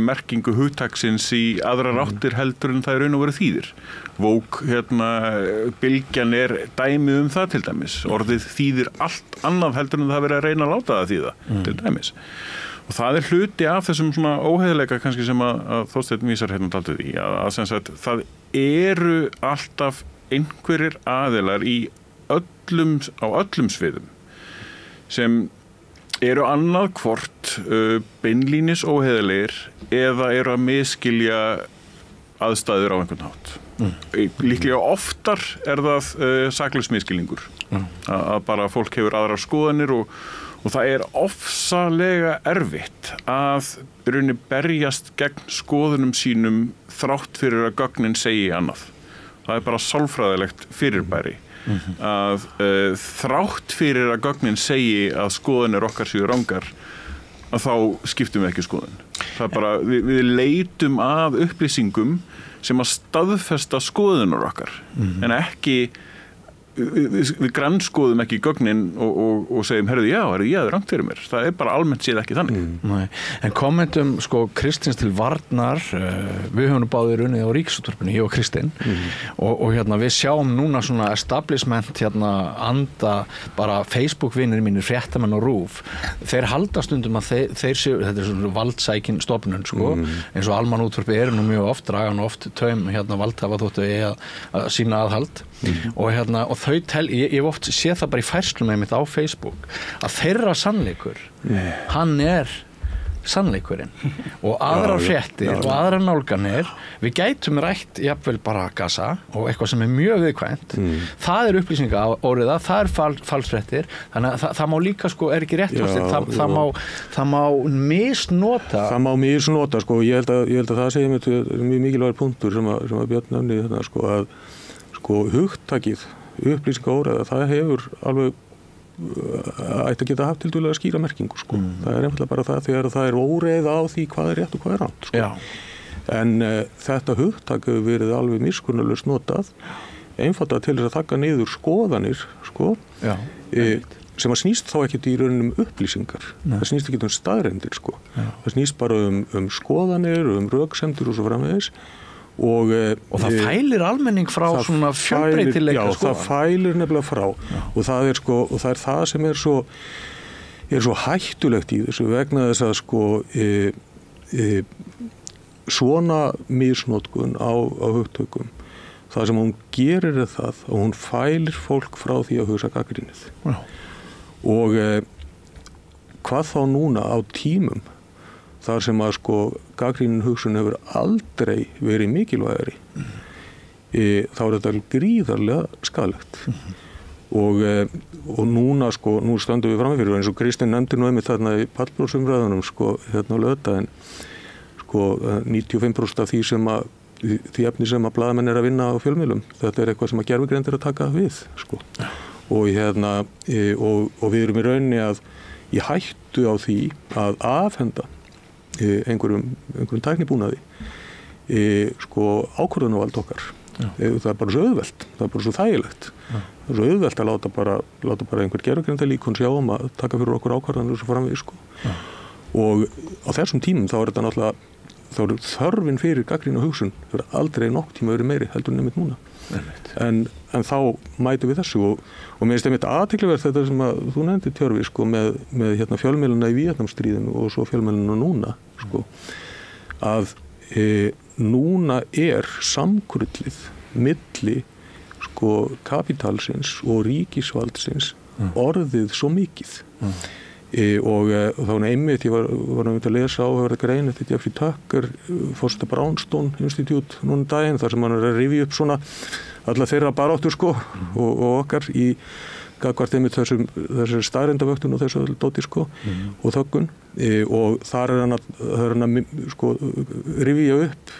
merkingu hugtaksins í aðra ráttir heldur en það er raun og verið þýðir. Vók, bylgjan er dæmi um það til dæmis. Orðið þýðir allt annað heldur en það verið að reyna að láta það þýða til dæmis. Og það er hluti af þessum svona óheiðleika kannski sem að Þorsteinn vísar daldið í að sem sagt það eru alltaf einhverjir aðilar á öllum sviðum sem eru annað hvort beinlínis óheiðlegir eða eru að misskilja aðstæður á einhvern hátt. Líklega oftar er það saklaus misskilningur að bara fólk hefur aðrar skoðanir og það er ofsalega erfitt að rauninni berjast gegn skoðunum sínum þrátt fyrir að gögnin segi annað. Það er bara sálfræðilegt fyrirbæri að þrátt fyrir að gögnin segi að skoðanir okkar séu rangar að þá skiptum við ekki skoðun. Það er bara, við leitum að upplýsingum sem að staðfesta skoðunar okkar en ekki við grannskoðum ekki gögnin og segjum, ég er rangt fyrir mér. Það er bara almennt séð ekki þannig. En kommentum Kristins til varnar, við höfum báðir unnið á Ríkisútvarpinu, ég og Kristinn, og við sjáum núna svona establishment anda bara Facebook-vinir mínir, fréttamenn og RÚV, þeir halda stundum að þeir séu, þetta er svona valdsækin stofnun, eins og Almannaútvarpið eru nú mjög oft, draga nú oft taum valdhafa þóttu að sína aðhald og þau ég hef oft séð það bara í færslum einmitt á Facebook að þeirra sannleikur hann er sannleikurinn og aðrar fréttir og aðrar nálganir við gætum rætt jafnvel bara Gaza og eitthvað sem er mjög viðkvæmt það er upplýsingaóreiða, það er falsfréttir þannig að það má líka er ekki rétt það má misnota ég held að það segir mjög mikilvægur punktur sem að Björn nefni þetta að hugtakið upplýsingaóreiða, það hefur alveg ætti að geta haft til dæmis að skýra merkingu það er einfaldlega bara það þegar það er óreiða á því hvað er rétt og hvað er rangt en þetta hugtak hefur verið alveg miskunnarlaust notað einfaldlega til þess að taka niður skoðanir sem að snýst þá ekkert í rauninum upplýsingar það snýst ekki staðreyndir það snýst bara um skoðanir, röksemdir og svo framvegis og það fælir almenning frá svona fjölbreytileika það fælir nefnilega frá og það er það sem er svo hættulegt í þessu vegna þess að svona misnotkun á hugtökum það sem hún gerir er það að hún fælir fólk frá því að hugsa gagnrýnið og hvað þá núna á tímum þar sem að sko gagnrýnin hugsun hefur aldrei verið mikilvægari, þá er þetta gríðarlega skaðlegt. Og núna sko, nú stöndum við framfyrir eins og Kristinn nefndi nú einmitt þarna í pallprófsumræðunum sko, hérna á laugardaginn, sko 95% af því efni sem að blaðamenn að vinna á fjölmiðlum, þetta eitthvað sem að gervigreind að taka við, sko. Og hérna, og við erum í rauninni að í hættu á því að afhenda einhverjum tæknibúnaði sko ákvörðunarvald okkar. Það er bara svo auðvelt, það er bara svo þægilegt. Það er svo auðvelt að láta bara einhver gervigreindarlíkon sjá að taka fyrir okkur ákvarðanir svo framvegis, sko. Og á þessum tímum þá er þetta náttúrulega, þá er þörfin fyrir gagnrýna hugsun, það er aldrei nokk tíma verið meiri heldur en einmitt núna. En þá mætum við þessu og mér finnst einmitt athyglisvert þetta sem að þú nefndi Tjörfi sko með hérna fjölmiðlana í Víetnamstríðinu og svo fjölmiðlana núna sko að núna er samkrullið milli sko kapitalsins og ríkisvaldsins orðið svo mikið og þá einmitt ég var að lesa áhverða grein eftir Jeffrey Tucker Foster Brownstone Institute núna daginn þar sem hann að rifja upp svona alla þeirra baráttur sko og okkar í gagnvart einmitt þessari staðreyndavöktun og þessu dóti sko og þöggun og þar er hann að sko rifja upp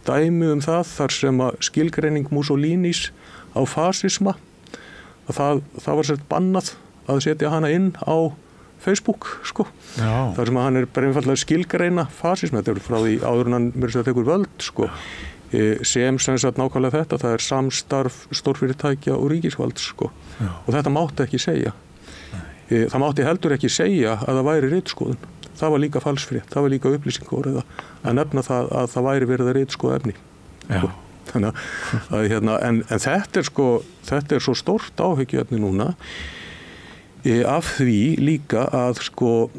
dæmi það þar sem að skilgreining Mussolinis á fasisma að það var sett bannað að setja hana inn á Facebook sko. Þar sem að hann er bara einfallega skilgreina fasisma, þetta er frá því áður en hann mér að tekur völd sko. Sem sagt nákvæmlega þetta, það er samstarf stórfyrirtækja og ríkisvalds sko. Og þetta mátti ekki segja. Það mátti heldur ekki segja að það væri ritskoðun. Það var líka falsfrétt, það var líka upplýsingur að nefna það að það væri verið að ritskoða efni. Sko. Þannig að hérna, en þetta er sko, þetta er svo stórt áhyggjuefni núna af því líka að sko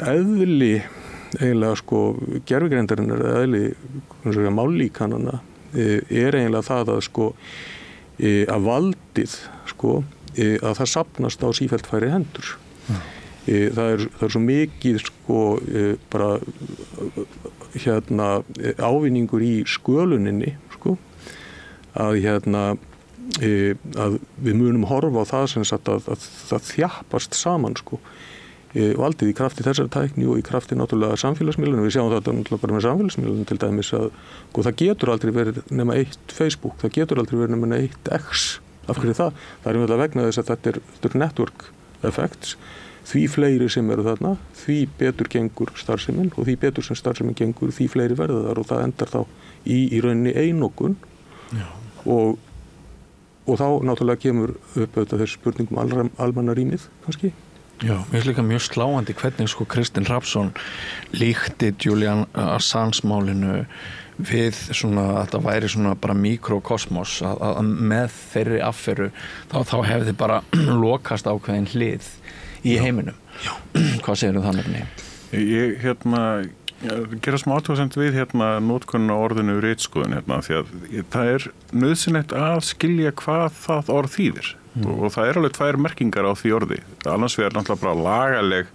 eðli eiginlega sko gervigreindarinnar eðli mállíkanana er eiginlega það að sko að valdið sko að það safnast á sífellt færri hendur. Það er svo mikið sko bara hérna ávinningur í sköluninni sko að hérna að við munum horfa á það sem sagt að það þjappast saman sko valdið í krafti þessari tækni og í krafti náttúrulega samfélagsmiðlunum. Við sjáum þetta náttúrulega bara með samfélagsmiðlunum til dæmis að sko, það getur aldrei verið nema eitt Facebook, það getur aldrei verið nema eitt X. Af hverju það? Það er mjög vegna þess að þetta er network effects. Því fleiri sem eru þarna, því betur gengur starfsemin og því betur sem starfsemin gengur, því fleiri verða þar og það endar þá í rauninni einokun og þá náttúrulega kemur upp auðvitað þessi spurningum almannarýmið kannski. Já, mér finnst líka mjög sláandi hvernig sko Kristinn Hrafnsson líkti Julian Assange-málinu við svona að það væri svona bara mikrokosmos að með þeirri afferu þá hefði bara lokast ákveðin hlið í heiminum. Já. Hvað segirðu það nefni? Ég gera smá athugasemd við notkunn á orðinu ritskoðun því að það er nauðsynlegt að skilja hvað það orð þýðir og það er alveg tvær merkingar á því orði. Annars vegar náttúrulega bara lagaleg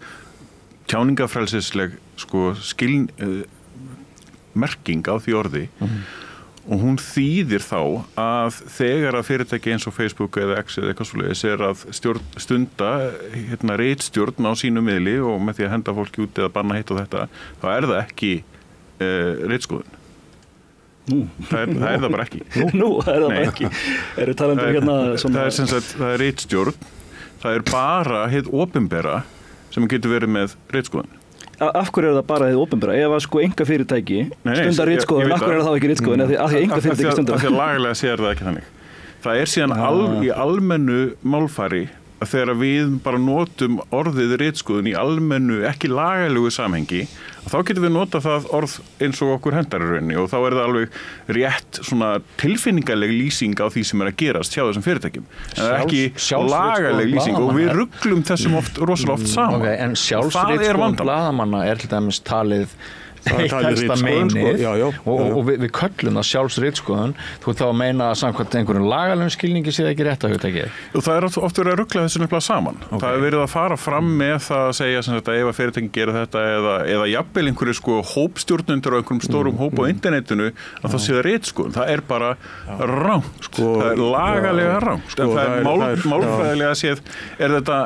tjáningafrelsisleg sko merking á því orði og hún þýðir þá að þegar að fyrirtæki eins og Facebook eða X eða eitthvað svoleiðis er að stunda ritstjórn á sínu miðli og með því að henda fólki út eða banna hitt og þetta, þá er það ekki ritskoðun. Það er það bara ekki. Nú er það bara ekki. Eru talandi svona... Það er ritstjórn, það er bara hið opinbera sem getur verið með ritskoðun. Af hverju er það bara hið opinbera? Ef að sko enga fyrirtæki stundar ritskoðun, af hverju er það þá ekki ritskoðun? Af því að enga fyrirtæki stundar. Af því að lagalega sér það ekki þannig. Það er síðan í almennu málfari að þegar við bara notum orðið ritskoðun í almennu, ekki lagalegu samhengi, þá getum við nota það orð eins og okkur hendar í rauninni og þá er það alveg rétt svona tilfinningaleg lýsing á því sem er að gerast hjá þessum fyrirtækjum. En það er ekki lagaleg lýsing og við rugglum þessum rosalega oft saman. En sjálfsritskoðun blaðamanna er til dæmis talið heitt meinið og við köllum það sjálfsritskoðun. Þú ert þá að meina að samkvæmt einhverjum lagalegum skilningi sé það ekki rétt að hugtakið? Jú, það er oft verið að rugla þessu nefnilega saman. Það er verið að fara fram með það að segja sem þetta ef að fyrirtækin gera þetta eða jafnvel einhverju sko hópstjórnundur á einhverjum stórum hóp á internetinu að það sé það ritskoðun. Það er bara rangt. Það er lagalega rangt. En það er málfræðilega séð er þetta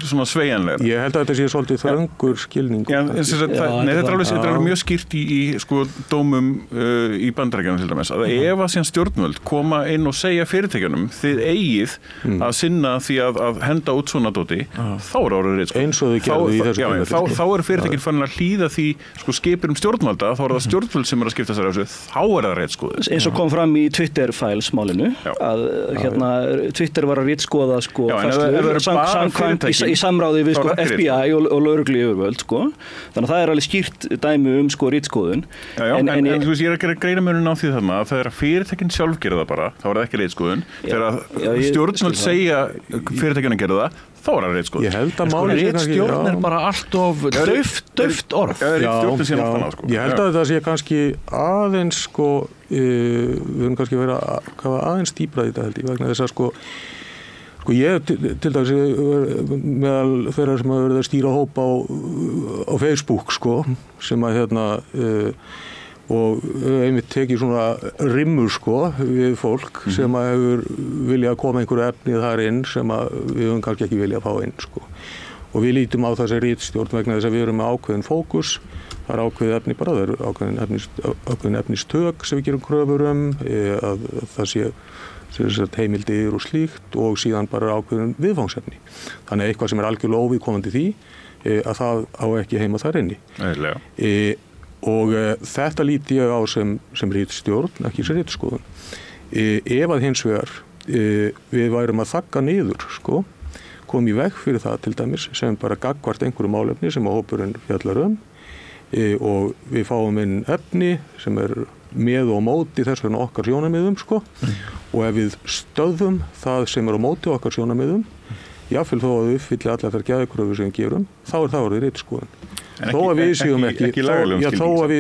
svona sveigjanlega. Ég held að þetta sé svolítið þröngur skilning. Þetta er alveg mjög skýrt í sko dómum í Bandaríkjunum til dæmis að ef að síðan stjórnvöld koma inn og segja fyrirtækjunum þið eigið að sinna því að henda út svona dóti, þá er orðið ritskoðun. Eins og þau gerðu í þessu tilfelli. Þá eru fyrirtækin farin að hlýða því sko skipur stjórnvalda, þá er það stjórnvöld sem er að skipta sér á þessu, þá er það ritskoðun. Eins og kom fram í Twitter files málinu að Twitter var að ritskoða sko í samráði við sko FBI og lögreglu yfirvöld sko. Þannig að það er alveg skýrt dæmi sko ritskoðun. En þú veist, ég er að gera greinamuninn á því þarna að það er að fyrirtækin sjálf gera það bara, þá er það ekki ritskoðun. Þegar stjórnvöld segja fyrirtækin að gera það, þá er það ritskoðun. Ég held að ritstjórn er bara allt of dauft orð. Ég held að það sé kannski aðeins sko, við höfum kannski verið að aðeins dýpra þetta held ég vegna þess að sko ég til dæmis meðal þeirra sem hafa verið að stýra hóp á Facebook sko sem að og einmitt tekið svona rimmur sko við fólk sem að hefur viljað koma einhverju efnið þar inn sem að við höfum kannski ekki viljað fá inn sko. Og við lítum á þessi ritstjórn vegna þess að við erum með ákveðin fókus, það er ákveðið efni bara, það eru ákveðin efnistök sem við gerum kröfur að það sé heimildir og slíkt og síðan bara ákveðin viðfangsefni. Þannig að eitthvað sem er algjörlega óviðkomandi því að það á ekki heima þar inni. Og þetta líti ég á sem ritstjórn, ekki sem ritskoðun. Ef að hins vegar við værum að þagga niður, sko, kom í veg fyrir það til dæmis sem bara gagnvart einhverju málefni sem að hópurinn fjallar og við fáum inn efni sem er með og móti þess vegna okkar sjónarmiðum, sko, og ef við stöðum það sem er á móti okkar sjónarmiðum, jáfnvel þó að við uppfylli allar þær gæðakröfur sem við gerum, þá er það orðið ritskoðun. Þó að við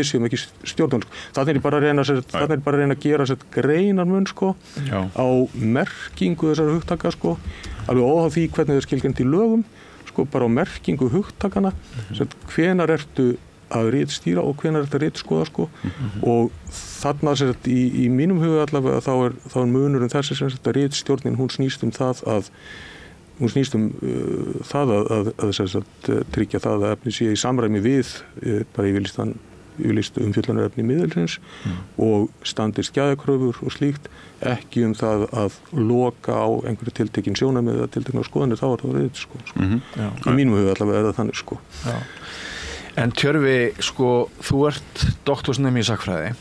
séum ekki stjórnvöld. Þannig er bara að reyna að gera sér greinarmun sko, á merkingu þessara hugtaka sko, alveg óháð því hvernig það er skilgreint í lögum, sko, bara á merkingu hugtakana, hvenær ertu að ritstýra og hvenær ertu að ritskoða sko, og þarna í mínum huga allavega þá er munurinn þessi sem þetta ritstjórnin, hún snýst um það að tryggja það að efni sé í samræmi við bara yfirlýst umfjöllunarefni miðilsins og standist gæðakröfur og slíkt, ekki um það að loka á einhverju tiltekin sjónarmið eða tiltekna skoðanir, þá er það reyðið sko. Í mínum huga allavega er það þannig sko. Já. En Tjörfi, sko, þú ert doktorsnemi í sagnfræði,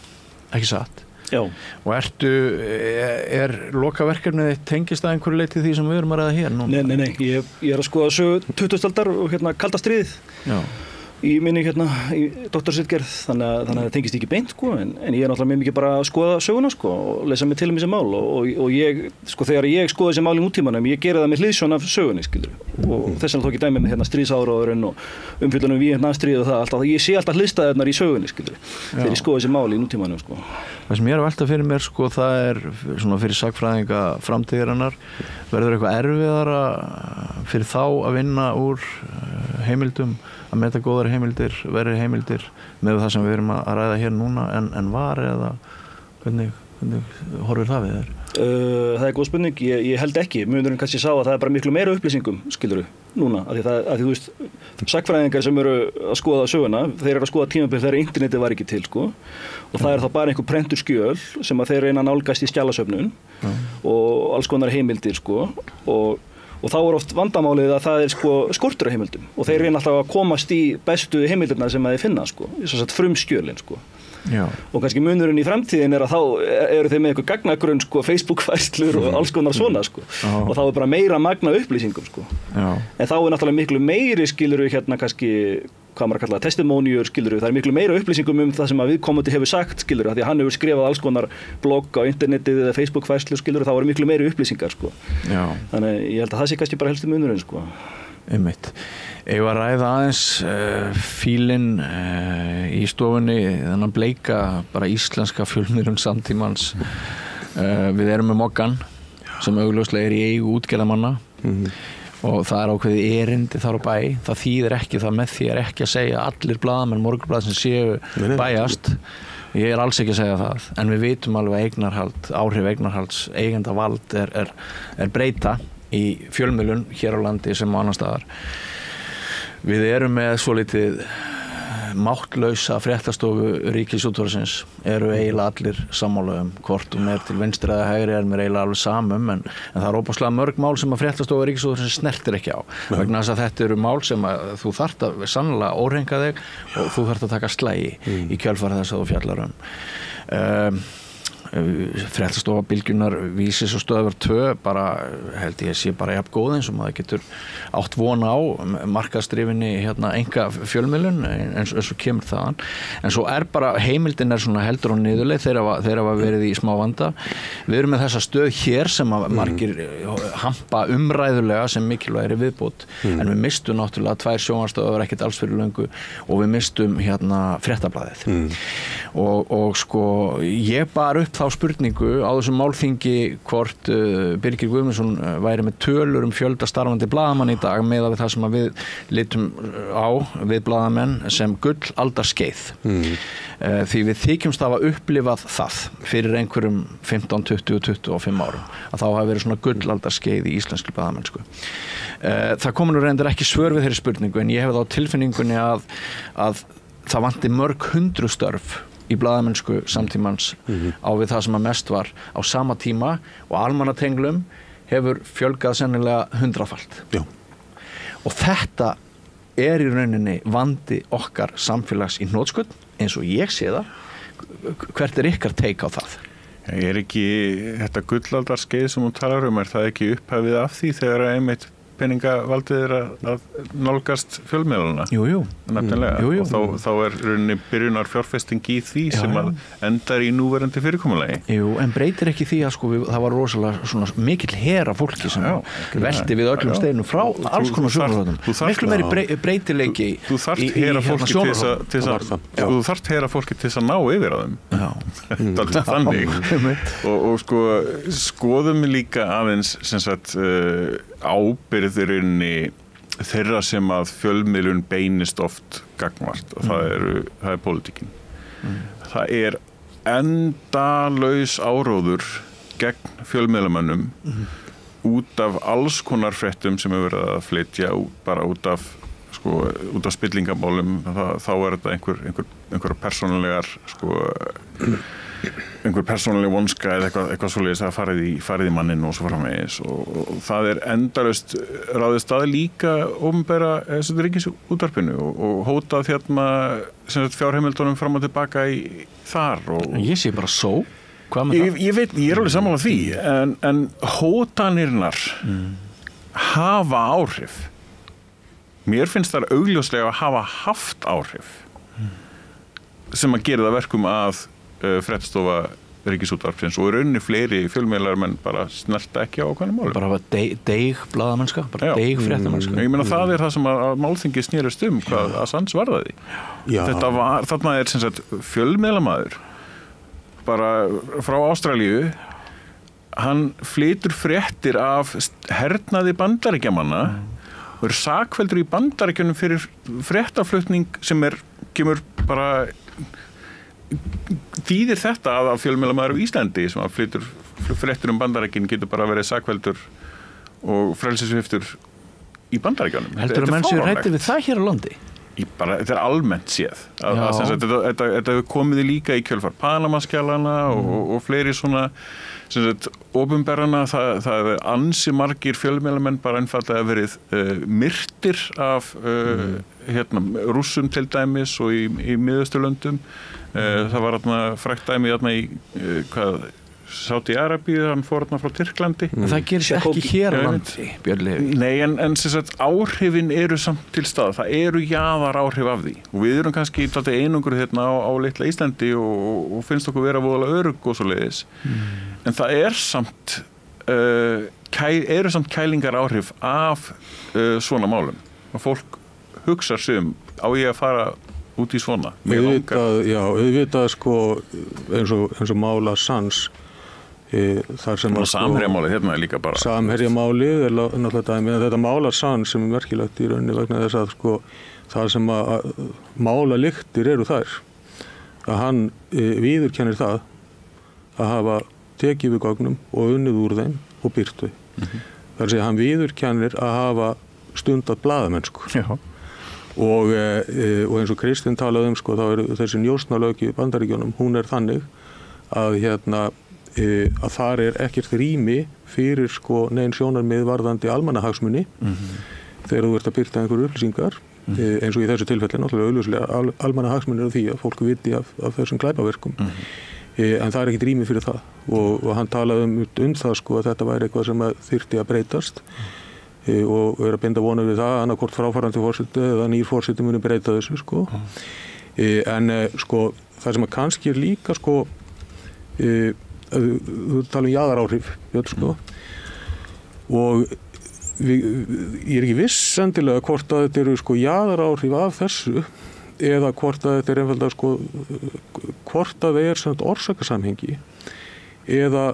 ekki satt? Já. Og er lokaverkefnið þitt tengist að einhverju leyti því sem við erum að ræða hér núna? Nei, ég er að skoða sögu 20. aldar og kalda stríðið. Já. Í minni í doktorsritgerð, þannig að það tengist ekki beint sko, en ég er náttúrulega mjög mikið bara að skoða söguna sko og lesa mig til þessi mál og ég, sko, þegar ég skoða þessi mál í nútímanum, ég gera það með hliðsjón af sögunni, skilur, og þess vegna tók ég dæmi með stríðsáróðurinn og umfjöllunum Víetnamstríð og það, alltaf, ég sé alltaf hliðstæðurnar í sögunni, skilur, þegar ég skoða þessi mál í nútímanum sko. Það sem ég er að velta fyrir mér sko, það er svona fyrir sagnfræðinga framtíðarinnar, verður eitthvað erfiðara fyrir þá að vinna úr heimildum, að meta góðar heimildir, verri heimildir með það sem við erum að ræða hér núna en var eða hvernig horfir það við þér? Það er góð spurning, ég held ekki. Munurinn kannski sá að það er bara miklu meira upplýsingum, skilurðu, núna. Af því þú veist, sagnfræðingar sem eru að skoða söguna, þeir eru að skoða tímabil þegar internetið var ekki til, sko. Og það er þá bara einhver prentur skjöl sem að þeir reyna að nálgast í skjalasöfnun og alls konar heimildir, sko. Og þá er oft vandamálið að það er sko skortur á heimildum og þeir reyna alltaf að komast í bestu heimildirna sem að þeir finna, sko. Svo sagt frumskjölin, sko. Já. Og kannski munurinn í framtíðin er að þá eru þeir með eitthvað gagnagrunn sko, Facebook-færslur og alls konar svona sko. Og þá er bara meira magna upplýsingum sko. En þá er náttúrulega miklu meiri skiluru kannski, hvað maður kallar testimóníur skiluru, það er miklu meira upplýsingum það sem að viðkomandi hefur sagt skiluru, því að hann hefur skrifað alls konar blogg á internetið eða Facebook-færslur skiluru, þá er miklu meiri upplýsingar sko. Þannig ég held að það sé kannski bara helstu munurinn sko. Einmitt. Ég var að ræða aðeins fílinn í stofunni, þennan bleika bara íslenska fjölmiðlun samtímans. Við erum með Moggan sem augljóslega í eigu útgerðarmanna og það ákveðið erindi þar á bæ. Það þýðir ekki það með því ekki að segja allir blaðamenn Morgunblaðsins séu bæjast. Ég alls ekki að segja það, en við vitum alveg áhrif eignarhalds, eigendavald er breyta í fjölmiðlun hér á landi sem á annar staðar. Við erum með svolítið máttlausa fréttastofu Ríkisútvarpsins, eru eiginlega allir sammála hvort til vinstri eða hægri mér eiginlega alveg samum, en það óbúslega mörg mál sem að fréttastofu Ríkisútvarpsins snertir ekki á, vegna þess að þetta eru mál sem að þú þarft að sannlega óhreinka þig og þú þarft að taka slagi í kjölfar þess að þú fjallar fréttastofa Bylgjunnar, Vísis og Stöðvar 2 bara held ég sé bara jafn góð eins og maður getur átt von á markaðsdrifinni enga fjölmiðlun eins og kemur þaðan, en svo bara heimildin svona heldur og niðurleið þeir hafa verið í smá vanda. Við erum með þessa stöð hér sem að margir hampa umræðulega sem mikilvægri viðbót, en við mistum náttúrulega 2 sjónvarpsstöðvar ekkert alls fyrir löngu og við mistum Fréttablaðið og sko ég bar upp þá spurningu á þessum málþingi hvort Birgir Guðmundsson væri með tölur fjölda starfandi blaðamann í dag með það sem að við litum á við blaðamenn sem gullaldarskeið. Því við þykjumst hafa upplifað það fyrir einhverjum 15, 20, 25 árum að þá hafi verið svona gullaldarskeið í íslenskri blaðamennsku. Það komur nú reyndar ekki svör við þeirri spurningu, en ég hef þá tilfinningunni að það vanti mörg 100 störf í blaðamennsku samtímans á við það sem að mest var á sama tíma og almannatenglum hefur fjölgað sennilega 100-falt. Og þetta í rauninni vandi okkar samfélags í hnotskurn eins og ég sé það. Hvert ykkar take á það? Ekki þetta gullaldarskeið sem hún talar það ekki upphafið af því þegar einmitt peningavaldið að nálgast fjölmiðlana. Jú. Nefnilega. Og þá rauninni byrjunar fjárfesting í því sem að endar í núverandi fyrirkomulagi. Jú, en breytir ekki því að það var rosalega svona mikill her af fólki sem velti við öllum steinum frá alls konar sjónarhóðum. Miklu meiri breytileiki Þú þarft hera fólki til þess að ná yfir á þeim. Þannig. Og sko skoðum líka aðeins sem sagt ábyrðurinni þeirra sem að fjölmiðlun beinist oft gagnvart og það er pólitíkin. Það endalaus áróður gegn fjölmiðlamönnum út af alls konar fréttum sem hefur verið að flytja bara út af spillingamálum. Þá þetta einhver persónulegar einhver persónuleg vonska eða eitthvað svoleiðis að farið í manninn og svo framvegis og það endalaust ráðist að líka opinbera Ríkisútvarpinu og hótað fjárheimildunum fram og tilbaka þar. Ég sé bara svo. Ég veit, ég alveg sammála því en hótanirnar hafa áhrif. Mér finnst það augljóslega að hafa haft áhrif sem að gera það verkum að fréttastofa Ríkisútvarpsins og rauninni fleiri fjölmiðlar menn bara snerta ekki á ákveðnum málum. Bara deig blaðamennska, bara deig fréttamennska. Ég meina það það sem að málþingi snerist hvað Assange varðaði. Þarna sem sagt fjölmiðlamaður bara frá Ástralíu, hann flytur fréttir af hernaði Bandaríkjamanna og sakfelldur í Bandaríkjunum fyrir fréttaflutning sem kemur bara þýðir þetta að fjölmiðlamaður á Íslandi sem að flytur fréttur Bandaríkin getur bara verið sakveldur og frelsissviptur í Bandaríkjunum. Heldur að menn séu hræddir við það hér á landi? Þetta almennt séð. Þetta hefur komið líka í kjölfar Panamaskjalana og fleiri svona opinberana. Það hefur ansi margir fjölmiðlamenn bara einfaldlega verið myrtir af Rússum til dæmis og í Miðausturlöndum. Það var frækt dæmi í Sádi-Arabíu, hann fór frá Tyrklandi. Það gerist ekki hér á landi, Björn Leví. Nei, en áhrifin eru samt til stað. Það eru jaðar áhrif af því. Og við erum kannski einungur á litla Íslandi og finnst okkur vera voðalega örugg og svoleiðis. En það samt eru samt kælingar áhrif af svona málum og fólk hugsa sig á ég að fara út í svona auðvitað sko eins og mála sans þar sem að samherjamálið hérna er líka bara samherjamálið er náttúrulega dæmi en þetta mála sans sem er merkilegt í rauninni vegna þess að sko það sem að mála lyktir eru þær að hann viðurkennir það að hafa tekið við gögnum og unnið úr þeim og birt þau. Það er að segja hann viðurkennir að hafa stundað blaðamennsku. Og eins og Kristinn talaði sko þá er þessi njósnalöggjöf í Bandaríkjunum, hún er þannig að að þar er ekkert rými fyrir sko nein sjónarmið varðandi almannahagsmuni þegar þú ert að birta einhverju upplýsingar eins og í þessu tilfelli náttúrulega augljóslega almannahagsmunir af því að fólk viti af þessum glæpaverkum en það er ekkert rými fyrir það og hann talaði það sko að þetta væri eitthvað sem þyrfti að breytast og er að binda vonir við það annarkvort fráfarandi forseti eða nýr forseti muni breyta þessu sko en sko það sem að kannski er líka sko þú tala jaðaráhrif sko og ég er ekki viss endilega hvort að þetta eru sko jaðaráhrif af þessu eða hvort að þetta er einfalda sko hvort að það er svona orsakasamhengi eða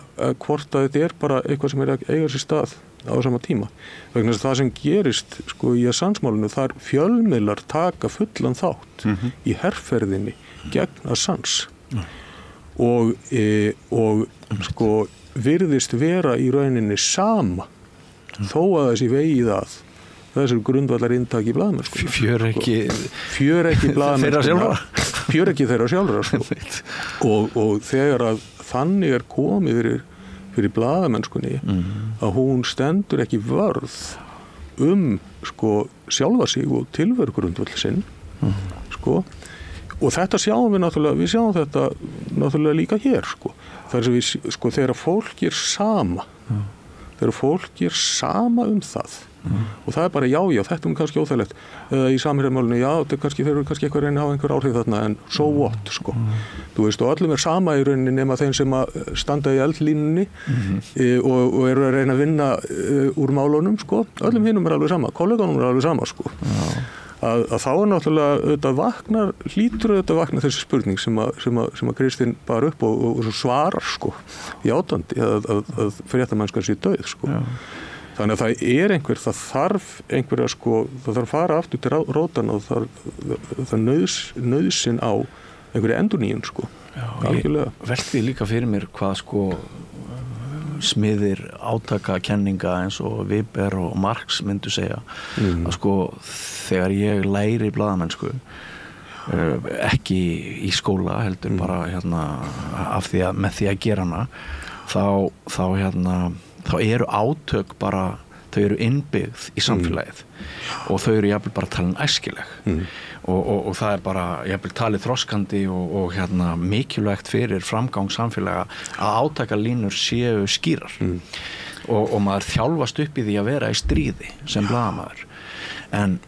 hvort að þetta er bara eitthvað sem er að eiga sér stað á sama tíma vegna þess að það sem gerist sko í Assange-málinu þar fjölmiðlar taka fullan þátt í herferðinni gegn Assange og sko virðist vera í rauninni sama þó að þessi vegið að þessar grundvallar inntaki í blaðamennsku fjör ekki blaðamennsku fjör ekki þeirra sjálfra sko. og þegar að þannig er komið fyrir blaðamennskunni að hún stendur ekki vörð sko sjálfa sig og tilveru grundvall sinn sko og þetta sjáum við náttúrulega, við sjáum þetta náttúrulega líka hér sko. Það er sem við, sko, þegar fólk er sama það og það er bara já, þetta er kannski óþægilegt eða í samherjamálinu, þetta er kannski, þeir eru kannski eitthvað að reyna að hafa einhver áhrif þarna en so what, sko. Þú veist, og öllum er sama í rauninni nema þeim sem að standa í eldlínunni og eru að reyna að vinna úr málunum, sko. Öllum hinnum er alveg sama, kolleganum er alveg sama, sko. Að þá er náttúrulega hlýtur auðvitað vakna þessi spurning sem að Kristinn bar upp og svarar sko játandi að fréttamannskan sé dauð sko. Þannig að það þarf einhverja sko, það þarf að fara aftur til rótana og það nauðsyn á einhverja endurnýjun sko. Ég velti líka fyrir mér hvað sko smiðir átakakenninga eins og Weber og Marx myndu segja að sko þegar ég læri blaðamennsku ekki í skóla heldur bara með því að gera hana þá eru átök bara þau eru innbyggð í samfélagið og þau eru jafnvel bara talin æskileg og það er bara jafnvel talið þroskandi og mikilvægt fyrir framgang samfélaga að átakalínur séu skýrar og maður þjálfast upp í því að vera í stríði sem blaðamaður en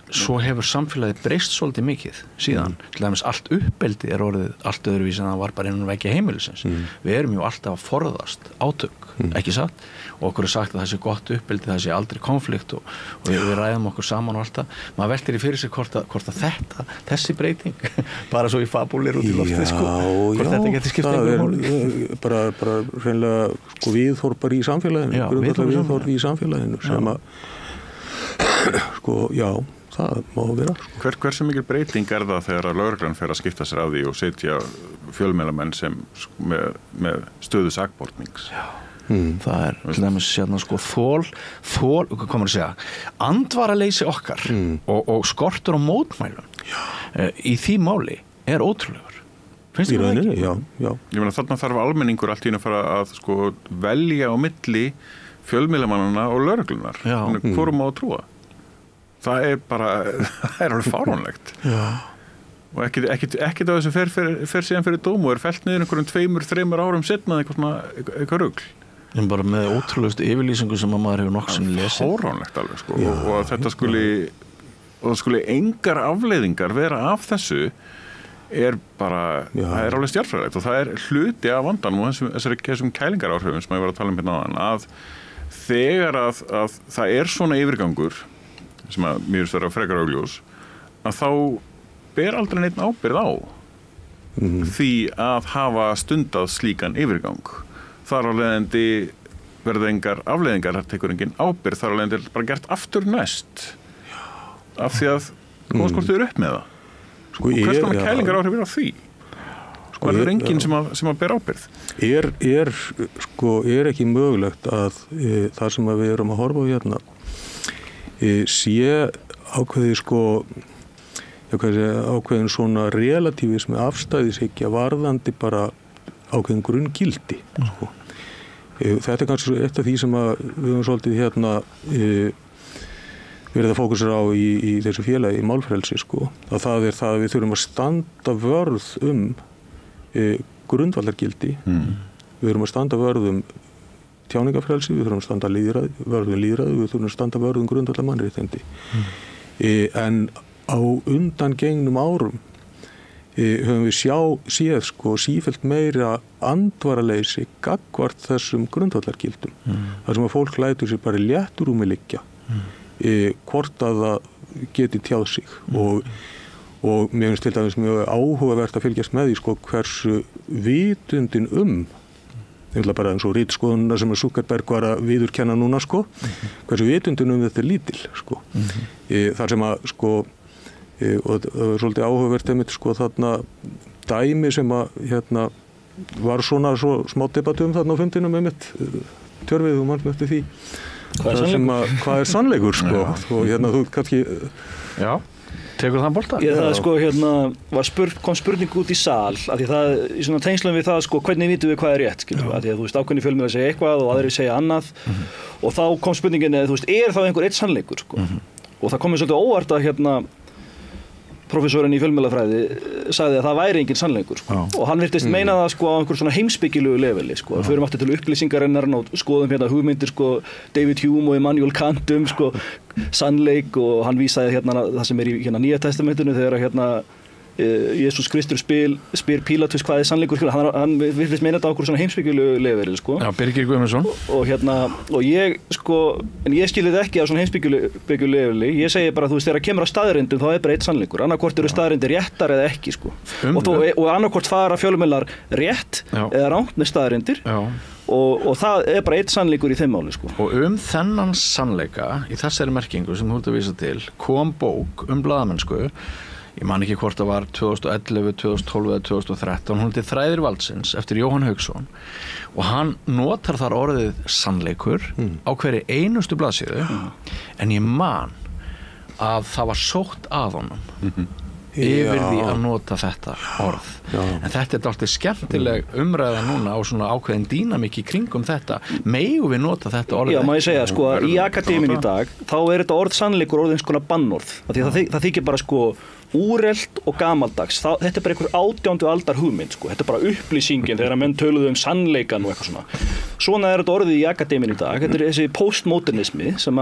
svo hefur samfélagið breyst svolítið mikið síðan, til dæmis allt uppeldi er orðið allt öðruvísi en það var bara innan veggja heimilisins við erum jú alltaf að forðast átök, ekki satt og okkur er sagt að það sé gott uppeldi, það sé aldrei konflikt og við ræðum okkur saman og allt það, maður veltir í fyrir sig hvort að þessi breyting bara svo í fabúlir út í loftið sko, hvort þetta getur skipt einhverjum máli bara hreinlega sko viðhorfar í samfélaginu viðhorf í samfélaginu sem að sko, það má vera. Hversu mikil breyting er það þegar að lögreglan fer að skipta sér af því og setja fjölmiðlamenn sem með stöðu sakbornings? Það er til dæmis sko hvað maður að segja andvaraleysi okkar og skortur á mótmælum í því máli er ótrúlegur. Finnst þér það ekki? Já. Ég meina þarna þarf almenningur allt í einu að fara að sko velja á milli fjölmiðlamannana og lögreglunar. Hvorum á að trúa? Það er alveg fáránlegt og ekkert af þessu fer síðan fyrir dómu og er fellt niður einhverjum 2-3 árum setna eitthvað rugl en bara með ótrúlegustu yfirlýsingu sem að maður hefur nokkuð lesið fáránlegt alveg sko og þetta skuli engar afleiðingar vera af þessu er bara það er alveg stjarnfræðilegt og það er hluti af vandanum og þessum kælingaráhrifum sem ég var að tala hérna áðan að þegar að það svona yfirgangur sem að mér finnst vera frekar augljós að þá ber aldrei neitt ábyrgð á því að hafa stundað slíkan yfirgang. Þar á leiðandi verða engar afleiðingar, það tekur engin ábyrgð, þar á leiðandi bara gert aftur næst af því að komast hvort þau eru upp með það. Og hvers konar kælingar áhrif á því? Það enginn sem að ber ábyrgð. Er ekki mögulegt að það sem við erum að horfa á hérna sé ákveði ákveðin svona relatívismi afstæðishyggja varðandi bara ákveðin grunngildi. Þetta kannski eitt af því sem við höfum svolítið hérna verið að fókusera á í þessu félagi, í málfrelsi, að það það að við þurfum að standa vörð grundvallargildi. Við þurfum að standa vörð tjáningafrelsi, við þurfum að standa vörð lýðræði, við þurfum að standa vörð grundvallar mannréttindi. En á undangengnum árum höfum við séð sífellt meira andvaraleysi gagnvart þessum grundvallargildum. Það sem að fólk lætur sér bara létturúmi liggja hvort að það geti tjáð sig og mér finnst til dæmis mjög áhugavert að fylgjast með því hversu vitundin bara eins og ritskoðunna sem að Zuckerberg var að viðurkenna núna hversu vitundin þetta lítil þar sem að og það var svolítið áhugavert einmitt þarna dæmi sem að var svona smá debatum þarna á fundinum einmitt Tjörfið og mann eftir því hvað sannleikur og þú kannski tekur þann bolta? Kom spurning út í sal af því það, í svona tengslum við það hvernig vitum við hvað rétt af því að ákveðni fjölmiðlar segja eitthvað og aðrir segja annað og þá kom spurningin þá einhver eitt sannleikur og það komið svolítið óvart að professorinn í fjölmiðlafræði sagði að það væri engin sannleikur og hann virtist meina það á einhver svona heimspekilegu leveli förum aftur til upplýsingarinnar og skoðum hugmyndir David Hume og Immanuel Kant sannleik og hann vísaði það sem í Nýja testamentinu þegar Jesús Kristur spyr Pílatus hvað sannleikur hann virtist meina þetta á okkur svona heimspekilegu leveli Birgir Guðmundsson og ég en ég skil þetta ekki á svona heimspekilegu leveli ég segi bara þegar kemur að staðreyndum þá bara eitt sannleikur annarkvort eru staðreyndir réttar eða ekki og annarkvort fara fjölmiðlar rétt eða rangt með staðreyndir og það bara eitt sannleikur í þeim máli og þennan sannleika í þessari merkingu sem þú ert að vísa til kom bók blaðamennsku ég man ekki hvort það var 2011, 2012 eða 2013 hún heitir Þræðir valdsins eftir Jóhann Hauksson og hann notar þar orðið sannleikur á hverri einustu blaðsíðu en ég man að það var sótt að honum yfir því að nota þetta orð en þetta dálítið skemmtileg umræða núna á svona ákveðin dýnamík í kringum þetta megum við nota þetta orð má ég segja í akademíun í dag þá þetta orð sannleikur orðins konar bannorð það þykir bara úrelt og gamaldags þetta bara einhver 18. aldar hugmynd þetta bara upplýsingin þegar menn töluðu sannleikan og eitthvað svona þetta orðið í akademíun í dag þetta þessi postmodernismi sem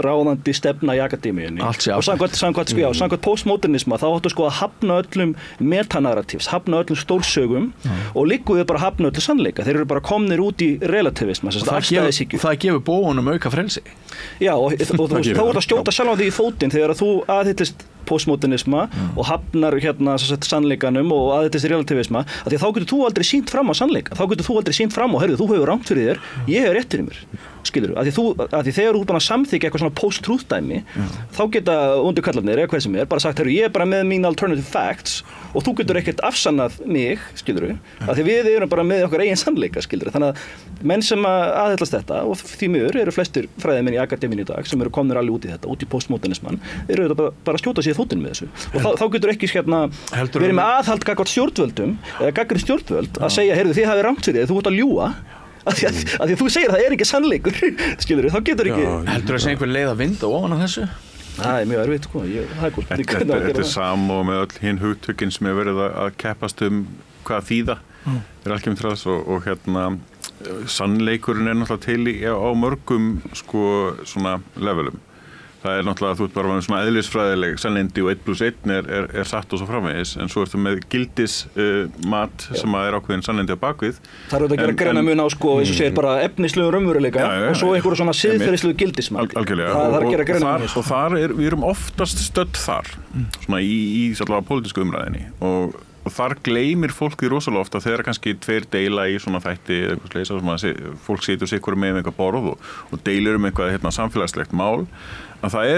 ráðandi stefna í akademíunni og samkvæmt postmodernisma þá áttu að hafna öllum metanarratífs, hafna öllum stórsögum og líkuðu bara hafna öllu sannleika þeir eru bara komnir út í relativisma það gefur bóunum auka frelsi og þá er að skjóta sjálf á því í fótinn þegar þú aðhyllist postmodernisma og hafnar sannleikanum og aðhyllist relativisma af því að þá getur þú aldrei sýnt fram á sannleika þá getur þú aldrei sýnt fram á, þú hefur rangt fyrir þér ég hef rétt fyrir mér, skilur af því þegar þú búin að samþykja eitthvað svona post-truth dæmi þá geta undirkallarnir eða hvað sem bara sagt, ég bara með mín alternative facts og þú getur ekkert afsannað mig, skilur af því við erum bara með okkar eigin sannleika, skilur þannig að menn sem aðhyllast þetta og því miður eru flestir fræðimenn í akademíunni í dag sem eru komnir alveg út í þetta, út í postmodernisman eru bara að skjóta sér fótinn með þessu og þá getur ekki verið með aðhald gagnvart stjórnvöldum eða gagnrýnt stjórnvöld að segja, þið hafið rangt fyrir þið, þú ert að ljúga af því að þú segir að það ekki sannleikur skilur, þá getur ekki heldur það einhver leið að vinda ofan af þessu? Það er mjög erfitt Þetta er samó með öll hinn hugtökin sem er verið að keppast hvað þýða er alkemistræðs og sannleikurinn er náttúrulega til á mörgum svona levelum það náttúrulega, þú ert bara með svona eðlisfræðileg sannindi og 1+1 er satt og svo framvegis, en svo ertu með gildismat sem er ákveðin sannindi á bakvið. Það er auðvitað að gera greina mun á sko, eins og segir bara efnislegu raunveruleika og svo einhverju svona siðferðislegu gildismat. Algjörlega. Það er að gera greina mun. Og þar við erum oftast stödd þar, svona í allavega pólitísku umræðinni og þar gleymir fólk því rosalega ofta þegar kannski tveir deila í svona þætti eða eitthvað sleysa sem fólk situr sig hverju með eitthvað borð og deilir eitthvað samfélagslegt mál að það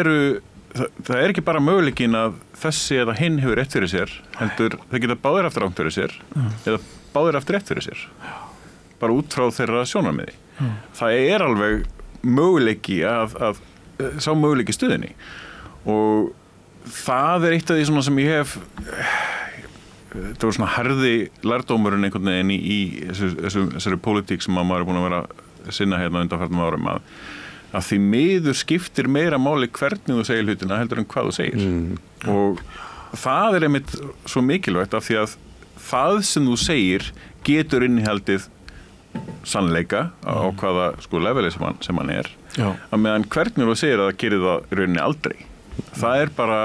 er ekki bara möguleikinn að þessi eða hinn hefur rétt fyrir sér heldur þau geta báðir aftur rangt fyrir sér eða báðir aftur rétt fyrir sér bara út frá þeirra sjónarmiði. Það er alveg möguleiki að sá möguleiki stuðinni og það er eitt af því svona sem ég hef það var svona harði lærdómurinn einhvern veginn í þessari pólitík sem maður er búin að vera að sinna hérna undanfarnum árum að því miður skiptir meira máli hvernig þú segir hlutina heldur en hvað þú segir og það er einmitt svo mikilvægt af því að það sem þú segir getur innihaldið sannleika á hvaða sko leveli sem hann er að meðan hvernig þú segir að það gerir það í rauninni aldrei það er bara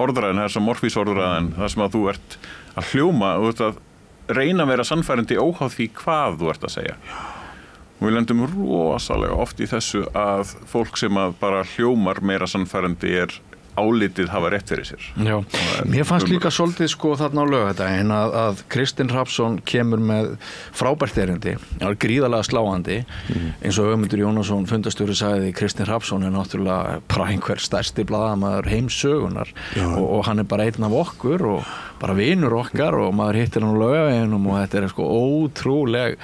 orðræðin, þess að morfísorðræðin það sem að þú ert að hljóma og þú ert að reyna að vera sannfærandi óháð því hvað þú ert að segja og við lendum rosalega oft í þessu að fólk sem að bara hljómar meira sannfærandi álitið hafa rétt fyrir sér. Já, mér fannst líka svolítið sko þarna á laugardaginn að Kristinn Hrafnsson kemur með frábært erindi, gríðarlega sláandi eins og Ögmundur Jónasson fundastjóri sagði Kristinn Hrafnsson er náttúrulega bara einhver stærsti blaðamaður heimssögunar og hann er bara einn af okkur og bara vinur okkar og maður hittir hann á laugaveginum og þetta er sko ótrúleg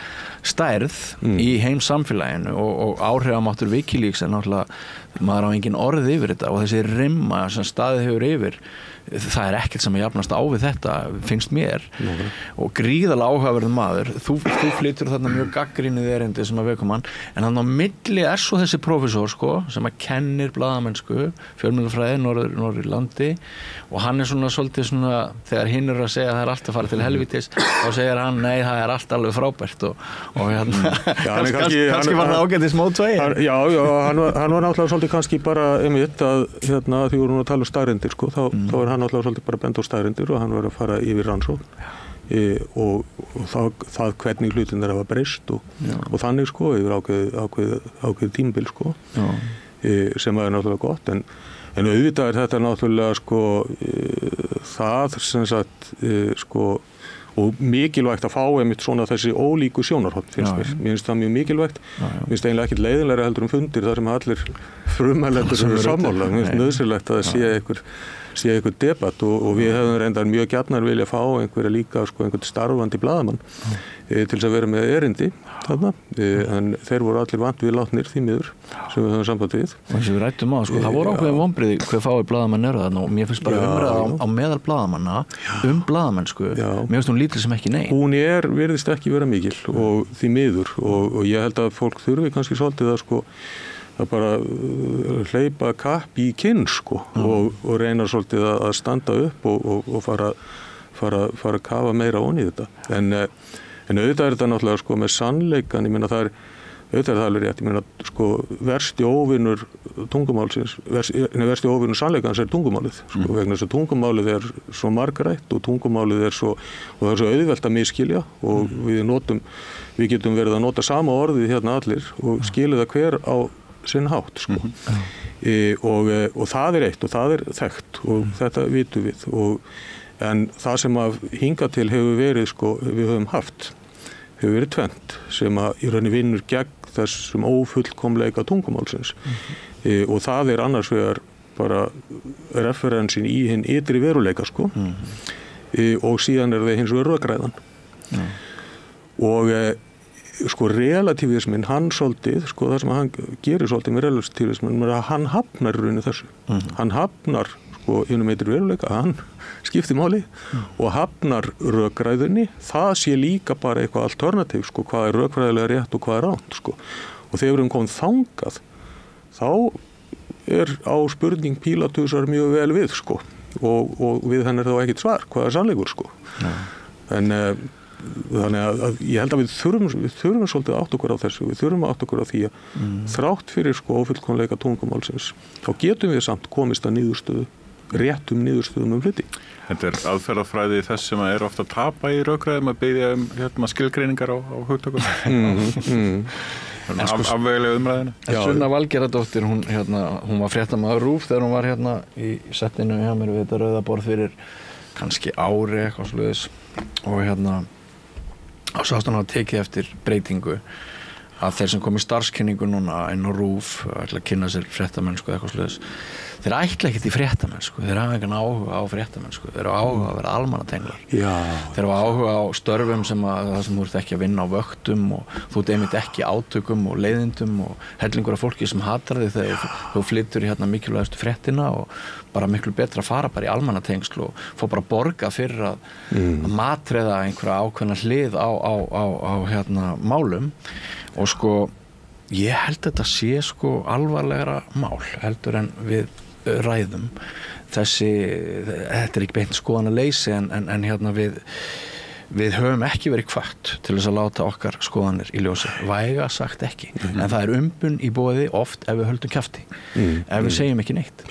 stærð í heimssamfélaginu og áhrifamáttur Wikileaks er náttúrulega maður á engin orð yfir þetta og þessi rimma sem staðið hefur yfir það er ekkert sem að jafnast á við þetta finnst mér og gríðarlega áhugaverður maður þú flytur þarna mjög gagnrýnið erindi sem að vekum hann en hann á milli er svo þessi prófessor sko sem að kennir blaðamennsku fjölmiðlafræði norður í landi og hann er svona svolítið svona þegar hinn er að segja að það er allt að fara til helvítis þá segir hann nei það er allt alveg frábært og hérna kannski var það ágætis mótvægi Já, hann var náttúrulega svolítið kannski bara einmitt að hérna því vorum að tala um staðreyndir sko þá er hann náttúrulega svolítið bara bent á staðreyndir og hann var að fara yfir rannsókn og það hvernig hlutin hafa breyst og þannig sko yfir ákveðið tímabil sko sem er náttúrulega gott en auðvitað er þetta náttúrulega sko það sem sagt sko og mikilvægt að fá einmitt svona þessi ólíku sjónarhorn finnst mér finnst það mjög mikilvægt mér finnst eiginlega ekkert leiðinlegra heldur fundir þar sem allir frumælendur eru sammála mér finnst nauðsynlegt að það sé einhver debatt og við hefum reyndar mjög gjarnar vilja fá einhverja líka sko einhvern starfandi blaðamann til þess að vera með erindi þarna en þeir voru allir vant við látnir því miður sem við höfum samband við og eins og við rættum á sko það voru ákveðin vonbrigði hver fáið blaðamenn eru þarna og mér finnst bara umræða á meðal blaðamanna blaðamennsku mér finnst hún lítil sem ekki nein hún virðist ekki vera mikil og því miður og ég held að fólk þurfi kannski svolítið að sko að bara hleypa kapp í kinn sko og reyna svolítið að standa upp og fara að kafa meira onni í þetta en auðvitað er þetta náttúrulega sko með sannleikan ég meina það auðvitað er það alveg rétt ég meina sko versti óvinur tungumálsins versti óvinur sannleikans er tungumálið sko vegna þess að tungumálið er svo margrætt og tungumálið er svo og það er svo auðvelt að misskilja og við getum verið að nota sama orðið hérna allir og skilja það hver á sinn hátt sko. Og það er eitt og það er þekkt og þetta vitum við en það sem að hinga til hefur verið sko við höfum haft hefur verið tvennt sem að í rauninni vinnur gegn þessum ófullkomleika tungumálsins og það er annars vegar bara referensin í hinn ytri veruleika sko og síðan er það hins vegar rökræðan og sko relativismin hann svolítið sko það sem hann gerir svolítið með relativismin er að hann hafnar í rauninni þessu hann hafnar sko innum ytri veruleika hann skiptir máli og hafnar rökræðinni það sé líka bara eitthvað alternativ sko hvað er rökræðilega rétt og hvað er rangt sko og þegar við erum komið þangað þá á spurning Pílatusar mjög vel við sko og við henn þá ekkert svar hvað er sannleikur sko en þannig að ég held að við þurfum svolítið átt okkur á þessu, við þurfum átt okkur á því að þrátt fyrir sko ófullkomleika tungumálsins, þá getum við samt komist að niðurstöðu, réttum niðurstöðum hluti. Þetta aðferðafræði þess sem er ofta að tapa í rökræðum að biðja skilgreiningar á hugtökum. Afvegulega umræðinu. Sunna Valgerðardóttir, hún var fréttamaður RÚV þegar hún var í settinu hjá mér við þetta rauða borð fyrir kannski ári eitthvað svoleiðis og sást hún að tekið eftir breytingu að þeir sem kom í starfskynningu núna inn á RÚV ætla að kynna sér fréttamennsku eitthvað svoleiðis, þeir ætla ekkert í fréttamennsku, þeir hafa engan áhuga á fréttamennsku, þeir hafa áhuga að vera almannatenglar, þeir hafa áhuga á störfum sem þú ert ekki að vinna á vöktum og þú ert einmitt ekki átökum og leiðindum og hellingur af fólki sem hatar þig þegar þú flyttur í mikilvægastu fréttina og bara miklu betra að fara bara í almannatengsl og fá bara borga fyrir að matreiða einhverja ákveðna hlið á málum og sko ég held að þetta sé sko alvarlegra mál heldur en við ræðum þetta ekki beint skoðanaleysi en við höfum ekki verið hvött til þess að láta okkar skoðanir í ljósi, væga sagt ekki en það umbun í boði oft ef við höldum kjafti ef við segjum ekki neitt.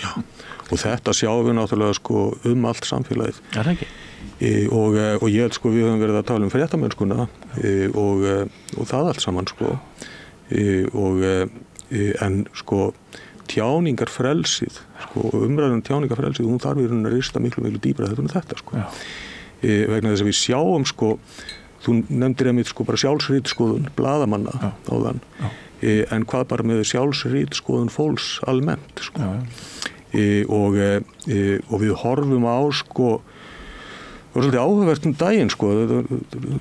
Og þetta sjáum við náttúrulega sko allt samfélagið. Það ekki. Og ég held sko við höfum verið að tala fréttamennskuna og það allt saman sko en sko tjáningarfrelsið sko, umræðan tjáningarfrelsið hún þarf í rauninni að rista miklu dýpra þetta sko. Vegna þess að við sjáum sko, þú nefndir einmitt sko bara sjálfsritskoðun blaðamanna áðan en hvað bara með sjálfsritskoðun fólks almennt sko. Og við horfum á sko það var svolítið áhugavert daginn sko,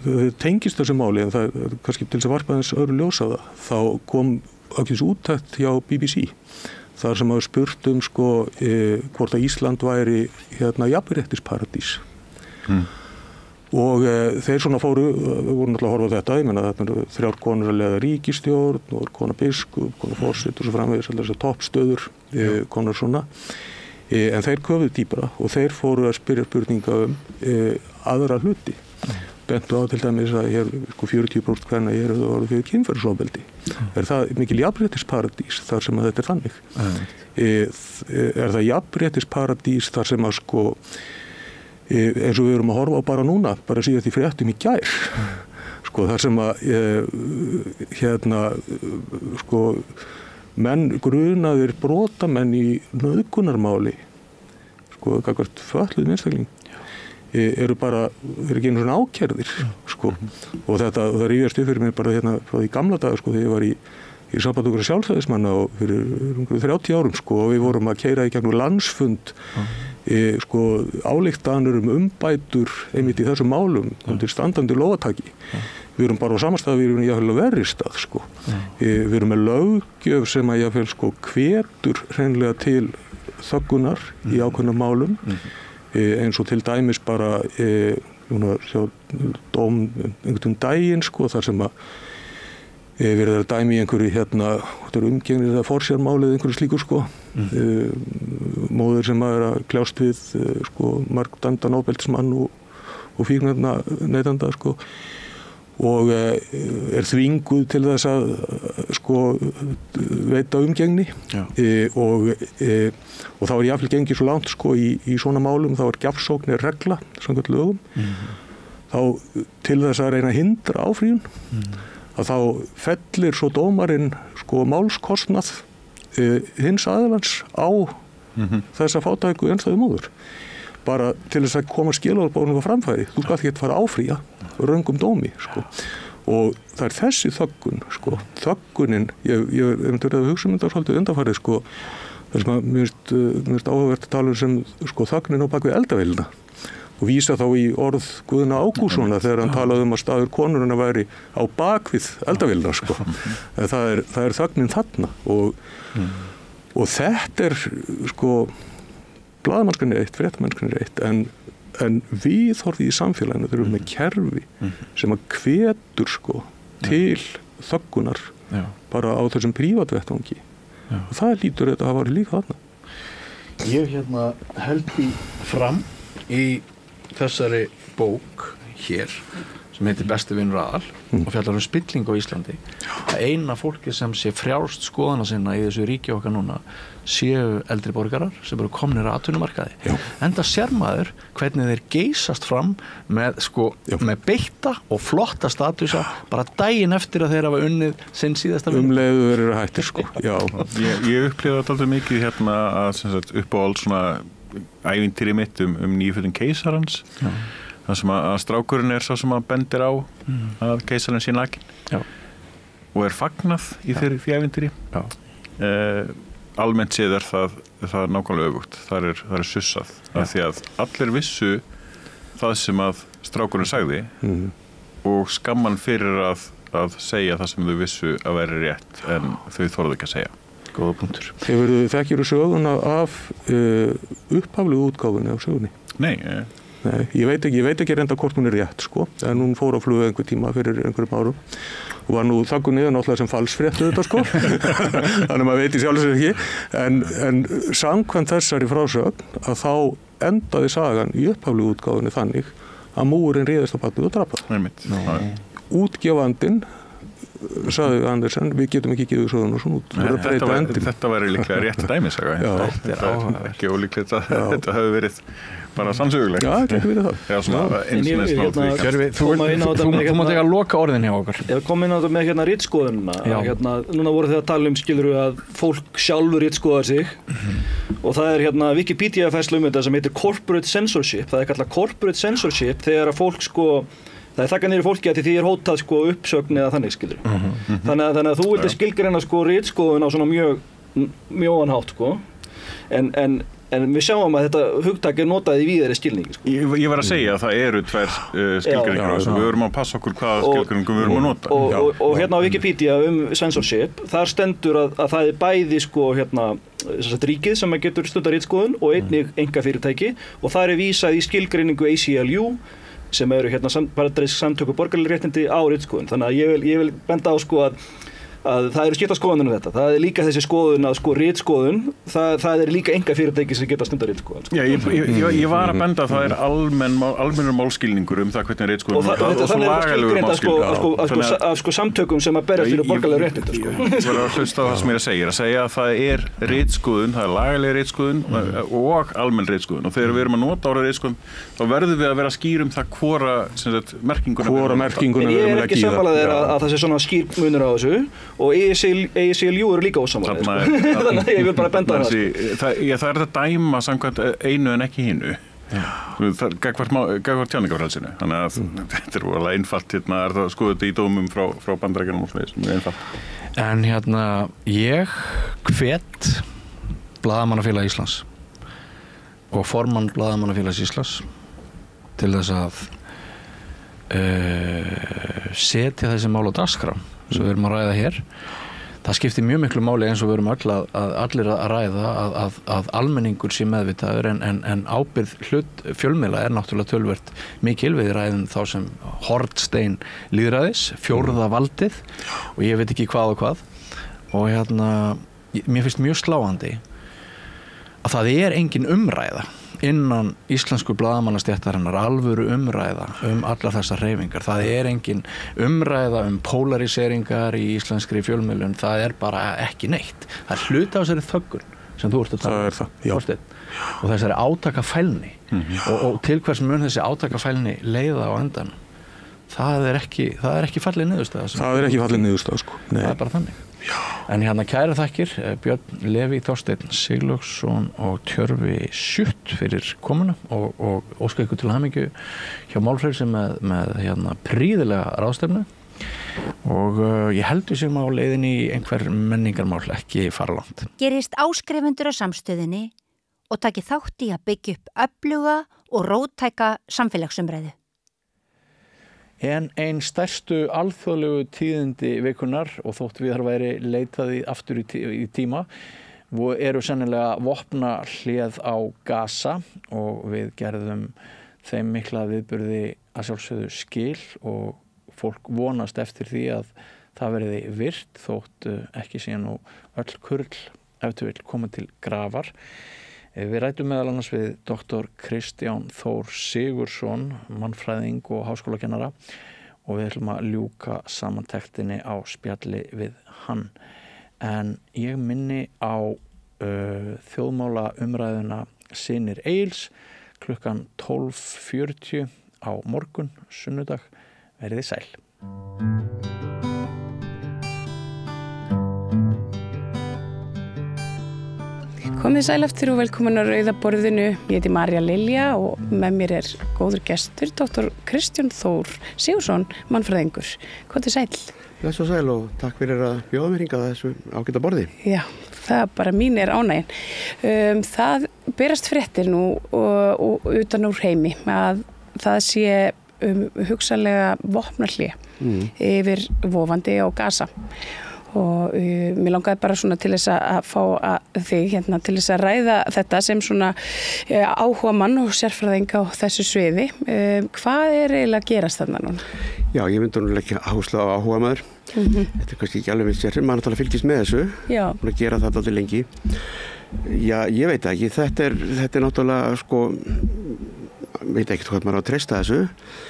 það tengist þessu máli en það kannski til þess að varpa þess öðru ljósa þá kom ákveðis úttekt hjá BBC þar sem hafa spurt sko hvort að Ísland væri jafnréttisparadís og þeir svona voru náttúrulega að horfa á þetta, ég menna þetta 3 konur að leiða ríkisstjórn og kona biskup, kona forseti og svo framvegis allar þessar toppstöður konar svona en þeir köfuðu dýpra og þeir fóru að spyrja spurninga aðra hluti bentu á til dæmis að hér sko 40% hvernig eru það orðið fyrir kynferðisofbeldi það mikil jafnréttisparadís þar sem að þetta þannig það jafnréttisparadís þar sem að sko eins og við erum að horfa á bara núna bara síðast í fréttum í gær sko þar sem að sko menn grunaðir brotamenn í nauðgunarmáli sko gagnvart fötluðum einstakling eru ekki einu svona ákærðir sko og það rífjast upp fyrir mér bara frá því gamla daga sko þegar ég var í samband okkur sjálfstæðismanna og fyrir 30 árum sko og við vorum að keyra í gegnum landsfund sko ályktanir umbætur einmitt í þessum málum undir standandi lófataki við erum bara á samastað, við erum í jáfnvel verri stað sko við erum með löggjöf sem að jáfnvel sko hvetur hreinlega til þöggunar í ákveðnum málum eins og til dæmis bara sjá dóm einhvern daginn sko þar sem að verið að dæmi í einhverju þetta umgengnir eða forsjármálið einhverju slíkur sko móðir sem að kljást við sko margdæmdan ofbeldismann og fíkniefnaneytanda sko og þvinguð til þess að sko veita umgengni og þá jafnvel gengið svo langt sko í svona málum þá gjafsókn regla samkvæmt lögum þá til þess að reyna að hindra áfrýjun að þá fellir svo dómarinn sko málskostnað hins aðilans á þessa fátæku einstæðu móður bara til þess að koma skilorðsbónum á framfæri þú skalt ekki fara áfrýja röngum dómi sko og það þessi þöggun sko þöggunin ég verið að hugsa þetta svolítið undanfarið sko þar sem að mér finnst áhugavert að tala sem sko þögnin á bak við eldavélina og vísa þá í orð Guðna Ágústssonar þegar hann talaði að staður konurinn væri á bakvið eldavélina sko. það er þögnin þarna og þetta sko blaðamennskan eitt, fréttamennskan eitt en við horfið í samfélaginu þegar við erum með kerfi sem að hvetur sko til þöggunar bara á þessum prívatvettvangi og það lítur þetta að hafa verið líka þarna. Ég held því fram í þessari bók hér sem heitir Besti vinur aðal og fjallar spilling á Íslandi. Það eina fólki sem sé frjálst skoðana sinna í þessu ríki okkar núna séu eldri borgarar sem eru komnir að atvinnumarkaði. Enda sér maður hvernig þeir geysast fram með, með beitta og flotta statusa bara daginn eftir að þeir hafa unnið sinn síðasta vinnu. Leiður eru hættir Já. Ég upplifði þetta aldrei mikið hérna að uppáhald svona ævintýri mitt nýföddum keisarans. Það sem að strákurinn sá sem að bendir á að keisarinn sé nakinn og fagnað í því ævintýri. Almennt séð það nákvæmlega öfugt. Það er sussað af því að allir vissu það sem að strákurinn sagði og skamman fyrir að segja það sem þau vissu að vera rétt en þau þorðu ekki að segja. Góða punktur. Þekkirðu söguna af upphaflegu útgáfunni á sögunni? Nei, ég veit ekki reynda hvort hún rétt en hún fór á flugu einhver tíma fyrir einhverjum árum og var nú þagguð niður náttúrulega sem falsfréttu þetta þannig maður veit í sjálfsög ekki en samkvæmt þessari frásögn að þá endaði sagan í upphaflegu útgáfunni þannig að múrinn réðist á barnið og drap það. Útgefandinn sagði Andersen, við getum ekki gefið söguna svona út. Þetta væri líklega rétt dæmisaga. Þetta er ekki ólíklegt að þetta hefur verið bara sannsögulegt. Já, þetta ekki verið það. Þú mátt ekki að loka orðin hjá okkur. Ég kom inn á þetta með ritskoðunina. Núna voru þið að tala skiluru að fólk sjálfur ritskoðar sig og það er Wikipedia-færsla þetta sem heitir corporate censorship. Það er kallað corporate censorship þegar að fólk það er þakkað niður fólki að því hótað uppsögn eða þannig skilur. Þannig að þú vildi skilgreina ritskoðun á svona mjóan hátt en við sjáum að þetta hugtak notað í víðari skilningi. Ég var að segja að það eru tvær skilgreiningar og við verum að passa okkur hvaða skilgreiningum við verum að nota. Og hérna á Wikipedia censorship, þar stendur að það er bæði ríkið sem getur stundar ritskoðun og einnig einkafyrirtæki og það er vísað í skilgreiningu ACLU sem eru bandarísk samtök og borgaraleg réttindi á ritskoðun. Þannig að ég vil benda á að það eru skipta skoðanir þetta. Það er líka þessi skoðun að ritskoðun, það er líka einkafyrirtæki sem geta stundar ritskoðun. Já, ég var að benda að það er almennur málskilningur það hvernig ritskoðun og svo lagalegur málskilningur af samtökum sem að berjast fyrir borgaraleg réttindi. Ég var að hlusta á það sem ég er að segja að það er ritskoðun, það er lagaleg ritskoðun og almenn ritskoðun og þegar við erum að nota orðið ritskoðun þá verðum við að vera skýr það hvora merkinguna ég er ekki sammálaður að það sé svona skýr munur á þessu og ACLU eru líka ósammála þannig að ég vil bara benda það. Það er þetta dæma samkvæmt einu en ekki hinu gagvart tjáningafrelsinu þannig að þetta er alveg einfalt er það skoðið þetta í dómum frá Bandaríkjunum og svona einfalt. En ég hvet Blaðamannafélag Íslands og formann Blaðamannafélags Íslands til þess að setja þessi mál á dagskrá sem við erum að ræða hér. Það skiptir mjög miklu máli eins og við erum allir að ræða að almenningur sé meðvitaður en ábyrgð fjölmiðla er náttúrulega töluvert mikil. Við ræðum þá sem hornstein lýðræðis, fjórða valdið og ég veit ekki hvað og hvað og mér finnst mjög sláandi að það er engin umræða innan íslensku blaðamannastéttarinnar alvöru umræða allar þessar hreyfingar. Það er engin umræða polariseringar í íslenskri fjölmiðlun, það er bara ekki neitt. Það er hluti af þessari þöggun sem þú ert að tala Þorsteinn og þessari átakafælni og til hvers mun þessi átakafælni leiða á endan. Það er ekki fallið niðurstaða. Það er ekki fallið niðurstaða Það er bara þannig. En kæra þakkir Björn Leví Þorsteinn Sigurlaugsson og Tjörfi Sjutt fyrir komuna og óska ykkur til hamingju hjá Málfrelsi með prýðilega ráðstefnu og ég held við séum á leiðinni í einhver menningarmál ekki fara langt. Gerist áskrifundur á samstöðinni og taki þátt í að byggja upp öfluga og róttæka samfélagsumræðu. En ein stærstu alþjóðlegu tíðindi vikunar og þótt við þar væri leitaði aftur í tíma eru sennilega vopnahléð á Gaza og við gerðum þeim mikla viðburði að sjálfsögðu skil og fólk vonast eftir því að það verði virt þótt ekki sé nú öll kurl ef þú vill koma til grafar. Við rætum meðal annars við Dr. Kristján Þór Sigurðsson, mannfræðing og háskólakennara og við ætlum að ljúka samantektinni á spjalli við hann. En ég minni á þjóðmála umræðuna Synir Egils klukkan 12:40 á morgun, sunnudag. Verið þið sæl. Komið sæl eftir og velkomin að Rauða borðinu. Ég heiti Marja Lilja og með mér er góður gestur, Dr. Kristján Þór Sigursson, mannfræðingur. Hvað er sæl? Bless og sæl og takk fyrir að bjóða mér hingað þessu ágæta borði. Já, það bara mín er ánægin. Það berast fréttir nú og utan úr heimi að það sé hugsanlega vopnahlé yfir vofandi á Gaza. Og mér langaði bara svona til þess að fá þig hérna til þess að ræða þetta sem svona áhuga mann og sérfræðing á þessu sviði. Hvað er eiginlega að gerast þarna núna? Já, ég myndi nú ekki áherslu á áhuga maður. Þetta er kannski ekki alveg mitt sérfræðing, maður náttúrulega fylgist með þessu. Já. Búin að gera það aldrei lengi. Já, ég veit ekki, þetta er náttúrulega sko, veit ekki hvað maður á að treysta þessu,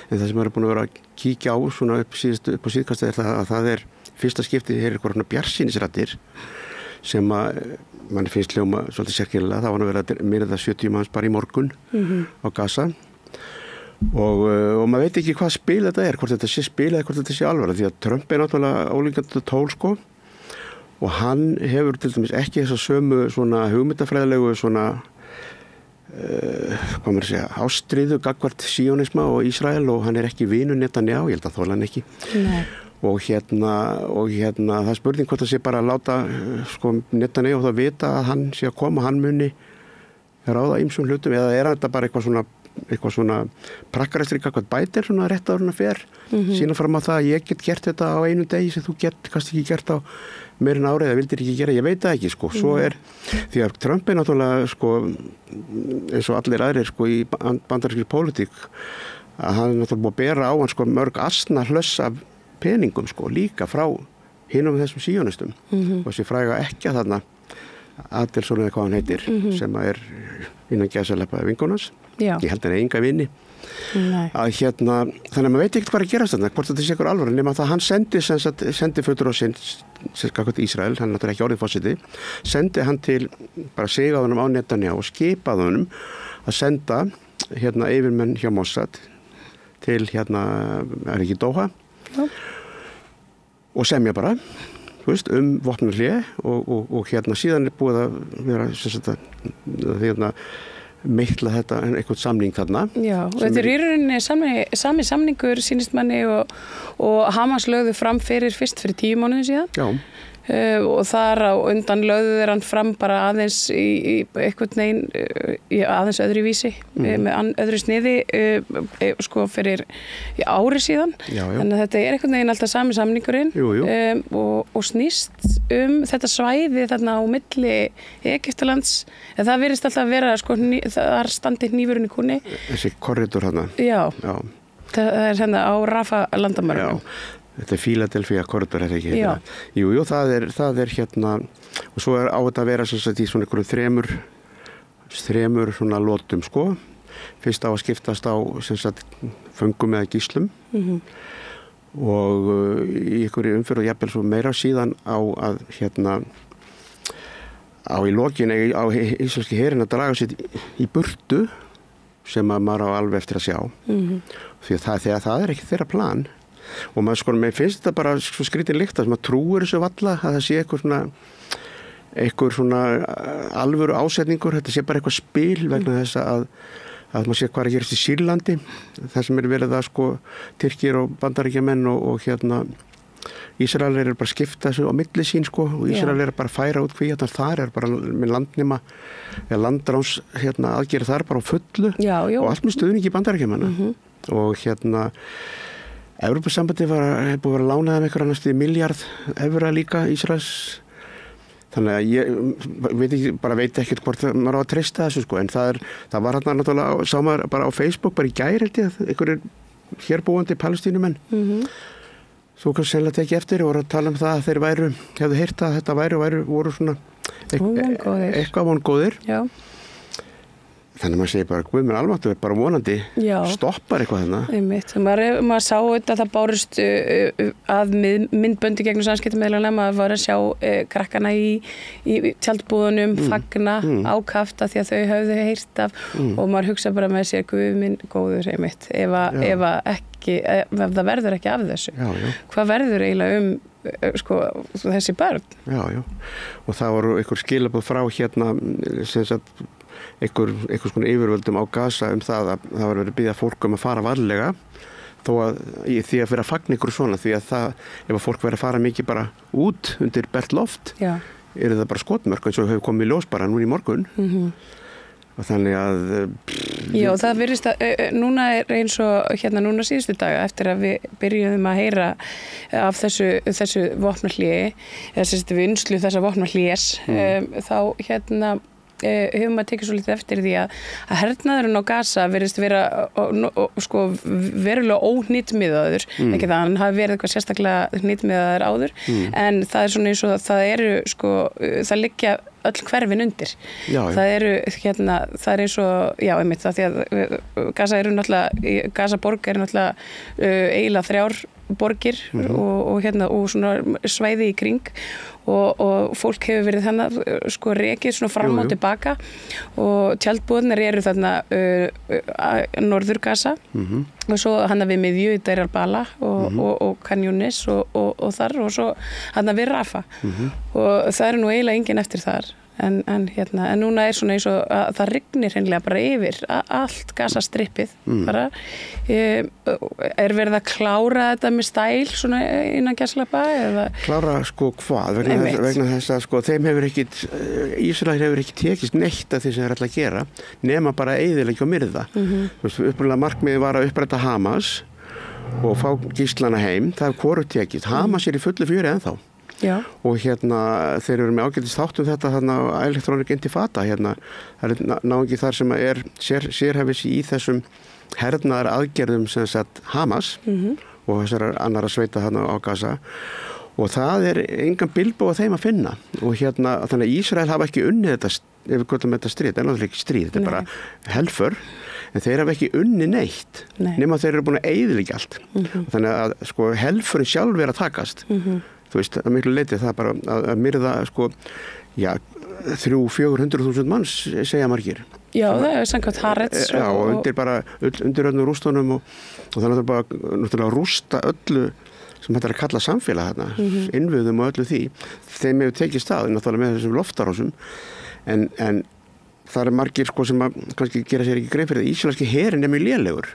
en það sem maður er búin að vera að kíkja á svona upp á síðkastið er það að það er fyrsta skiptið er eitthvað svona bjartsýnisraddir sem að mann finnst hljóma svolítið sérkennilega. Það var að vera meira það 70 manns bara í morgun á Gaza og maður veit ekki hvað spil þetta er, hvort þetta sé spil eða hvort þetta sé alvara, því að Trump er náttúrulega ólíkandi tól sko og hann hefur til dæmis ekki þessa sömu svona hugmyndafræðilegu svona hvað maður segja, ástríðu gagnvart sionisma og Ísrael og hann er ekki vinur Netanyahu, ég held að þola hann ekki. Nei. Og hérna það er spurning hvort það sé bara að láta sko Netanyahu þá vita að hann sé að koma, hann muni ráða ýmsum hlutum, eða er þetta bara eitthvað svona prakkarastri hvað Biden svona rétt áður en fer sína fram á það að ég get gert þetta á einu degi sem þú kannski ekki gert á meira en árið eða vildir ekki gera, ég veit það ekki sko. Svo er því að Trump er náttúrulega sko eins og allir aðrir sko í bandarískri pólitík að hann er náttúrulega búið að bera á hann sko mörg asna hlöss af peningum sko líka frá hinum þessum sionistum og þessi fræga ekki að þarna Adelson eða hvað hann heitir sem er innan gæsaleppa vinkonans. Ég held hann enga vini að hérna, þannig að maður veit ekkert hvað er að gerast þarna, hvort þetta sé ykkur alvara, nema það hann sendi fötur á sinn skakvært Ísrael, hann er náttúrulega ekki orðið forseti, sendi hann til bara sigaðunum á Netanyahu og skipaði honum að senda hérna yfirmenn hjá Mossad til hérna, er ekki Doha og semja bara vopnahlé og hérna síðan er búið að vera hérna meitla þetta einhvern samning þarna. Já, og þetta er í rauninni sami samningur sýnist manni og Hamas lögðu fram fyrst fyrir 10 mánuðum síðan. Já. Og þar á undan lögðu þeir hann fram bara aðeins í einhvern veginn aðeins öðru vísi með öðru sniði sko fyrir ári síðan. Já. Þannig að þetta er einhvern veginn alltaf sami samningurinn og snýst þetta svæði þarna á milli Egyptalands, en það virðist alltaf vera sko þar standi hnífurinn í kúnni. Þessi korridor þarna. Já. Það er þarna á Rafa landamærunum. Þetta er Philadelphia korridor, er ekki hérna. Jú, það er hérna og svo á þetta að vera sem sagt í svona einhverjum þremur svona lotum sko. Fyrst á að skiptast á sem sagt föngum eða gíslum og í einhverju umferð og jafnvel svo meira síðan á að hérna á í lokin á íslenski herinn að draga sér í burtu sem að maður á alveg eftir að sjá því að það er ekki þeirra plan. Og maður sko, mér finnst þetta bara svo skrítin lykt að maður trúir þessu valla að það sé eitthvað svona alvöru ásetningur, þetta sé bara eitthvað spil vegna þess að maður sé hvað er að gerast í Sýrlandi, það sem er verið að sko Tyrkir og Bandaríkjamenn og hérna Ísrael er bara að skipta þessu á milli sín sko og Ísrael er bara að færa út kvíðan þar er bara með landnema eða landráns hérna aðgerið þar bara á fullu og allt með stuðningi Bandaríkjamanna og hérna Evrópusambandið er búið að vera lánað með einhverja næstu miljard evra líka Ísraels. Þannig að ég veit ekkert hvort maður á að treysta þessu sko, en það var hérna náttúrulega, sá maður bara á Facebook bara í gær held ég, einhverjir hérbúandi palestínumenn. Svo kannski sennilega tekið eftir og voru að tala um það að þeir hefðu heyrt að þetta voru svona eitthvað vongóðir. Já. Þannig að maður segir bara, Guð minn almáttugur, bara vonandi stoppar eitthvað þarna. Einmitt. Maður sá þetta, það bárust að myndböndi gegnum samskiptamiðlana, maður var að sjá krakkana í tjaldbúðunum, fagna, ákafta því að þau höfðu heyrt af og maður hugsa bara með sér, Guð minn góður, einmitt, ef það verður ekki af þessu. Hvað verður eiginlega sko, þessi börn? Já. Og það voru einhver skilabóð frá hérna, sem sagt, einhvers konar yfirvöldum á Gaza það að það var verið að biðja fólk að fara varlega þó að því að vera að fagna ykkur svona því að ef að fólk verið að fara mikið bara út undir bert loft það bara skotmörk eins og hefur komið í ljós bara núna í morgun og þannig að Já, það virðist að núna eins og hérna núna síðustu daga eftir að við byrjuðum að heyra af þessu vopnahléi eða vinslu þessa vopnahlés þá hérna hefur maður tekið svo litið eftir því að hernaðurinn á Gaza virðist vera sko verulega óhnýtmiðaður ekki það, hann hafi verið eitthvað sérstaklega hnýtmiðaður áður en það er svona eins og það eru sko, það liggja öll hverfin undir. Það eru hérna, það er eins og einmitt það því að Gaza eru náttúrulega Gaza borg er náttúrulega eiginlega 3 borgir og hérna og svona svæði í kring og fólk hefur verið þannig sko rekið svona fram og tilbaka og tjaldbúðnir eru þarna norður Gaza og svo hann við miðju í Deir al-Bala og Khan Yunis og þar og svo hann við Rafah og það eru nú eiginlega engin eftir þar en núna er svona eins og að það rignir hreinlega bara yfir allt Gaza-strippið bara verið að klára þetta með stæl svona innan gæslappa eða klára sko hvað vegna þess að sko þeim hefur ekkit Ísrael hefur ekki tekist neitt af því sem þeir ætla að gera nema bara eyðileggja og myrða upprunalega markmiðið var að uppræta Hamas og fá gíslana heim það er hvorugt tekist Hamas í fullu fjöri ennþá og hérna þeir eru með ágætist þáttum þetta þarna Electronic Intifada hérna það er náðingi þar sem er sérhæfis í þessum hernaðar aðgerðum sem sagt Hamas og þessar annara sveita þarna á Gaza og það er engan bilbó að þeim að finna og hérna þannig að Ísrael hafa ekki unnið þetta ef við köllum þetta stríð, það er náttúrulega ekki stríð þetta er bara helför en þeir hafa ekki unnið neitt nema þeir eru búin að eyðileggja allt og þannig að sko helfurinn sjálf er að takast þú veist, að miklu leyti það bara að myrða sko, 300-400.000 manns segja margir. Já, það er samkvæmt Haaretz og undir bara, undir öllum rústunum og það er náttúrulega að rústa öllu sem þetta er að kalla samfélag þarna, innviðum og öllu því. Þeim hefur tekið stað, náttúrulega með þessum loftarásum, en það er margir sko sem að kannski gera sér ekki grein fyrir það. Ísraelski herinn er mjög lélegur.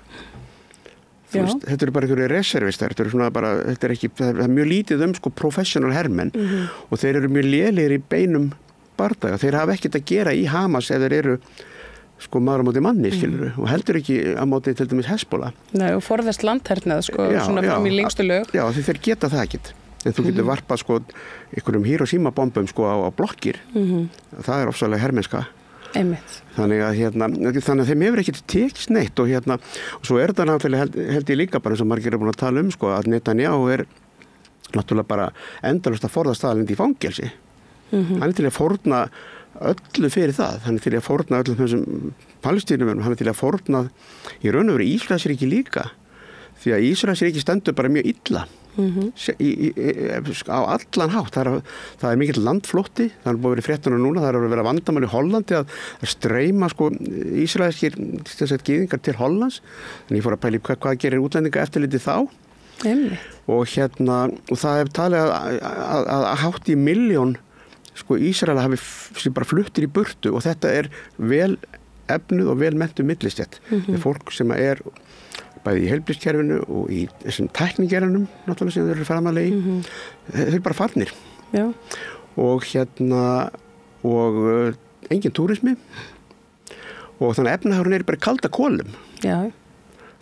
Veist, þetta eru bara einhverju reservistar, þetta er mjög lítið sko professional hermenn og þeir eru mjög lélegir í beinum bardaga. Þeir hafa ekkert að gera í Hamas ef þeir eru sko maður á móti manni, skilur og heldur ekki á móti til dæmis Hezbollah. Nei, og forðast landhernað sko, svona fram í lengstu lög. Já, því þeir geta það ekkert. En þú getur varpað sko einhverjum Hiroshima-bombum sko á blokkir. Það er ofsalega hermennska. Einmitt. Þannig að þeim hefur ekkert tekist neitt og og svo er þetta náttúrulega held ég líka bara eins og margir eru búin að tala sko að Netanyahu er náttúrulega bara endalaust að forðast aðalindi í fangelsi. Hann er til að fórna öllu fyrir það, hann er til að fórna öllum þessum Palestínumönnum, hann er til að fórna í raun og veru Ísraelsríki líka því að Ísraelsríki stendur bara mjög illa á allan hátt það er mikill landflótti það er búið að vera fréttunum núna, það er að vera vandamál í Hollandi að streyma sko ísraelskir gyðingar til Hollands þannig ég fór að pæla hvað gerir útlendinga eftirlitið þá og það er talið að hátt í 1 milljón sko Ísraela hafi bara fluttir í burtu og þetta er vel efnuð og vel menntuð millistétt fólk sem er bæði í heilbrigðiskerfinu og í þessum tæknigerðunum náttúrulega sem þeir eru framarlega í þeir eru bara farnir og og engin túrismi og þannig að efnahagurinn er bara kalda kolum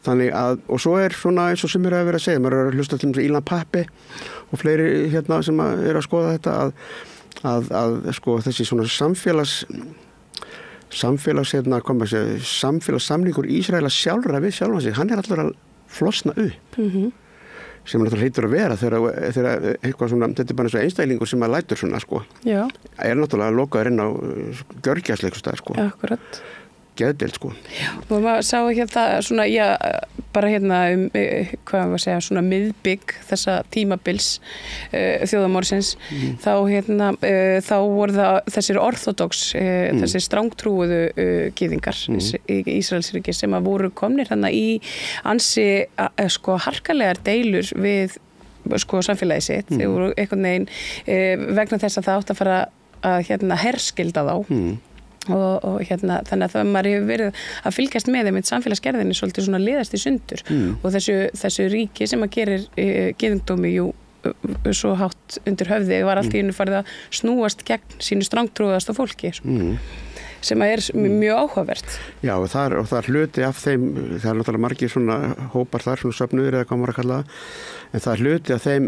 þannig að og svo er svona eins og sem er að vera að segja maður er að hlusta til Ilan Pappe og fleiri sem er að skoða þetta að sko þessi svona samfélagssamningur Ísraela sjálfra við sjálfan sig, hann er allur að flosna upp sem hann hlýtur að vera þegar eitthvað svona, þetta er bara eins og einstaklingur sem að lætur svona sko er náttúrulega lokaður inn á gjörgjæsleiksstað sko. Akkurat. geðdeild sko. Já, og maður sá hérna svona, bara hérna hvað maður segja, svona miðbygg þessa tímabils þjóðamórsins, þá hérna þá voru það þessir orthodox þessir strangtrúuðu gyðingar í Ísraelsríki sem að voru komnir þarna í ansi sko harkalegar deilur við sko samfélagið sitt, þeir voru einhvern veginn vegna þess að það átt að fara að hérna herskilda þá og hérna þannig að það maður hefur verið að fylgjast með þeim í samfélagsgerðinni svolítið svona liðast í sundur og þessu ríki sem að gerir gyðingdómi svo hátt undir höfði var allt í einu farið að snúast gegn sínu strangtrúaðasta fólki sem er mjög áhugavert. Já, og það er hluti af þeim, það er náttúrulega margir svona hópar þar, svona söfnuður eða hvað maður að kalla það, en það er hluti af þeim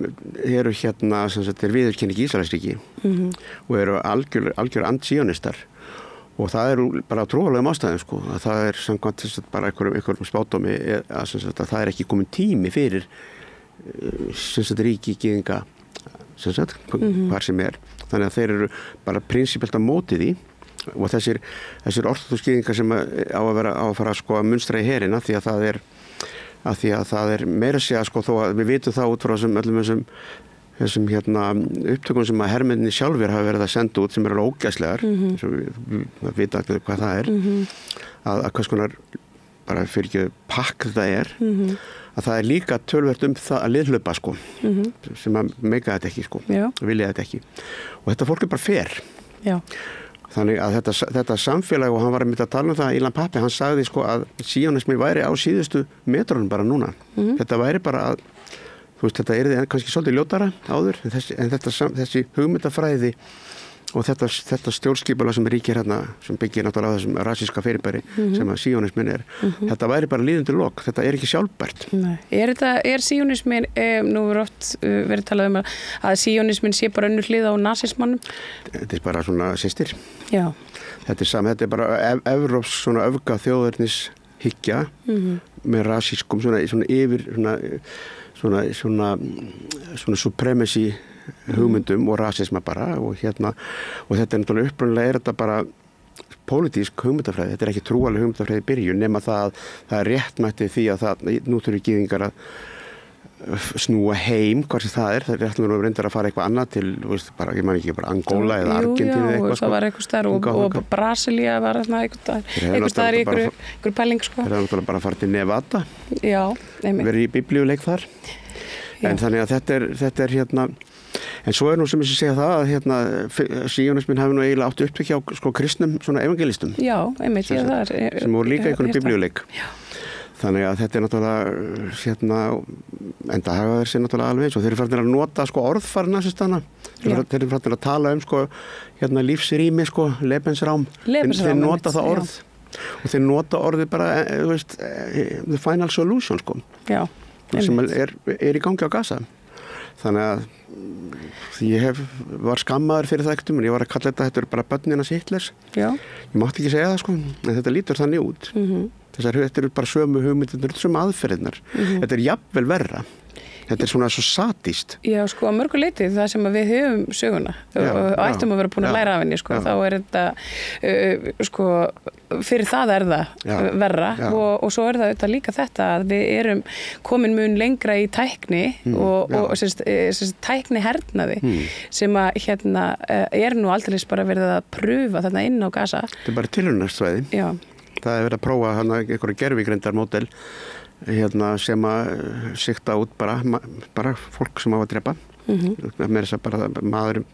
eru hérna, sem sagt, viðurkenning Ísraelsríki og eru algjör anti-sionistar og það eru bara trúarlegum ástæðum sko, að það er samkvæmt þess að bara einhverjum spádómi að það er ekki komin tími fyrir sem sagt ríki gyðinga sem sagt, hvar sem er, þannig að þeir eru bara prinsipelt á móti því og þessir orthodox-gyðingar sem á að fara sko að munstra í herina því að það er meira segja sko þó að við vitum það út frá þessum hérna upptökum sem að hermennir sjálfur hafa verið að senda út sem eru ógæslegar við vita allir hvað það er að hvers konar bara fyrir ekki pakk þetta er að það er líka tölvert það að liðhlaupa sko sem að meika þetta ekki sko vilja þetta ekki og þetta fólk er bara fer þannig að þetta samfélag og hann var að mynda að tala um það Ilan Pappe, hann sagði sko að sionismi væri á síðustu metrunum bara núna þetta væri bara að þú veist þetta er kannski svolítið ljótara áður en þessi hugmyndafræði og þetta stjórnskipulag sem ríkir hérna sem byggir náttúrulega á þessum rasíska fyrirbæri sem að sionismin er þetta væri bara líðandi lok, þetta er ekki sjálfbært. Nei. Er sionismin nú er oft verið talað um að sionismin sé bara önnur hlið á nasismannum? Þetta er bara svona systir. Já. Þetta er bara evrópsk svona öfga þjóðernis hyggja með rasískum svona yfir svona supremacy hugmyndum og rasisma bara og þetta er náttúrulega upprunalega er þetta bara pólitísk hugmyndafræði, þetta er ekki trúaleg hugmyndafræði í byrjun nema það er réttmætti því að nú þurfi gyðingar að snúa heim, hvað sem það er réttmætti að reyndar að fara eitthvað annað til bara, ég man ekki, bara Angola eða Argentínu eða eitthvað. Það var eitthvað staðar og Brasilia var eitthvað staðar í einhver pæling sko. Það er náttúrulega bara að fara til Nevada. Já, verið í biblíuleik þar. En þannig að þetta er hérna en svo er nú sem ég segja það að hérna sionismin hafi nú eiginlega átt upptök hjá sko kristnum svona evangelistum. Já, einmitt ég þar. Sem voru líka einhvern biblíuleik. Já. Þannig að þetta er náttúrulega hérna enda hafa þeir sér náttúrulega alveg eins og þeir eru farin að nota sko orðfarna sérstana. Þeir eru farin að tala um sko hérna lífsrými sko, lebensrám. Þeir nota það orð og þeir nota orðið bara the final solution sko. Já. Sem er í gangi á Gaza. Þannig að ég var skammaður fyrir það ekkert en ég var að kalla þetta er bara börninas Hitlers. Já. Ég mátti ekki segja það sko, en þetta lítur þannig út. Þetta eru bara sömu hugmyndir, sömu aðferðirnar. Þetta er jafnvel verra. Þetta er svona svo satíst. Já, sko, á mörgu leyti það sem að við höfum söguna og ættum að vera búin að læra af henni, sko, þá er þetta, sko, fyrir það er það verra og svo er það auðvitað líka þetta að við erum komin mun lengra í tækni og tækni hernaði sem að hérna er nú aldrei bara verið að pröfa þarna inn á Gaza. Þetta er bara tilraunasvæði. Já. Það er verið að prófa hana einhverja gervigrindarmódel hérna sem að sikta út bara fólk sem á að drepa með þess að bara maður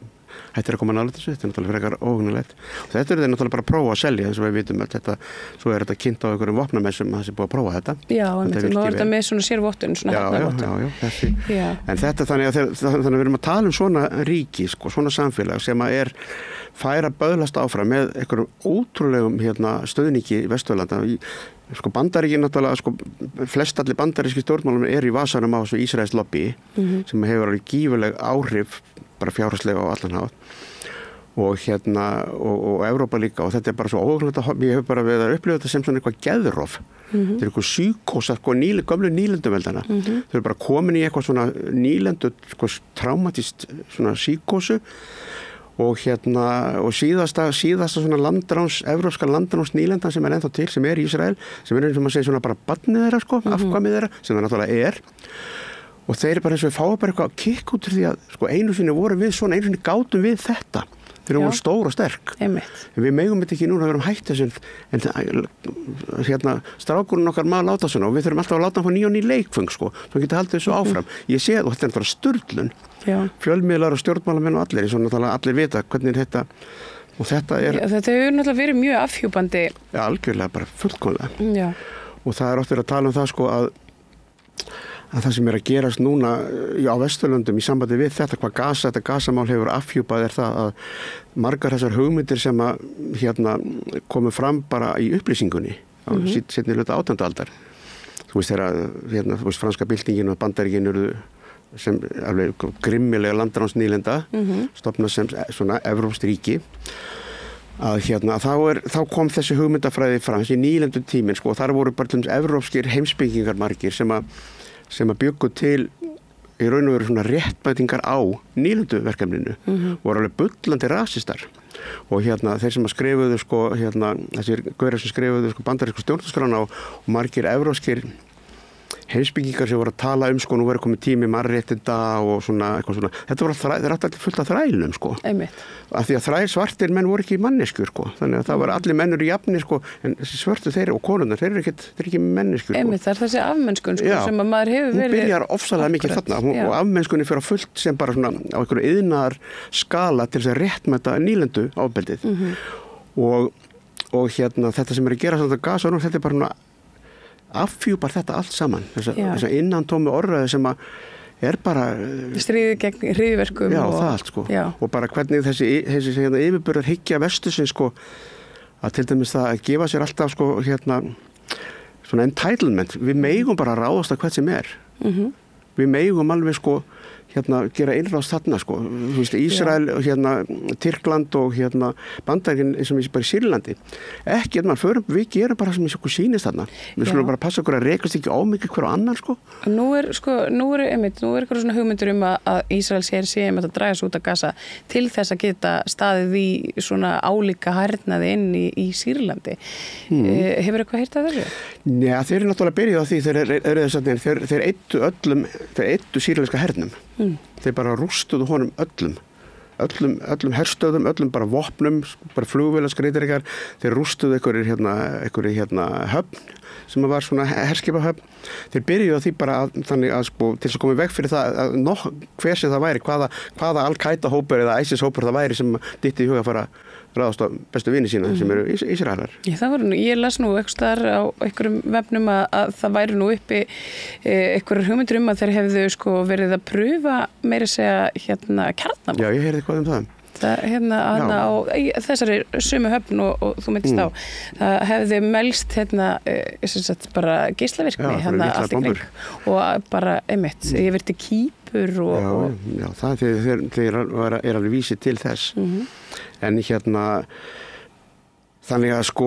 hættir að koma nálega þessu, þetta er náttúrulega frekar óhugnulegt og þetta eru þeir náttúrulega bara að prófa að selja eins og við vitum að þetta, svo er þetta kynnt á einhverjum vopnamessum að það sé búið að prófa þetta. Já, þetta er með svona sérvottun, svona hernaðarvottun. Já, en þetta þannig að við erum að tala um svona ríki, sko, svona samfélag sem að er færa böðlast áfram með einhverjum ótrúlegum stöðningi í Vesturlanda. Sko Bandaríkin náttúrulega, sko flest allir bandaríski stjórnmálum eru í vasanum á þessu Ísraels lobby sem hefur alveg gífurleg áhrif bara fjárhagslega á allan hátt og Evrópa líka og þetta er bara svo óhugnulegt að ég hef bara verið að upplifa þetta sem svona eitthvað geðrof þetta er eitthvað psykósa, sko gömlu nýlenduveldana þau eru bara komin í eitthvað svona nýlendu, sko traumatist svona psykósu og síðasta svona evrópska landráns nýlendan sem ennþá til, sem í Ísrael, sem eins og maður segir svona bara barnið þeirra sko, afkvæmið þeirra, sem það náttúrulega og þeir bara eins og við fáum bara eitthvað að kikk út því að sko einu sinni vorum við svona, einu sinni gátum við þetta þegar við vorum stór og sterk. Einmitt. En við megum þetta ekki núna að við erum hætt þessu en strákurinn okkar maður láta svona og við þurfum alltaf að láta hann fá ný leikfeng sko, svo geta haldið þessu áfram. Ég sé og þetta bara sturlun. Fjölmiðlar og stjórnmálamenn og allir, eins og náttúrulega allir vita hvernig þetta og þetta þetta hefur náttúrulega verið mjög afhjúpandi. Já, algjörlega, bara fullkomlega. Já. Og það oft verið að tala um það sko að það sem að gerast núna á Vesturlöndum í sambandi við þetta þetta gasamál hefur afhjúpað það að margar þessar hugmyndir sem að komu fram bara í upplýsingunni á seinni hluta 18. aldar. Þú veist þegar franska byltingin og Bandaríkin eru sem alveg grimmilega landránsnýlenda stofnað sem svona evrópskt ríki að þá kom þessi hugmyndafræði fram, þessi nýlendu tíminn sko, og þar voru bara til dæmis evrópskir heimspekingar margir sem að bjuggu til í raun og veru svona réttbætingar á nýlendu verkefninu voru alveg bullandi rasistar og þeir sem að skrifuðu sko þessir gaurar sem skrifuðu sko bandarísku stjórnarskrána og margir evrópskir heimspekingar sem voru að tala sko, nú verið komið tími mannréttinda og svona eitthvað svona, þetta voru þeir alltaf fullt af þrælum sko. Einmitt. Af því að svartir menn voru ekki manneskjur sko, þannig að það var allir mennur í jafni sko, en þessi svörtu þeir og konurnar, þeir eru ekki manneskjur sko. Einmitt, það er þessi afmennskun sko, sem að maður hefur verið. Hún byrjar ofsalega mikið þarna og afmennskunni fyrir að fullt sem bara svona á einhverju iðnaðar skala til þess að réttmæta nýlendu ofbeldið og þetta sem er að gera svona Gaza nú, þetta er bara afhjúpar þetta allt saman þessa innantómi orðræði sem að bara stríði gegn hryðjuverkum það allt sko og bara hvernig þessi yfirburðar hyggja vestusins sko að til dæmis það að gefa sér alltaf sko svona entitlement við megum bara ráðast að hvert sem við megum alveg sko gera innráðst þarna sko, þú veist, Ísrael, Tyrkland og Bandaríkin eins og bara í Sýrlandi. Ekki, við gerum bara sem okkur sýnist þarna. Við skulum bara passa okkur að rekast ekki ámikið hver á annan sko. Nú er eitthvað svona hugmyndur að Ísrael sé að draga sig út af Gaza til þess að geta staðið í svona álíka hernaði inn í Sýrlandi. Hefur eitthvað heyrt af þessu? Já, þeir eru náttúrulega byrjuð á því þeir eittu sýrlenska hernum. Þeir bara rústuðu honum öllum herstöðum, öllum bara vopnum, bara flugvélaskreitirikar, þeir rústuðu einhverju höfn sem var svona herskipahöfn. Þeir byrjuðu á því bara þannig að sko til þess að koma í veg fyrir það að hver sem það væri, hvaða Al-Qaida hópur eða ISIS hópur það væri sem dytti í huga að fara ráðast á bestu vini sína sem eru Ísraelar. Ég las nú eitthvað staðar á einhverjum vefnum að það væri nú uppi einhverjum hugmyndur að þeir hefðu sko verið að pröfa meira segja kjarnavopn. Já, ég heyrði eitthvað um það. Á þessari sömu höfn og þú myndist á það hefði melst bara geislavirkni allt í kring og bara einmitt, ég verið til Kýpur Já, það þeir er alveg vísið til þess en þannig að sko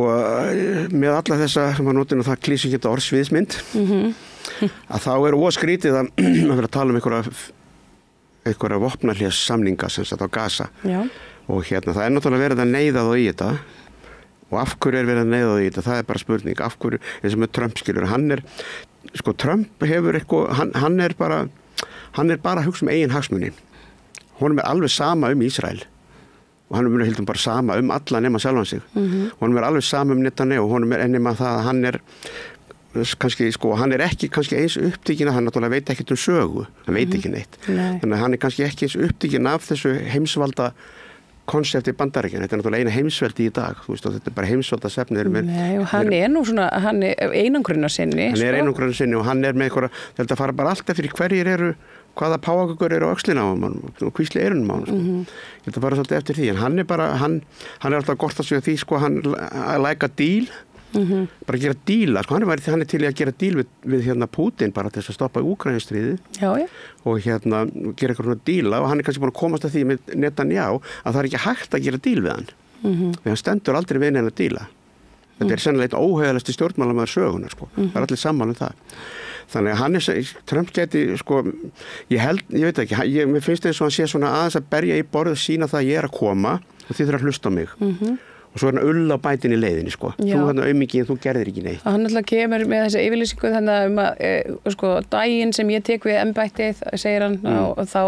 með alla þessa sem var notin og það klísi ekki orðsviðsmynd að þá er óskrítið að vera að tala um einhverja vopnahlés samninga sem sagt á Gaza og það er náttúrulega verið að neyða þá í þetta og af hverju er verið að neyða þá í þetta, það er bara spurning, af hverju, eins og með Trump skilur, Trump hefur eitthvað, hann er bara að hugsa um eigin hagsmuni, honum er alveg sama um Ísrael og hann er bara sama um alla nema sjálfan sig, honum er alveg sama um Netanyahu og honum er ennima það að hann er kannski, hann er ekki kannski eins upptekinn að hann náttúrulega veit ekkert um sögu, hann veit ekki neitt. Þannig að hann er kannski ekki eins upptekinn af þessu heimsvalda konsepti Bandaríkjanna, þetta er náttúrulega eina heimsveldi í dag, þú veist, og þetta er bara heimsvalda stefnir. Nei, og hann er nú svona, hann er einangrunarsinni. Hann er einangrunarsinni og hann er með einhverja, þetta fara bara allt eftir hverjir eru, hvaða páagagur eru á öxlina á hann og hvísli eyrunum á hann. Þetta fara svolítið eftir því, en hann er bara, hann er alltaf gott að segja því, hann like a deal, bara gera díla, hann er til að gera díl við Putin bara til þess að stoppa Úkraínustríðið og gera eitthvað svona díla og hann er kannski búin að komast að því með Netanyahu að það er ekki hægt að gera díl við hann því hann stendur aldrei við neina díla þetta er sennilega eitt óheiðalegasti stjórnmálamaður sögunar það er allir sammála um það Þannig að Trump geti, sko, ég veit ekki, mér finnst eins og hann sé svona aðeins að berja í borðið, sína það að ég að koma og þið þurfa að hlusta á mig. Og svo hann ull á bætin í leiðinni, sko. Þú hann aumingi en þú gerðir ekki neitt. Hann alltaf kemur með þessi yfirlýsingu þannig að sko, daginn sem ég tek við embættið, segir hann, og þá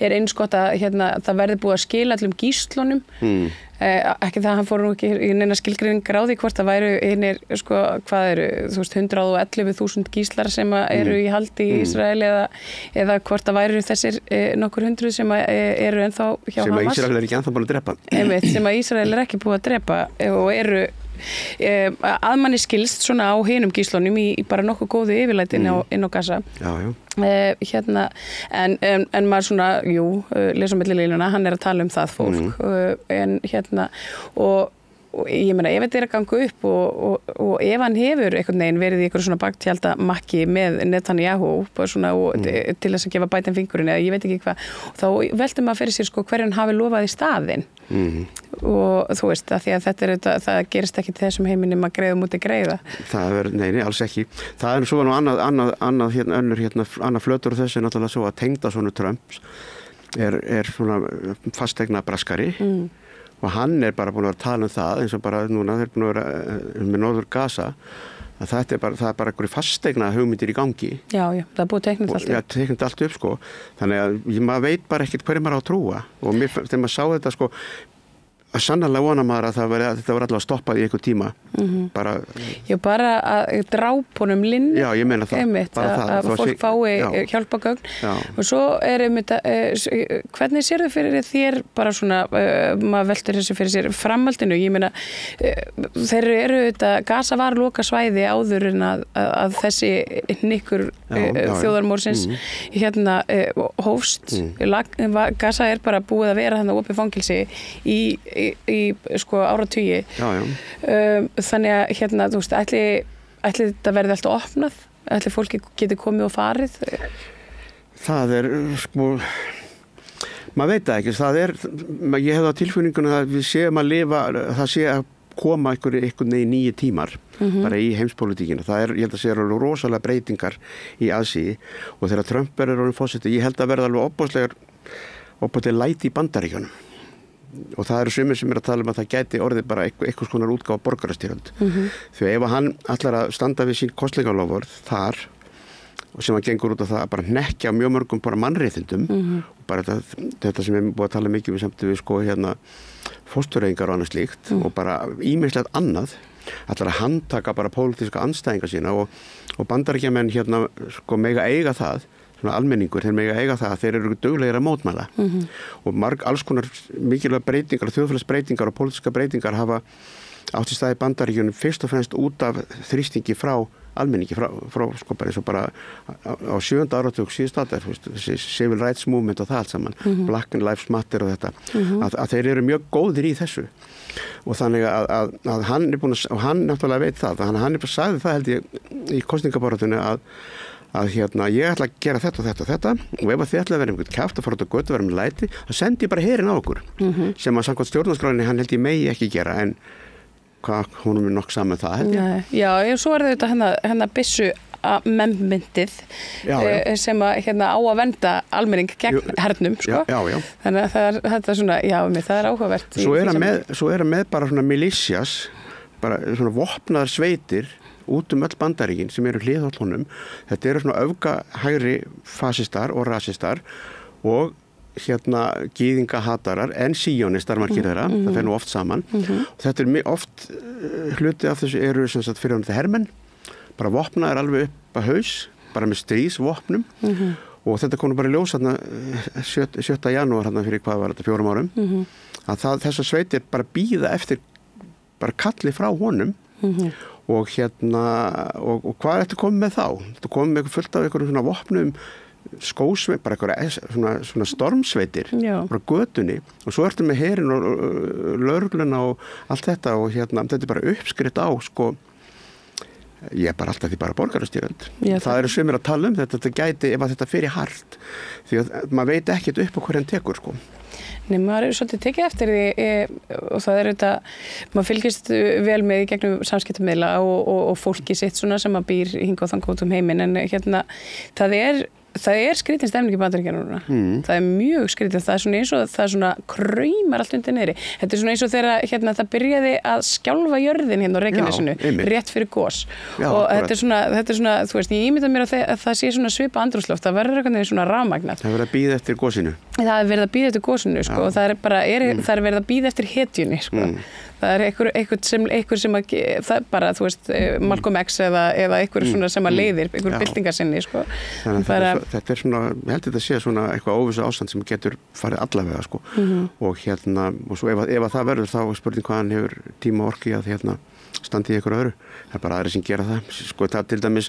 eins gott að það verði búið að skila allum gíslunum. Ekki það að hann fór nú ekki í neina skilgreiningar á því hvort það væru einir, sko, hvað eru, þú veist, 111.000 gíslar sem eru í haldi í Ísrael eða hvort það væru þessir nokkur hundruð sem eru ennþá hjá Hamas. Sem að Ísrael er ekki ennþá búin að drepa. Sem að Ísrael er ekki búið að drepa og eru að manni skilst svona á hinum gíslunum í bara nokkuð góðu yfirlæti inn á Gaza. En maður svona, lesa milli línuna, hann er að tala um það fólk en og ég meina ef þetta er að ganga upp og ef hann hefur einhvern veginn verið í einhverju svona baktjaldamakki með Netanyahu svona, til þess að gefa Biden fingurinn eða ég veit ekki hvað, þá veltum maður fyrir sér sko hverju hann hafi lofað í staðinn og þú veist að því að þetta það gerist ekki til þessum heiminum að greiða múti greiða. Nei, alls ekki. Það er svo annað flötur þessi er náttúrulega svo að tengdasonur Trumps er svona fastegna braskari og hann er bara búin að tala um það eins og bara núna þeir búin að vera með Norður Gaza að það er bara einhverju fastegna hugmyndir í gangi. Já, það er búið teiknað allt upp. Já, teiknað allt upp sko. Þannig að maður veit bara ekkert hverju maður á að trúa og þegar maður sá þetta sko sannarlega vona maður að þetta var allavega stoppað í einhver tíma. Bara að drápunum linn. Já, ég meina það. Að fólk fái hjálpagögn. Og svo hvernig sérðu fyrir þér bara svona, maður veltur þessu fyrir sér framhaldinu. Ég meina, þeir eru Gaza var loka svæði áður en að þessi hnykkur þjóðarmórsins hófst. Gaza er bara búið að vera þannig opið fangilsi í sko áratugi. Þannig að þú veist, ætli þetta verði alltaf opnað? Ætli fólki geti komið og farið? Það er sko maður veit það ekki, ég hef á tilfinninguna að við séum að lifa, það sé að koma einhvern veginn nýju tímar bara í heimspolítíkinu. Ég held að sé alveg rosalega breytingar í aðsíði og þegar Trump er orðinn forseti, ég held að verða alveg opbóðslega læti í Bandaríkjunum. Og það eru sumir sem að tala um að það gæti orðið bara einhvers konar útgáfa borgarastyrjöld. Því ef hann ætlar að standa við sín kosningalofvörð þar og sem að gengur út á það að bara hnekkja mjög mörgum bara mannréttindum og bara þetta sem við búið að tala mikið samt við sko fóstureyðingar og annað slíkt og bara ýmislegt annað ætlar að handtaka bara pólitíska andstæðinga sína og Bandaríkjamenn sko mega eiga það almenningur, þeir mega eiga það að þeir eru duglegir að mótmæla og alls konar mikilvæg breytingar, þjóðfélagsbreytingar og pólitíska breytingar hafa átt í staði Bandaríkjunum fyrst og fremst út af þrýstingi frá almenningi, frá sko bara eins og bara á 7. áratug síðust aldar, þessi civil rights movement og það allt saman, Black Lives Matter og þetta, að þeir eru mjög góðir í þessu og þannig að hann er búin og hann náttúrulega veit það, hann er bara sagði það held ég í kosningabaráttunni að ég ætla að gera þetta og þetta og þetta og ef þið ætla að vera einhvern kæft að fara út á götu og vera með læti, þá sendi ég bara herinn á okkur sem að samkvæmt stjórnarskráninni hann held ég megi ekki gera en hvað honum er nokk saman það held ég. Já, svo er þetta hennar byssu myndið sem að á að venda almenning gegn hernum sko. Já. Þannig að þetta er svona, það er áhugavert. Svo er með bara svona milísjas, bara svona vopnaðar sveitir út öll Bandaríkin sem eru hliðhóll honum. Þetta eru svona öfgahægri fasistar og rasistar og gyðingahatarar en síjónistar margir þeirra, það fer nú oft saman og þetta er oft hluti af þessu eru sem sagt fyrir þetta hermenn bara vopnaðir alveg upp að haus bara með stríðsvopnum og þetta kom bara í ljós 7. janúar fyrir hvað var þetta 4 árum að þessar sveitir bara bíða eftir bara kalli frá honum og og hvað er þetta komið með þá? Þetta komið með fullt af einhverjum svona vopnum skósveit, bara einhverja svona stormsveitir bara götunni og svo ertu með herinn og lögregluna og allt þetta og þetta er bara uppskrift á sko ég er bara alltaf því bara borgarastyrjöld. Það eru sumir að tala um þetta gæti ef að þetta fyrir hart því að maður veit ekkert upp á hverju hann tekur sko. Nei, maður er svolítið tekið eftir því og það þetta, maður fylgist vel með í gegnum samskiptamiðla og fólki sitt svona sem að býr hingað og þangað út heiminn en hérna, það er skrýtin stemning í Bandaríkjunum núna. Það er mjög skrýtin, það er svona eins og það er svona kraumar allt undir niðri. Þetta er svona eins og þegar hérna, það byrjaði að skjálfa jörðin hérna á Reykjanesinu, rétt fyrir gos. Og þetta er svona, þú veist, ég ímynda mér að það sé svona svipa andrúmsloft, það verður eitthvað neginn svona rafmagnað. Það er verið að bíða eftir gosinu. Það er verið að bíða eftir gosinu, sko, og það er verið að bíða eftir hetjunni, sko. Það er einhver sem að, það er bara, þú veist, Malcolm X eða einhver svona sem að leiðir, einhver byltingarsinni, sko. Þetta er svona, ég held að þetta sé svona eitthvað óvissu ástand sem getur farið allavega, sko. Og hérna, og svo ef það verður þá spurning hvaðan hefur tíma og orku að hérna standi í einhverju öðru. Það er bara aðri sem gera það. Sko það til dæmis,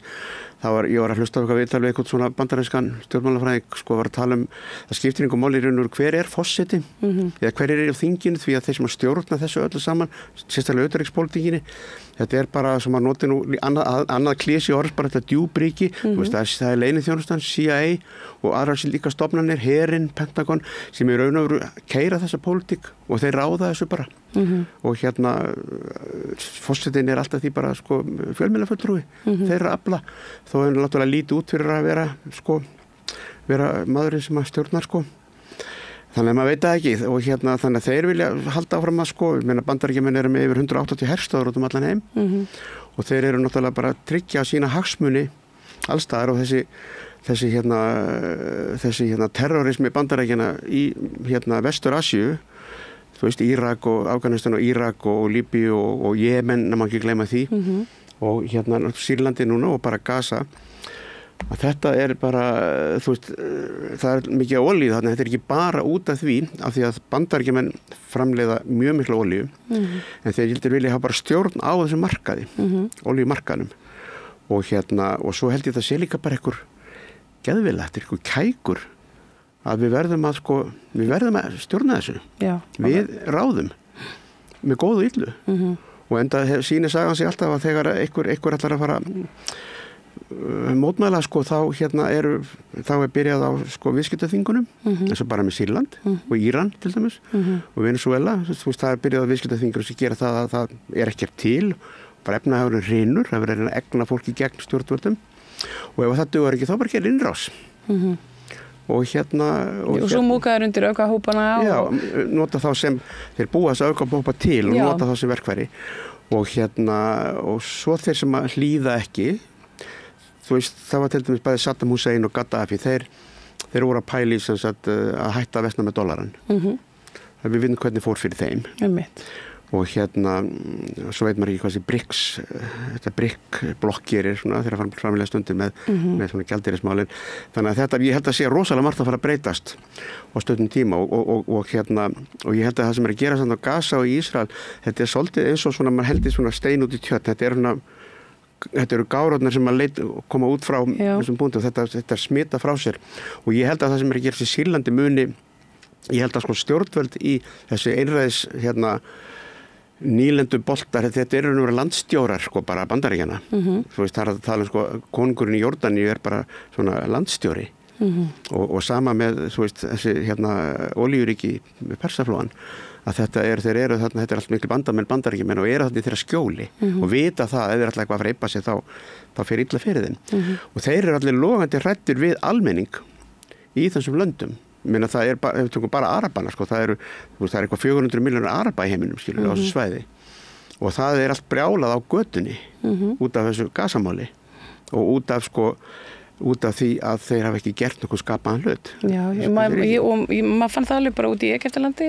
ég var að hlusta á eitthvað viðtal við eitthvað svona bandarískan stjórnmálafræðing, sko var að tala það skiptir einhver máli í raun og veru hver er forseti, eða hver er á þinginu því að þeir sem að stjórna þessu öllu saman, sérstaklega utanríkspólitíkinni, þetta er bara sem að noti nú annað klísi orð, bara þetta djúbríki, það er leyniþjónustan, CIA og aðrar sem líka stofnanir, herinn, Pentagon, sem í raun og veru keyra þessa pólitík og þeir ráða þessu bara. Og hérna forsetinn er alltaf því bara sko fjölmiðlafulltrúi, þeir eru afla þó er náttúrulega lítið út fyrir að vera maðurinn sem að stjórnar sko. Þannig að maður veit það ekki og hérna þannig að þeir vilja halda áfram að sko, ég meina Bandaríkjamenn eru með yfir 180 herstöðvar út allan heim og þeir eru náttúrulega bara að tryggja sína hagsmuni allstaðar og þessi terrorismi Bandaríkjanna í hérna Vestur-Asíu, þú veist Írak og Afganistan og Írak og Líbíu og Jemen, ef maður ekki gleyma því og hérna Sýrlandi núna og bara Gaza að þetta er bara, þú veist það er mikið olíu þarna, þetta er ekki bara út af því að Bandaríkjamenn framleiða mjög mikla olíu en þeir vilja hafa bara stjórn á þessu markaði, olíumarkaðnum og hérna, og svo held ég það sé líka bara einhver geðvila, þetta er einhver kækur að við verðum að stjórna þessu. Já. Við ráðum með góðu og illu og enda sýnir sagan sig alltaf að þegar einhver ætlar að fara mótmæla sko þá er byrjað á sko viðskiptaþingunum eins og bara með Sýrland og Íran til dæmis og Venezuela, þú veist það er byrjað á viðskiptaþingunum sem gera það að það er ekkert til bara efnahagurinn hrynur, það verður að egna fólki gegn stjórnvöldum og ef það dugar ekki þá bara gerir innrás og hérna og svo múkaður undir aukahópana nota þá sem þeir búa þess að aukahópa til og nota þá sem verkfæri og hérna og svo þeir sem að hlýða ekki þú veist það var til dæmis bæði Saddam Hussein og Gaddafi þeir voru að pæli að hætta að versna með dollaran við vitum hvernig fór fyrir þeim og hérna svo veit maður ekki hvað þessi þetta BRIC-blokk gerir svona þegar það framlega stundir með svona gjaldeyrismálin þannig að þetta, ég held að sé rosalega margt að fara að breytast á stundum tíma og hérna og ég held að það sem er að gera samt á Gaza og í Ísrael þetta er svolítið eins og svona maður heldur svona stein út í tjörn þetta eru gáróðnar sem að koma út frá þessum búndi og þetta smita frá sér og ég held að það sem er að gera þessi Sýrlandi muni ég held að sko stjórnvöld í þessi einræðis nýlendu boltar, þetta eru nú landstjórar sko bara Bandaríkjanna þú veist það er að tala sko konungurinn í Jórdaníu er bara svona landstjóri og sama með þú veist þessi olíuríki með Persaflóan að þetta er allt miklu bandamenn Bandaríkjamenn og eru þarna í þeirra skjóli og vita það ef þeir ætla eitthvað að fara að eipa sig þá fer illa fyrir þeim og þeir eru allir logandi hræddir við almenning í þessum löndum minna það er ef við tökum bara arabana sko, það er eitthvað 400 milljónir araba í heiminum skilur á þessu svæði og það er allt brjálað á götunni út af þessu gasamáli og út af því að þeir hafa ekki gert nokkuð skapaðan hlut. Já, maður fann það alveg bara út í Egyptalandi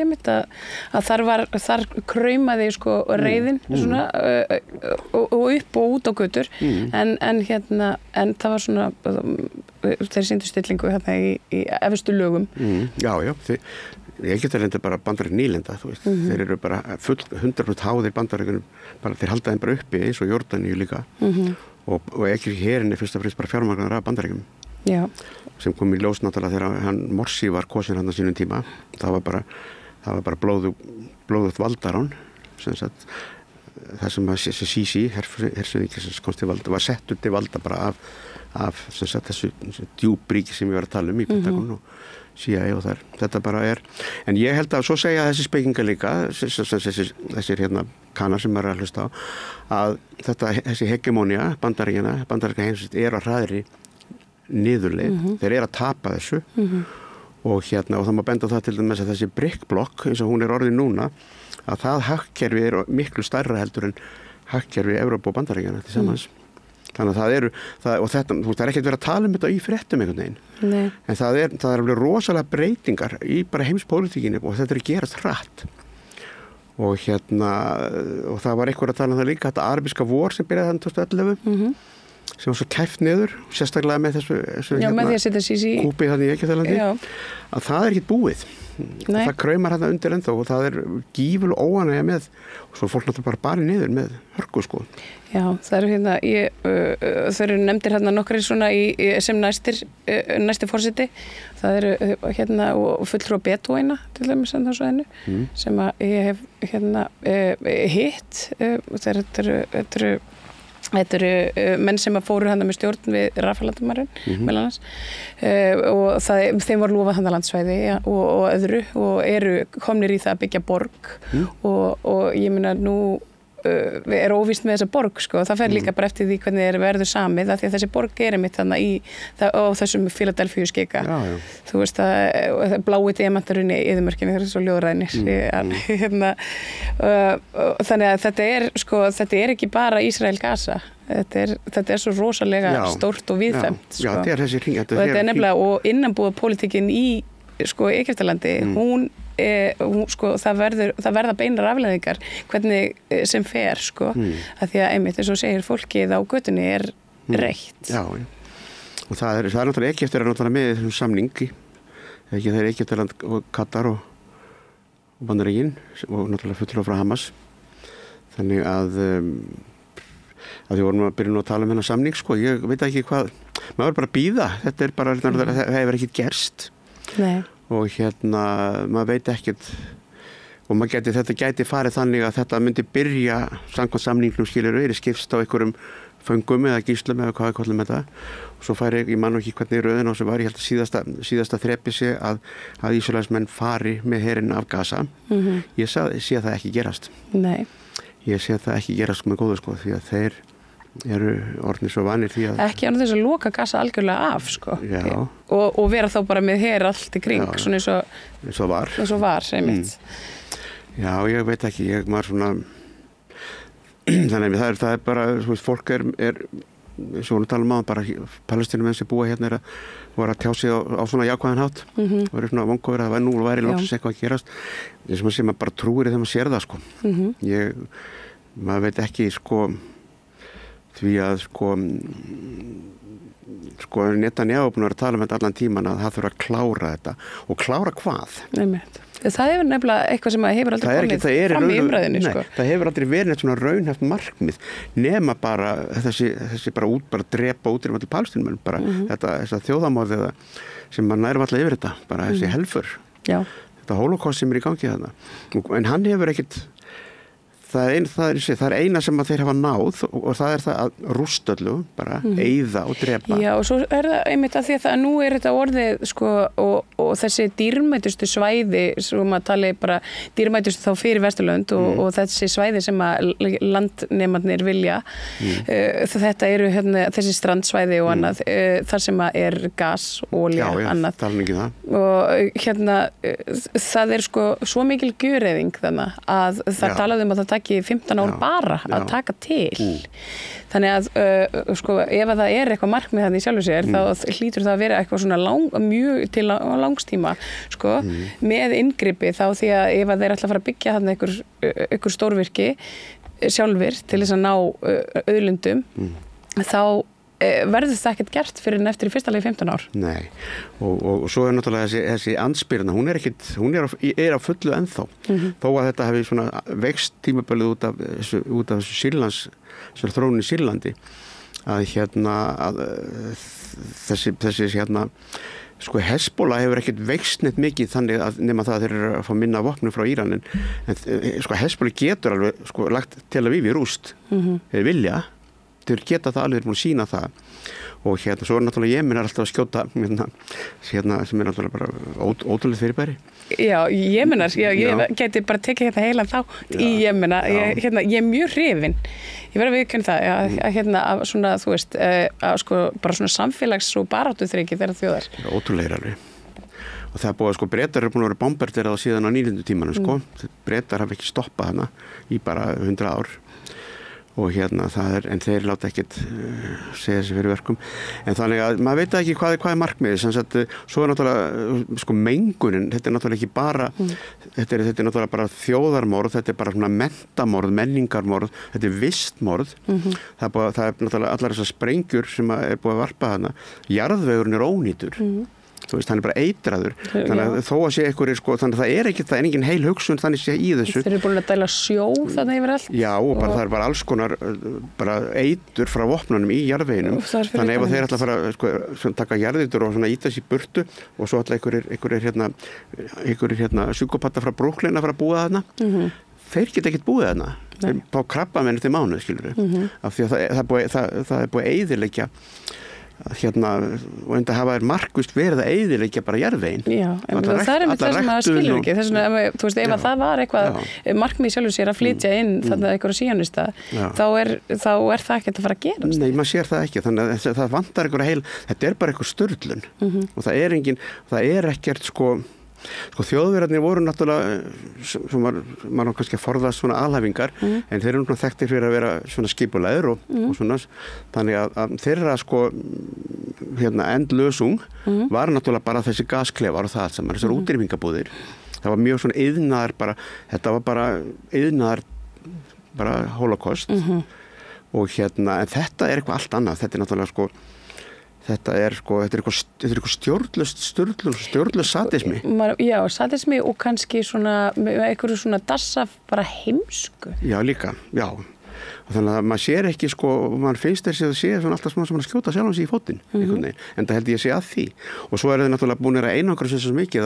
að þar kraumaði sko reiðin svona og upp og út á götur en það var svona þeir sýndu stillingu hérna í efstu lögum. Já, Egyptalandi er bara Bandaríkjunum nýlenda, þú veist, þeir eru bara 100% háðir Bandaríkjunum, þeir halda þeim bara uppi eins og Jórdaníu líka. Og ekki herinn er fyrst og fremst bara fjármagnar af Bandaríkjunum sem kom í ljós náttúrulega þegar hann Morsi var kosin hann á sínum tíma það var bara blóðugt valdarán það sem að Sisi hersöðingi sem komst til valda var settur til valda bara af af þessu djúbríki sem ég var að tala um í Pentagon og CIA og þar. Þetta bara en ég held að svo segja þessi spekingar líka, þessir kannar sem maður að hlusta á, að þessi hegemónía bandaríska heimsins að hraðri niðurleið. Þeir að tapa þessu og það má benda það til dæmis að þessi BRIC-blokk eins og hún orðin núna, að það hagkerfi miklu stærra heldur en hagkerfi Evrópu og Bandaríkjanna til samans. Þannig að og þetta, það ekkert verið að tala um þetta í fréttum einhvern veginn. Nei. En það alveg rosalega breytingar í bara heimspólitíkinni og þetta gerast hratt. Og og það var einhver að tala um það líka, þetta arabíska vor sem byrjaði þannig 2011, sem var svo kæft niður, sérstaklega með þessu með því að setja Sisi kúpið þannig í Egyptalandi, að það ekkert búið. Það kraumar þarna undir ennþá og það gífurlega óánægja með og svo fólk náttúrulega bara niður með hörku sko. Já, það eru nefndir nokkrir svona sem næsti forseti. Það eru og fulltrúa Bedúína til dæmis en þessu einu sem að ég hef hitt. Þetta eru menn sem fóru með stjórn við Rafalandamarinn meðal annars og þeim var lofað landsvæði og öðru og eru komnir í það að byggja borg og ég meina nú óvíst með þessa borg sko, það fer líka bara eftir því hvernig verður samið af því að þessi borg einmitt þannig á þessum Philadelphíu skika. Þú veist að blái diamantarinn í eyðimörkinni, það svo ljóðrænir þannig að þetta ekki bara Ísrael-Gaza, þetta svo rosalega stórt og víðfemt sko. Þetta nefnilega og innanbúa pólitíkin í Egyptalandi, það verða beinar afleiðingar hvernig sem fer að því að einmitt eins og segir fólkið á götunni reitt. Já, og það náttúrulega Egyptar náttúrulega með þessum samningi það Egyptaland og Katar og Bandaríkin og náttúrulega fulltrúar frá Hamas þannig að því vorum að byrja að tala um hennar samning ég veit ekki hvað, maður bara bíða þetta bara, það hefur ekkert gerst. Nei. Og maður veit ekkert og þetta gæti farið þannig að þetta myndi byrja samkvæmt samningnum skipst á einhverjum föngum eða gíslum eða hvað kallum þetta og svo færi ég man ekki hvernig röðin á sem var, ég held að síðasta þrepi sé að Ísraelsmenn fari með herinn af Gaza. Ég sé það ekki gerast. Nei. Ég sé það ekki gerast með góðu því að þeir eru orðnir svo vanir því að ekki án þess að loka Gaza algjörlega af og vera þá bara með her allt í kring svona eins og var einmitt. Já, ég veit ekki, maður svona þannig að það bara fólk svo að tala um bara palestínumenn sem búa voru að tjá sig á svona jákvæðan hátt og eru svona vongóður að það nú væri loksins eitthvað að gerast eins og maður bara trúir þegar maður sér það maður veit ekki því að Netanyahu búin að tala um þetta allan tíman að það þurfa að klára þetta og klára hvað? Einmitt. Það hefur nefnilega eitthvað sem hefur aldrei komið fram í umræðinu. Það hefur aldrei verið neitt svona raunhæft markmið nema bara þessi bara drepa útrýma til Palestínumönnum bara þetta þjóðamorð sem maður nærum alltaf yfir þetta bara þessi helfur. Þetta holocaust sem í gangi þarna en hann hefur ekkert það er eina sem að þeir hafa náð og það er það að rústa öllu bara eyða og drepa. Já og svo það einmitt að því að nú þetta orðið og þessi dýrmætustu svæði sem að tala bara dýrmætustu þá fyrir Vesturlönd og þessi svæði sem að landnemarnir vilja þetta eru þessi strandsvæði og annað þar sem að gas, olía, annað. Tala mikið það. Og það er svo mikil gjöreyðing þannig að það talaði um að það taki 15 ár bara að taka til. Þannig að ef það eitthvað markmið þannig sjálfu sér þá hlýtur það að vera eitthvað svona mjög til langstíma með inngripi þá því að ef þeir ætla að fara að byggja þarna einhver stórvirki sjálfur til þess að ná auðlundum þá verður það ekkert gert fyrir en eftir í fyrsta lagi 15 ár. Nei, og svo náttúrulega þessi andspyrna, hún er á fullu ennþá, þó að þetta hefði svona vext tímabölið út af þessu Sýrlands, þessar þróun í Sýrlandi, að þessi Hezbollah hefur ekkert vext neitt mikið þannig að nema það að þeir eru að fá minna vopnum frá Íran en Hezbollah getur alveg lagt Tel Aviv í rúst, þeir vilja. Þeir geta það alveg búin að sína það og svo náttúrulega Jemen alltaf að skjóta sem náttúrulega bara ótrúlega fyrirbæri. Já, Jemenar, ég geti bara tekið þetta heila þátt í Jemena, ég er mjög hrifin, ég verð að viðurkenna það, að svona, þú veist, að sko bara svona samfélags- og baráttuþreki þeirra þjóðar. Ótrúlega alveg. Og það er búið að Bretar eru búin að vera bombarderað síðan á 9. tímanum, Bretar hafa ekki stoppað hana í bara 100 ár. Og en þeir láta ekkert segja þessi fyrir verkum. En þannig að maður veit ekki hvað er markmiðið, sem sagt, svo náttúrulega, mengunin, þetta er náttúrulega ekki bara, þetta er náttúrulega bara þjóðarmorð, þetta er bara svona mentamorð, menningarmorð, þetta er vistmorð. Það er náttúrulega allar þessar sprengjur sem er búið að varpa hana, jarðvegurinn er ónýtur. Þú veist, hann er bara eitraður, þannig að þó að sé einhverjir, þannig að það er engin heil hugsun þannig sé í þessu. Þeir eru búin að dæla sjó þannig yfir allt. Já, og það er bara alls konar bara eitur frá vopnunum í jarðveginum, þannig ef þeir ætla að fara taka jarðeitur og svona íta sér burtu og svo ætla einhverjir psykopata frá Brooklyn að fara að búa þarna, þeir geta ekkert búið þarna, þeir fá krabbamenn eftir mánuð, skilurðu, af því að það er búið að eyðileggja og enda hafa markvist verið að eyðileggja bara jarðveginn. Já, en það er einmitt það sem maður skilur ekki, þess vegna, þú veist, ef að það var eitthvað markmið sjálfur sér að flytja inn þannig að einhverja síjónista, þá er það ekkert að fara að gerast. Nei, maður sér það ekki, þannig að það vantar einhverja heil, þetta er bara einhver sturlun og það er ekkert þjóðverðarnir voru náttúrulega maður kannski að forðast svona alhæfingar en þeir eru náttúrulega þekktir fyrir að vera svona skipulæður og svona, þannig að þeirra endlösung var náttúrulega bara þessi gasklefar og það sem þessar útrýmingabúðir, það var mjög svona iðnaðar bara, þetta var bara iðnaðar bara holocaust og en þetta er eitthvað allt annað, þetta er náttúrulega þetta er eitthvað stjórnlaust sadismi. Já, sadismi og kannski svona, einhverju svona dassa bara heimsku. Já, líka, já. Og þannig að maður sér ekki, maður finnst þessi að sé svona alltaf smá sem að skjóta sjálfan sig í fótinn, en það held ég að sé að því. Og svo er þið náttúrulega búin að einangra svo mikið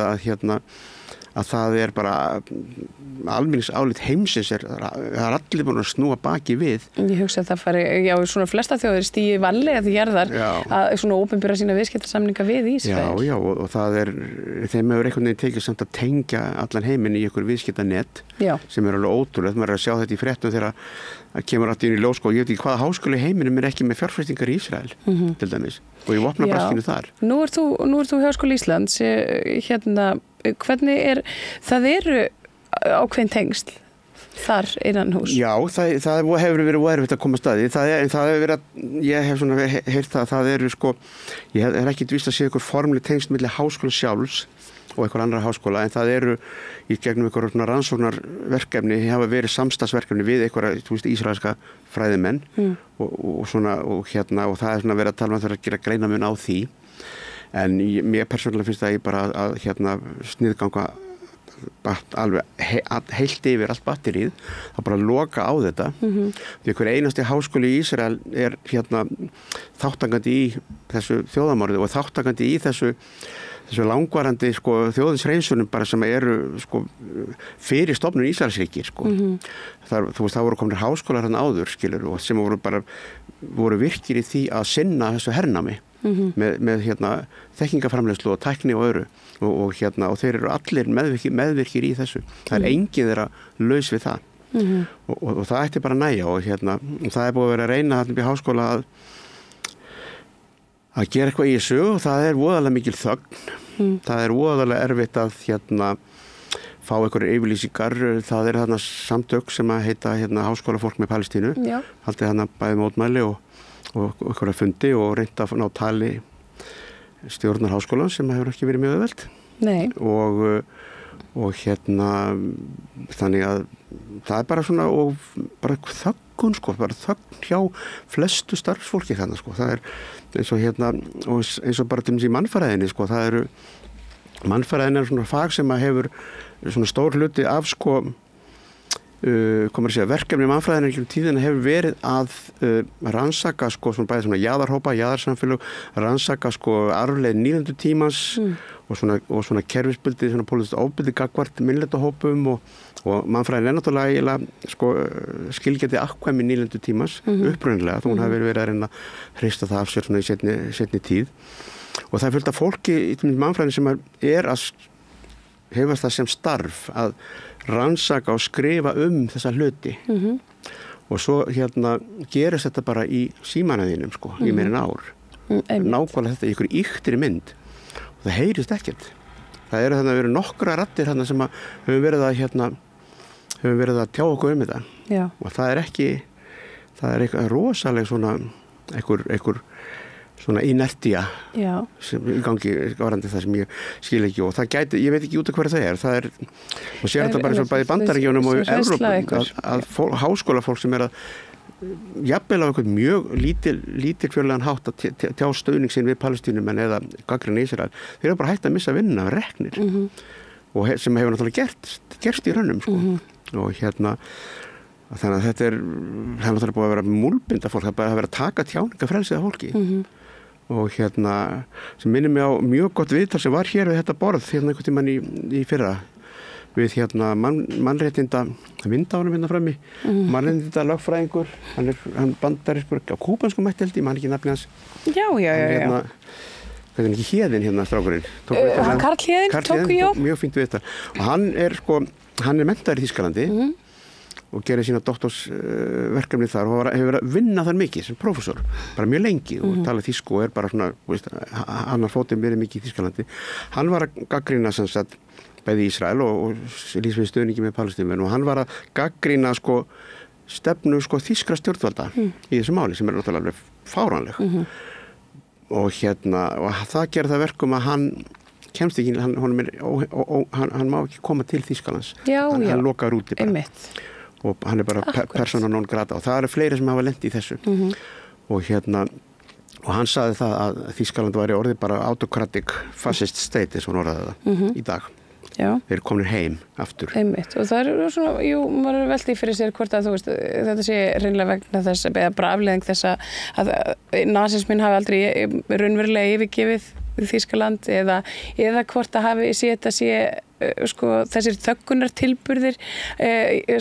að það er bara almenningsálit heimsins er allir búin að snúa baki við. Ég hugsa að það fari, svona flesta þjóðir stígi varlega til jarðar að svona opinbera sína viðskiptasamninga við Ísrael. Já, og það er, þeim hefur einhvern veginn tekið samt að tengja allan heiminn í einhver viðskiptanett sem er alveg ótrúlegt. Maður er að sjá þetta í fréttum þegar að kemur alltaf inn í ljós, ég veit ekki hvaða háskóli í heiminum er ekki með fjárfestingar í Ísrael, til dæmis, og í vopnabraskinu þar. Nú ert þú Háskóli Íslands, hvernig það eru ákveðin tengsl þar innan hús? Já, það hefur verið erfitt að koma að staði, en það hefur verið, ég hef svona heyrt það eru ég er ekki víst að sé ykkur formleg tengsl milli háskóla sjálfs og einhver annar háskóla, en það eru í gegnum einhver rannsóknarverkefni, hafa verið samstagsverkefni við einhverja, ísraelska fræðimenn og það er svona verið að tala um að það er að gera greinamun á því, en mér persónulega finnst það bara að sniðganga alveg heilt yfir allt batterið, það bara loka á þetta því hver einasti háskóli í Ísrael er þátttakandi í þessu þjóðamorði og þátttakandi í þessu langvarandi þjóðinshreinsunum bara sem eru fyrir stofnun Ísraelsríkir það voru komin háskólar hann áður og sem voru virkir í því að sinna þessu hernámi með þekkingaframleiðslu og tækni og öðru og þeir eru allir meðvirkir í þessu, það er enginn þeirra laus við það og það ætti bara að nægja og það er búið að vera að reyna þarna upp í háskóla að gera eitthvað í þessu og það er voðalega mikil þögn það er voðalega erfitt að fá einhverjir yfirlýsingar, það er þarna samtök sem að heita Háskólafólk með Palestínu, haldið þarna bæði mótmæli og einhverja fundi og reynda að ná tali stjórnar háskólan sem hefur ekki verið mjög auðvelt. Nei. Og þannig að það er bara svona og bara þöggun bara þögn hjá flestu starfsfólki þannig það er eins og og eins og bara til í mannfræðinni það eru mannfræðin er svona fag sem að hefur svona stór hluti af verkefni mannfræðinnar í tíðina hefur verið að rannsaka sko svona bæði svona jaðarhópa, jaðarsamfélög, rannsaka sko arfleið nýlendutímans og svona kerfisbundið, svona pólitískt ofbeldi gagnvart minnlendahópum og mannfræðin náttúrulega eiginlega sko skilgjandi afkvæmi nýlendutímans upprunalega, þó hún hafi verið að reyna að hrista það af sér svona í seinni tíð og það er fullt af fólki í mannfræðin sem hefur það sem starf að rannsaka og skrifa þessa hluti og svo gerist þetta bara í símanæðinum sko, í meira en ár nákvæmlega þetta í ykkur ýktri mynd og það heyrist ekkert það eru þannig að vera nokkra raddir þarna sem höfum verið að tjá okkur þetta og það er eitthvað rosaleg svona einhver svona inertia sem í gangi varandi það sem ég skil ekki og það gæti, ég veit ekki út af hverju það er og sér þetta bara eins og bæði Bandaríkjunum og Evrópu að háskólafólk sem að jafnvel á einhvern mjög lítil fjörlegan hátt að tjá stöðning sinn við Palestínumenn eða gagnrýna Ísrael, þeir eru bara hægt að missa vinnuna af reknir og sem hefur náttúrulega gerst í raunum sko og þannig að þetta er náttúrulega búið að vera múlbinda fólk, það er að vera að taka tjáningafrelsið af fólki og sem minnir mig á mjög gott viðtal sem var hér við þetta borð einhvern tímann í fyrra við mannréttinda Vindánum frammi, mannréttinda lögfræðingur, hann bandarískur á kúbansku mætti held ég, man ekki nafni hans hvað er ekki Héðinn strákurinn Karl Héðinn, mjög fínt viðtal og hann er menntaður í Þýskalandi og gerir sína doktorsverkefni þar og hefur verið að vinna þar mikið sem prófessor, bara mjög lengi og tala þýsku og er bara svona, annar fótinn verið mikið í Þýskalandi. Hann var að gagnrýna sem sagt bæði Ísrael og lýst við stuðningi með Palestínumenn og hann var að gagnrýna sko stefnu sko þýskra stjórnvalda í þessu máli sem er náttúrulega alveg fáránleg og það gerir það verkum að hann kemst ekki, hann má ekki koma til Þýskalands, hann lokar úti bara og hann er bara persóna non grata og það eru fleiri sem hafa lent í þessu og hann sagði það að Þýskaland væri orðið bara autocratic fascist state eins og hann orðaði það í dag þeir eru komin heim aftur og það er svona, maður er veltið fyrir sér hvort að þú veist, þetta sé reynilega vegna þess eða bara afleiðing þess að nasisminn hafi aldrei raunverulega yfirgefið Þýskaland eða hvort að þetta sé sko, þessir þöggunartilburðir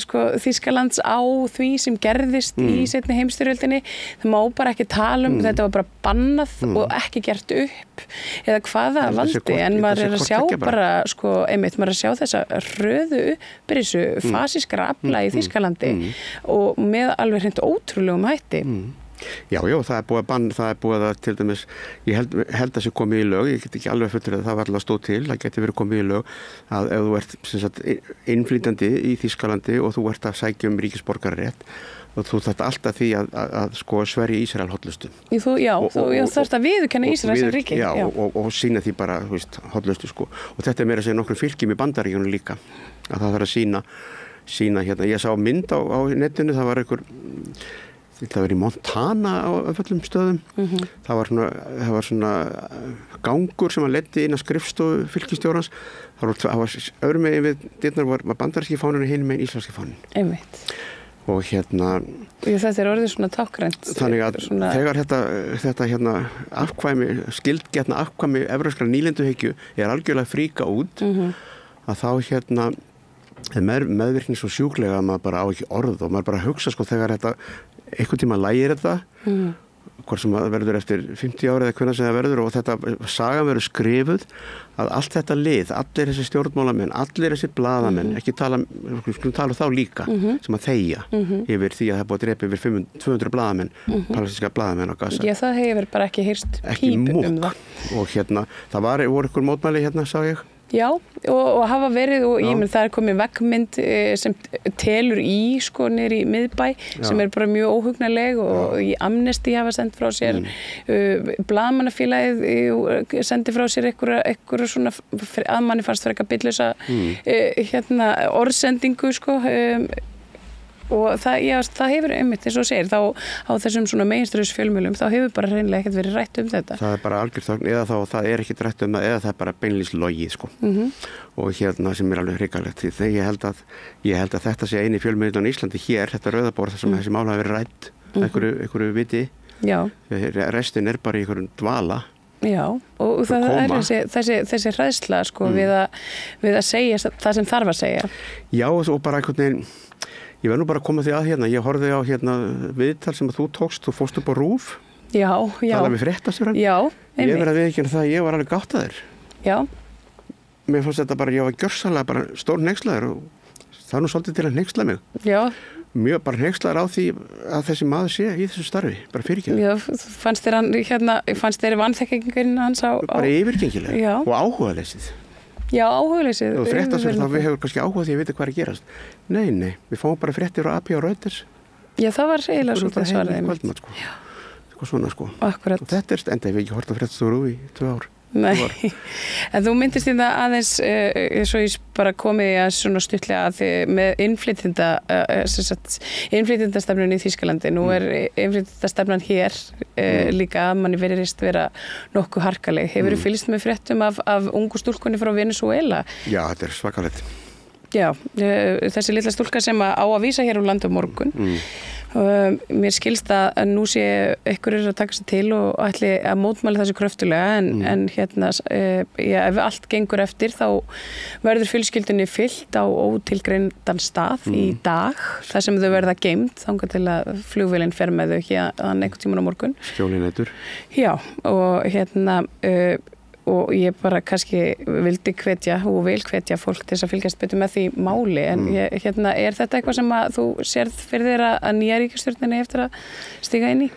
sko, Þýskalands á því sem gerðist í seinni heimsstyrjöldinni það má bara ekki tala þetta var bara bannað og ekki gert upp eða hvaða valdi en maður er að sjá bara sko, maður er að sjá þessa röðu upprissu fasískara afla í Þýskalandi og með alveg hreint ótrúlegum hætti Já, það er búið að til dæmis, ég held að það sé komið í lög, ég get ekki alveg fullur að það var alltaf stóð til, það geti verið komið í lög að ef þú ert innflytjandi í Þýskalandi og þú ert að sækja ríkisborgararétt og þú þarft alltaf því að sko sverja Ísrael hollustu. Þú þarft að viðurkenna Ísrael sem ríki. Já, og sína því bara, hollustu sko. Og þetta er meira að segja nokkrum fylgjum í Bandaríkjunum líka, að það þarf að sína ég sá mynd á netinu, það var það var í Montana á öllum stöðum það var svona gangur sem hann leiddi inn á skrifstofu fylkistjórans það var öðrum megin við dyrnar var bandaríski fáninn og hinum megin íslenski fáninn og þetta er orðið svona tákgrænt þannig að þegar þetta afkvæmi, skildgetna afkvæmi evrópskrar nýlenduhyggju er algjörlega fríka út að þá meðvirkni svo sjúklega að maður bara á ekki orð og maður bara hugsa sko þegar þetta einhvern tíma lægir þetta hvort sem það verður eftir 50 ári eða hvernig sem það verður og þetta sagan verður skrifuð að allt þetta lið, allir þessi stjórnmálamenn, allir þessi blaðamenn ekki tala þá líka sem að þegja yfir því að það er búið að drepa yfir 200 blaðamenn palestinska blaðamenn á Gaza. Það hefur bara ekki heyrst píp það. Og það voru ykkur mótmæli sá ég. Já, og hafa verið og ég menn það er komið veggmynd sem telur í sko niður í miðbæ sem er bara mjög óhugnaleg og í Amnesty hafa sendt frá sér blaðamannafélagið sendi frá sér einhverju svona að manni fannst fyrir eitthvað billösa orðsendingu sko og það hefur einmitt eins og segir þá á þessum svona mainstream fjölmiðlum þá hefur bara hreinlega ekkert verið rætt þetta. Það bara algjör þögn eða þá það ekkert rætt það eða það bara beinlýs logið sko. Og sem alveg hrikalegt því ég held að þetta sé eini fjölmiðlun í Íslandi hér, þetta Rauðaborð þar sem þessi mál hafa verið rætt einhverju viti. Já. Restin bara í einhverjum dvala. Já, og það þessi hræðsla sko við að segja það sem þarf að segja. Já, og bara einhvern veginn ég verð nú bara að koma því að ég horfði á viðtal sem að þú tókst, þú fórst upp á RÚV. Já. Talaði við fréttastjórann. Já, einmitt. Ég verð að viðurkenna það að ég var alveg gáttaður. Já. Mér fannst þetta bara, ég var gjörsamlega bara stór hneykslaður og það nú svolítið til að hneyksla mig. Já. Mjög bara hneykslaður á því að þessi maður sé í þessu starfi, bara fyrirgefðu. Já, fannst þér vanþekkingurinn hans á... Bara yfirgengilega og áhugaleysið. Já, áhugaleysið. Og fréttastjórann þá við hefur kannski áhuga því að vita hvað er að gerast. Nei, við fáum bara fréttir á AP og Reuters. Já, það var eiginlega svolítið svarðið. Svona sko. Akkurat. Og þetta enda ég hef ekki hort á fréttastofu í 2 ár. Nei, en þú myndist í það aðeins svo ég bara komið að svona stuttlega að með innflytjendastefnun í Þýskalandi nú innflytjendastefnan hér líka að manni verðist vera nokkuð harkaleg. Hefurðu fylgst með fréttum af ungu stúlkunni frá Venezuela? Já, þetta svakalegt. Já, þessi litla stúlka sem á að vísa hér um land á morgun mér skilst að nú sé einhverjir að taka sig til og ætli að mótmæla þessu kröftulega en ef allt gengur eftir þá verður fjölskyldunni fyllt á ótilgreindan stað í dag þar sem þau verða geymd þangað til að flugvélin fer með þau hérna einhvern tímann á morgun. Skjólinætur. Já, og og ég bara kannski vildi hvetja og vil hvetja fólk til þess að fylgjast betur með því máli en er þetta eitthvað sem að þú sérð fyrir þér að nýja ríkisstjórninni eftir að stíga inn í?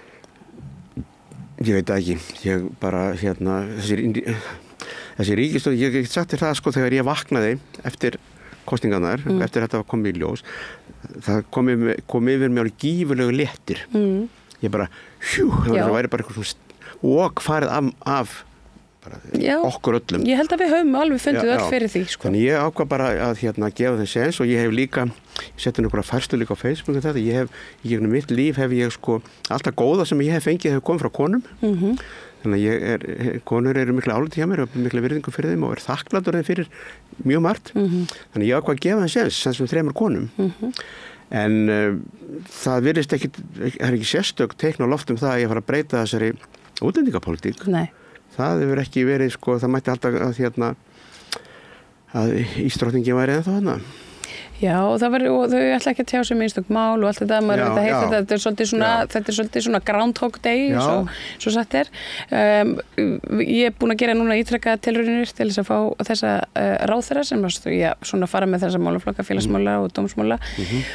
Ég veit ekki, ég bara þessi ríkisstjórn, ég get sagt þér það sko þegar ég vaknaði eftir kosningarnar, eftir þetta var komið í ljós það kom yfir mér gífurlegu léttir ég bara, það væri bara eitthvað svona og farið af okkur öllum. Ég held að við höfum alveg fundið öll fyrir því. Sko. Þannig ég ákvað bara að gefa þeim séns og ég hef líka, ég seti nú bara færslu líka á Facebook og þetta, ég hef, í gegnum mitt líf hef ég sko, alltaf góða sem ég hef fengið hefur komið frá konum. Þannig að konur eru mikla áliti hjá mér og mikla virðingu fyrir þeim og er þakklátur þeim fyrir mjög margt. Þannig ég ákvað að gefa þeim séns, sem 3 konum. En það virðist ekki sérstök teikn á loftum það að ég fara að breyta þessari útlendingapólitík. Nei. Það hefur ekki verið, sko, það mætti alltaf að ísdrottningi væri ennþá þarna. Já, og þau ætla ekki að tjá sig með einstök mál og allt þetta, þetta er svolítið svona groundhog day, svo sagt er. Ég er búin að gera núna ítrekkaða tilraunir til þess að fá þessa ráðherra sem svona fara með þessa málaflokka, félagsmála og dómsmála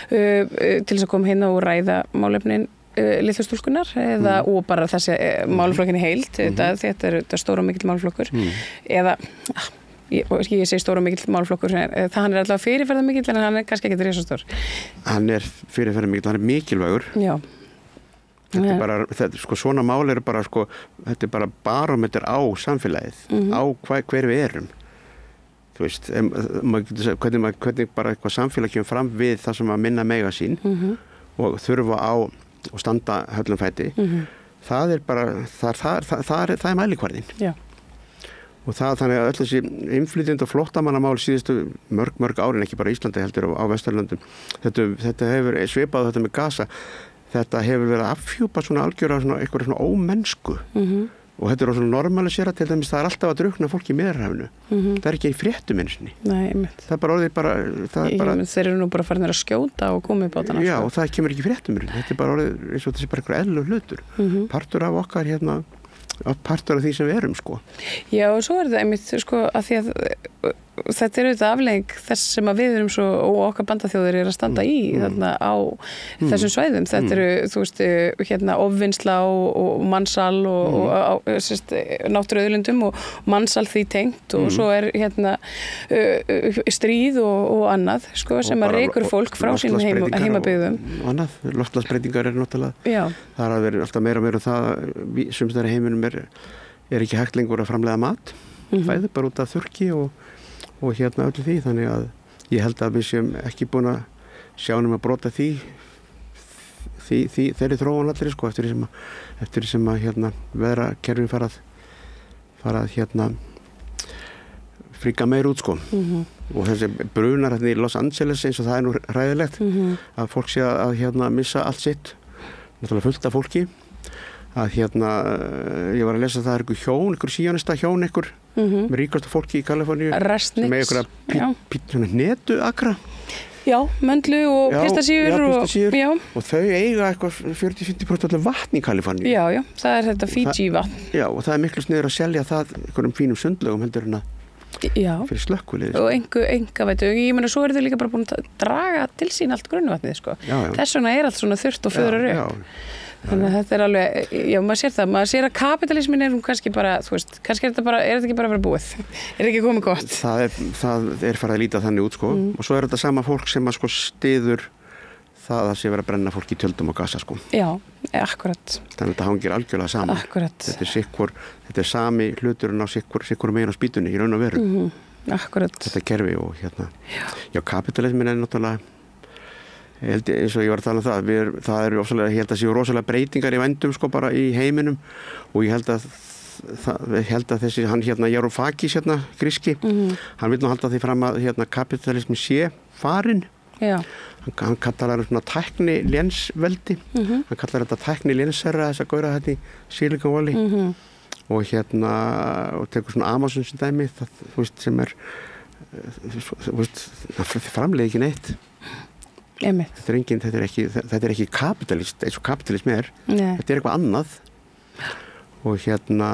til þess að koma hérna og ræða málefnin litlu stúlkunar og bara þessi málaflokkinni heild þetta er stór og mikill málaflokkur eða ég segi stór og mikill málaflokkur hann er alltaf fyrirferða mikill en hann er kannski ekki risastór. Hann er fyrirferða mikill, hann er mikilvægur. Já. Þetta er bara, sko svona mál eru bara sko, þetta er bara barómeter á samfélagið, á hver við erum. Þú veist, hvernig bara eitthvað samfélag kemur fram við það sem að minna mega sín og þurfa á og standa höllum fæti það er bara það er mælikvarðinn. Já. Og það þannig að öll þessi innflytjenda og flóttamannamál síðustu mörg árin ekki bara Íslandi heldur á Vesturlöndum þetta hefur svipað þetta með Gaza þetta hefur verið að afhjúpa svona algjöra eitthvað svona ómennsku og þetta er svona normalisera til dæmis það er alltaf að drukna fólk í Miðjarðarhafinu það er ekki í fréttum einsinni. Nei, einmitt. Það er bara orðið þeir eru nú bara farin að skjóta og koma í bátana. Já, og það kemur ekki í fréttum þetta er bara orðið eins og þessi bara eitthvað eðlilegur hlutur partur af okkar partur af því sem við erum sko. Já, og svo er þetta einmitt sko að því að þetta er auðvitað aflegging þess sem að við erum svo og okkar bandaþjóðir er að standa í þarna á þessum svæðum. Þetta eru, þú veist, ofvinnsla og mannsal og náttúruauðlindum og mannsal því tengt og svo er stríð og annað sko sem að reykur fólk frá sínum heimabyggðum. Og annað, loftslagsbreytingar er náttúrulega, það er að vera alltaf meira og meira það sem þeirra heiminum er ekki hægt lengur að framleiða mat, fæði bara út af þurrki og öllu því, þannig að ég held að við séum ekki búin að sjánum að brota þeirri þróun allir sko, eftir því sem að hérna, veðrakerfin fara að hérna, fríka meir út sko. Og þessi brunar hérna í Los Angeles eins og það nú hræðilegt að fólk sé að hérna, missa allt sitt, náttúrulega fullt af fólki, að hérna, ég var að lesa að það einhver hjón, einhver síjónista hjón með ríkasta fólki í Kaliforníu sem með einhverja netuakra. Já, möndlu og pistasíur og þau eiga eitthvað 40-50% vatn í Kaliforníu. Já, það er þetta Fiji vatn. Já, og það er miklu sniður að selja það einhverjum fínum sundlögum heldur en að fyrir slökkvilið. Og enga, ég meina, svo eru þau líka bara búin að draga til sín allt grunnvatnið, sko. Þess vegna er allt svona þurrt og föður upp. Þannig að þetta er alveg, maður sér að kapitalismin er kannski bara, þú veist, kannski er þetta ekki bara að vera búið, er ekki komið gott. Það er farið að líta þannig út, sko, og svo er þetta sama fólk sem að sko styður það að sé vera að brenna fólk í tjöldum og Gaza, sko. Já, akkurat. Þannig að þetta hangir algjörlega saman. Akkurat. Þetta er sami hluturinn á sikkur megin á spýtunni í raun og veru. Akkurat. Þetta kerfi og hérna, já, kapitalismin er náttúrulega, eins og ég var að tala um það eru ofsalega, ég held að séu rosalega breytingar í vændum sko bara í heiminum og ég held að þessi, hann hérna Varoufakis hérna, gríski, hann vil nú halda því fram að hérna kapitalismin sé farinn. Já. Hann kallar það svona tækni lénsveldi, hann kallar þetta tækni lénsherra þess að góra þetta í Silicon Valley og hérna, og tekur svona Amazon sem dæmi, það, þú veist, sem er, þú veist, það framleiði ekki neitt. Þetta er ekki kapitalist eins og kapitalism er. Þetta er eitthvað annað og hérna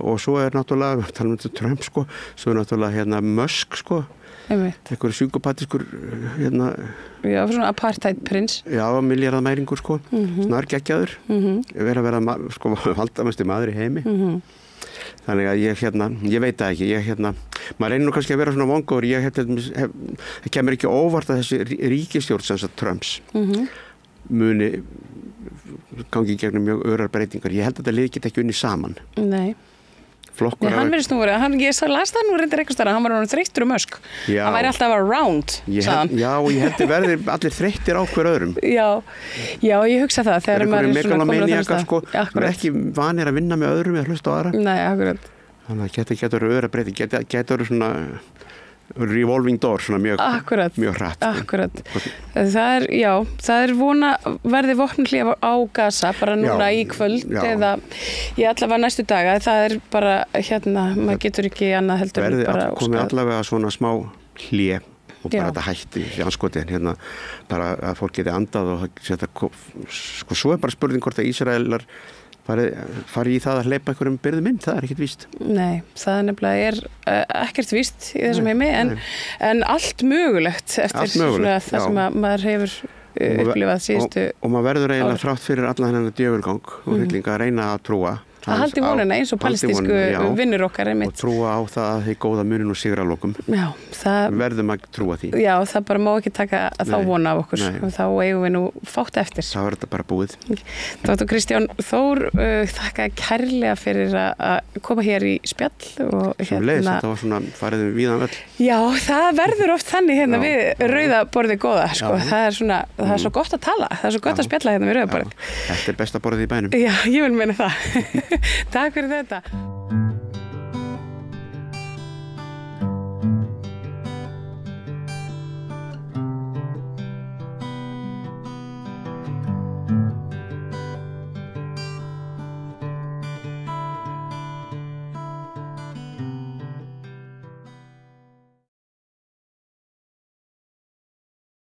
og svo er náttúrulega tala um Trump sko, svo er náttúrulega hérna Musk sko, einhver psykopatiskur hérna, já, svona apartheid prins, já, milljarðamæringur sko, snargeggjaður, vera sko valdamesti maður í heimi. Þannig að ég veit það ekki, maður reynir nú kannski að vera svona vongóður, það kemur ekki óvart að þessi ríkisstjórn sem sagt Trumps muni gangi í gegnum mjög örar breytingar, ég held að þetta lið geta ekki unni saman. Nei. Hann verðist nú verið, ég las það nú reyndir eitthvað starf, hann var þreyttur Musk, hann væri alltaf around, sagðan. Já, og ég held að verði allir þreyttir á hver öðrum. Já, ég hugsa það, þegar maður er svona komin á þann stað. Sko, maður er ekki vanir að vinna með öðrum eða hlusta á aðra. Nei, akkurat. Þannig að þetta getur öðra breyting, getur svona revolving door, svona mjög hratt. Akkurat. Það er vona verði vopnahlé á Gaza bara núna í kvöld eða í allavega næstu daga, það er bara maður getur ekki annað heldur bara verði komið allavega svona smá hlé og bara þetta hætti í anskotin bara að fólk geti andað og sko svo er bara spurning hvort að Ísraelar fari í það að hleypa einhverjum byrðum inn, það er ekkert víst. Nei, það nefnilega ekkert víst í þessum heimi, en allt mögulegt eftir svona það sem maður hefur upplifað síðustu. Og maður verður eiginlega þrátt fyrir allan þennan djöfulgang og hryllinga að reyna að trúa. Það haldi vonina eins og palestísku vinnur okkar einmitt. Og trúa á það að þið góða munin og sigra lokum. Já, það verðum að trúa því. Já, það bara má ekki taka þá vona af okkur og þá eigum við nú fátt eftir. Það verður þetta bara búið. Dr. Kristján Þór, þakka kærlega fyrir að koma hér í spjall og Svo leiðis, þetta var svona fariðum víðan öll. Já, það verður oft þannig við rauða borðið góða, sko. Það er svo gott að tala, það er svo gott að spjalla við rauða borðið. Þetta er besta borðið í bænum. Já, ég vil meina það. Takk fyrir þetta.